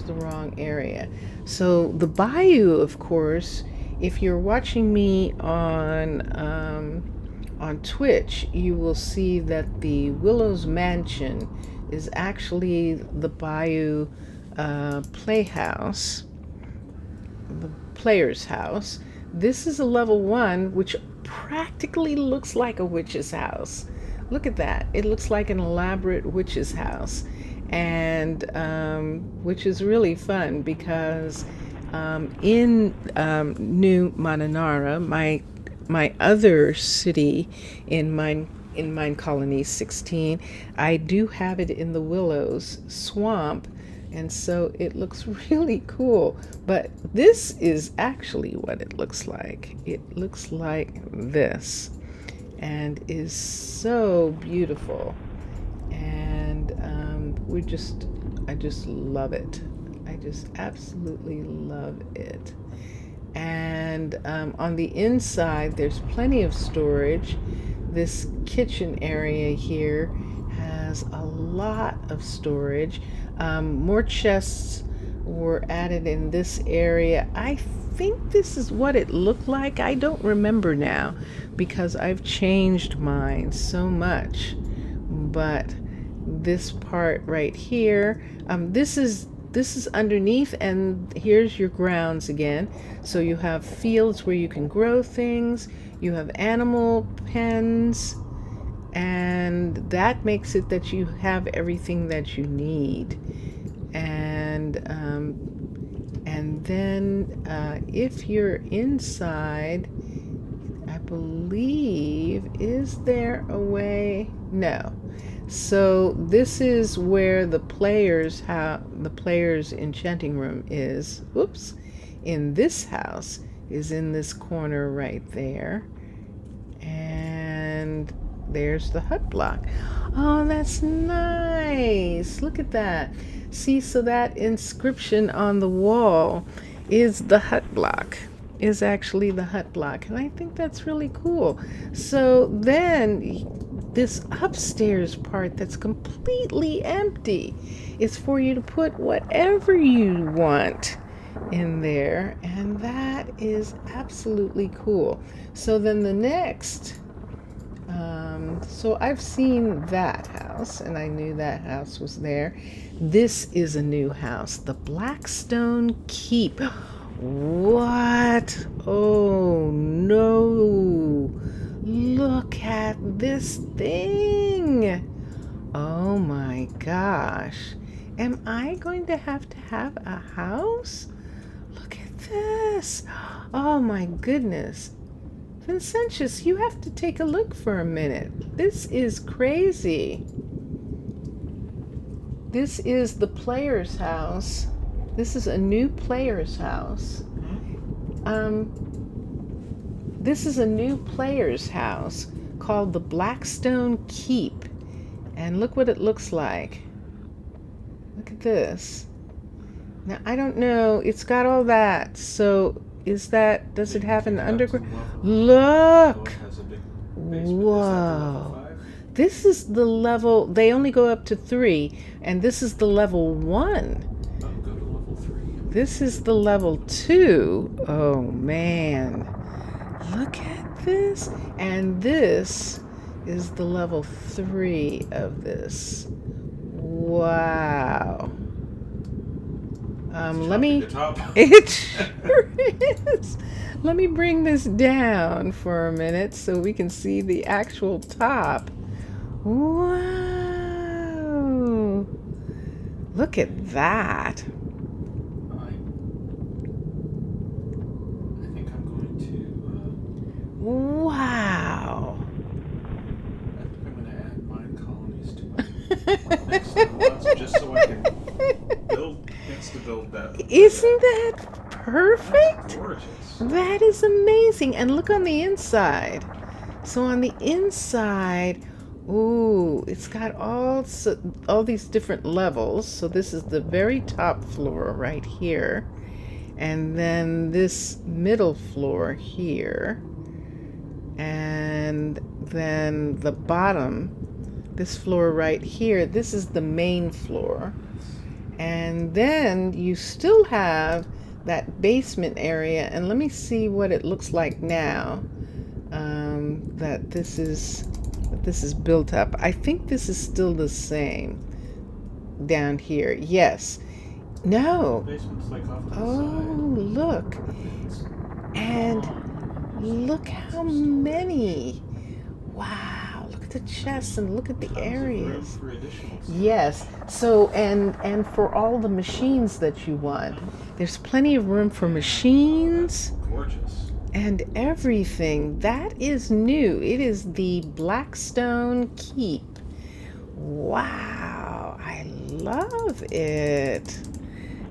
wrong area. So the bayou, of course, if you're watching me on Twitch, you will see that the Willows Mansion is actually the Bayou playhouse, the player's house. This is a level 1, which practically looks like a witch's house. Look at that. It looks like an elaborate witch's house, and which is really fun because in New Mananara, my other city in Minecolonies 16, I do have it in the Willows swamp, and so it looks really cool. But this is actually what it looks like. It looks like this, and is so beautiful. And I just love it. I just absolutely love it. And on the inside, there's plenty of storage. This kitchen area here has a lot of storage. More chests were added in this area. I think this is what it looked like. I don't remember now because I've changed mine so much. But this part right here, this is underneath, and here's your grounds again. So you have fields where you can grow things, you have animal pens, and that makes it that you have everything that you need. And then if you're inside, I believe, is there a way? No. So this is where the players enchanting room is. Oops. In this house is in this corner right there. And there's the hut block. Oh, that's nice. Look at that. See, so that inscription on the wall is the hut block. Is actually the hut block. And I think that's really cool. So then this upstairs part that's completely empty is for you to put whatever you want in there, and that is absolutely cool. So then the next, so I've seen that house, and I knew that house was there. This is a new house, the Blackstone Keep. What? Oh no. Look at this thing. Oh my gosh. Am I going to have a house? Look at this. Oh my goodness. Vincentius, you have to take a look for a minute. This is crazy. This is the player's house. This is a new player's house. This is a new player's house called the Blackstone Keep. And look what it looks like. Look at this. Now, I don't know. It's got all that. So, does it have an underground? Look! Whoa. This is the level, they only go up to 3, and this is the level 1. Go to level 3. This is the level 2. Oh, man. Look at this. And this is the level 3 of this. Wow. Let me, it sure is. Let me bring this down for a minute so we can see the actual top. Wow. Look at that. I think I'm going to, wow. I think I'm going to add mine colonies to my next lots just so I can build that. Isn't that perfect? That's gorgeous. That is amazing. And look on the inside. So on the inside, ooh, it's got all these different levels. So this is the very top floor right here. And then this middle floor here. And then the bottom, this floor right here, this is the main floor. And then you still have that basement area, and let me see what it looks like now that this is built up. I think this is still the same down here. Yes. No. Basement's like off to the Oh, side. look. And look how many. Wow. Look at the chests and look at the Tons of room areas. for additional stuff. Yes. So, and for all the machines that you want, there's plenty of room for machines Gorgeous. and everything. That is new. It is the Blackstone Keep. Wow. I love it.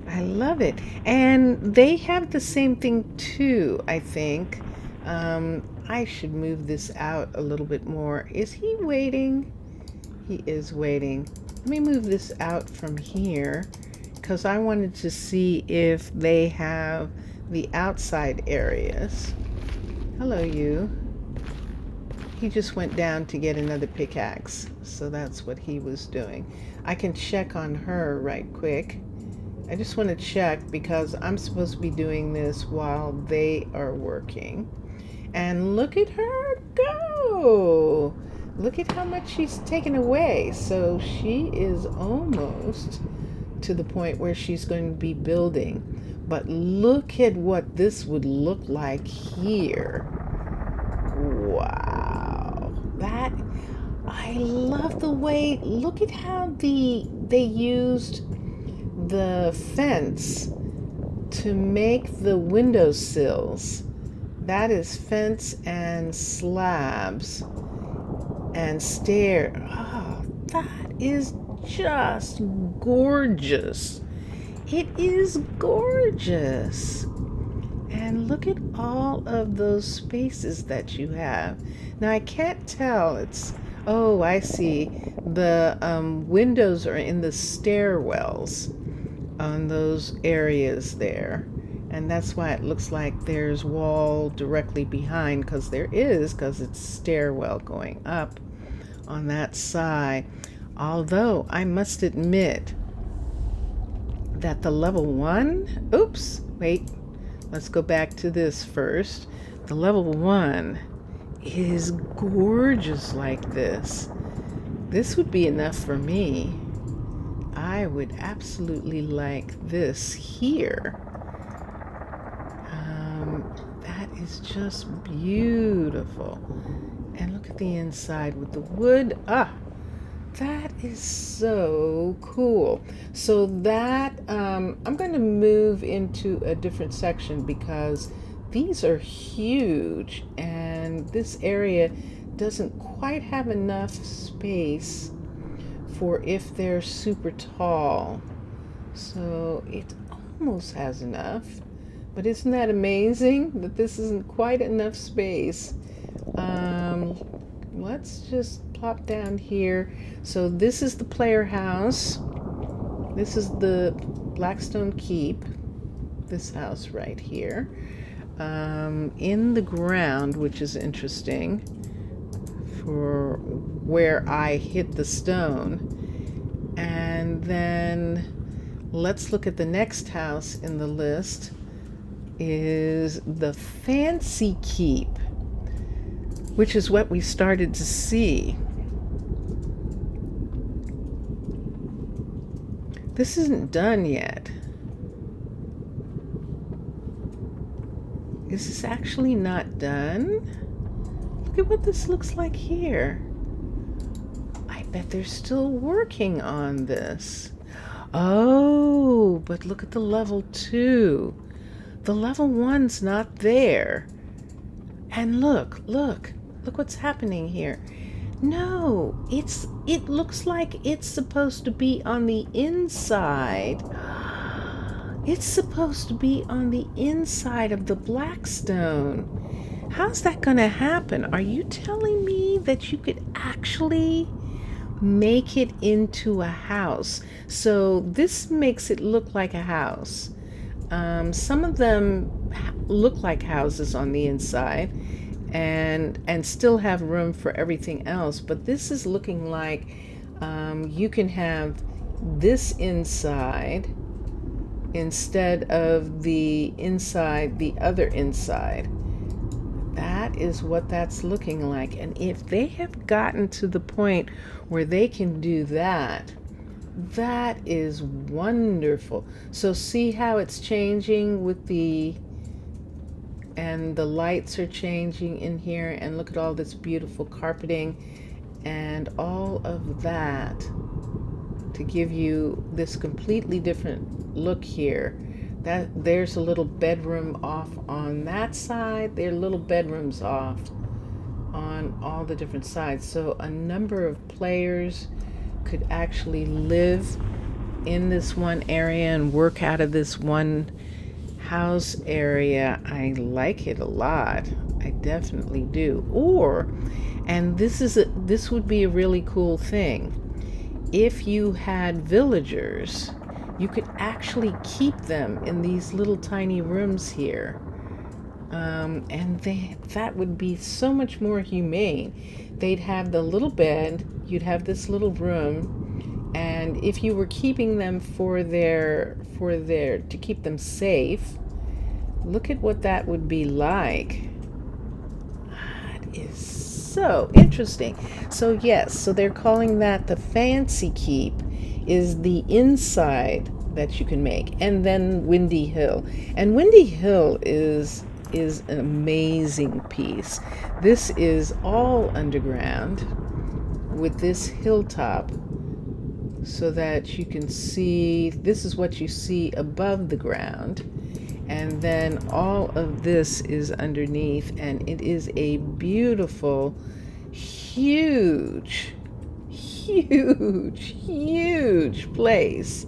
I love it. And they have the same thing too, I think. I should move this out a little bit more. Is he waiting? He is waiting. Let me move this out from here because I wanted to see if they have the outside areas. Hello, you. He just went down to get another pickaxe, so that's what he was doing. I can check on her right quick. I just want to check because I'm supposed to be doing this while they are working. And look at her go! Look at how much she's taken away. So she is almost to the point where she's going to be building. But look at what this would look like here. Wow. That, I love the way, look at how they used the fence to make the windowsills. That is fence and slabs and stair. Oh, that is just gorgeous. It is gorgeous. And look at all of those spaces that you have. Now I can't tell. It's, oh, I see. The windows are in the stairwells on those areas there. And that's why it looks like there's wall directly behind, because there is, because it's stairwell going up on that side. Although I must admit that the level 1, oops, wait, let's go back to this first. The level 1 is gorgeous like this. This would be enough for me. I would absolutely like this here. That is just beautiful. And look at the inside with the wood. Ah, that is so cool. So that, I'm going to move into a different section because these are huge and this area doesn't quite have enough space for if they're super tall. So it almost has enough. But isn't that amazing that this isn't quite enough space? Let's just plop down here. So this is the player house. This is the Blackstone Keep. This house right here. In the ground, which is interesting for where I hit the stone. And then let's look at the next house in the list. Is the Fancy Keep, which is what we started to see. This isn't done yet. Is this actually not done? Look at what this looks like here. I bet they're still working on this. Oh, but look at the level 2. The level 1's not there. And look what's happening here. No, it looks like it's supposed to be on the inside. It's supposed to be on the inside of the Blackstone. How's that gonna happen? Are you telling me that you could actually make it into a house? So this makes it look like a house. Some of them look like houses on the inside and still have room for everything else, but this is looking like you can have this inside instead of the inside, the other inside. That is what that's looking like. And if they have gotten to the point where they can do that, that is wonderful. So see how it's changing with and the lights are changing in here, and look at all this beautiful carpeting and all of that to give you this completely different look here. There's a little bedroom off on that side. There are little bedrooms off on all the different sides. So a number of players could actually live in this one area and work out of this one house area. I like it a lot. I definitely do. And this would be a really cool thing. If you had villagers, you could actually keep them in these little tiny rooms here. And that would be so much more humane. They'd have the little bed, you'd have this little room, and if you were keeping them to keep them safe, look at what that would be like. That is so interesting. So yes, so they're calling that the fancy keep is the inside that you can make, and then Windy Hill. And Windy Hill is an amazing piece. This is all underground with this hilltop, so that you can see, this is what you see above the ground, and then all of this is underneath, and it is a beautiful, huge place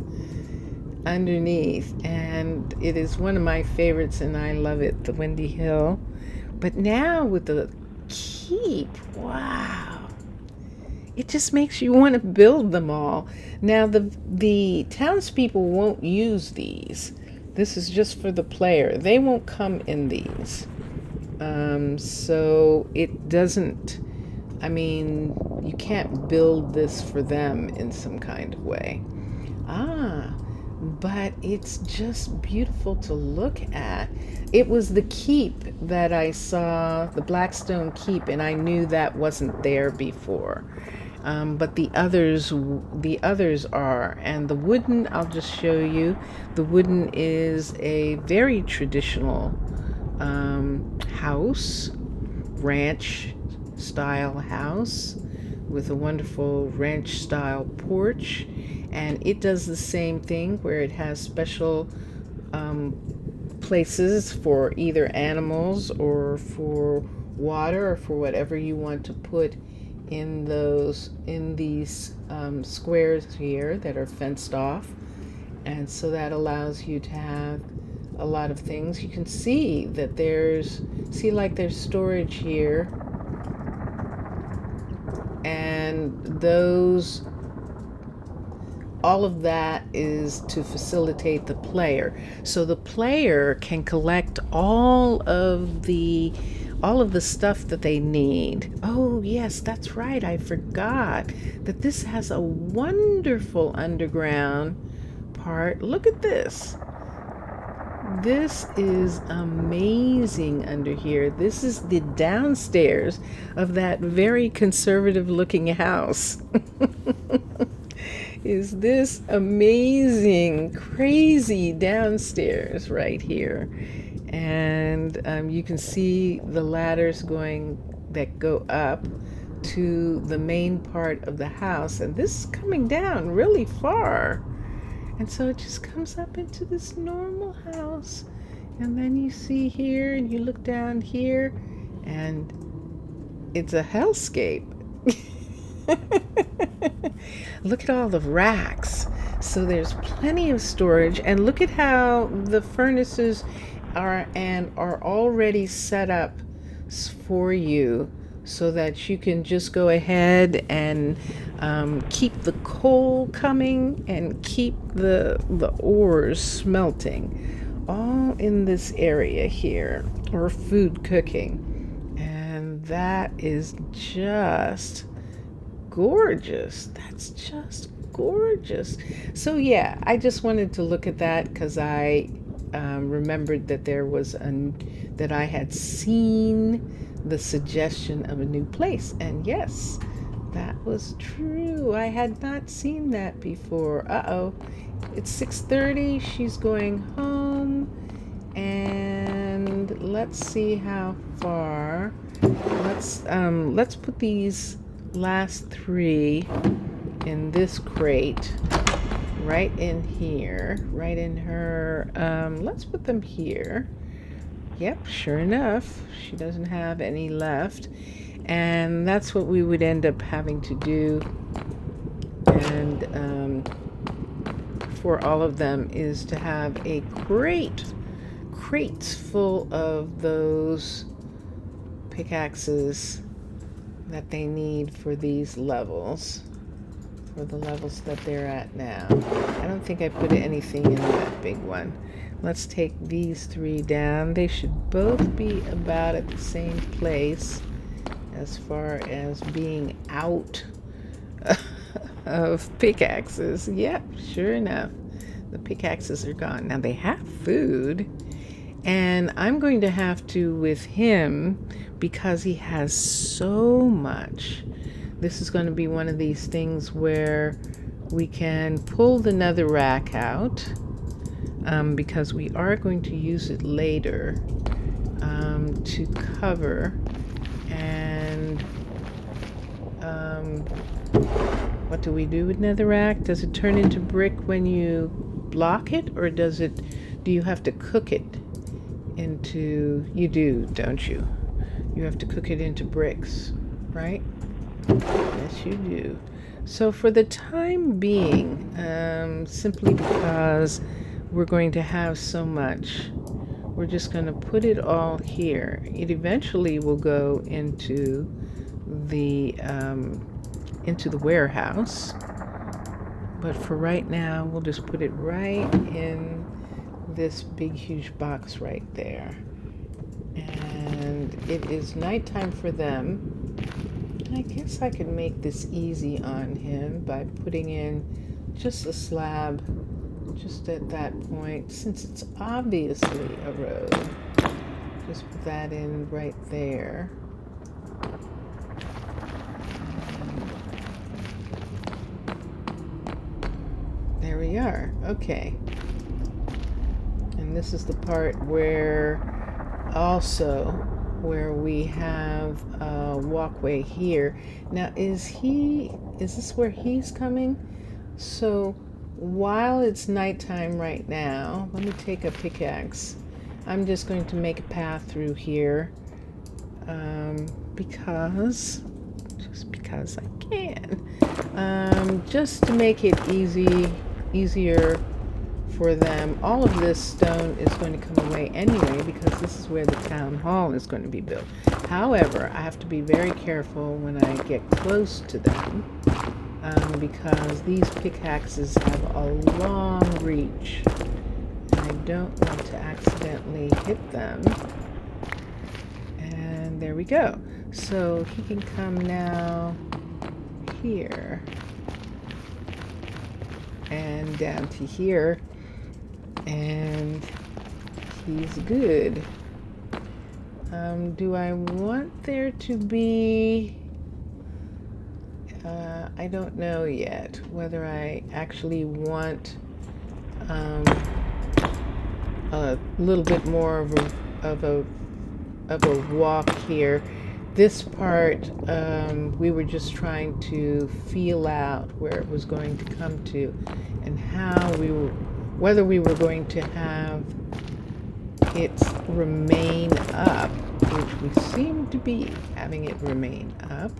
underneath, and it is one of my favorites, and I love it, the Windy Hill. But now with the keep, wow, it just makes you want to build them all. Now the townspeople won't use these. This is just for the player. They won't come in these. So it doesn't, I mean, you can't build this for them in some kind of way. But it's just beautiful to look at. It was the keep that I saw, the Blackstone Keep, and I knew that wasn't there before. But the others are. And the wooden, I'll just show you. The wooden is a very traditional house, ranch style house with a wonderful ranch style porch. And it does the same thing where it has special places for either animals or for water or for whatever you want to put in these squares here that are fenced off. And so that allows you to have a lot of things. You can see that there's storage here, and all of that is to facilitate the player. So the player can collect all of the stuff that they need. Oh yes, that's right, I forgot that this has a wonderful underground part. Look at this. This is amazing under here. This is the downstairs of that very conservative looking house. Is this amazing, crazy downstairs right here. And you can see the ladders that go up to the main part of the house. And this is coming down really far. And so it just comes up into this normal house. And then you see here, and you look down here, and it's a hellscape. Look at all the racks. So there's plenty of storage, and look at how the furnaces are already set up for you, so that you can just go ahead and keep the coal coming and keep the ores smelting, all in this area here, or food cooking. And that is just gorgeous. That's just gorgeous. So yeah, I just wanted to look at that because I remembered that that I had seen the suggestion of a new place, and yes, that was true. I had not seen that before. Uh-oh. It's 6:30. She's going home. And let's see how far. Let's put these last 3 in this crate right in here, right in her. Let's put them here. Yep, sure enough, she doesn't have any left. And that's what we would end up having to do. And for all of them is to have a crates full of those pickaxes that they need for these levels, for the levels that they're at now. I don't think I put anything in that big one. Let's take these 3 down. They should both be about at the same place as far as being out of pickaxes. Yep, sure enough, the pickaxes are gone. Now they have food, and I'm going to have to with him because he has so much. This is going to be one of these things where we can pull the nether rack out because we are going to use it later to cover. And what do we do with netherrack? Does it turn into brick when you block it, or do you have to cook it into, you do, don't you? You have to cook it into bricks, right? Yes, you do. So for the time being, simply because we're going to have so much, we're just going to put it all here. It eventually will go into the warehouse, but for right now we'll just put it right in this big huge box right there. And it is nighttime for them. I guess I could make this easy on him by putting in just a slab just at that point, since it's obviously a road. Just put that in right there. There we are. Okay. And this is the part where we have a walkway here. Now, is this where he's coming? So while it's nighttime right now, let me take a pickaxe. I'm just going to make a path through here because I can. Just to make it easier for them. All of this stone is going to come away anyway because this is where the town hall is going to be built. However, I have to be very careful when I get close to them because these pickaxes have a long reach and I don't want to accidentally hit them. And there we go. So he can come now here and down to here, and he's good. Do I want there to be, I don't know yet whether I actually want a little bit more of a walk here. This part, we were just trying to feel out where it was going to come to and whether we were going to have it remain up, which we seem to be having it remain up,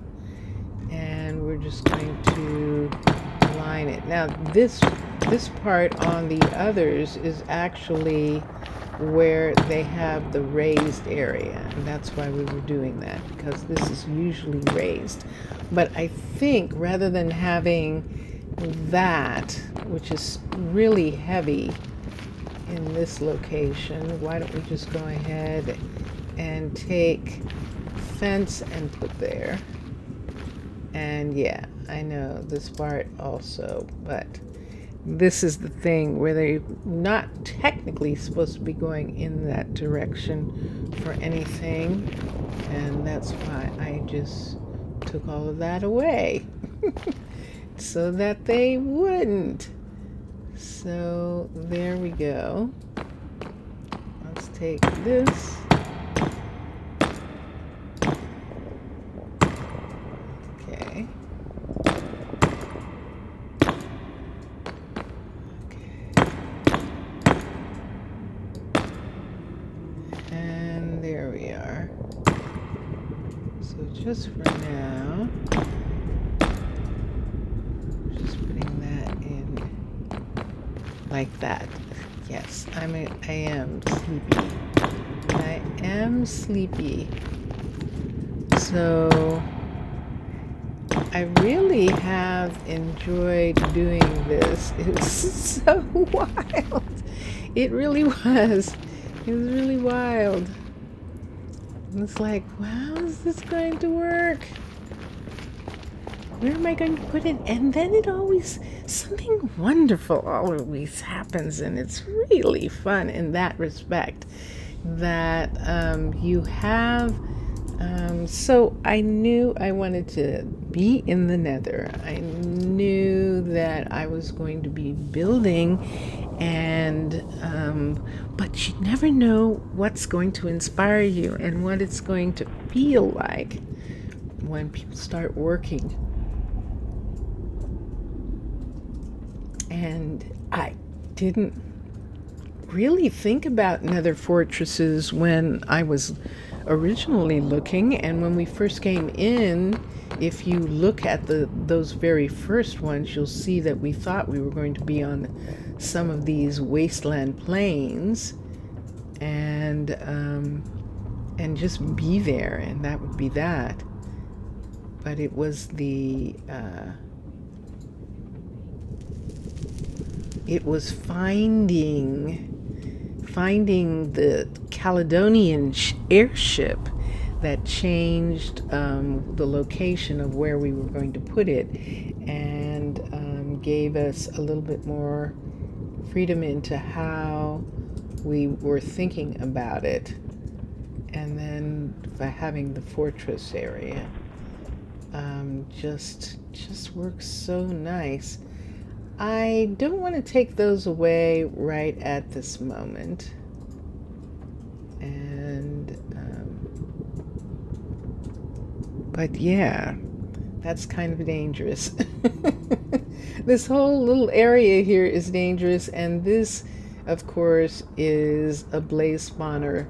and we're just going to line it. Now this part on the others is actually where they have the raised area, and that's why we were doing that, because this is usually raised. But I think rather than having that, which is really heavy in this location, why don't we just go ahead and take fence and put there. And yeah, I know this part also, but this is the thing where they're not technically supposed to be going in that direction for anything, and that's why I just took all of that away so that they wouldn't. So there we go. Let's take this. Okay. And there we are. So just for now, just putting that in like that. Yes, I am sleepy. I am sleepy. So I really have enjoyed doing this. It was so wild. It really was. It was really wild. It's like, wow, is this going to work? Where am I going to put it? And then it always, something wonderful always happens, and it's really fun in that respect. That you have, so I knew I wanted to be in the nether. I knew that I was going to be building, and but you never know what's going to inspire you and what it's going to feel like when people start working. And I didn't really think about nether fortresses when I was originally looking, and when we first came in, if you look at those very first ones, you'll see that we thought we were going to be on some of these wasteland plains and just be there, and that would be that. But it was it was finding the Caledonian airship that changed the location of where we were going to put it, and gave us a little bit more freedom into how we were thinking about it. And then by having the fortress area just works so nice. I don't want to take those away right at this moment. And but yeah, that's kind of dangerous. This whole little area here is dangerous, and this, of course, is a blaze spawner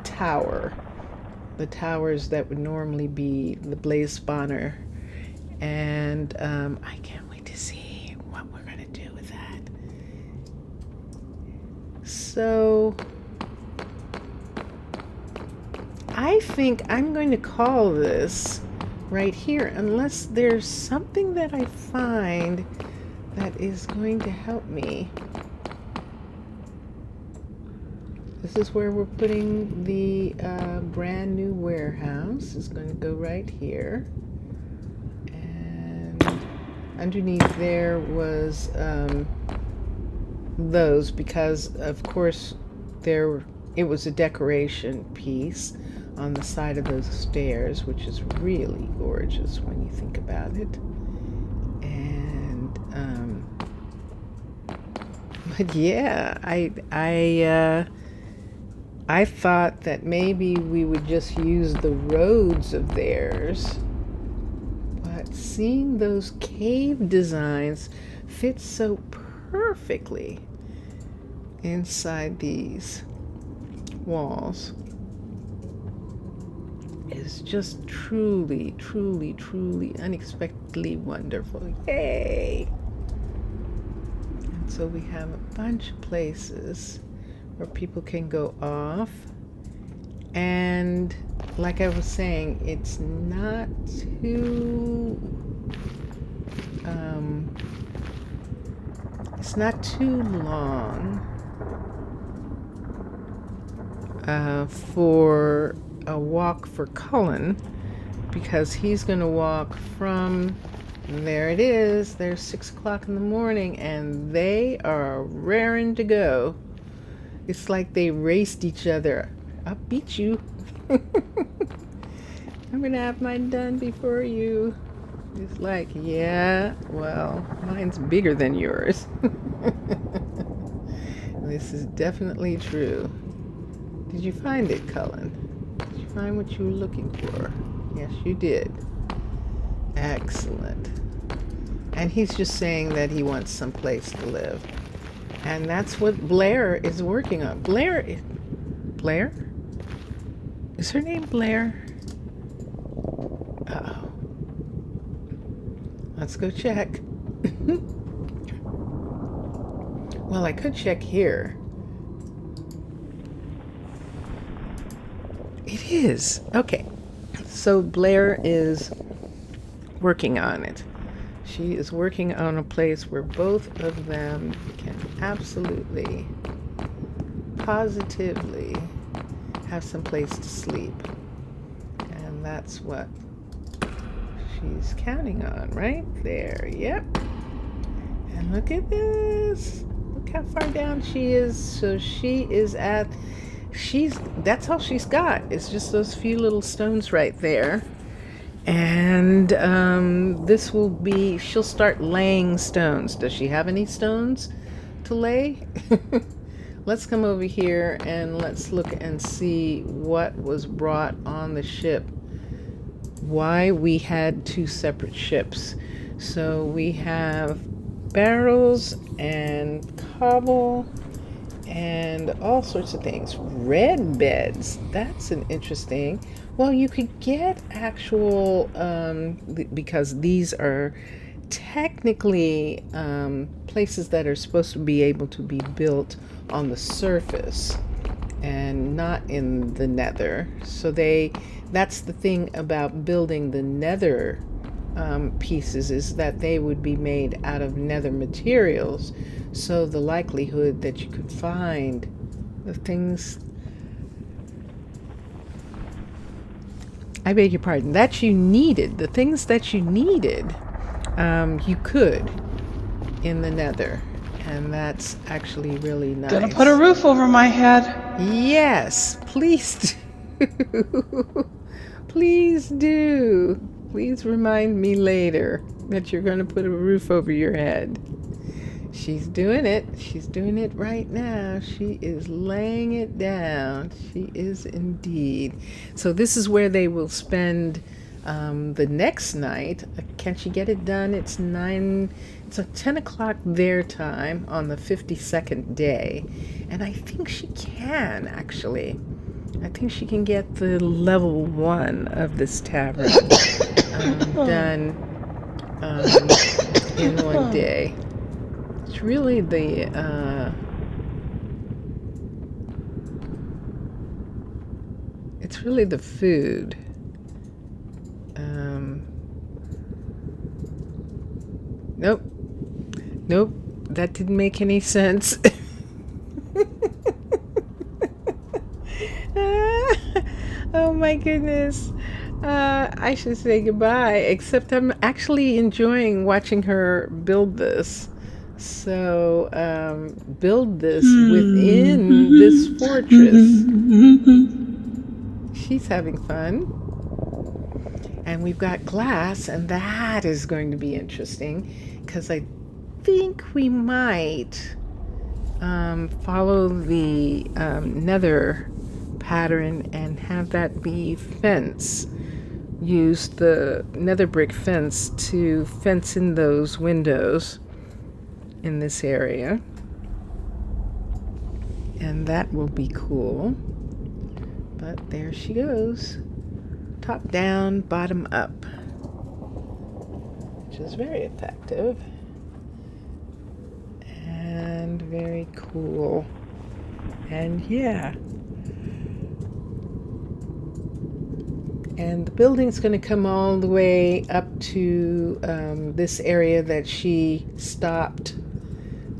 tower. The towers that would normally be the blaze spawner, and I can't wait to see what we're gonna do with that. So I think I'm going to call this right here, unless there's something that I find that is going to help me. This is where we're putting the brand new warehouse. It's going to go right here. And underneath there was those, because of course it was a decoration piece on the side of those stairs, which is really gorgeous when you think about it. And but yeah, I thought that maybe we would just use the roads of theirs, but seeing those cave designs fit so perfectly inside these walls is just truly, truly, truly unexpectedly wonderful. Yay! And so we have a bunch of places where people can go off, and like I was saying, it's not too long for a walk for Cullen, because he's going to walk from And there it is. There's 6 o'clock in the morning, and they are raring to go. It's like they raced each other. I'll beat you. I'm gonna have mine done before you. It's like, yeah, well, mine's bigger than yours. This is definitely true. Did you find it, Cullen? Did you find what you were looking for? Yes, you did. Excellent. And he's just saying that he wants some place to live. And that's what Blair is working on. Blair? Is her name Blair? Uh-oh. Let's go check. Well, I could check here. It is. Okay. So Blair is working on it. She is working on a place where both of them can absolutely, positively have some place to sleep. And that's what she's counting on right there. Yep. And look at this. Look how far down she is. So she is at, that's all she's got. It's just those few little stones right there. And this will be, she'll start laying stones. Does she have any stones to lay? Let's come over here and let's look and see what was brought on the ship. Why we had 2 separate ships. So we have barrels and cobble and all sorts of things. Red beds. That's an interesting. Well, you could get actual, because these are technically places that are supposed to be able to be built on the surface and not in the nether. So that's the thing about building the nether pieces, is that they would be made out of nether materials. So the likelihood that you could find the things, I beg your pardon, that you needed, the things that you needed, you could in the nether. And that's actually really nice. Gonna put a roof over my head. Yes, please do. Please do. Please remind me later that you're going to put a roof over your head. She's doing it. She's doing it right now. She is laying it down. She is indeed. So this is where they will spend the next night. Can she get it done? It's 10 o'clock their time on the 52nd day. And I think she can, actually. I think she can get the level 1 of this tavern done in one day. It's really the food. Nope, that didn't make any sense. Oh my goodness. I should say goodbye, except I'm actually enjoying watching her build this. So, build this within this fortress. She's having fun. And we've got glass, and that is going to be interesting, because I think we might follow the nether pattern and have that be fence. Use the nether brick fence to fence in those windows in this area. And that will be cool. But there she goes. Top down, bottom up. Which is very effective. And very cool. And yeah. And the building's going to come all the way up to this area that she stopped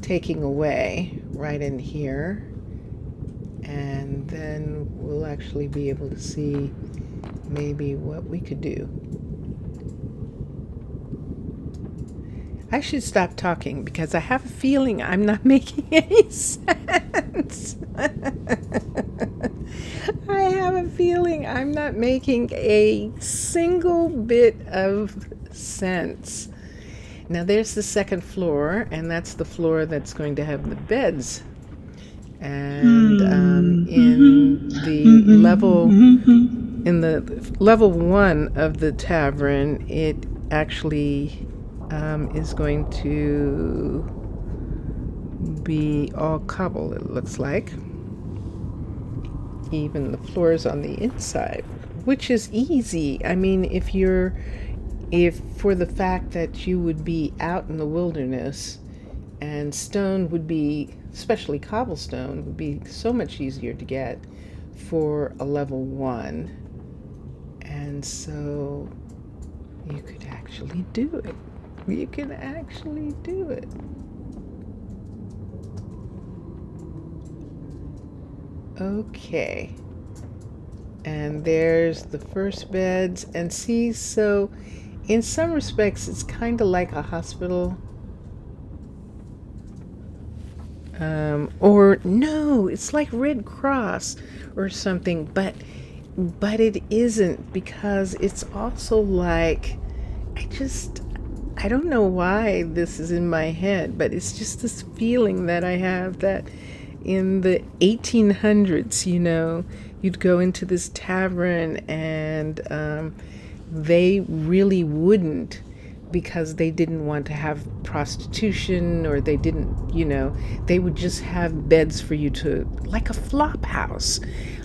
taking away, right in here. And then we'll actually be able to see maybe what we could do. I should stop talking because I have a feeling I'm not making any sense. I have a feeling I'm not making a single bit of sense. Now there's the second floor, and that's the floor that's going to have the beds. And in the level 1 of the tavern, it actually is going to be all cobble, it looks like. Even the floors on the inside, which is easy. I mean, if for the fact that you would be out in the wilderness, and stone would be, especially cobblestone, would be so much easier to get for a level 1. And so you could actually do it. You can actually do it. Okay. And there's the first beds. And see, so in some respects, it's kind of like a hospital. Or no, it's like Red Cross or something, but it isn't, because it's also like, I don't know why this is in my head, but it's just this feeling that I have that in the 1800s, you'd go into this tavern and they really wouldn't, because they didn't want to have prostitution, or they didn't, they would just have beds for you to, like a flop house.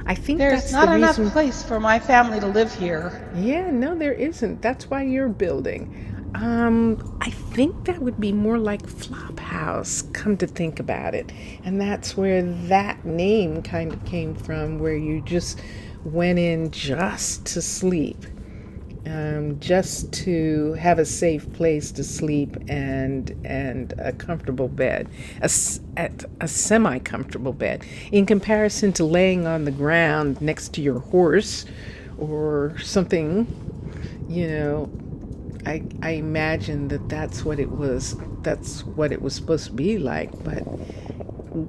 I think There's that's not the enough reason. place for my family to live here. Yeah, no, there isn't. That's why you're building. I think that would be more like flop house, come to think about it. And that's where that name kind of came from, where you just went in just to sleep. Just to have a safe place to sleep and a comfortable bed, a semi-comfortable bed, in comparison to laying on the ground next to your horse or something. I imagine that's what it was. That's what it was supposed to be like. But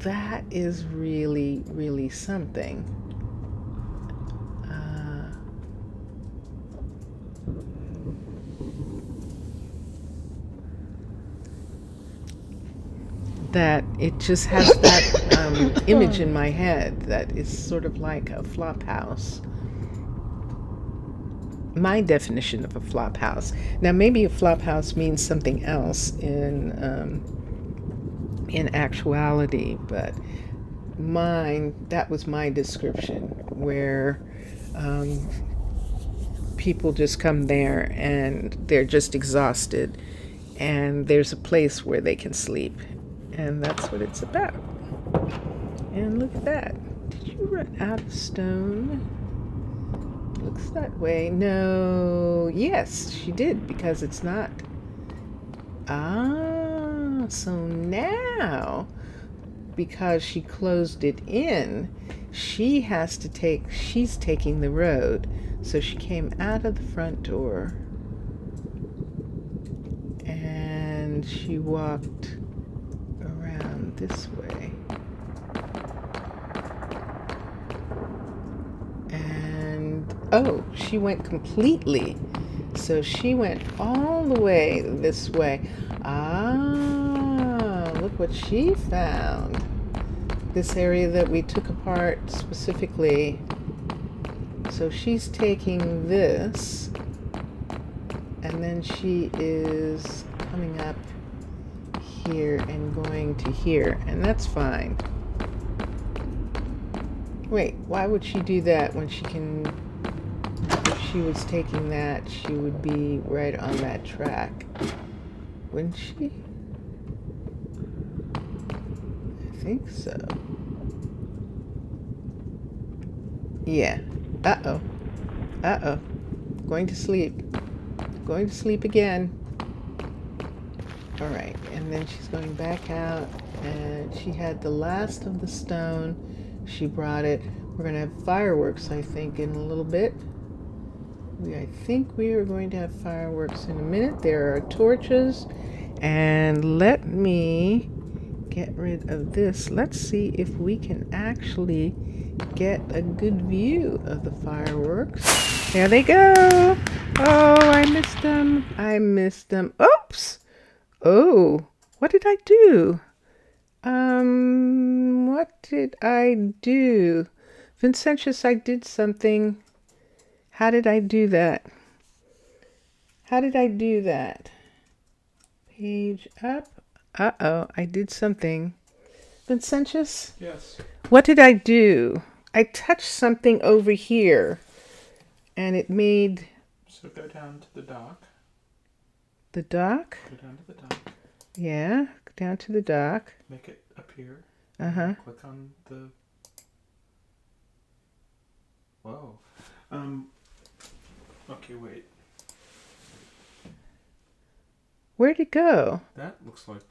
that is really, really something. That it just has that image in my head that is sort of like a flop house. My definition of a flop house. Now, maybe a flop house means something else in actuality, but that was my description, where people just come there and they're just exhausted, and there's a place where they can sleep. And that's what it's about. And look at that. Did you run out of stone? Looks that way. No. Yes, she did, because it's not. So now, because she closed it in, she's taking the road. So she came out of the front door. And she walked around this way, and she went completely, so she went all the way this way. Look what she found. This area that we took apart specifically. So she's taking this, and then she is coming up here and going to here, and that's fine. Wait, why would she do that when she can? If she was taking that, she would be right on that track, wouldn't she? I think so. Yeah. Going to sleep again. All right, and then she's going back out, and she had the last of the stone. She brought it. We're going to have fireworks, I think, in a little bit. I think we are going to have fireworks in a minute. There are torches, And let me get rid of this. Let's see if we can actually get a good view of the fireworks. There they go. Oh, I missed them. I missed them. Oops. Oh, what did I do? What did I do? Vincentius, I did something. How did I do that? How did I do that? Page up. Uh-oh, I did something. Vincentius? Yes. What did I do? I touched something over here, and it made... So go down to the dock. The dock? Go down to the dock. Yeah, down to the dock. Make it appear. Uh-huh. Click on the... Whoa. Okay, wait. Where'd it go? That looks like...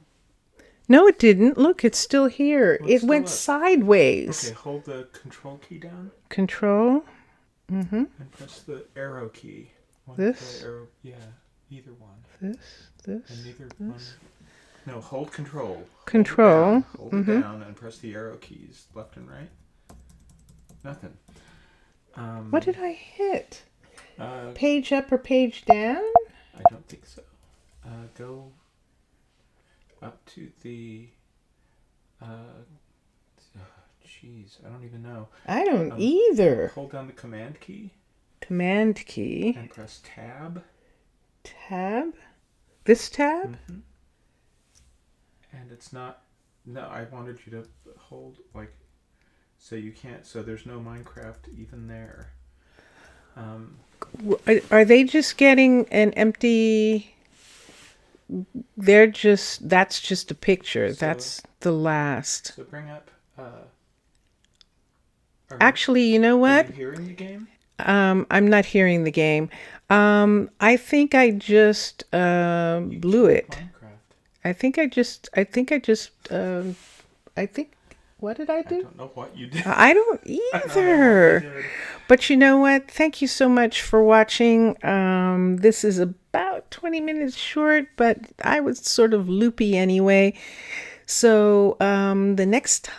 No, it didn't. Look, it's still here. Well, it's It still went up. sideways. Okay, hold the control key down Control. Mm-hmm. and press the arrow key. This? The arrow, yeah, either one. This. And neither one. No, hold control. Control. Hold it down and press the arrow keys left and right. Nothing. What did I hit? I Page up or page down? don't think so. Go up to the. Jeez, I don't even know. I don't either. Hold down the command key Command key. and press tab. Tab. This tab? Mm-hmm. And it's not. No, I wanted you to hold like. So you can't. So there's no Minecraft even there. Are they just getting an empty... They're just... That's just a picture. That's the last. So bring up. Actually, you know Are what? you hearing the game? I'm not hearing the game. I think I just blew it. Minecraft. I think, what did I I do? don't know what you did. I don't I don't know what either. you did. But you know what? Thank you so much for watching. This is about 20 minutes short, but I was sort of loopy anyway. So the next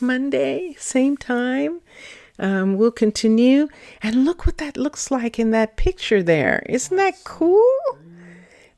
Monday, same time, we'll continue. And look what that looks like in that picture there. Isn't that cool?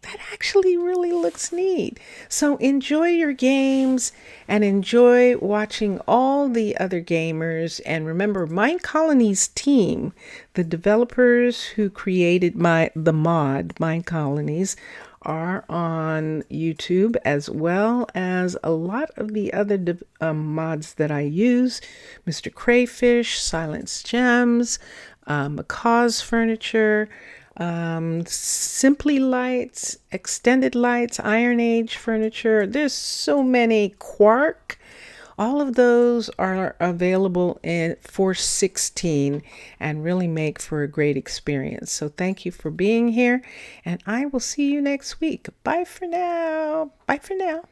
That actually really looks neat. So enjoy your games and enjoy watching all the other gamers. And remember, Minecolonies team, the developers who created the mod Minecolonies, are on YouTube, as well as a lot of the other mods that I use. Mr. Crayfish, Silence Gems, Macaw's Furniture, Simply Lights, Extended Lights, Iron Age Furniture. There's so many. Quark. All of those are available in 416 and really make for a great experience. So thank you for being here, and I will see you next week. Bye for now. Bye for now.